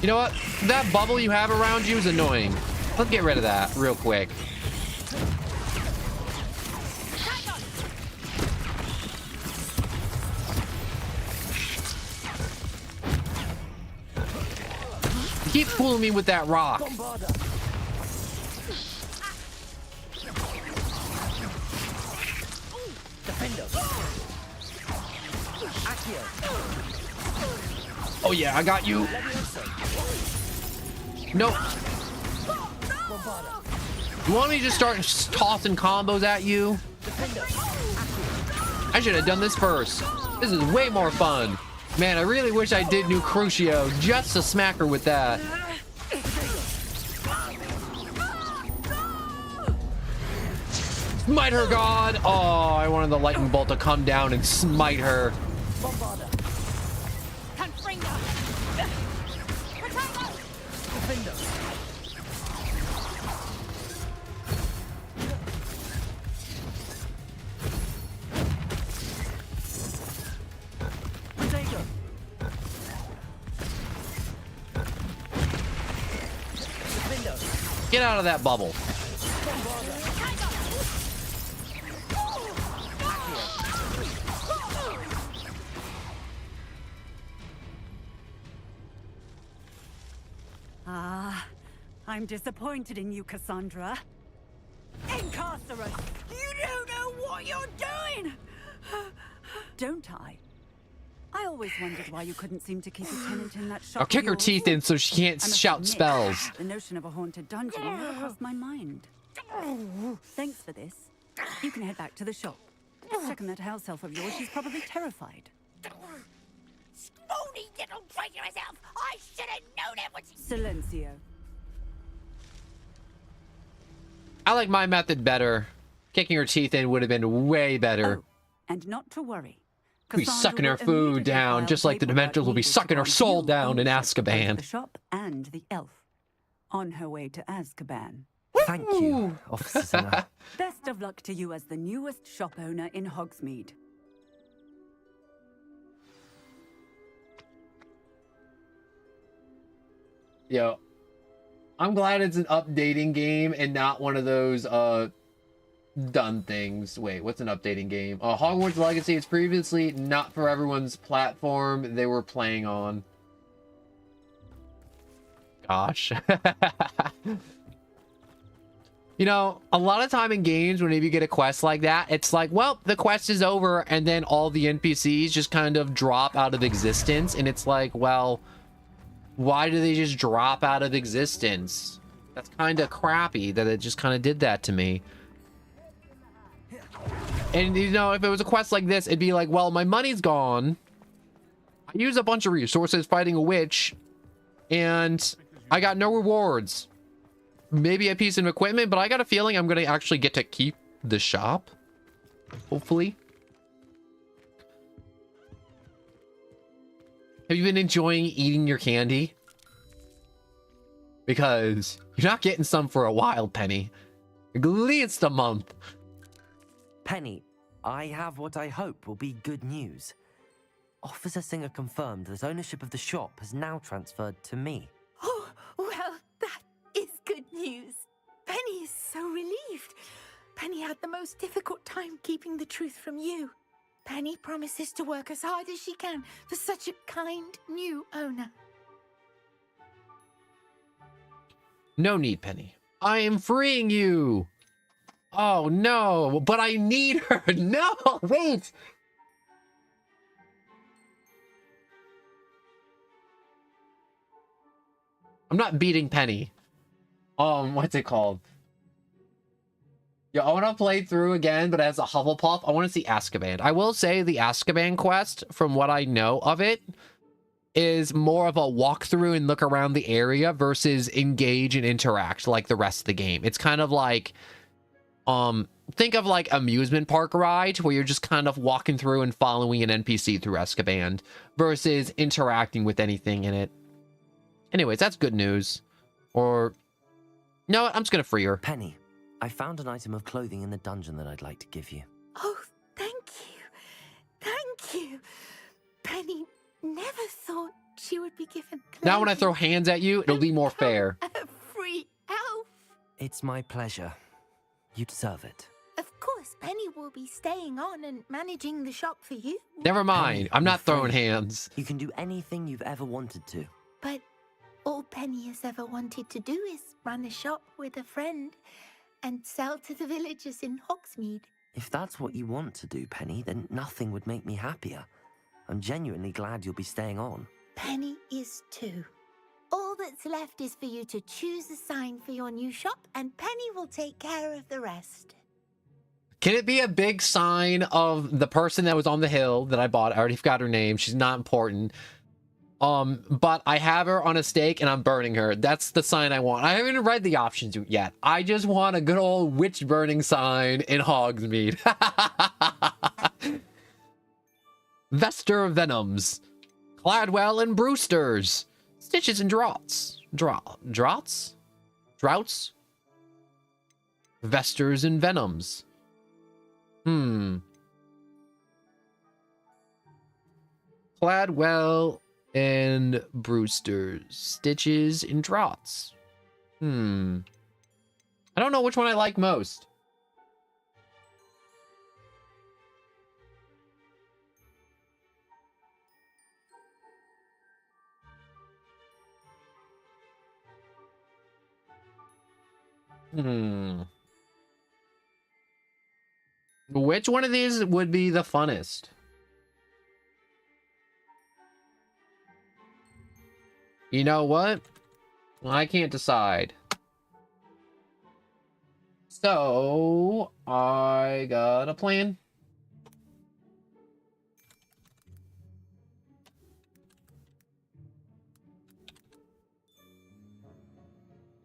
You know what? That bubble you have around you is annoying. Let's get rid of that real quick. You keep fooling me with that rock. Oh yeah, I got you. Nope. You want me to just start tossing combos at you? I should have done this first. This is way more fun. Man, I really wish I did new Crucio just to smack her with that. Smite her, God! Oh, I wanted the lightning bolt to come down and smite her. Get out of that bubble. I'm disappointed in you, Cassandra. Incarcerate! You don't know what you're doing! Don't I? I always wondered why you couldn't seem to keep a tenant in that shop. I'll kick her teeth in so she can't shout spells. The notion of a haunted dungeon never crossed my mind. Thanks for this. You can head back to the shop. Checking that house elf of yours, she's probably terrified. Spoony little traitor herself! I should have known it was... Silencio. I like my method better. Kicking her teeth in would have been way better. Oh, and not to worry. We'll be sucking her food down, just like the Dementors will be sucking her soul down in Azkaban. The shop and the elf. on her way to Azkaban. Thank you, Officer Singer. Best of luck to you as the newest shop owner in Hogsmeade. Yo, I'm glad it's an updating game and not one of those done things. Wait, what's an updating game? Hogwarts Legacy is previously not for everyone's platform they were playing on. Gosh. You know, a lot of time in games, whenever you get a quest like that, it's like, well, the quest is over, and then all the NPCs just kind of drop out of existence, and it's like, well, why do they just drop out of existence? That's kind of crappy that it just kind of did that to me. And, you know, if it was a quest like this, it'd be like, well, my money's gone. I used a bunch of resources fighting a witch, and I got no rewards. Maybe a piece of equipment, but I got a feeling I'm going to actually get to keep the shop. Hopefully. Have you been enjoying eating your candy? Because you're not getting some for a while, Penny. At least a month. Penny, I have what I hope will be good news. Officer Singer confirmed that ownership of the shop has now transferred to me. Oh, well, that is good news. Penny is so relieved. Penny had the most difficult time keeping the truth from you. Penny promises to work as hard as she can for such a kind new owner. No need, Penny. I am freeing you. Oh, no. But I need her. No, wait. I'm not beating Penny. What's it called? Yeah, I want to play through again, but as a Hufflepuff, I want to see Azkaban. I will say the Azkaban quest, from what I know of it, is more of a walkthrough and look around the area versus engage and interact like the rest of the game. It's kind of like, think of like amusement park ride where you're just kind of walking through and following an NPC through Azkaban versus interacting with anything in it. Anyways, that's good news. Or, no, I'm just gonna free her. Penny, I found an item of clothing in the dungeon that I'd like to give you. Oh, thank you. Thank you. Penny never thought she would be given clothing. Now when I throw hands at you, it'll be more fair. A free elf. It's my pleasure. You deserve it. Of course, Penny will be staying on and managing the shop for you. Never mind. I'm not throwing hands. You can do anything you've ever wanted to. But all Penny has ever wanted to do is run a shop with a friend and sell to the villagers in Hogsmeade. If that's what you want to do, Penny, then nothing would make me happier. I'm genuinely glad you'll be staying on. Penny is too. All that's left is for you to choose a sign for your new shop, and Penny will take care of the rest. Can it be a big sign of the person that was on the hill that I bought? I already forgot her name. She's not important. But I have her on a stake and I'm burning her. That's the sign I want. I haven't even read the options yet. I just want a good old witch burning sign in Hogsmeade. Vester Venoms. Cladwell and Brewsters. Stitches and Draughts. Draughts? Droughts? Vesters and Venoms. Cladwell and Brewsters. Stitches and Draughts. I don't know which one I like most. Which one of these would be the funnest? You know what? I can't decide. So, I got a plan.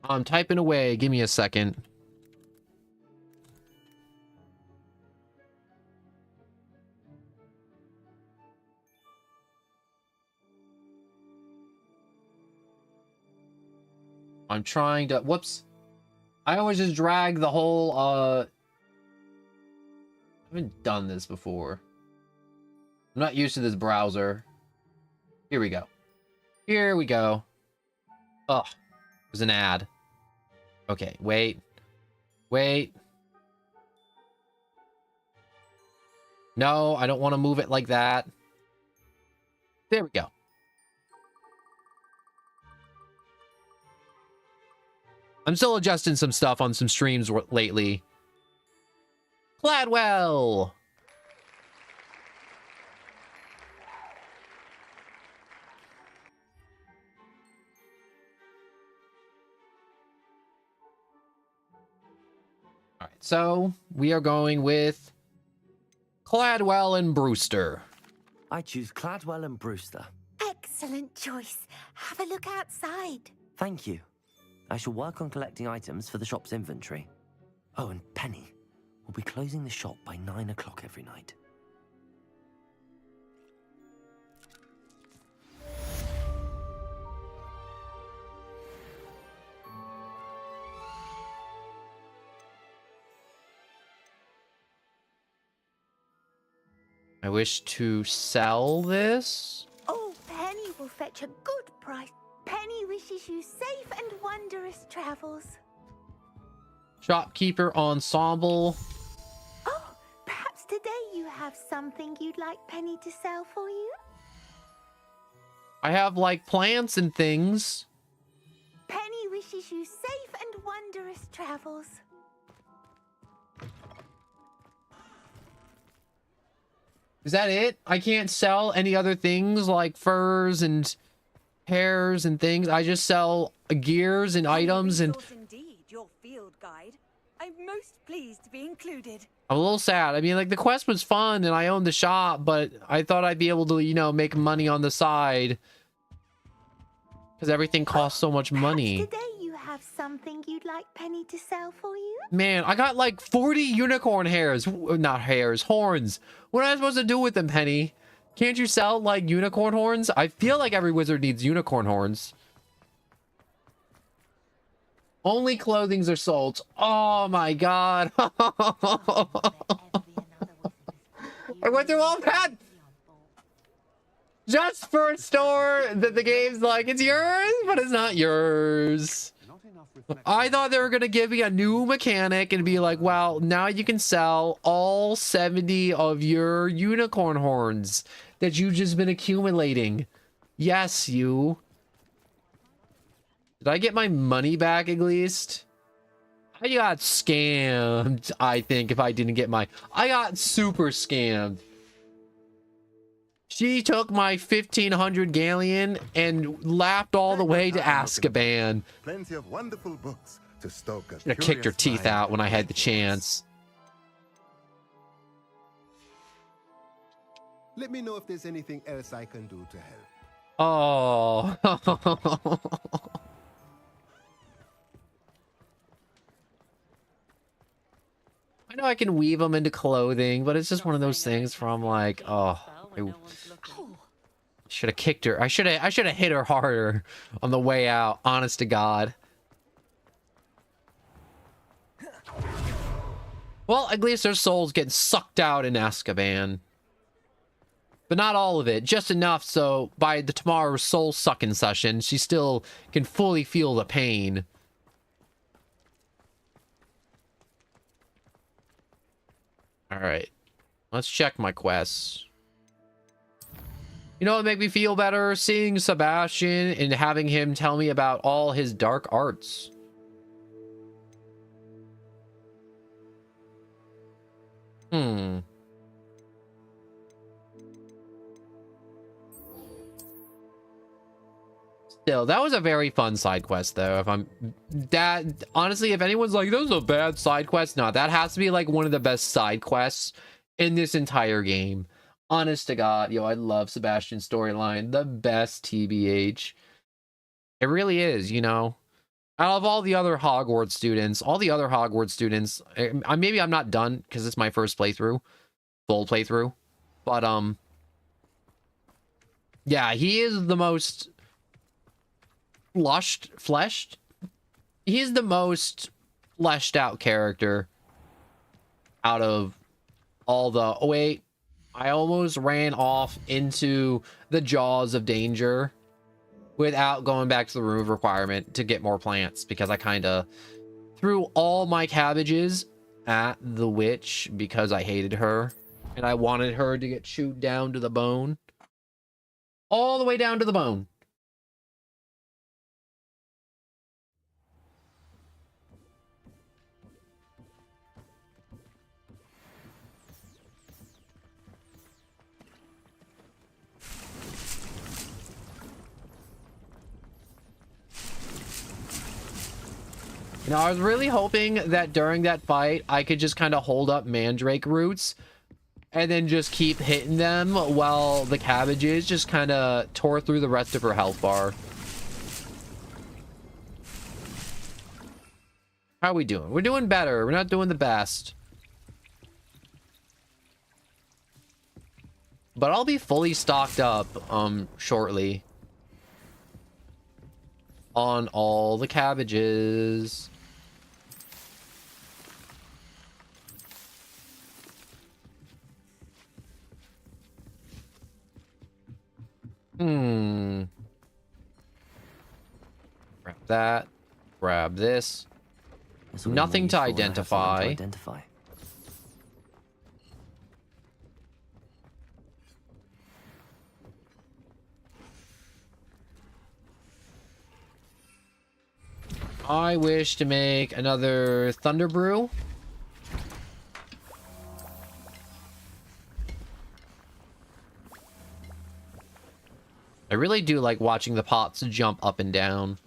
I'm typing away. Give me a second. I'm trying to... Whoops. I always just drag the whole, I haven't done this before. I'm not used to this browser. Here we go. Here we go. Oh, there's an ad. Okay, wait. Wait. No, I don't want to move it like that. There we go. I'm still adjusting some stuff on some streams lately. Gladwell! Alright, so we are going with Cladwell and Brewster. I choose Cladwell and Brewster. Excellent choice. Have a look outside. Thank you. I shall work on collecting items for the shop's inventory. Oh, and Penny. We'll be closing the shop by 9 o'clock every night. I wish to sell this. Oh, Penny will fetch a good price. Penny wishes you safe and wondrous travels. Shopkeeper ensemble. Oh, perhaps today you have something you'd like Penny to sell for you? I have, like, plants and things. Penny wishes you safe and wondrous travels. Is that it? I can't sell any other things like furs and hairs and things. I just sell gears and items and... Indeed, your field guide. I'm most pleased to be included. I'm a little sad. I mean, like, the quest was fun and I owned the shop, but I thought I'd be able to, you know, make money on the side. Because everything costs so much money. Today you have something you'd like Penny to sell for you? Man, I got like 40 unicorn hairs. Not hairs, horns. What am I supposed to do with them, Penny? Can't you sell, like, unicorn horns? I feel like every wizard needs unicorn horns. Only clothings are sold. Oh my god. I went through all that just for a store that the game's like, it's yours, but it's not yours. I thought they were going to give me a new mechanic and be like, well, now you can sell all 70 of your unicorn horns that you've just been accumulating. Yes, you. Did I get my money back at least? I got scammed, I think, if I didn't get my... I got super scammed. She took my 1500 galleon and laughed all the way to Azkaban. Plenty of wonderful books to stoke a Should have kicked her curious teeth mind. out when I had the chance. Let me know if there's anything else I can do to help. Oh. I know I can weave them into clothing, but it's just one of those things where I'm like, oh, I should have kicked her. I should have hit her harder on the way out, honest to God. Well, at least her soul's getting sucked out in Azkaban. But not all of it, just enough so by the tomorrow's soul sucking session, she still can fully feel the pain. Alright, let's check my quests. You know what would make me feel better? Seeing Sebastian and having him tell me about all his dark arts. Still, that was a very fun side quest, though. If I'm that honestly, if anyone's like, "That was a bad side quest," no, that has to be like one of the best side quests in this entire game. Honest to God, yo, I love Sebastian's storyline. The best, TBH. It really is, you know. Out of all the other Hogwarts students, maybe I'm not done because it's my first playthrough, full playthrough, but yeah, he is the most fleshed he's the most fleshed out character out of all the... Oh, wait. I almost ran off into the jaws of danger without going back to the room of requirement to get more plants, because I kind of threw all my cabbages at the witch because I hated her and I wanted her to get chewed down to the bone. All the way down to the bone. You know, I was really hoping that during that fight, I could just kind of hold up mandrake roots and then just keep hitting them while the cabbages just kind of tore through the rest of her health bar. How are we doing? We're doing better. We're not doing the best. But I'll be fully stocked up shortly on all the cabbages. Grab that. Grab this. Nothing to identify. I wish to make another Thunder Brew. I really do like watching the pots jump up and down.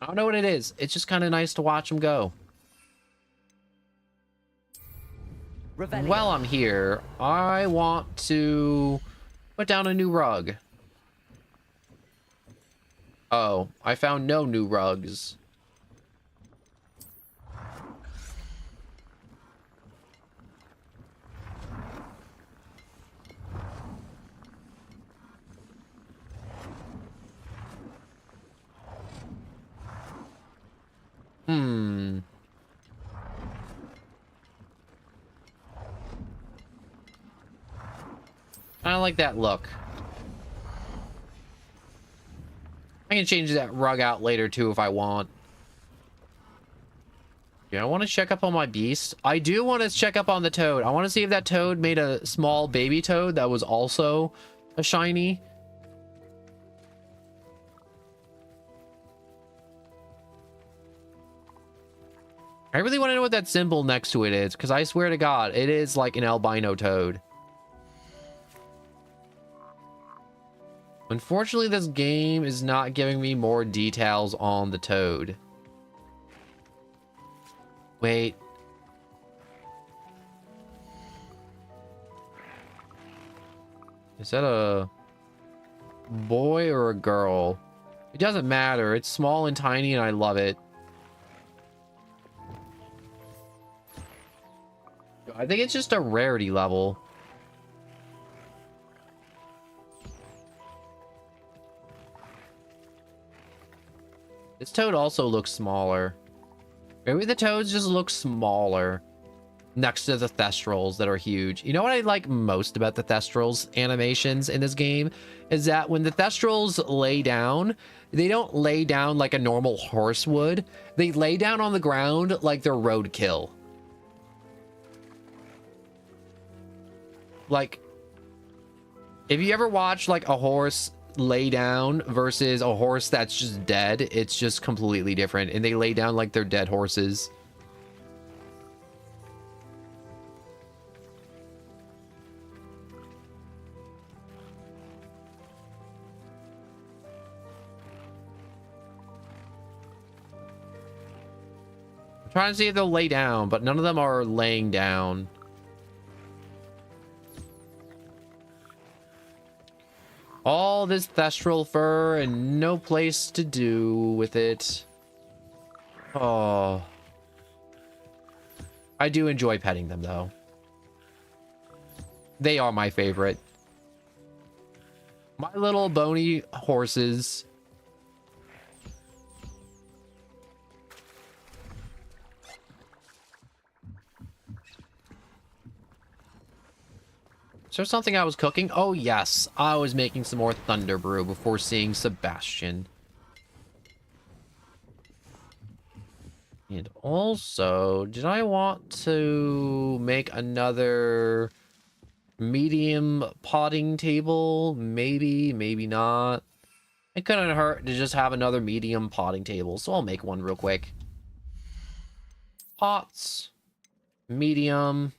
I don't know what it is. It's just kind of nice to watch them go. While I'm here, I want to put down a new rug. Oh, I found no new rugs. I like that look. I can change that rug out later too if I want. Yeah, I want to check up on my beast. I do want to check up on the toad. I want to see if that toad made a small baby toad that was also a shiny. I really want to know what that symbol next to it is, because I swear to God, it is like an albino toad. Unfortunately, this game is not giving me more details on the toad. Wait. Is that a boy or a girl? It doesn't matter. It's small and tiny and I love it. I think it's just a rarity level. This toad also looks smaller. Maybe the toads just look smaller next to the Thestrals that are huge. You know what I like most about the Thestrals animations in this game? Is that when the Thestrals lay down, they don't lay down like a normal horse would. They lay down on the ground like they're roadkill. Like, if you ever watch like a horse lay down versus a horse that's just dead, it's just completely different, and they lay down like they're dead horses. I'm trying to see if they'll lay down, but none of them are laying down. All this Thestral fur and no place to do with it. Oh. I do enjoy petting them, though. They are my favorite. My little bony horses. there something I was cooking? Oh, yes. I was making some more Thunder Brew before seeing Sebastian. And also, did I want to make another medium potting table? Maybe, maybe not. It couldn't hurt to just have another medium potting table, so I'll make one real quick. Pots. Medium.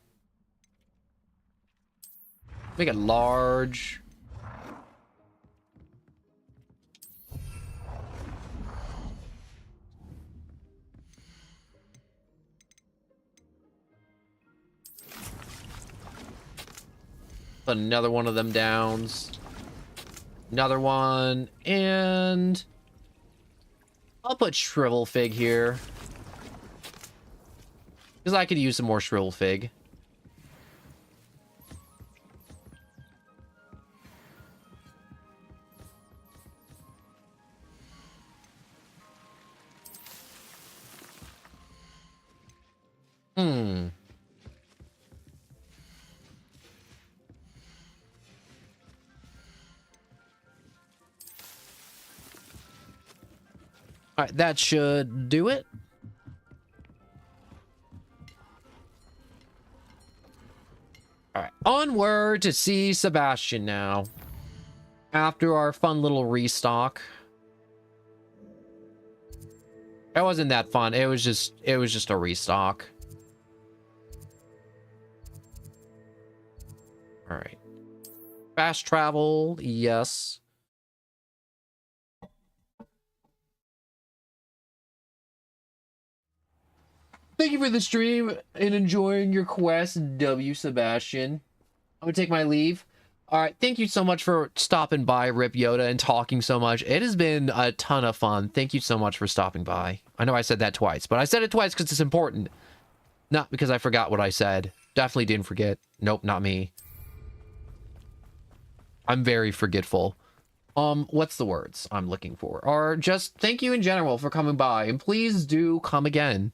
Make it large. Put another one of them downs. Another one. And I'll put Shrivel Fig here. Because I could use some more Shrivel Fig. All right, that should do it. All right, onward to see Sebastian now. After our fun little restock. It wasn't that fun. It was just a restock. All right. Fast travel, yes. Thank you for the stream and enjoying your quest, W. Sebastian. I'm gonna take my leave. All right, thank you so much for stopping by, Rip Yoda, and talking so much. It has been a ton of fun. Thank you so much for stopping by. I know I said that twice, but I said it twice because it's important. Not because I forgot what I said. Definitely didn't forget. Nope, not me. I'm very forgetful. What's the words I'm looking for? Or just thank you in general for coming by, and please do come again.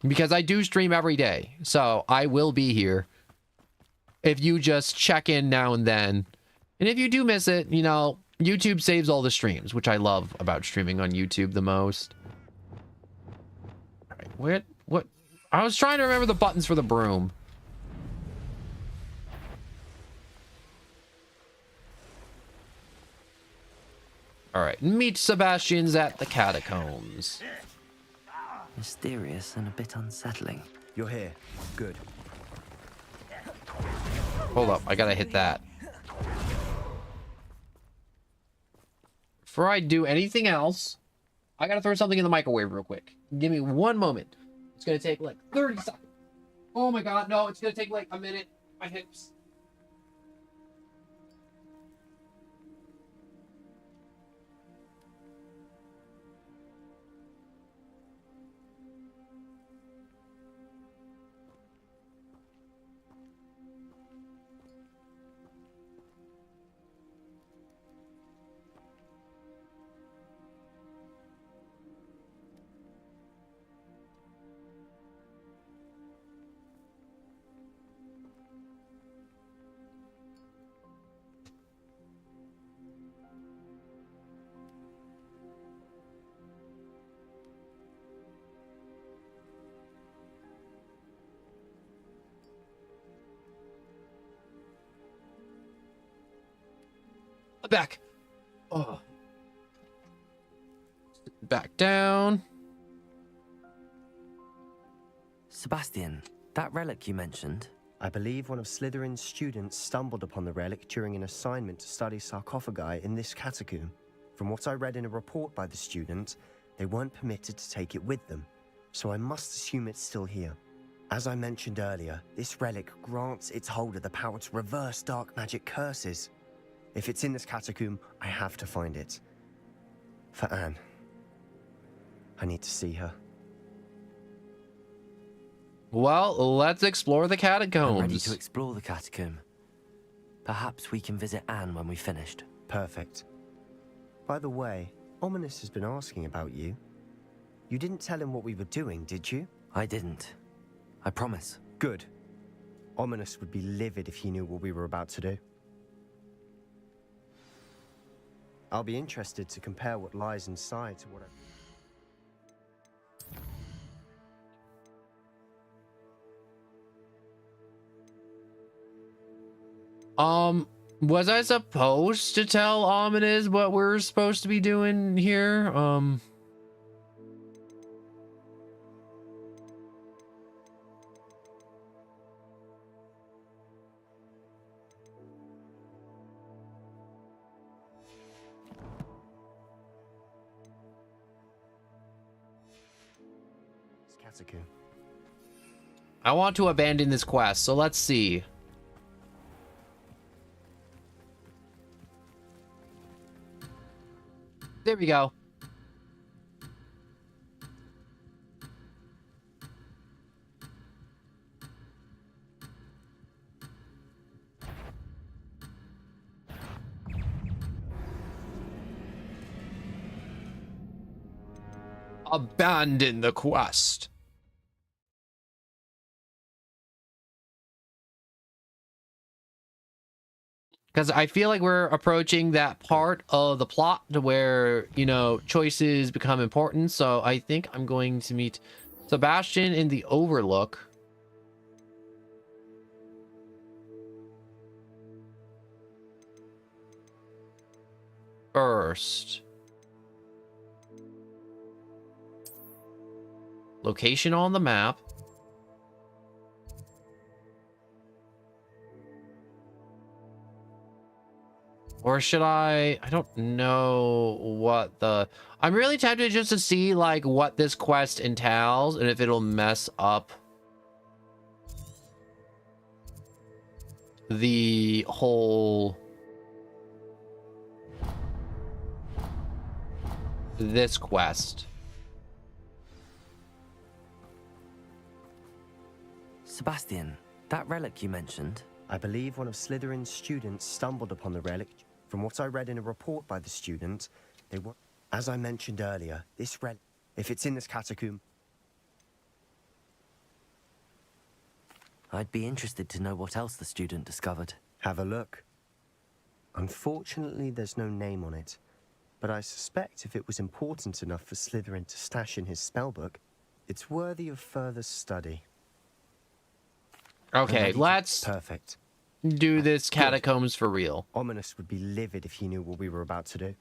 Because I do stream every day, so I will be here. If you just check in now and then. And if you do miss it, you know, YouTube saves all the streams, which I love about streaming on YouTube the most. All right, what? I was trying to remember the buttons for the broom. All right, meet Sebastian's at the catacombs. Mysterious and a bit unsettling. You're here. Good. Hold up, I gotta hit that. Before I do anything else, I gotta throw something in the microwave real quick. Give me one moment. It's gonna take like 30 seconds. Oh my god, no, it's gonna take like a minute. My hips. Back. Oh. Back down. Sebastian, that relic you mentioned. I believe one of Slytherin's students stumbled upon the relic during an assignment to study sarcophagi in this catacomb. From what I read in a report by the student, they weren't permitted to take it with them, so I must assume it's still here. As I mentioned earlier, this relic grants its holder the power to reverse dark magic curses. If it's in this catacomb, I have to find it. For Anne. I need to see her. Well, let's explore the catacombs. I'm ready to explore the catacomb. Perhaps we can visit Anne when we've finished. Perfect. By the way, Ominous has been asking about you. You didn't tell him what we were doing, did you? I didn't. I promise. Good. Ominous would be livid if he knew what we were about to do. I'll be interested to compare what lies inside to what Was I supposed to tell Ominous what we're supposed to be doing here? I want to abandon this quest, so let's see. There we go. Abandon the quest. Because I feel like we're approaching that part of the plot to where, you know, choices become important. So I think I'm going to meet Sebastian in the Overlook. First. Location on the map. Or should I don't know what the... I'm really tempted just to see, like, what this quest entails and if it'll mess up the whole... this quest. Sebastian, that relic you mentioned... I believe one of Slytherin's students stumbled upon the relic. From what I read in a report by the student, they were... As I mentioned earlier, this relic... If it's in this catacomb... I'd be interested to know what else the student discovered. Have a look. Unfortunately, there's no name on it. But I suspect if it was important enough for Slytherin to stash in his spellbook, it's worthy of further study. Okay, let's Perfect. Do this catacombs for real. Ominous would be livid if he knew what we were about to do.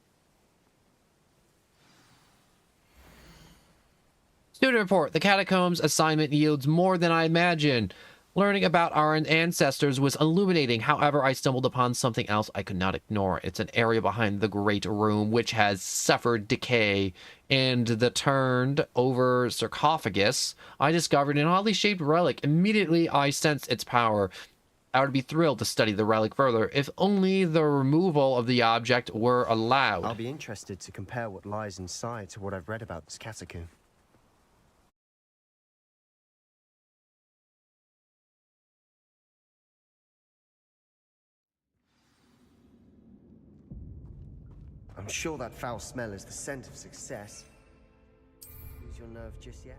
Student report. The catacombs assignment yields more than I imagined. Learning about our ancestors was illuminating. However, I stumbled upon something else I could not ignore. It's an area behind the Great Room which has suffered decay, and the turned over sarcophagus I discovered an oddly shaped relic. Immediately I sensed its power. I would be thrilled to study the relic further, if only the removal of the object were allowed. I'll be interested to compare what lies inside to what I've read about this catacomb. I'm sure that foul smell is the scent of success. Lose your nerve just yet?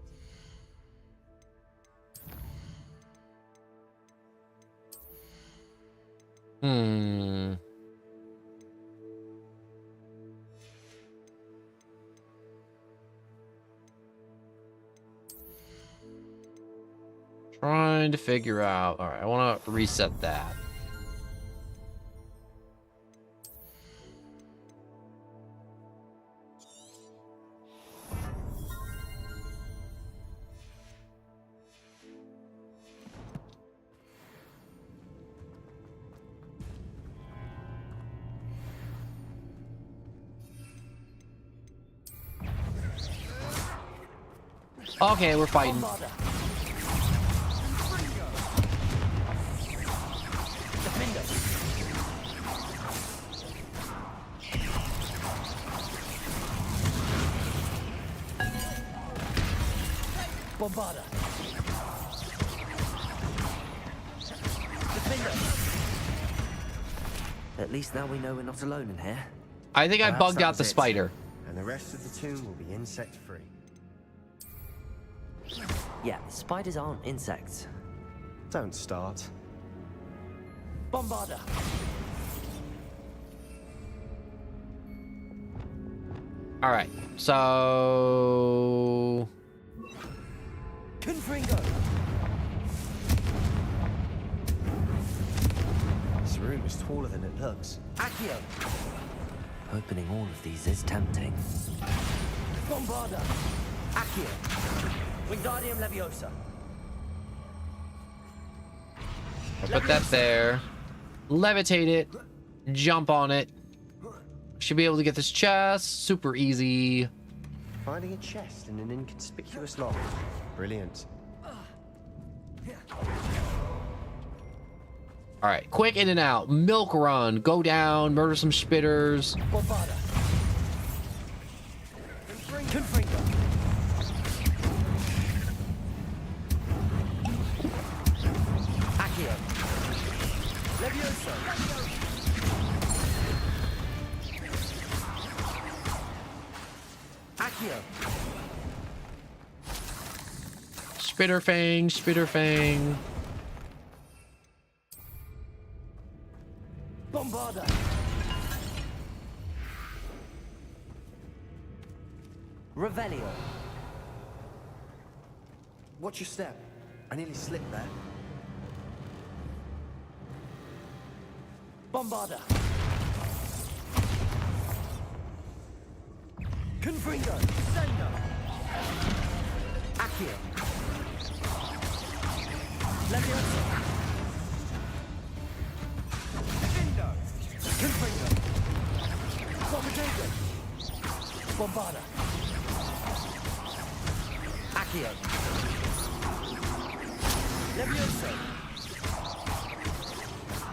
Trying to figure out. All right, I want to reset that. Okay, we're fighting. Bombarda. At least now we know we're not alone in here. I think I Perhaps bugged that out was the it. spider. And the rest of the tomb will be insect-free. Yeah, spiders aren't insects. Don't start. Bombarda. All right, so Confringo. This room is taller than it looks. Accio. Opening all of these is tempting. Bombarda. Accio. Wingardium Leviosa. I'll put that there. Levitate it. Jump on it. Should be able to get this chest. Super easy. Finding a chest in an inconspicuous loft. Brilliant. All right, quick in and out. Milk run. Go down. Murder some spitters. Bombarda. Confringo. Accio. Leviosa. Accio. Spitterfang. Spitterfang. Bombarda. Revelio. Watch your step. I nearly slipped there. Bombarda. Confringo. Sendo. Accio. Leviosa. Defendo. Confringo. Bombardago. Bombarda. Accio. Leviosa.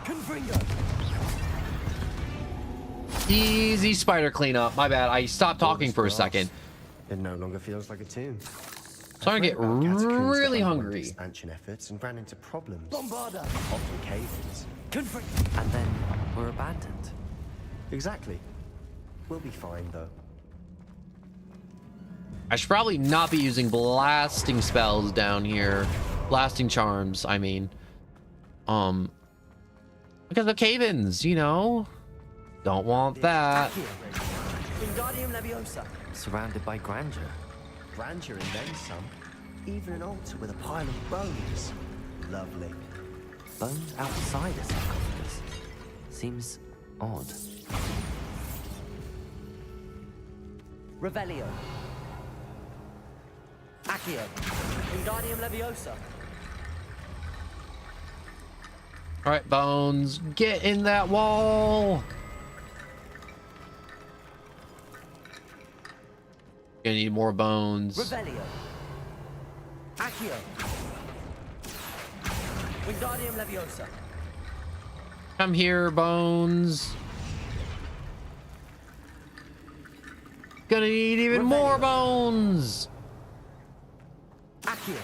Confringo. Easy spider cleanup. My bad. I stopped talking for a second. It no longer feels like a tomb. Starting to get really hungry. Expansion efforts and ran into problems. Bombarda. Often cave-ins. And then we're abandoned. Exactly. We'll be fine though. I should probably not be using blasting spells down here. Blasting charms, I mean. Because of cave-ins, you know? Don't want that. Wingardium Leviosa. Surrounded by grandeur. Grandeur and then some. Even an altar with a pile of bones. Lovely. Bones outside a sarcophagus. Seems odd. Revelio. Accio. Wingardium Leviosa. All right, bones, get in that wall. Gonna need more bones. Revelio. Accio. Wingardium Leviosa. Come here, bones. Gonna need even more bones. Accio.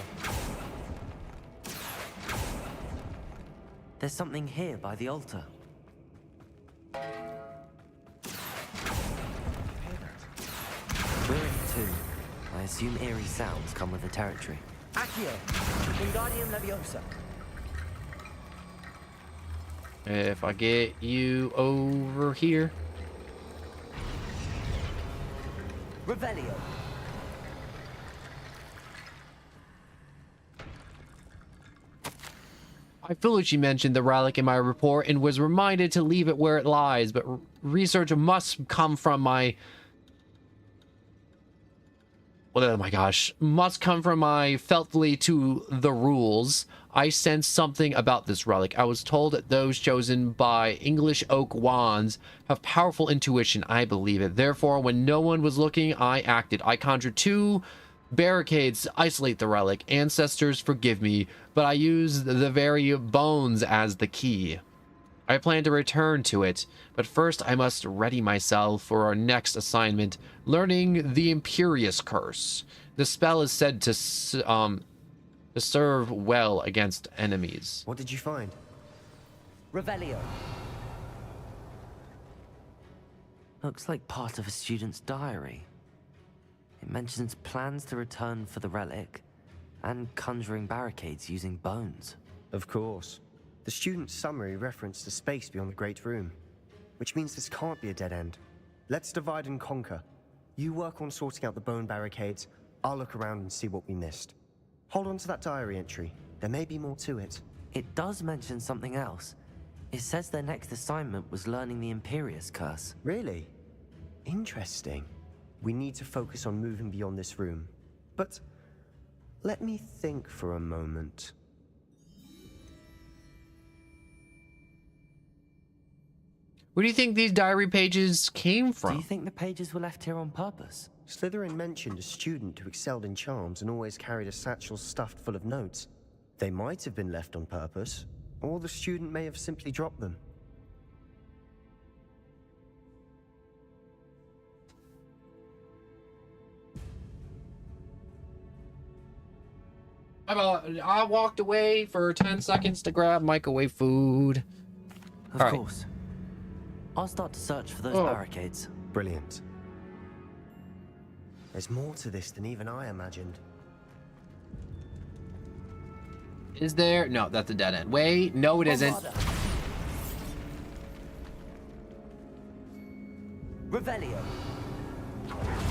There's something here by the altar. We're in two. I assume eerie sounds come with the territory. Accio. Wingardium Leviosa. If I get you over here. Revelio. I foolishly mentioned the relic in my report and was reminded to leave it where it lies, but research must come from my... Oh my gosh. Must come from my faithfully to the rules. I sensed something about this relic. I was told that those chosen by English oak wands have powerful intuition. I believe it. Therefore, when no one was looking, I acted. I conjured 2 barricades to isolate the relic. Ancestors, forgive me, but I used the very bones as the key. I plan to return to it, but first I must ready myself for our next assignment, learning the Imperious Curse. The spell is said to serve well against enemies. What did you find? Revelio. Looks like part of a student's diary. It mentions plans to return for the relic and conjuring barricades using bones. Of course. The student's summary referenced a space beyond the Great Room, which means this can't be a dead end. Let's divide and conquer. You work on sorting out the bone barricades, I'll look around and see what we missed. Hold on to that diary entry. There may be more to it. It does mention something else. It says their next assignment was learning the Imperius Curse. Really? Interesting. We need to focus on moving beyond this room. But let me think for a moment. Where do you think these diary pages came from? Do you think the pages were left here on purpose? Slytherin mentioned a student who excelled in charms and always carried a satchel stuffed full of notes. They might have been left on purpose, or the student may have simply dropped them. I walked away for 10 seconds to grab microwave food. Of course. I'll start to search for those barricades. Brilliant. There's more to this than even I imagined. Is there? No, that's a dead end. Wait, no it isn't. Revelio.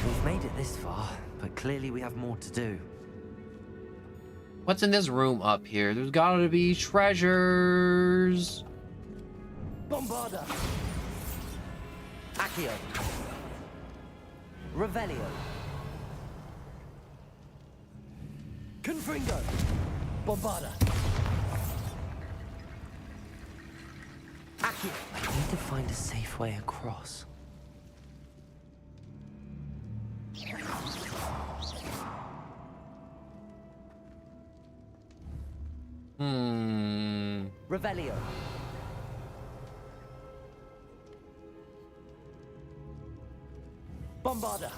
We've made it this far, but clearly we have more to do. What's in this room up here? There's gotta be treasures. Bombarda. Accio. Revelio. Confringo. Bombarda. Accio. I need to find a safe way across. Revelio. Bombarda.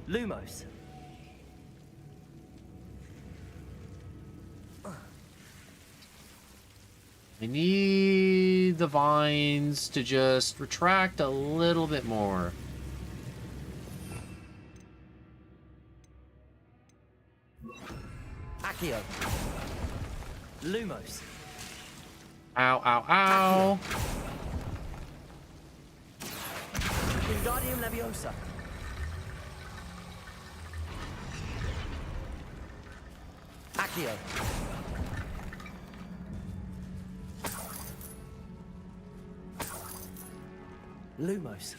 Lumos. I need the vines to just retract a little bit more. Accio. Lumos. Ow, ow, ow. Wingardium Leviosa. Accio. Lumos.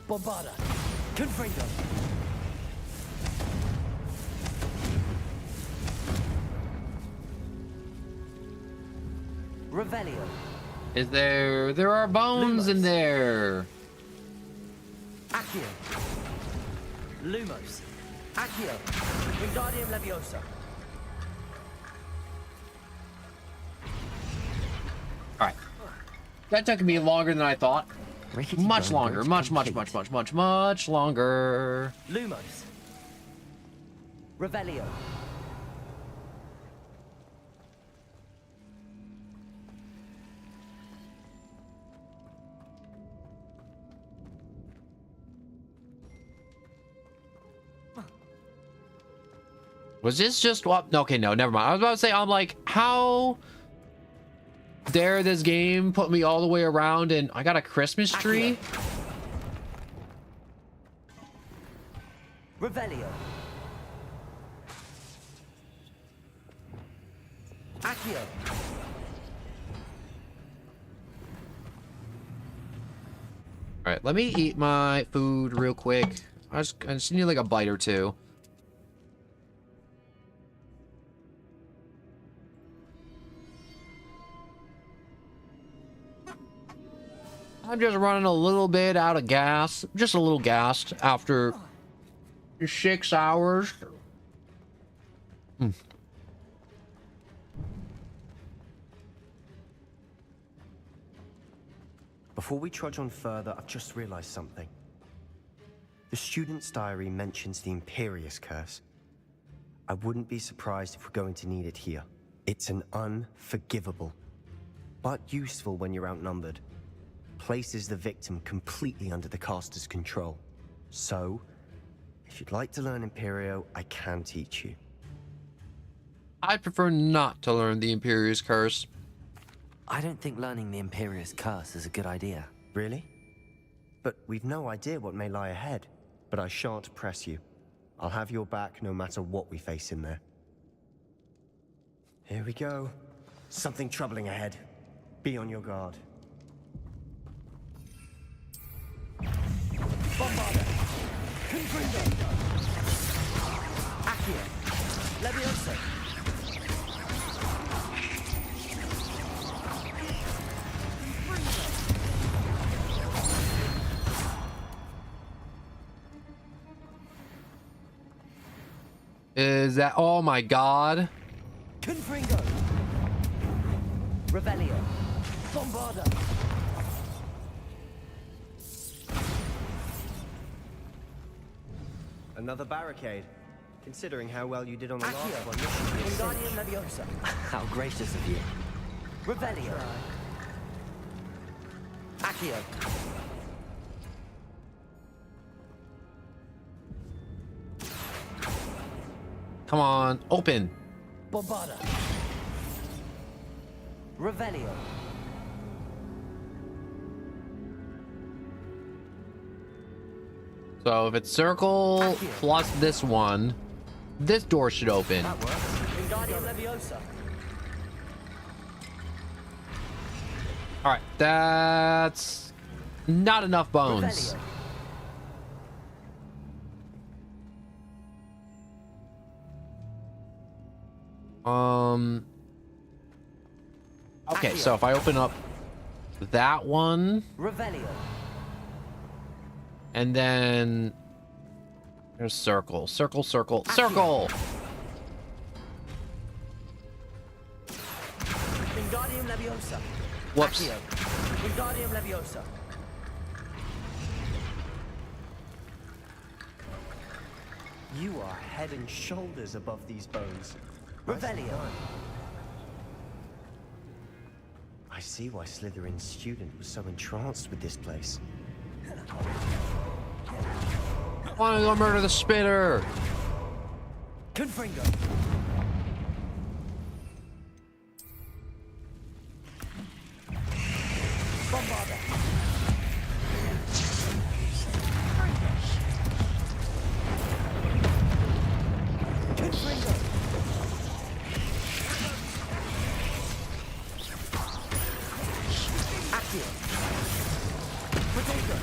Bombarda. Confringo. Revelio. Is there? There are bones in there. Accio. Lumos. Accio. Wingardium Leviosa. Alright. That took me longer than I thought. Much longer. Much longer. Lumos. Revelio. Was this just what? Okay, no, never mind. I was about to say, I'm like, how dare this game put me all the way around and I got a Christmas tree? Revelio. Accio. All right, let me eat my food real quick. I just need like a bite or two. I'm just running a little bit out of gas. Just a little gassed after 6 hours. Before we trudge on further, I've just realized something. The student's diary mentions the Imperius Curse. I wouldn't be surprised if we're going to need it here. It's an unforgivable, but useful when you're outnumbered. Places the victim completely under the caster's control. So, If you'd like to learn Imperio, I can teach you. I'd prefer not to learn the Imperious Curse. I don't think learning the Imperious Curse is a good idea. Really? But we've no idea what may lie ahead. But I shan't press you. I'll have your back no matter what we face in there. Here we go. Something troubling ahead. Be on your guard. Bombarda! Confringo! Accio! Levioso! Is that... Oh my god. Confringo! Revelio! Bombarda! Another barricade. Considering how well you did on the last Accio! one, this should be a Wingardium Leviosa! How gracious of you. Revelio! Accio! Come on, open. Bombarda! Revelio! So if it's circle plus this one, this door should open. That works. Wingardium Leviosa! All right, that's not enough bones. Okay, so if I open up that one, Revelio! and then there's circle, circle, circle, circle. Wingardium Leviosa! Whoops. Accio! Wingardium Leviosa! You are head and shoulders above these bones. Revelio! I see why Slytherin's student was so entranced with this place. I want to go murder the spitter. Confringo! Bombarda! Confringo! Accio! Potato!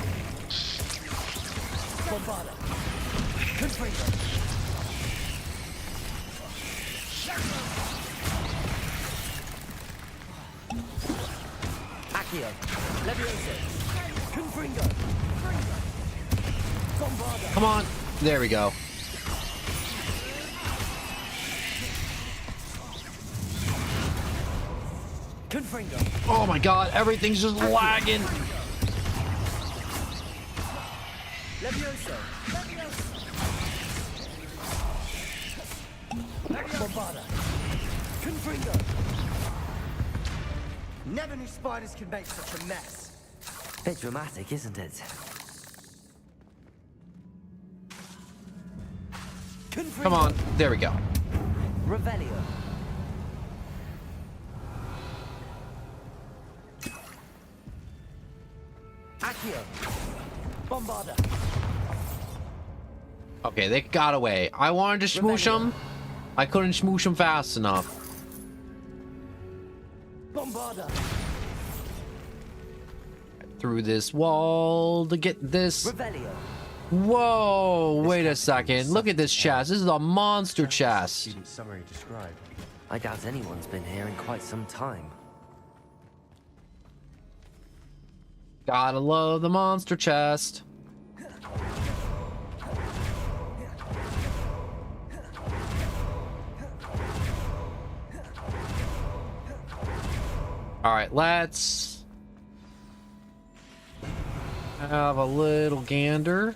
Bombarda! Confringo! Accio! Levioso! Confringo! Bombarda! Come on. There we go. Confringo! Oh my god, everything's just lagging. Levioso! Bombarda! Confringo! Never knew spiders could make such a mess. Bit dramatic, isn't it? Confringo! Come on. There we go. Revelio! Accio! Bombarda! Okay, they got away. I wanted to smoosh them. I couldn't smoosh them fast enough. Bombarda! Through this wall to get this. Revelio! Whoa, wait a second. Look at this chest. This is a monster chest. Student summary described. I doubt anyone's been here in quite some time. Gotta love the monster chest. All right, let's have a little gander.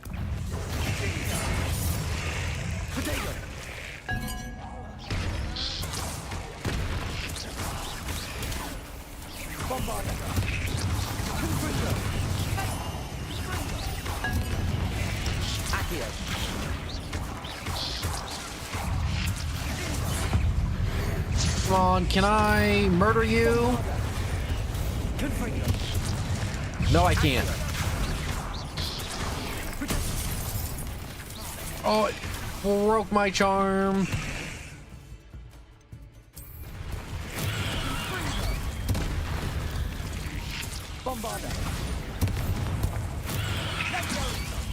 Bombarda! Accio! Come on, can I murder you? No, I can't. Oh, it broke my charm.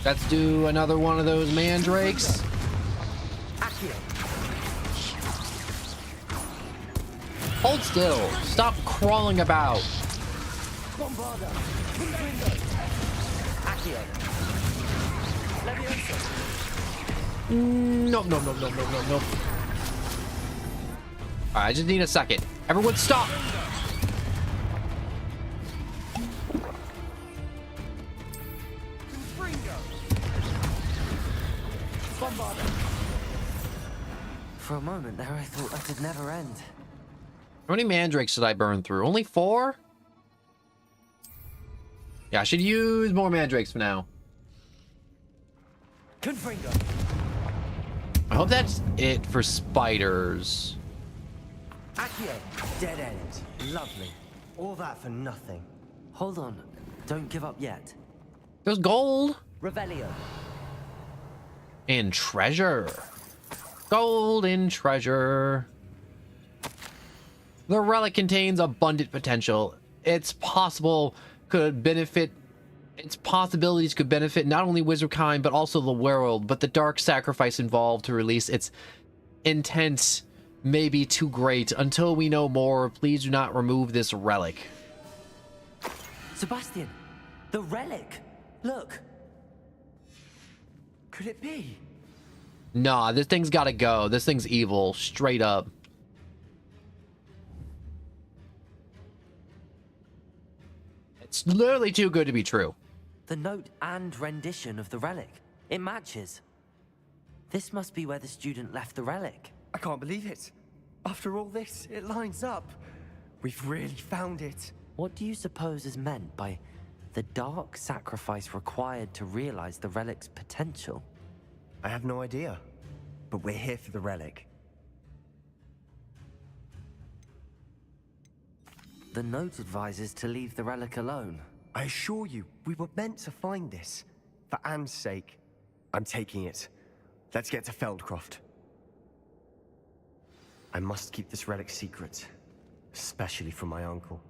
Let's do another one of those mandrakes. Hold still. Stop crawling about. No. Alright, I just need a second. Everyone stop. For a moment there, I thought that would never end. How many mandrakes did I burn through? Only 4? Yeah, I should use more mandrakes for now. I hope that's it for spiders. Accio, dead end. Lovely. All that for nothing. Hold on. Don't give up yet. There's gold. Revelio. And treasure. Gold and treasure. The relic contains abundant potential. Its possibilities could benefit not only Wizardkind but also the world, but the dark sacrifice involved to release its intent may be too great. Until we know more, please do not remove this relic. Sebastian, the relic. Look. Could it be? Nah, this thing's gotta go. This thing's evil, straight up. It's literally too good to be true. The note and rendition of the relic. It matches. This must be where the student left the relic. I can't believe it. After all this, it lines up. We've really found it. What do you suppose is meant by the dark sacrifice required to realize the relic's potential? I have no idea, but we're here for the relic. The note advises to leave the relic alone. I assure you, we were meant to find this. For Anne's sake, I'm taking it. Let's get to Feldcroft. I must keep this relic secret, especially from my uncle.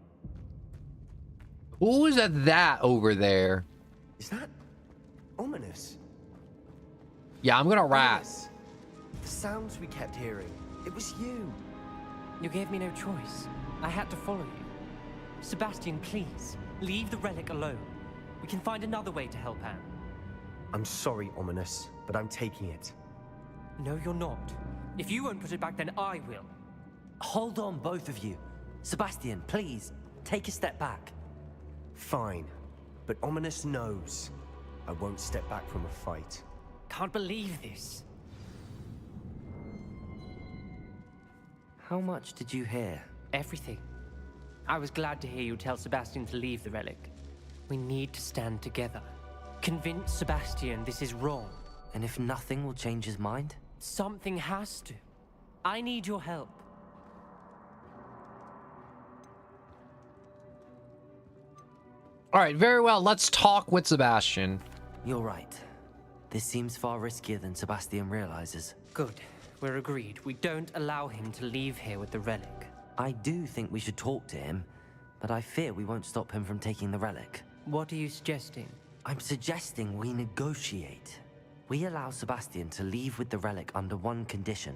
Who is that over there? Is that ominous? Yeah, I'm gonna rat. The sounds we kept hearing. It was you. You gave me no choice. I had to follow you. Sebastian, please, leave the relic alone. We can find another way to help Anne. I'm sorry, Ominous, but I'm taking it. No, you're not. If you won't put it back, then I will. Hold on, both of you. Sebastian, please, take a step back. Fine, but Ominous knows I won't step back from a fight. Can't believe this. How much did you hear? Everything. I was glad to hear you tell Sebastian to leave the relic. We need to stand together. Convince Sebastian this is wrong. And if nothing will change his mind? Something has to. I need your help. All right, very well. Let's talk with Sebastian. You're right. This seems far riskier than Sebastian realizes. Good. We're agreed. We don't allow him to leave here with the relic. I do think we should talk to him, but I fear we won't stop him from taking the relic. What are you suggesting? I'm suggesting we negotiate. We allow Sebastian to leave with the relic under one condition.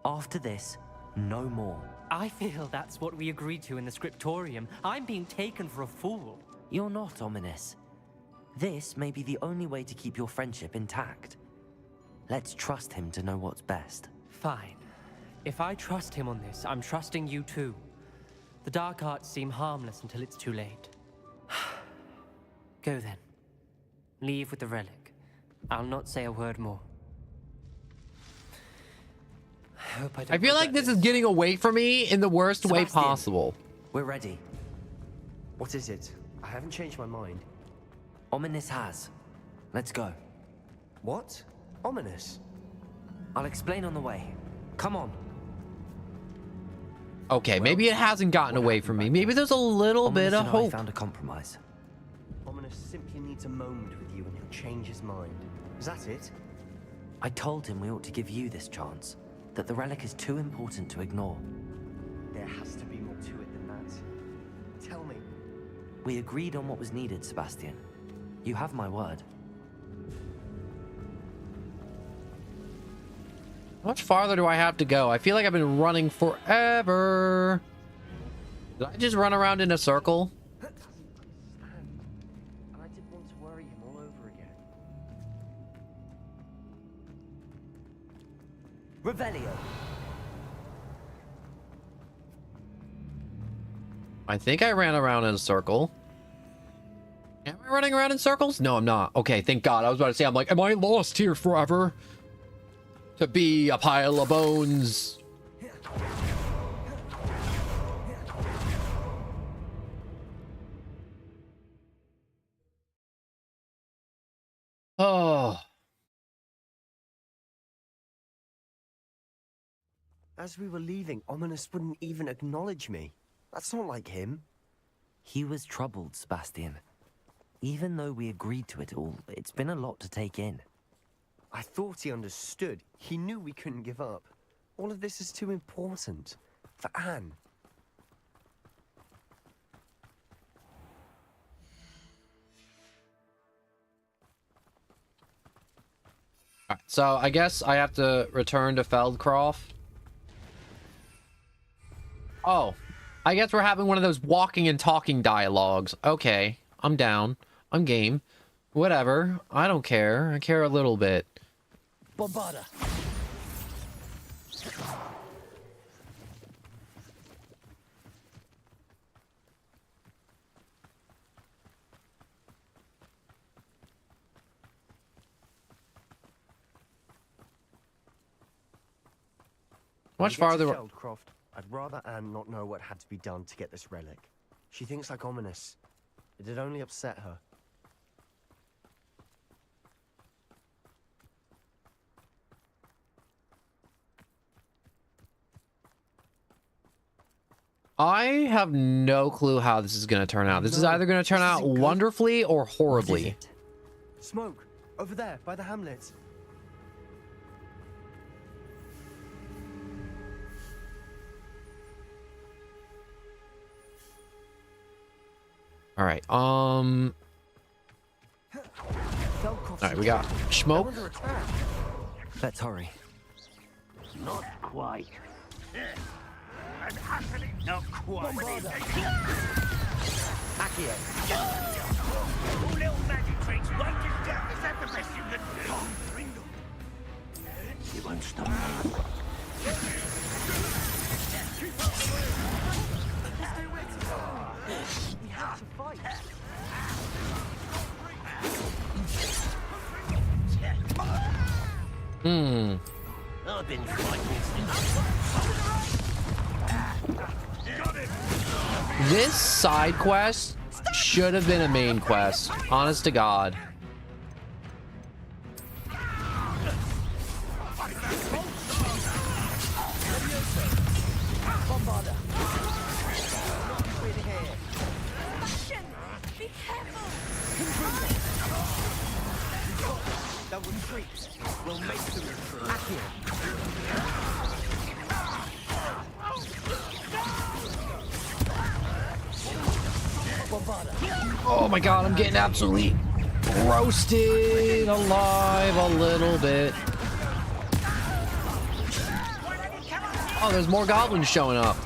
After this, no more. I feel that's what we agreed to in the scriptorium. I'm being taken for a fool. You're not, Ominous. This may be the only way to keep your friendship intact. Let's trust him to know what's best. Fine. If I trust him on this, I'm trusting you too. The dark arts seem harmless until it's too late. Go then. Leave with the relic. I'll not say a word more. I feel like this is getting away from me in the worst way possible. We're ready. What is it? I haven't changed my mind. Ominous has. Let's go. What? Ominous? I'll explain on the way. Come on. Okay, maybe it hasn't gotten away from me. Maybe there's a little bit of hope. I found a compromise. Ominous simply needs a moment with you and he'll change his mind. Is that it? I told him we ought to give you this chance, that the relic is too important to ignore. There has to be more to it than that. Tell me. We agreed on what was needed, Sebastian. You have my word. How much farther do I have to go? I feel like I've been running forever. Did I just run around in a circle? And I didn't want to worry him all over again. Revelio. I think I ran around in a circle. Am I running around in circles? No, I'm not. Okay, thank God. I was about to say, I'm like, am I lost here forever? To be a pile of bones. Oh. As we were leaving, Ominous wouldn't even acknowledge me. That's not like him. He was troubled, Sebastian. Even though we agreed to it all, it's been a lot to take in. I thought he understood. He knew we couldn't give up. All of this is too important. For Anne. Alright, so I guess I have to return to Feldcroft. Oh, I guess we're having one of those walking and talking dialogues. Okay, I'm down. I'm game. Whatever. I don't care. I care a little bit. Bombarda. Much farther. Feldcroft, I'd rather Anne not know what had to be done to get this relic. She thinks like Ominous. It'd only upset her. I have no clue how this is going to turn out. This is either going to turn out wonderfully or horribly. Smoke! Over there, by the hamlet. All right. All right, we got smoke. Let's hurry. Not quite. I'm happily not quite. Accio. All little magic tricks won't just do. Is that the best you can do? He won't stop me. We have to fight. I've been fighting since. This side quest should have been a main quest. Honest to God. Be careful! That would creep. We'll make them retreat. Oh my God, I'm getting absolutely roasted alive a little bit. Oh, there's more goblins showing up.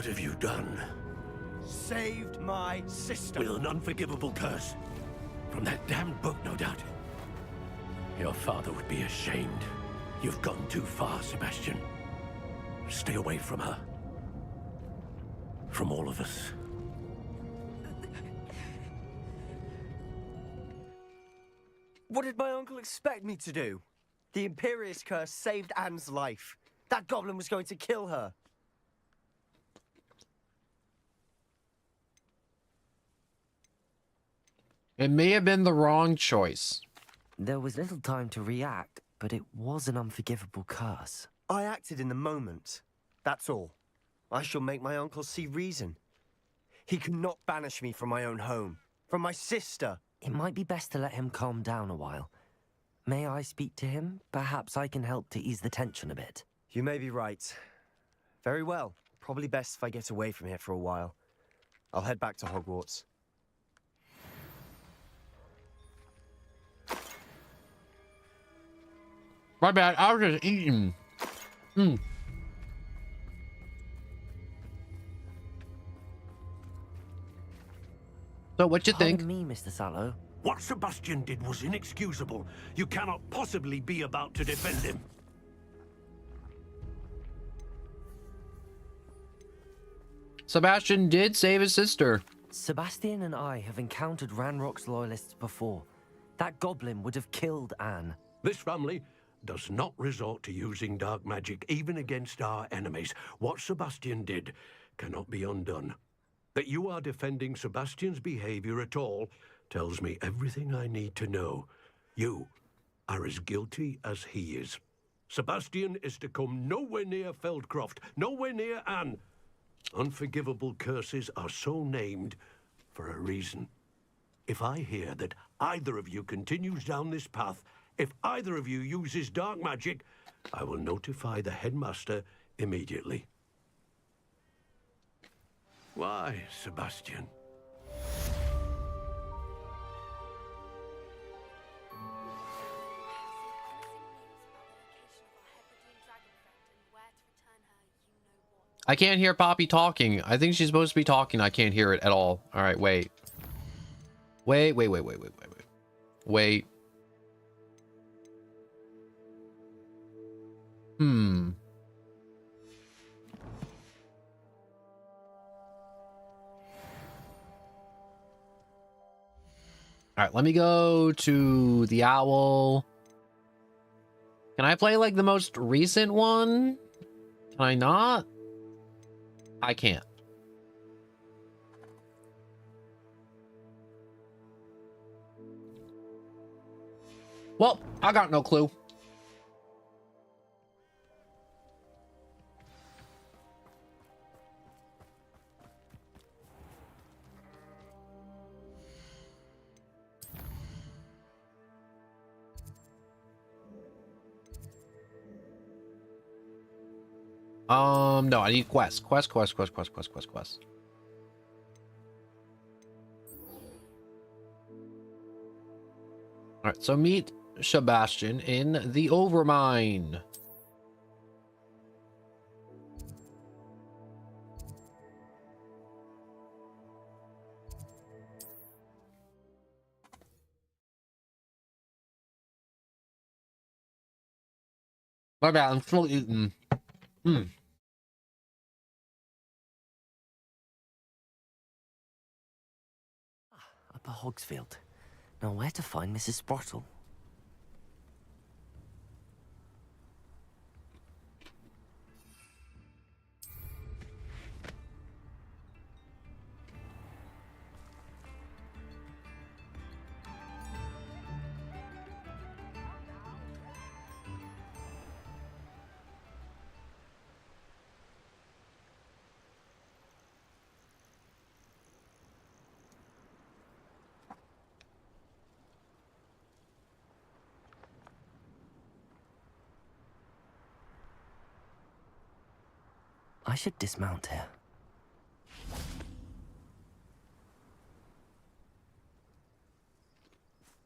What have you done? Saved my sister. With an unforgivable curse. From that damned book, no doubt. Your father would be ashamed. You've gone too far, Sebastian. Stay away from her. From all of us. What did my uncle expect me to do? The Imperious curse saved Anne's life. That goblin was going to kill her. It may have been the wrong choice. There was little time to react, but it was an unforgivable curse. I acted in the moment. That's all. I shall make my uncle see reason. He cannot banish me from my own home, from my sister. It might be best to let him calm down a while. May I speak to him? Perhaps I can help to ease the tension a bit. You may be right. Very well. Probably best if I get away from here for a while. I'll head back to Hogwarts. My bad, I was just eating. So what you think? Pardon me, Mr. Sallow. What Sebastian did was inexcusable. You cannot possibly be about to defend him. Sebastian did save his sister. Sebastian and I have encountered Ranrock's loyalists before. That goblin would have killed Anne. This family does not resort to using dark magic, even against our enemies. What Sebastian did cannot be undone. That you are defending Sebastian's behavior at all tells me everything I need to know. You are as guilty as he is. Sebastian is to come nowhere near Feldcroft, nowhere near Anne. Unforgivable curses are so named for a reason. If I hear that either of you continues down this path, if either of you uses dark magic, I will notify the headmaster immediately. Why, Sebastian? I can't hear Poppy talking. I think she's supposed to be talking. I can't hear it at all. All right, wait. Wait. Wait. All right, let me go to the owl. Can I play like the most recent one? Can I not? I can't. Well, I got no clue. No, I need quest. Quest. All right, so meet Sebastian in the Overmine. My bad, I'm still eating. Upper Hogsfield. Now where to find Mrs. Sprottle? I should dismount here.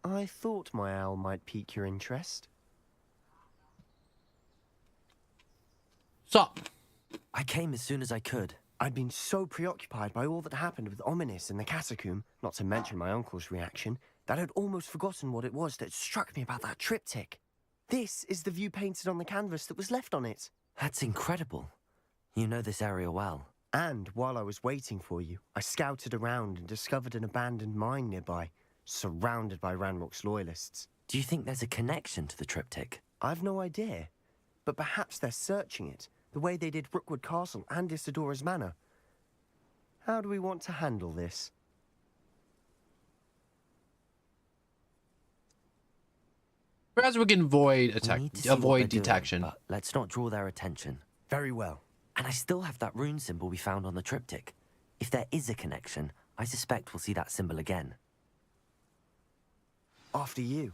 I thought my owl might pique your interest. Sup? I came as soon as I could. I'd been so preoccupied by all that happened with Ominous and the catacomb, not to mention my uncle's reaction, that I'd almost forgotten what it was that struck me about that triptych. This is the view painted on the canvas that was left on it. That's incredible. You know this area well. And while I was waiting for you, I scouted around and discovered an abandoned mine nearby, surrounded by Ranrock's loyalists. Do you think there's a connection to the triptych? I've no idea, but perhaps they're searching it, the way they did Rookwood Castle and Isidora's Manor. How do we want to handle this? Perhaps we can avoid detection. But let's not draw their attention. Very well. And I still have that rune symbol we found on the triptych. If there is a connection, I suspect we'll see that symbol again. After you.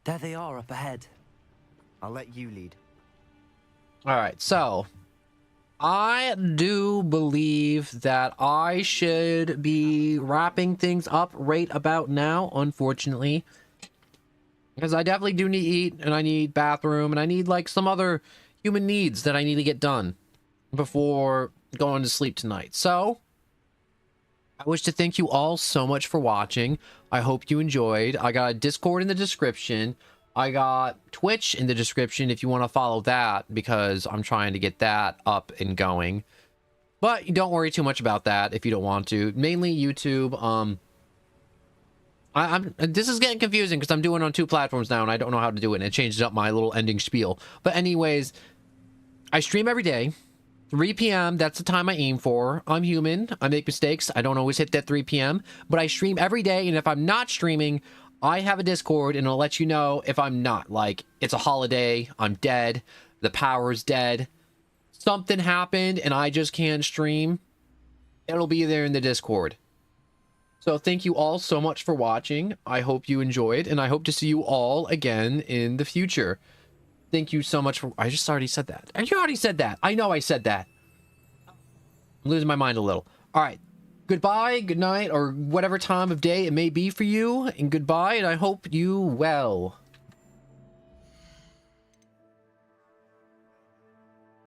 There they are up ahead. I'll let you lead. All right, so I do believe that I should be wrapping things up right about now, unfortunately. Because I definitely do need to eat, and I need bathroom, and I need, like, some other human needs that I need to get done before going to sleep tonight. So, I wish to thank you all so much for watching. I hope you enjoyed. I got a Discord in the description. I got Twitch in the description if you want to follow that, because I'm trying to get that up and going. But don't worry too much about that if you don't want to. Mainly YouTube. This is getting confusing because I'm doing it on 2 platforms now and I don't know how to do it, and it changes up my little ending spiel. But anyways, I stream every day. 3 p.m. That's the time I aim for. I'm human. I make mistakes. I don't always hit that 3 p.m. But I stream every day, and if I'm not streaming, I have a Discord, and it'll let you know if I'm not. Like, it's a holiday, I'm dead, the power's dead, something happened, and I just can't stream. It'll be there in the Discord. So thank you all so much for watching. I hope you enjoyed, and I hope to see you all again in the future. Thank you so much for... I just already said that. You already said that. I know I said that. I'm losing my mind a little. All right. Goodbye, good night, or whatever time of day it may be for you. And goodbye, and I hope you well.